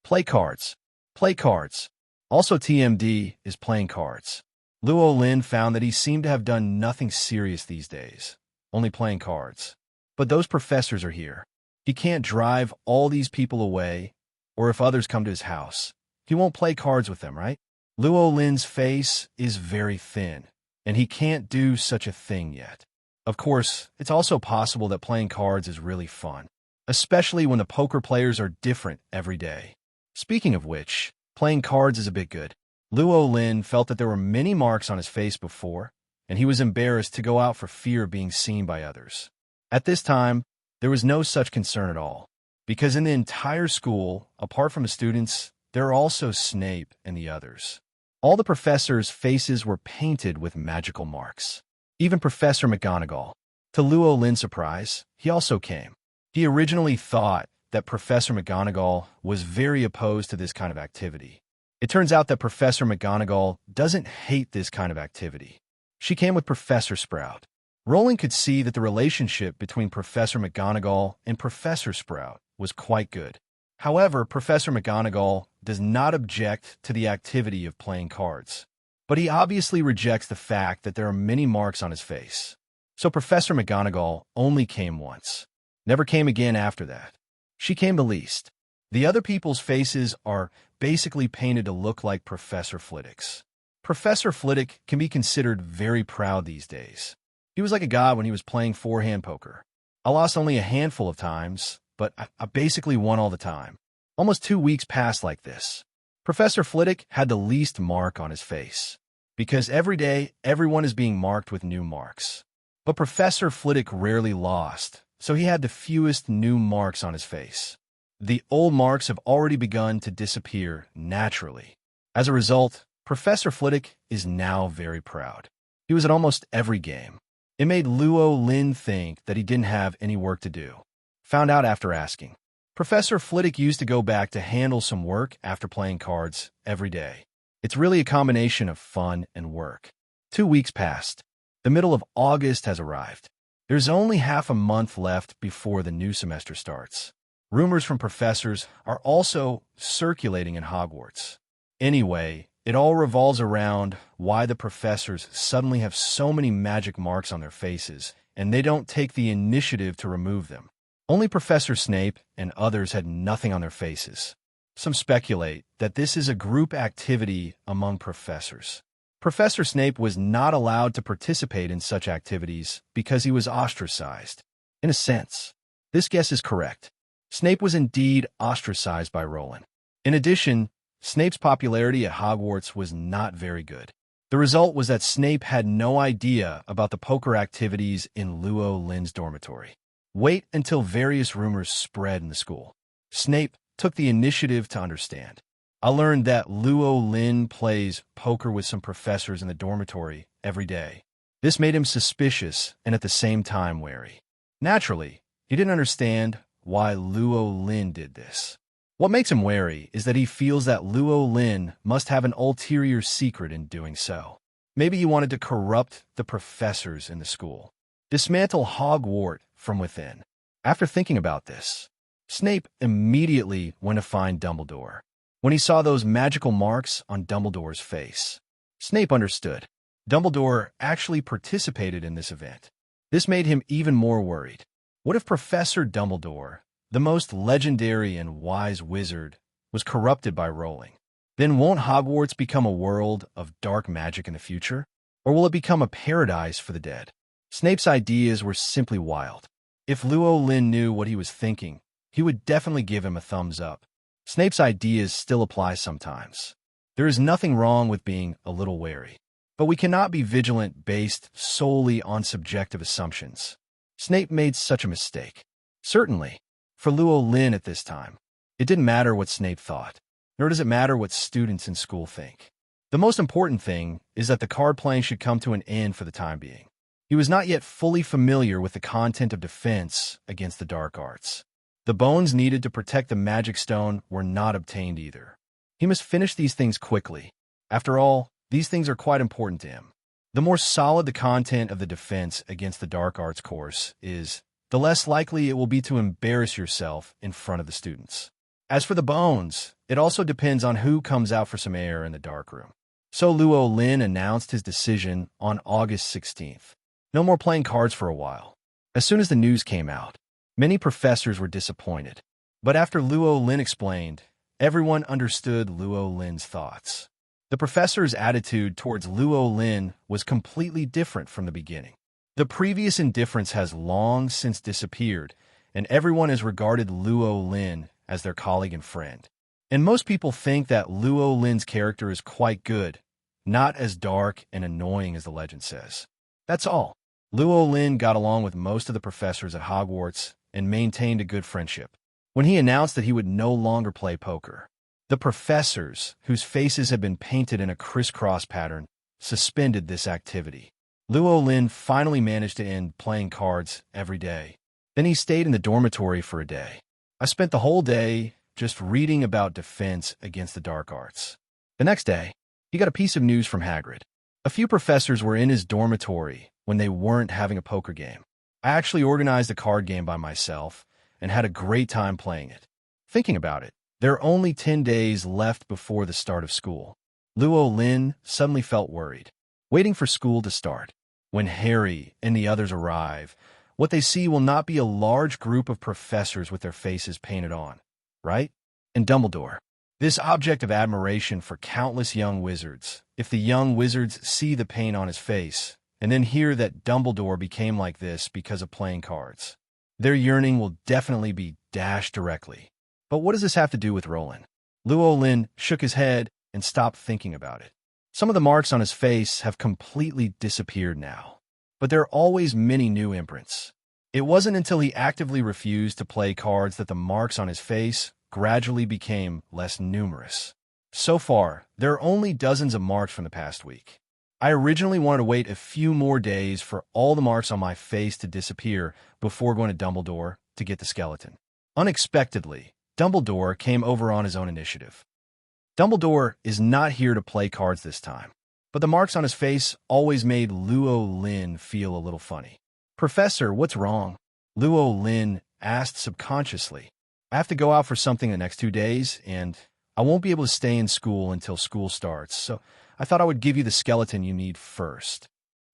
Play cards. Play cards. Also TMD is playing cards. Lynn found that he seemed to have done nothing serious these days, only playing cards. But those professors are here. He can't drive all these people away, or if others come to his house, he won't play cards with them, right? Lynn's face is very thin, and he can't do such a thing yet. Of course, it's also possible that playing cards is really fun, especially when the poker players are different every day. Speaking of which, playing cards is a bit good. Lynn felt that there were many marks on his face before, and he was embarrassed to go out for fear of being seen by others. At this time, there was no such concern at all, because in the entire school, apart from the students, there are also Snape and the others. All the professors' faces were painted with magical marks. Even Professor McGonagall. To Lynn's surprise, he also came. He originally thought that Professor McGonagall was very opposed to this kind of activity. It turns out that Professor McGonagall doesn't hate this kind of activity. She came with Professor Sprout. Rowling could see that the relationship between Professor McGonagall and Professor Sprout was quite good. However, Professor McGonagall does not object to the activity of playing cards, but he obviously rejects the fact that there are many marks on his face. So Professor McGonagall only came once, never came again after that. She came the least. The other people's faces are basically painted to look like Professor Flitwick's. Professor Flitwick can be considered very proud these days. He was like a god when he was playing forehand poker. I lost only a handful of times, but I basically won all the time. Almost 2 weeks passed like this. Professor Flitwick had the least mark on his face, because every day everyone is being marked with new marks. But Professor Flitwick rarely lost, so he had the fewest new marks on his face. The old marks have already begun to disappear naturally. As a result, Professor Flitwick is now very proud. He was at almost every game. It made Lynn think that he didn't have any work to do. Found out after asking. Professor Flitwick used to go back to handle some work after playing cards every day. It's really a combination of fun and work. 2 weeks passed. The middle of August has arrived. There's only half a month left before the new semester starts. Rumors from professors are also circulating in Hogwarts. Anyway, it all revolves around why the professors suddenly have so many magic marks on their faces, and they don't take the initiative to remove them. Only Professor Snape and others had nothing on their faces. Some speculate that this is a group activity among professors. Professor Snape was not allowed to participate in such activities because he was ostracized. In a sense, this guess is correct. Snape was indeed ostracized by Rowling. In addition, Snape's popularity at Hogwarts was not very good. The result was that Snape had no idea about the poker activities in Lynn's dormitory. Wait until various rumors spread in the school. Snape took the initiative to understand. I learned that Lynn plays poker with some professors in the dormitory every day. This made him suspicious and at the same time wary. Naturally, he didn't understand why Lynn did this. What makes him wary is that he feels that Lynn must have an ulterior secret in doing so. Maybe he wanted to corrupt the professors in the school, dismantle Hogwarts from within. After thinking about this, Snape immediately went to find Dumbledore. When he saw those magical marks on Dumbledore's face, Snape understood. Dumbledore actually participated in this event. This made him even more worried. What if Professor Dumbledore, the most legendary and wise wizard, was corrupted by Rowling? Then won't Hogwarts become a world of dark magic in the future? Or will it become a paradise for the dead? Snape's ideas were simply wild. If Lynn knew what he was thinking, he would definitely give him a thumbs up. Snape's ideas still apply sometimes. There is nothing wrong with being a little wary. But we cannot be vigilant based solely on subjective assumptions. Snape made such a mistake. Certainly, for Lynn at this time, it didn't matter what Snape thought, nor does it matter what students in school think. The most important thing is that the card playing should come to an end for the time being. He was not yet fully familiar with the content of defense against the dark arts. The bones needed to protect the magic stone were not obtained either. He must finish these things quickly. After all, these things are quite important to him. The more solid the content of the defense against the dark arts course is, the less likely it will be to embarrass yourself in front of the students. As for the bones, it also depends on who comes out for some air in the dark room. So Lynn announced his decision on August 16th. No more playing cards for a while. As soon as the news came out, many professors were disappointed. But after Lynn explained, everyone understood Lynn's thoughts. The professor's attitude towards Lynn was completely different from the beginning. The previous indifference has long since disappeared, and everyone has regarded Lynn as their colleague and friend. And most people think that Lynn's character is quite good, not as dark and annoying as the legend says. That's all. Lynn got along with most of the professors at Hogwarts and maintained a good friendship. When he announced that he would no longer play poker, the professors, whose faces had been painted in a crisscross pattern, suspended this activity. Lynn finally managed to end playing cards every day. Then he stayed in the dormitory for a day. I spent the whole day just reading about defense against the dark arts. The next day, he got a piece of news from Hagrid. A few professors were in his dormitory when they weren't having a poker game. I actually organized a card game by myself and had a great time playing it. Thinking about it, there are only 10 days left before the start of school. Lynn suddenly felt worried, waiting for school to start. When Harry and the others arrive, what they see will not be a large group of professors with their faces painted on, right? And Dumbledore, this object of admiration for countless young wizards. If the young wizards see the paint on his face, and then hear that Dumbledore became like this because of playing cards, their yearning will definitely be dashed directly. But what does this have to do with Rowling? Lynn shook his head and stopped thinking about it. Some of the marks on his face have completely disappeared now, but there are always many new imprints. It wasn't until he actively refused to play cards that the marks on his face gradually became less numerous. So far, there are only dozens of marks from the past week. I originally wanted to wait a few more days for all the marks on my face to disappear before going to Dumbledore to get the skeleton. Unexpectedly, Dumbledore came over on his own initiative. Dumbledore is not here to play cards this time, but the marks on his face always made Lynn feel a little funny. "Professor, what's wrong?" Lynn asked subconsciously. I have to go out for something the next 2 days, and I won't be able to stay in school until school starts, so I thought I would give you the skeleton you need first."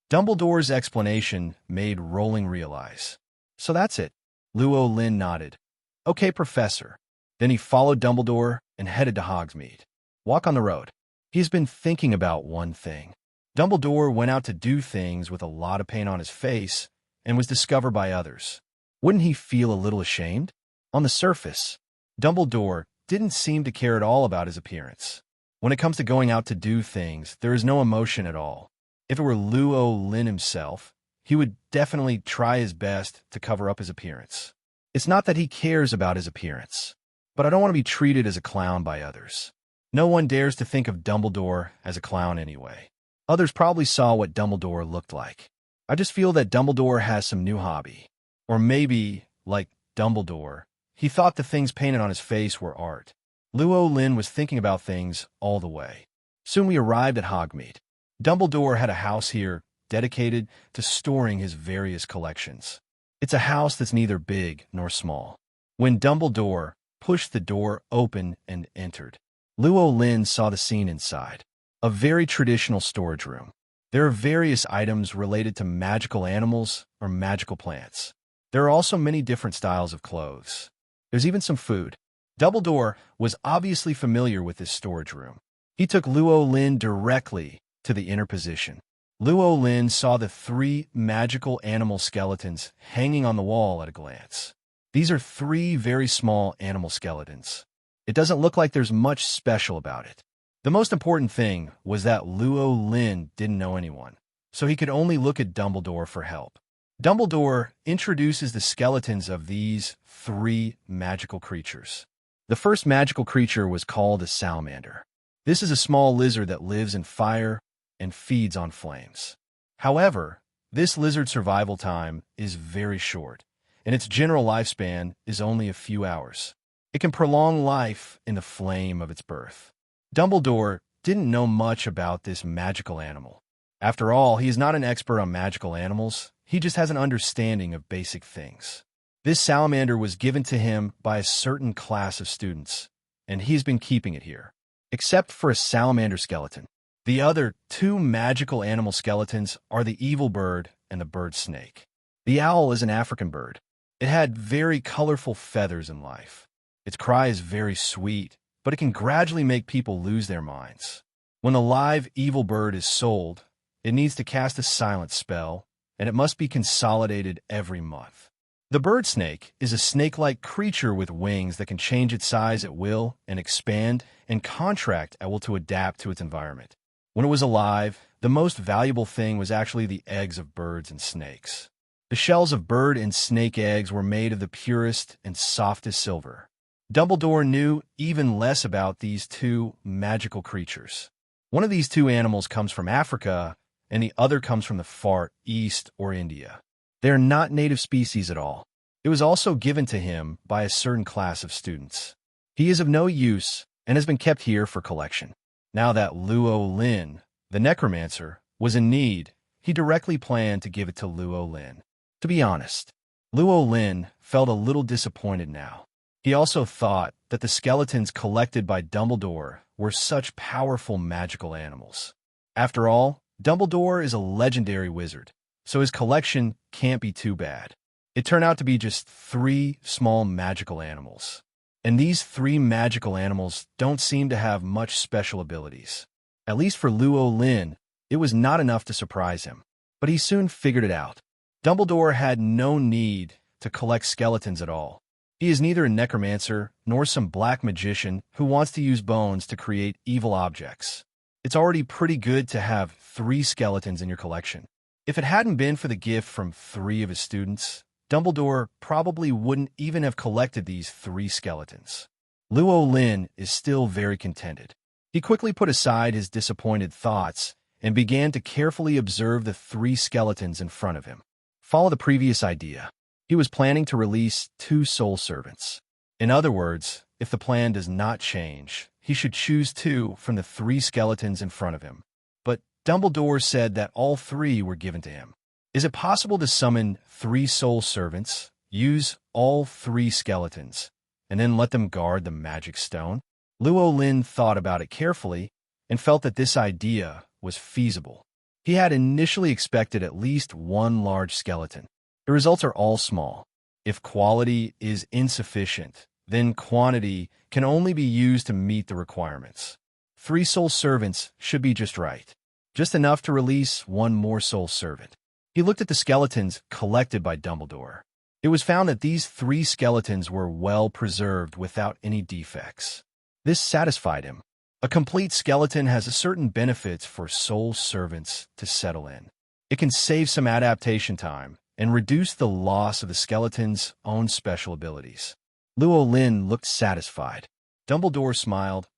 Dumbledore's explanation made Rowling realize. "So that's it." Lynn nodded. "Okay, Professor." Then he followed Dumbledore and headed to Hogsmeade. Walk on the road. He's been thinking about one thing. Dumbledore went out to do things with a lot of paint on his face and was discovered by others. Wouldn't he feel a little ashamed? On the surface, Dumbledore didn't seem to care at all about his appearance. When it comes to going out to do things, there is no emotion at all. If it were Lynn himself, he would definitely try his best to cover up his appearance. It's not that he cares about his appearance, but I don't want to be treated as a clown by others. No one dares to think of Dumbledore as a clown anyway. Others probably saw what Dumbledore looked like. I just feel that Dumbledore has some new hobby. Or maybe, like Dumbledore, he thought the things painted on his face were art. Lynn was thinking about things all the way. Soon we arrived at Hogsmeade. Dumbledore had a house here dedicated to storing his various collections. It's a house that's neither big nor small. When Dumbledore pushed the door open and entered, Lynn saw the scene inside. A very traditional storage room. There are various items related to magical animals or magical plants. There are also many different styles of clothes. There's even some food. Dumbledore was obviously familiar with this storage room. He took Lynn directly to the inner position. Lynn saw the 3 magical animal skeletons hanging on the wall at a glance. These are 3 very small animal skeletons. It doesn't look like there's much special about it. The most important thing was that Lynn didn't know anyone, so he could only look at Dumbledore for help. Dumbledore introduces the skeletons of these 3 magical creatures. The first magical creature was called a salamander. This is a small lizard that lives in fire and feeds on flames. However, this lizard's survival time is very short, and its general lifespan is only a few hours. It can prolong life in the flame of its birth. Dumbledore didn't know much about this magical animal. After all, he is not an expert on magical animals. He just has an understanding of basic things. This salamander was given to him by a certain class of students, and he's been keeping it here. Except for a salamander skeleton. The other 2 magical animal skeletons are the evil bird and the bird snake. The owl is an African bird. It had very colorful feathers in life. Its cry is very sweet, but it can gradually make people lose their minds. When the live evil bird is sold, it needs to cast a silent spell, and it must be consolidated every month. The bird snake is a snake-like creature with wings that can change its size at will and expand and contract at will to adapt to its environment. When it was alive, the most valuable thing was actually the eggs of birds and snakes. The shells of bird and snake eggs were made of the purest and softest silver. Dumbledore knew even less about these 2 magical creatures. One of these 2 animals comes from Africa, and the other comes from the far east or India. They are not native species at all. It was also given to him by a certain class of students. He is of no use and has been kept here for collection. Now that Lynn, the necromancer, was in need, he directly planned to give it to Lynn. To be honest, Lynn felt a little disappointed now. He also thought that the skeletons collected by Dumbledore were such powerful magical animals. After all, Dumbledore is a legendary wizard, so his collection can't be too bad. It turned out to be just 3 small magical animals. And these 3 magical animals don't seem to have much special abilities. At least for Lynn, it was not enough to surprise him. But he soon figured it out. Dumbledore had no need to collect skeletons at all. He is neither a necromancer nor some black magician who wants to use bones to create evil objects. It's already pretty good to have 3 skeletons in your collection. If it hadn't been for the gift from 3 of his students, Dumbledore probably wouldn't even have collected these 3 skeletons. Lynn is still very contented. He quickly put aside his disappointed thoughts and began to carefully observe the 3 skeletons in front of him. Follow the previous idea. He was planning to release 2 soul servants. In other words, if the plan does not change, he should choose 2 from the 3 skeletons in front of him. But Dumbledore said that all 3 were given to him. Is it possible to summon 3 soul servants, use all 3 skeletons, and then let them guard the magic stone? Luo Lin thought about it carefully and felt that this idea was feasible. He had initially expected at least one large skeleton. The results are all small. If quality is insufficient, then quantity can only be used to meet the requirements. 3 soul servants should be just right. Just enough to release one more soul servant. He looked at the skeletons collected by Dumbledore. It was found that these 3 skeletons were well preserved without any defects. This satisfied him. A complete skeleton has a certain benefits for soul servants to settle in. It can save some adaptation time and reduce the loss of the skeleton's own special abilities. Luo Lin looked satisfied. Dumbledore smiled.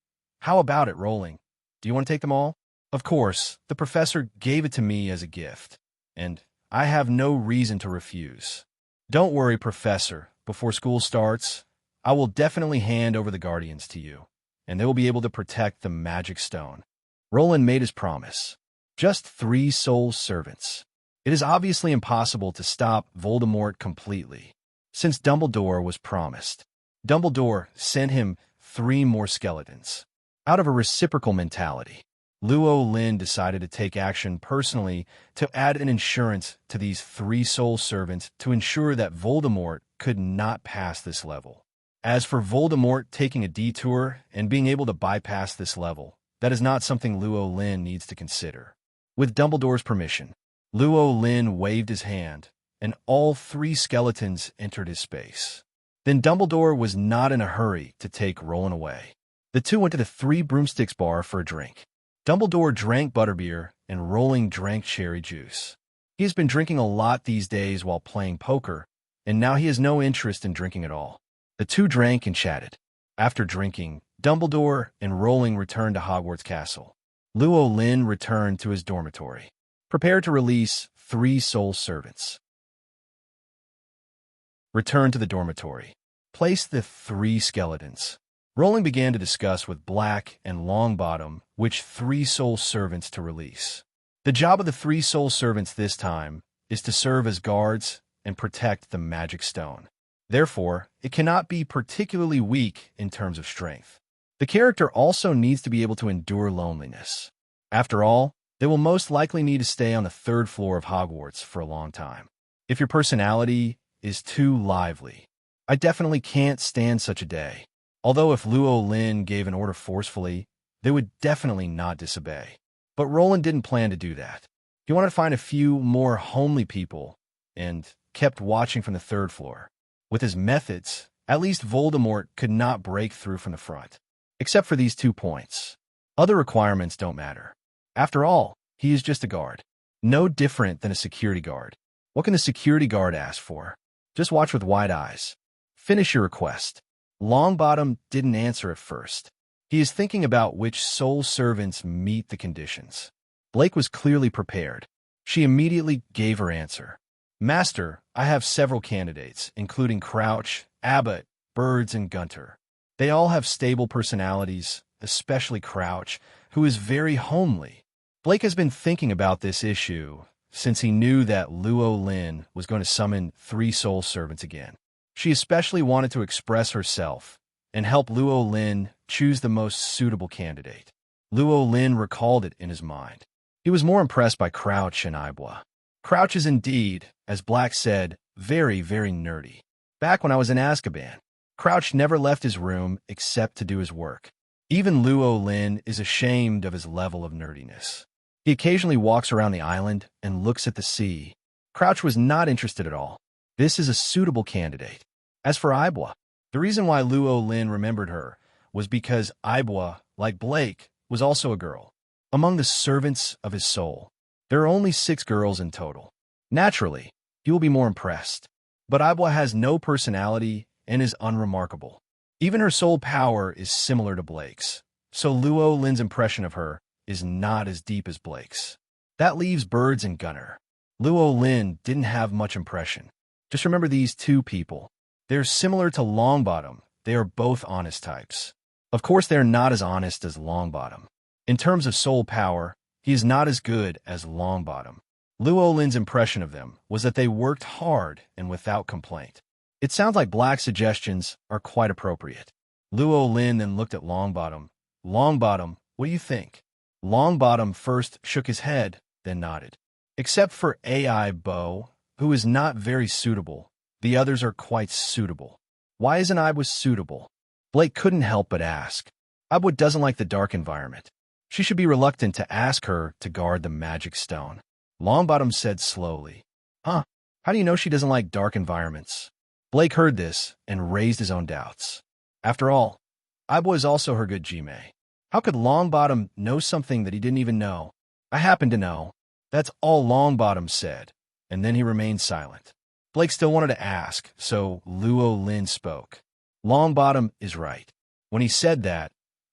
How about it, Rowling? Do you want to take them all? Of course, the professor gave it to me as a gift, and I have no reason to refuse. Don't worry, Professor. Before school starts, I will definitely hand over the Guardians to you, and they will be able to protect the magic stone. Rowling made his promise. Just 3 soul servants. It is obviously impossible to stop Voldemort completely, since Dumbledore was promised. Dumbledore sent him 3 more skeletons. Out of a reciprocal mentality, Luo Lin decided to take action personally to add an insurance to these 3 soul servants to ensure that Voldemort could not pass this level. As for Voldemort taking a detour and being able to bypass this level, that is not something Luo Lin needs to consider. With Dumbledore's permission, Luo Lin waved his hand, and all 3 skeletons entered his space. Then Dumbledore was not in a hurry to take Rowling away. The two went to the 3 Broomsticks bar for a drink. Dumbledore drank butterbeer, and Rowling drank cherry juice. He has been drinking a lot these days while playing poker, and now he has no interest in drinking at all. The two drank and chatted. After drinking, Dumbledore and Rowling returned to Hogwarts Castle. Luo Lin returned to his dormitory, prepared to release 3 soul servants. Return to the dormitory. Place the 3 skeletons. Rowling began to discuss with Black and Longbottom which 3 soul servants to release. The job of the 3 soul servants this time is to serve as guards and protect the magic stone. Therefore, it cannot be particularly weak in terms of strength. The character also needs to be able to endure loneliness. After all, they will most likely need to stay on the 3rd floor of Hogwarts for a long time. If your personality is too lively, I definitely can't stand such a day. Although if Luo Lin gave an order forcefully, they would definitely not disobey. But Rowling didn't plan to do that. He wanted to find a few more homely people and kept watching from the 3rd floor. With his methods, at least Voldemort could not break through from the front. Except for these 2 points. Other requirements don't matter. After all, he is just a guard. No different than a security guard. What can the security guard ask for? Just watch with wide eyes. Finish your request. Longbottom didn't answer at first. He is thinking about which soul servants meet the conditions. Blake was clearly prepared. She immediately gave her answer. Master, I have several candidates, including Crouch, Abbott, Birds, and Gunter. They all have stable personalities, especially Crouch, who is very homely. Blake has been thinking about this issue since he knew that Luo Lin was going to summon 3 soul servants again. She especially wanted to express herself and help Luo Lin choose the most suitable candidate. Luo Lin recalled it in his mind. He was more impressed by Crouch and Ibwa. Crouch is indeed, as Black said, very, very nerdy. Back when I was in Azkaban, Crouch never left his room except to do his work. Even Luo Lin is ashamed of his level of nerdiness. He occasionally walks around the island and looks at the sea. Crouch was not interested at all. This is a suitable candidate. As for Ibwa, the reason why Luo Lin remembered her was because Ibwa, like Blake, was also a girl. Among the servants of his soul, there are only 6 girls in total. Naturally, he will be more impressed. But Ibwa has no personality and is unremarkable. Even her soul power is similar to Blake's, so Luo Lin's impression of her is not as deep as Blake's. That leaves Birds and Gunner. Luo Lin didn't have much impression. Just remember these 2 people. They're similar to Longbottom. They are both honest types. Of course, they're not as honest as Longbottom. In terms of soul power, he is not as good as Longbottom. Luo Lin's impression of them was that they worked hard and without complaint. It sounds like Black's suggestions are quite appropriate. Lynn then looked at Longbottom. Longbottom, what do you think? Longbottom first shook his head, then nodded. Except for AI Bo, who is not very suitable, the others are quite suitable. Why isn't Ibwa suitable? Blake couldn't help but ask. Ibwa doesn't like the dark environment. She should be reluctant to ask her to guard the magic stone. Longbottom said slowly. Huh? How do you know she doesn't like dark environments? Blake heard this and raised his own doubts. After all, Ibwa is also her good Gmae. How could Longbottom know something that he didn't even know? I happen to know. That's all Longbottom said, and then he remained silent. Blake still wanted to ask, so Lynn spoke. Longbottom is right. When he said that,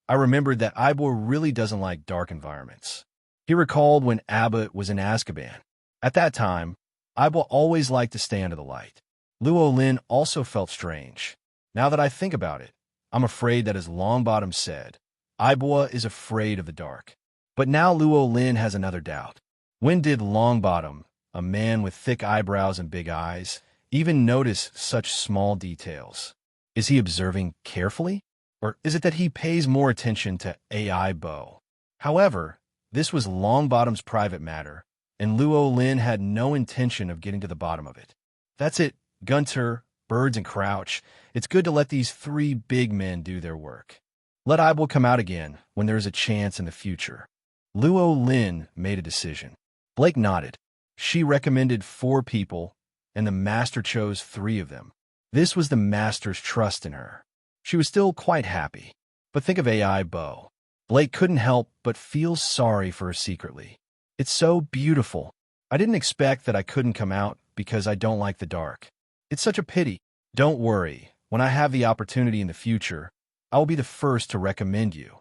I remembered that Ibwa really doesn't like dark environments. He recalled when Abbott was in Azkaban. At that time, Ibwa always liked to stay under the light. Lynn also felt strange. Now that I think about it, I'm afraid that as Longbottom said, Ibwa is afraid of the dark. But now Lynn has another doubt. When did Longbottom, a man with thick eyebrows and big eyes, even notice such small details? Is he observing carefully? Or is it that he pays more attention to AI Bo? However, this was Longbottom's private matter, and Lynn had no intention of getting to the bottom of it. That's it, Gunter, Birds, and Crouch. It's good to let these three big men do their work. Let Ibwa come out again when there is a chance in the future. Lynn made a decision. Blake nodded. She recommended 4 people, and the master chose 3 of them. This was the master's trust in her. She was still quite happy. But think of AI Bo. Blake couldn't help but feel sorry for her secretly. It's so beautiful. I didn't expect that I couldn't come out because I don't like the dark. It's such a pity. Don't worry. When I have the opportunity in the future, I will be the first to recommend you.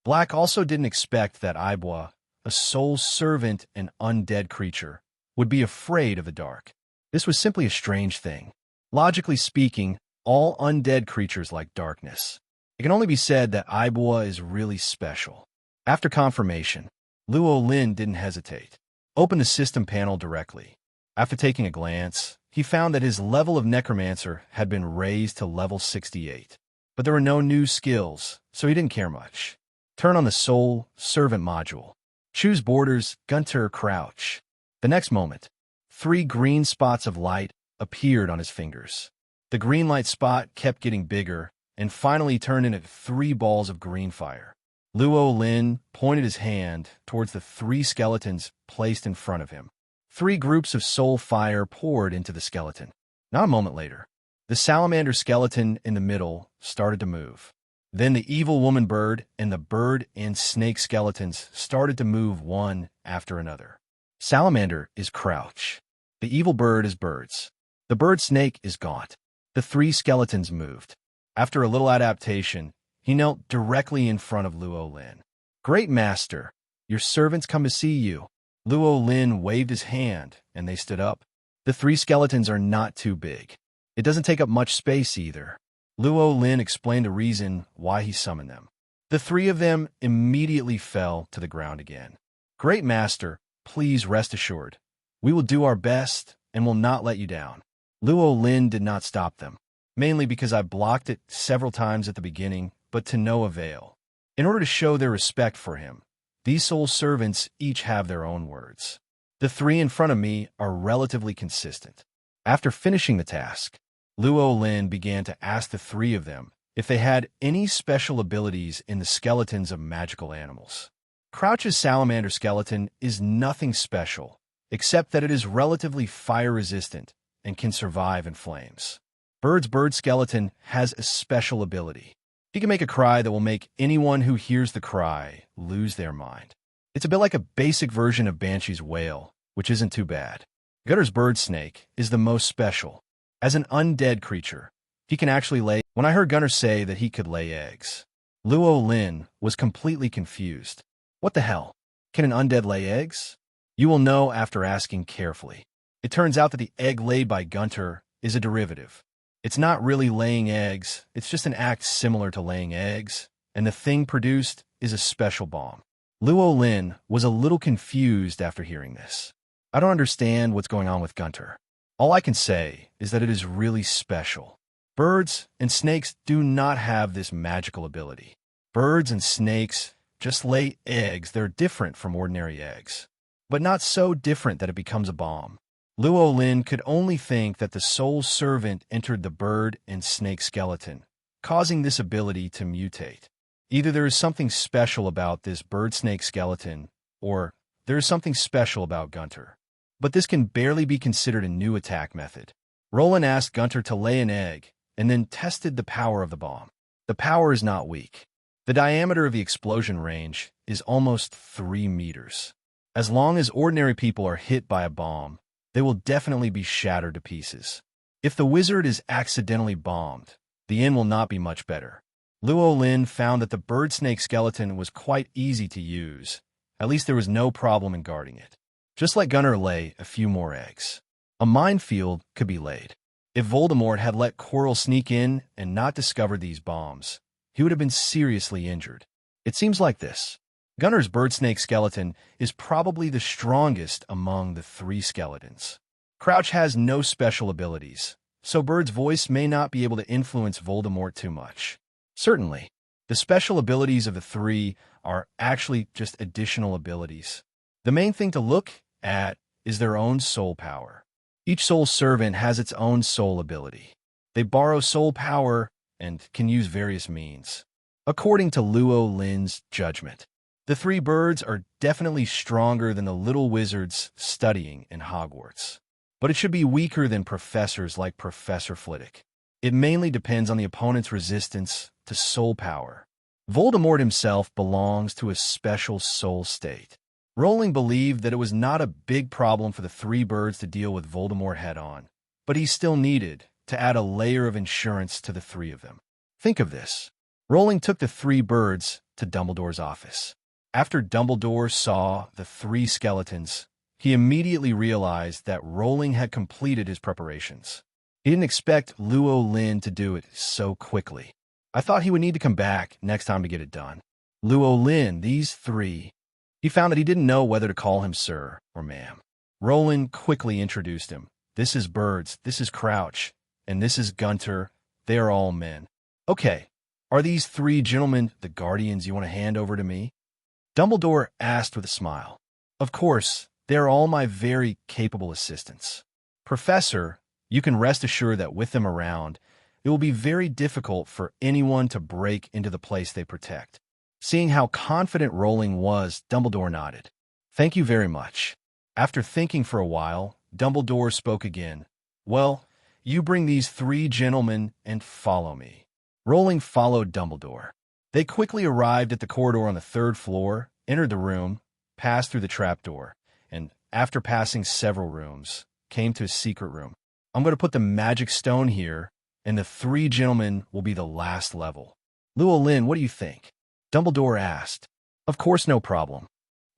Black also didn't expect that Ibwa, a soul servant and undead creature, would be afraid of the dark. This was simply a strange thing. Logically speaking, all undead creatures like darkness. It can only be said that Ibwa is really special. After confirmation, Lynn didn't hesitate. Opened the system panel directly. After taking a glance, he found that his level of necromancer had been raised to level 68. But there were no new skills, so he didn't care much. Turn on the Soul Servant module. Choose borders, Gunter, Crouch. The next moment, 3 green spots of light appeared on his fingers. The green light spot kept getting bigger and finally turned into 3 balls of green fire. Lynn pointed his hand towards the 3 skeletons placed in front of him. 3 groups of soul fire poured into the skeleton. Not a moment later, the salamander skeleton in the middle started to move. Then the evil woman bird and the bird and snake skeletons started to move one after another. Salamander is Crouch. The evil bird is Birds. The bird snake is Gaunt. The 3 skeletons moved. After a little adaptation, he knelt directly in front of Lynn. Great master, your servants come to see you. Lynn waved his hand, and they stood up. The 3 skeletons are not too big. It doesn't take up much space either. Lynn explained the reason why he summoned them. The 3 of them immediately fell to the ground again. Great master, please rest assured. We will do our best and will not let you down. Lynn did not stop them, mainly because I blocked it several times at the beginning, but to no avail. In order to show their respect for him, these soul servants each have their own words. The 3 in front of me are relatively consistent. After finishing the task, Lynn began to ask the 3 of them if they had any special abilities in the skeletons of magical animals. Crouch's salamander skeleton is nothing special, except that it is relatively fire-resistant and can survive in flames. Bird's bird skeleton has a special ability. He can make a cry that will make anyone who hears the cry lose their mind. It's a bit like a basic version of Banshee's wail, which isn't too bad. Gutter's bird snake is the most special. As an undead creature, he can actually lay. When I heard Gunner say that he could lay eggs, Lynn was completely confused. What the hell? Can an undead lay eggs? You will know after asking carefully. It turns out that the egg laid by Gunter is a derivative. It's not really laying eggs, it's just an act similar to laying eggs, and the thing produced is a special bomb. Lynn was a little confused after hearing this. I don't understand what's going on with Gunter. All I can say is that it is really special. Birds and snakes do not have this magical ability. Birds and snakes just lay eggs. They're different from ordinary eggs, but not so different that it becomes a bomb. Lynn could only think that the soul servant entered the bird and snake skeleton, causing this ability to mutate. Either there is something special about this bird-snake skeleton, or there is something special about Gunter. But this can barely be considered a new attack method. Rowling asked Gunter to lay an egg, and then tested the power of the bomb. The power is not weak. The diameter of the explosion range is almost 3 meters. As long as ordinary people are hit by a bomb, they will definitely be shattered to pieces. If the wizard is accidentally bombed, the end will not be much better. Lynn found that the bird-snake skeleton was quite easy to use. At least there was no problem in guarding it. Just let Gunter lay a few more eggs. A minefield could be laid. If Voldemort had let Quirrell sneak in and not discovered these bombs, he would have been seriously injured. It seems like this. Gunter's bird-snake skeleton is probably the strongest among the 3 skeletons. Crouch has no special abilities, so Bird's voice may not be able to influence Voldemort too much. Certainly, the special abilities of the 3 are actually just additional abilities. The main thing to look at is their own soul power. Each soul servant has its own soul ability. They borrow soul power and can use various means. According to Lynn's judgment, the 3 birds are definitely stronger than the little wizards studying in Hogwarts. But it should be weaker than professors like Professor Flitwick. It mainly depends on the opponent's resistance to soul power. Voldemort himself belongs to a special soul state. Rowling believed that it was not a big problem for the 3 birds to deal with Voldemort head-on, but he still needed to add a layer of insurance to the 3 of them. Think of this. Rowling took the 3 birds to Dumbledore's office. After Dumbledore saw the 3 skeletons, he immediately realized that Rowling had completed his preparations. He didn't expect Lynn to do it so quickly. I thought he would need to come back next time to get it done. Lynn, these 3. He found that he didn't know whether to call him sir or ma'am. Rowling quickly introduced him. This is Birds, this is Crouch, and this is Gunter. They are all men. Okay, are these 3 gentlemen the guardians you want to hand over to me? Dumbledore asked with a smile. Of course, they are all my very capable assistants. Professor, you can rest assured that with them around, it will be very difficult for anyone to break into the place they protect. Seeing how confident Rowling was, Dumbledore nodded. Thank you very much. After thinking for a while, Dumbledore spoke again. Well, you bring these 3 gentlemen and follow me. Rowling followed Dumbledore. They quickly arrived at the corridor on the 3rd floor, entered the room, passed through the trapdoor, and after passing several rooms, came to a secret room. I'm going to put the magic stone here, and the 3 gentlemen will be the last level. Lynn, what do you think? Dumbledore asked. Of course, no problem.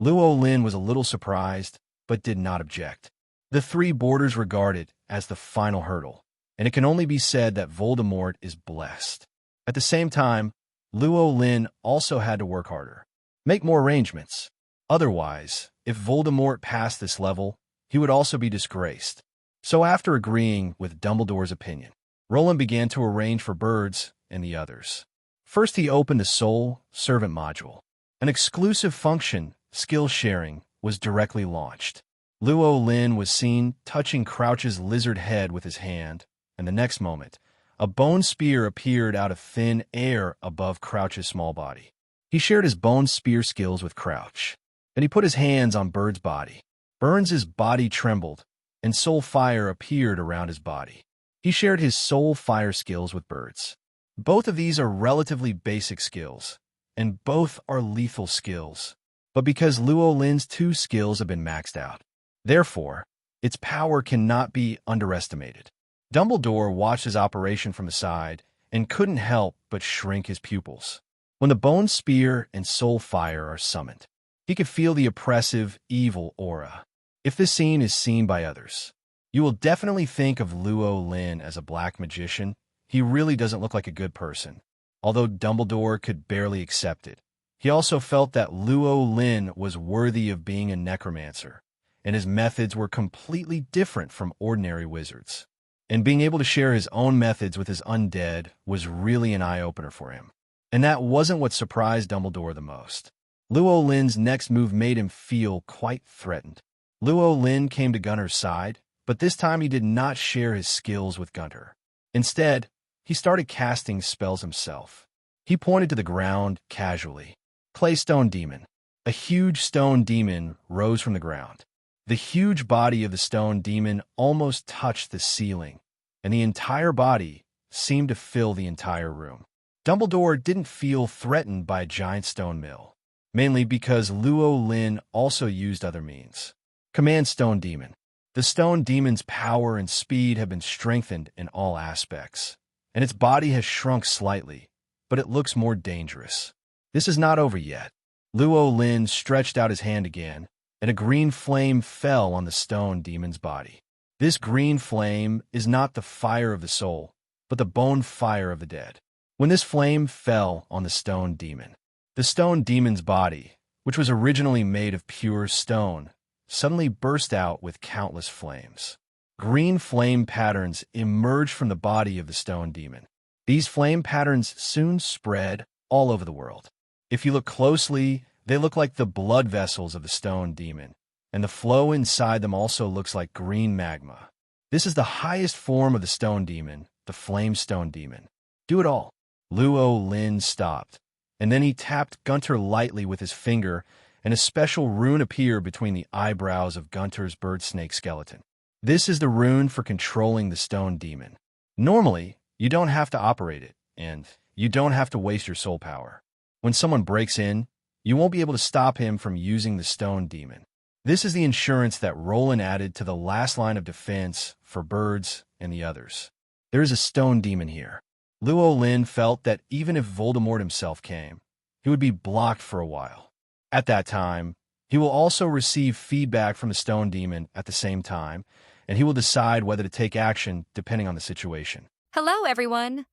Lynn was a little surprised, but did not object. The 3 boarders regard it as the final hurdle, and it can only be said that Voldemort is blessed. At the same time, Lynn also had to work harder, make more arrangements. Otherwise, if Voldemort passed this level, he would also be disgraced. So after agreeing with Dumbledore's opinion, Rowling began to arrange for Birds and the others. First, he opened a Soul Servant module. An exclusive function, skill sharing, was directly launched. Lynn was seen touching Crouch's lizard head with his hand, and the next moment, a bone spear appeared out of thin air above Crouch's small body. He shared his bone spear skills with Crouch. Then he put his hands on Bird's body. Burns' body trembled, and soul fire appeared around his body. He shared his soul fire skills with Birds. Both of these are relatively basic skills, and both are lethal skills. But because Lynn's 2 skills have been maxed out, therefore, its power cannot be underestimated. Dumbledore watched his operation from the side and couldn't help but shrink his pupils. When the bone spear and soul fire are summoned, he could feel the oppressive, evil aura. If this scene is seen by others, you will definitely think of Lynn as a black magician. He really doesn't look like a good person, although Dumbledore could barely accept it. He also felt that Lynn was worthy of being a necromancer, and his methods were completely different from ordinary wizards. And being able to share his own methods with his undead was really an eye-opener for him. And that wasn't what surprised Dumbledore the most. Luo Lin's next move made him feel quite threatened. Luo Lin came to Gunter's side, but this time he did not share his skills with Gunter. Instead, he started casting spells himself. He pointed to the ground casually. Claystone Demon. A huge stone demon rose from the ground. The huge body of the stone demon almost touched the ceiling, and the entire body seemed to fill the entire room. Dumbledore didn't feel threatened by a giant stone mill, mainly because Luo Lin also used other means. Command Stone Demon. The stone demon's power and speed have been strengthened in all aspects, and its body has shrunk slightly, but it looks more dangerous. This is not over yet. Luo Lin stretched out his hand again, and a green flame fell on the stone demon's body. This green flame is not the fire of the soul, but the bone fire of the dead. When this flame fell on the stone demon's body, which was originally made of pure stone, suddenly burst out with countless flames. Green flame patterns emerged from the body of the stone demon. These flame patterns soon spread all over the world. If you look closely, they look like the blood vessels of the stone demon, and the flow inside them also looks like green magma. This is the highest form of the stone demon, the flame stone demon. Do it all. Luo Lin stopped, and then he tapped Gunter lightly with his finger, and a special rune appeared between the eyebrows of Gunter's bird snake skeleton. This is the rune for controlling the stone demon. Normally, you don't have to operate it, and you don't have to waste your soul power. When someone breaks in, you won't be able to stop him from using the stone demon. This is the insurance that Rowling added to the last line of defense for birds and the others. There is a stone demon here. Luo Lin felt that even if Voldemort himself came, he would be blocked for a while. At that time, he will also receive feedback from the stone demon at the same time, and he will decide whether to take action depending on the situation. Hello, everyone.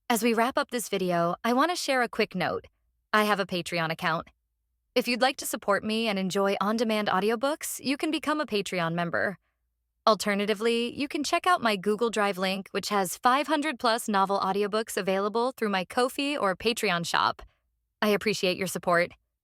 As we wrap up this video, I want to share a quick note. I have a Patreon account. If you'd like to support me and enjoy on-demand audiobooks, you can become a Patreon member. Alternatively, you can check out my Google Drive link, which has 500+ novel audiobooks available through my Ko-fi or Patreon shop. I appreciate your support.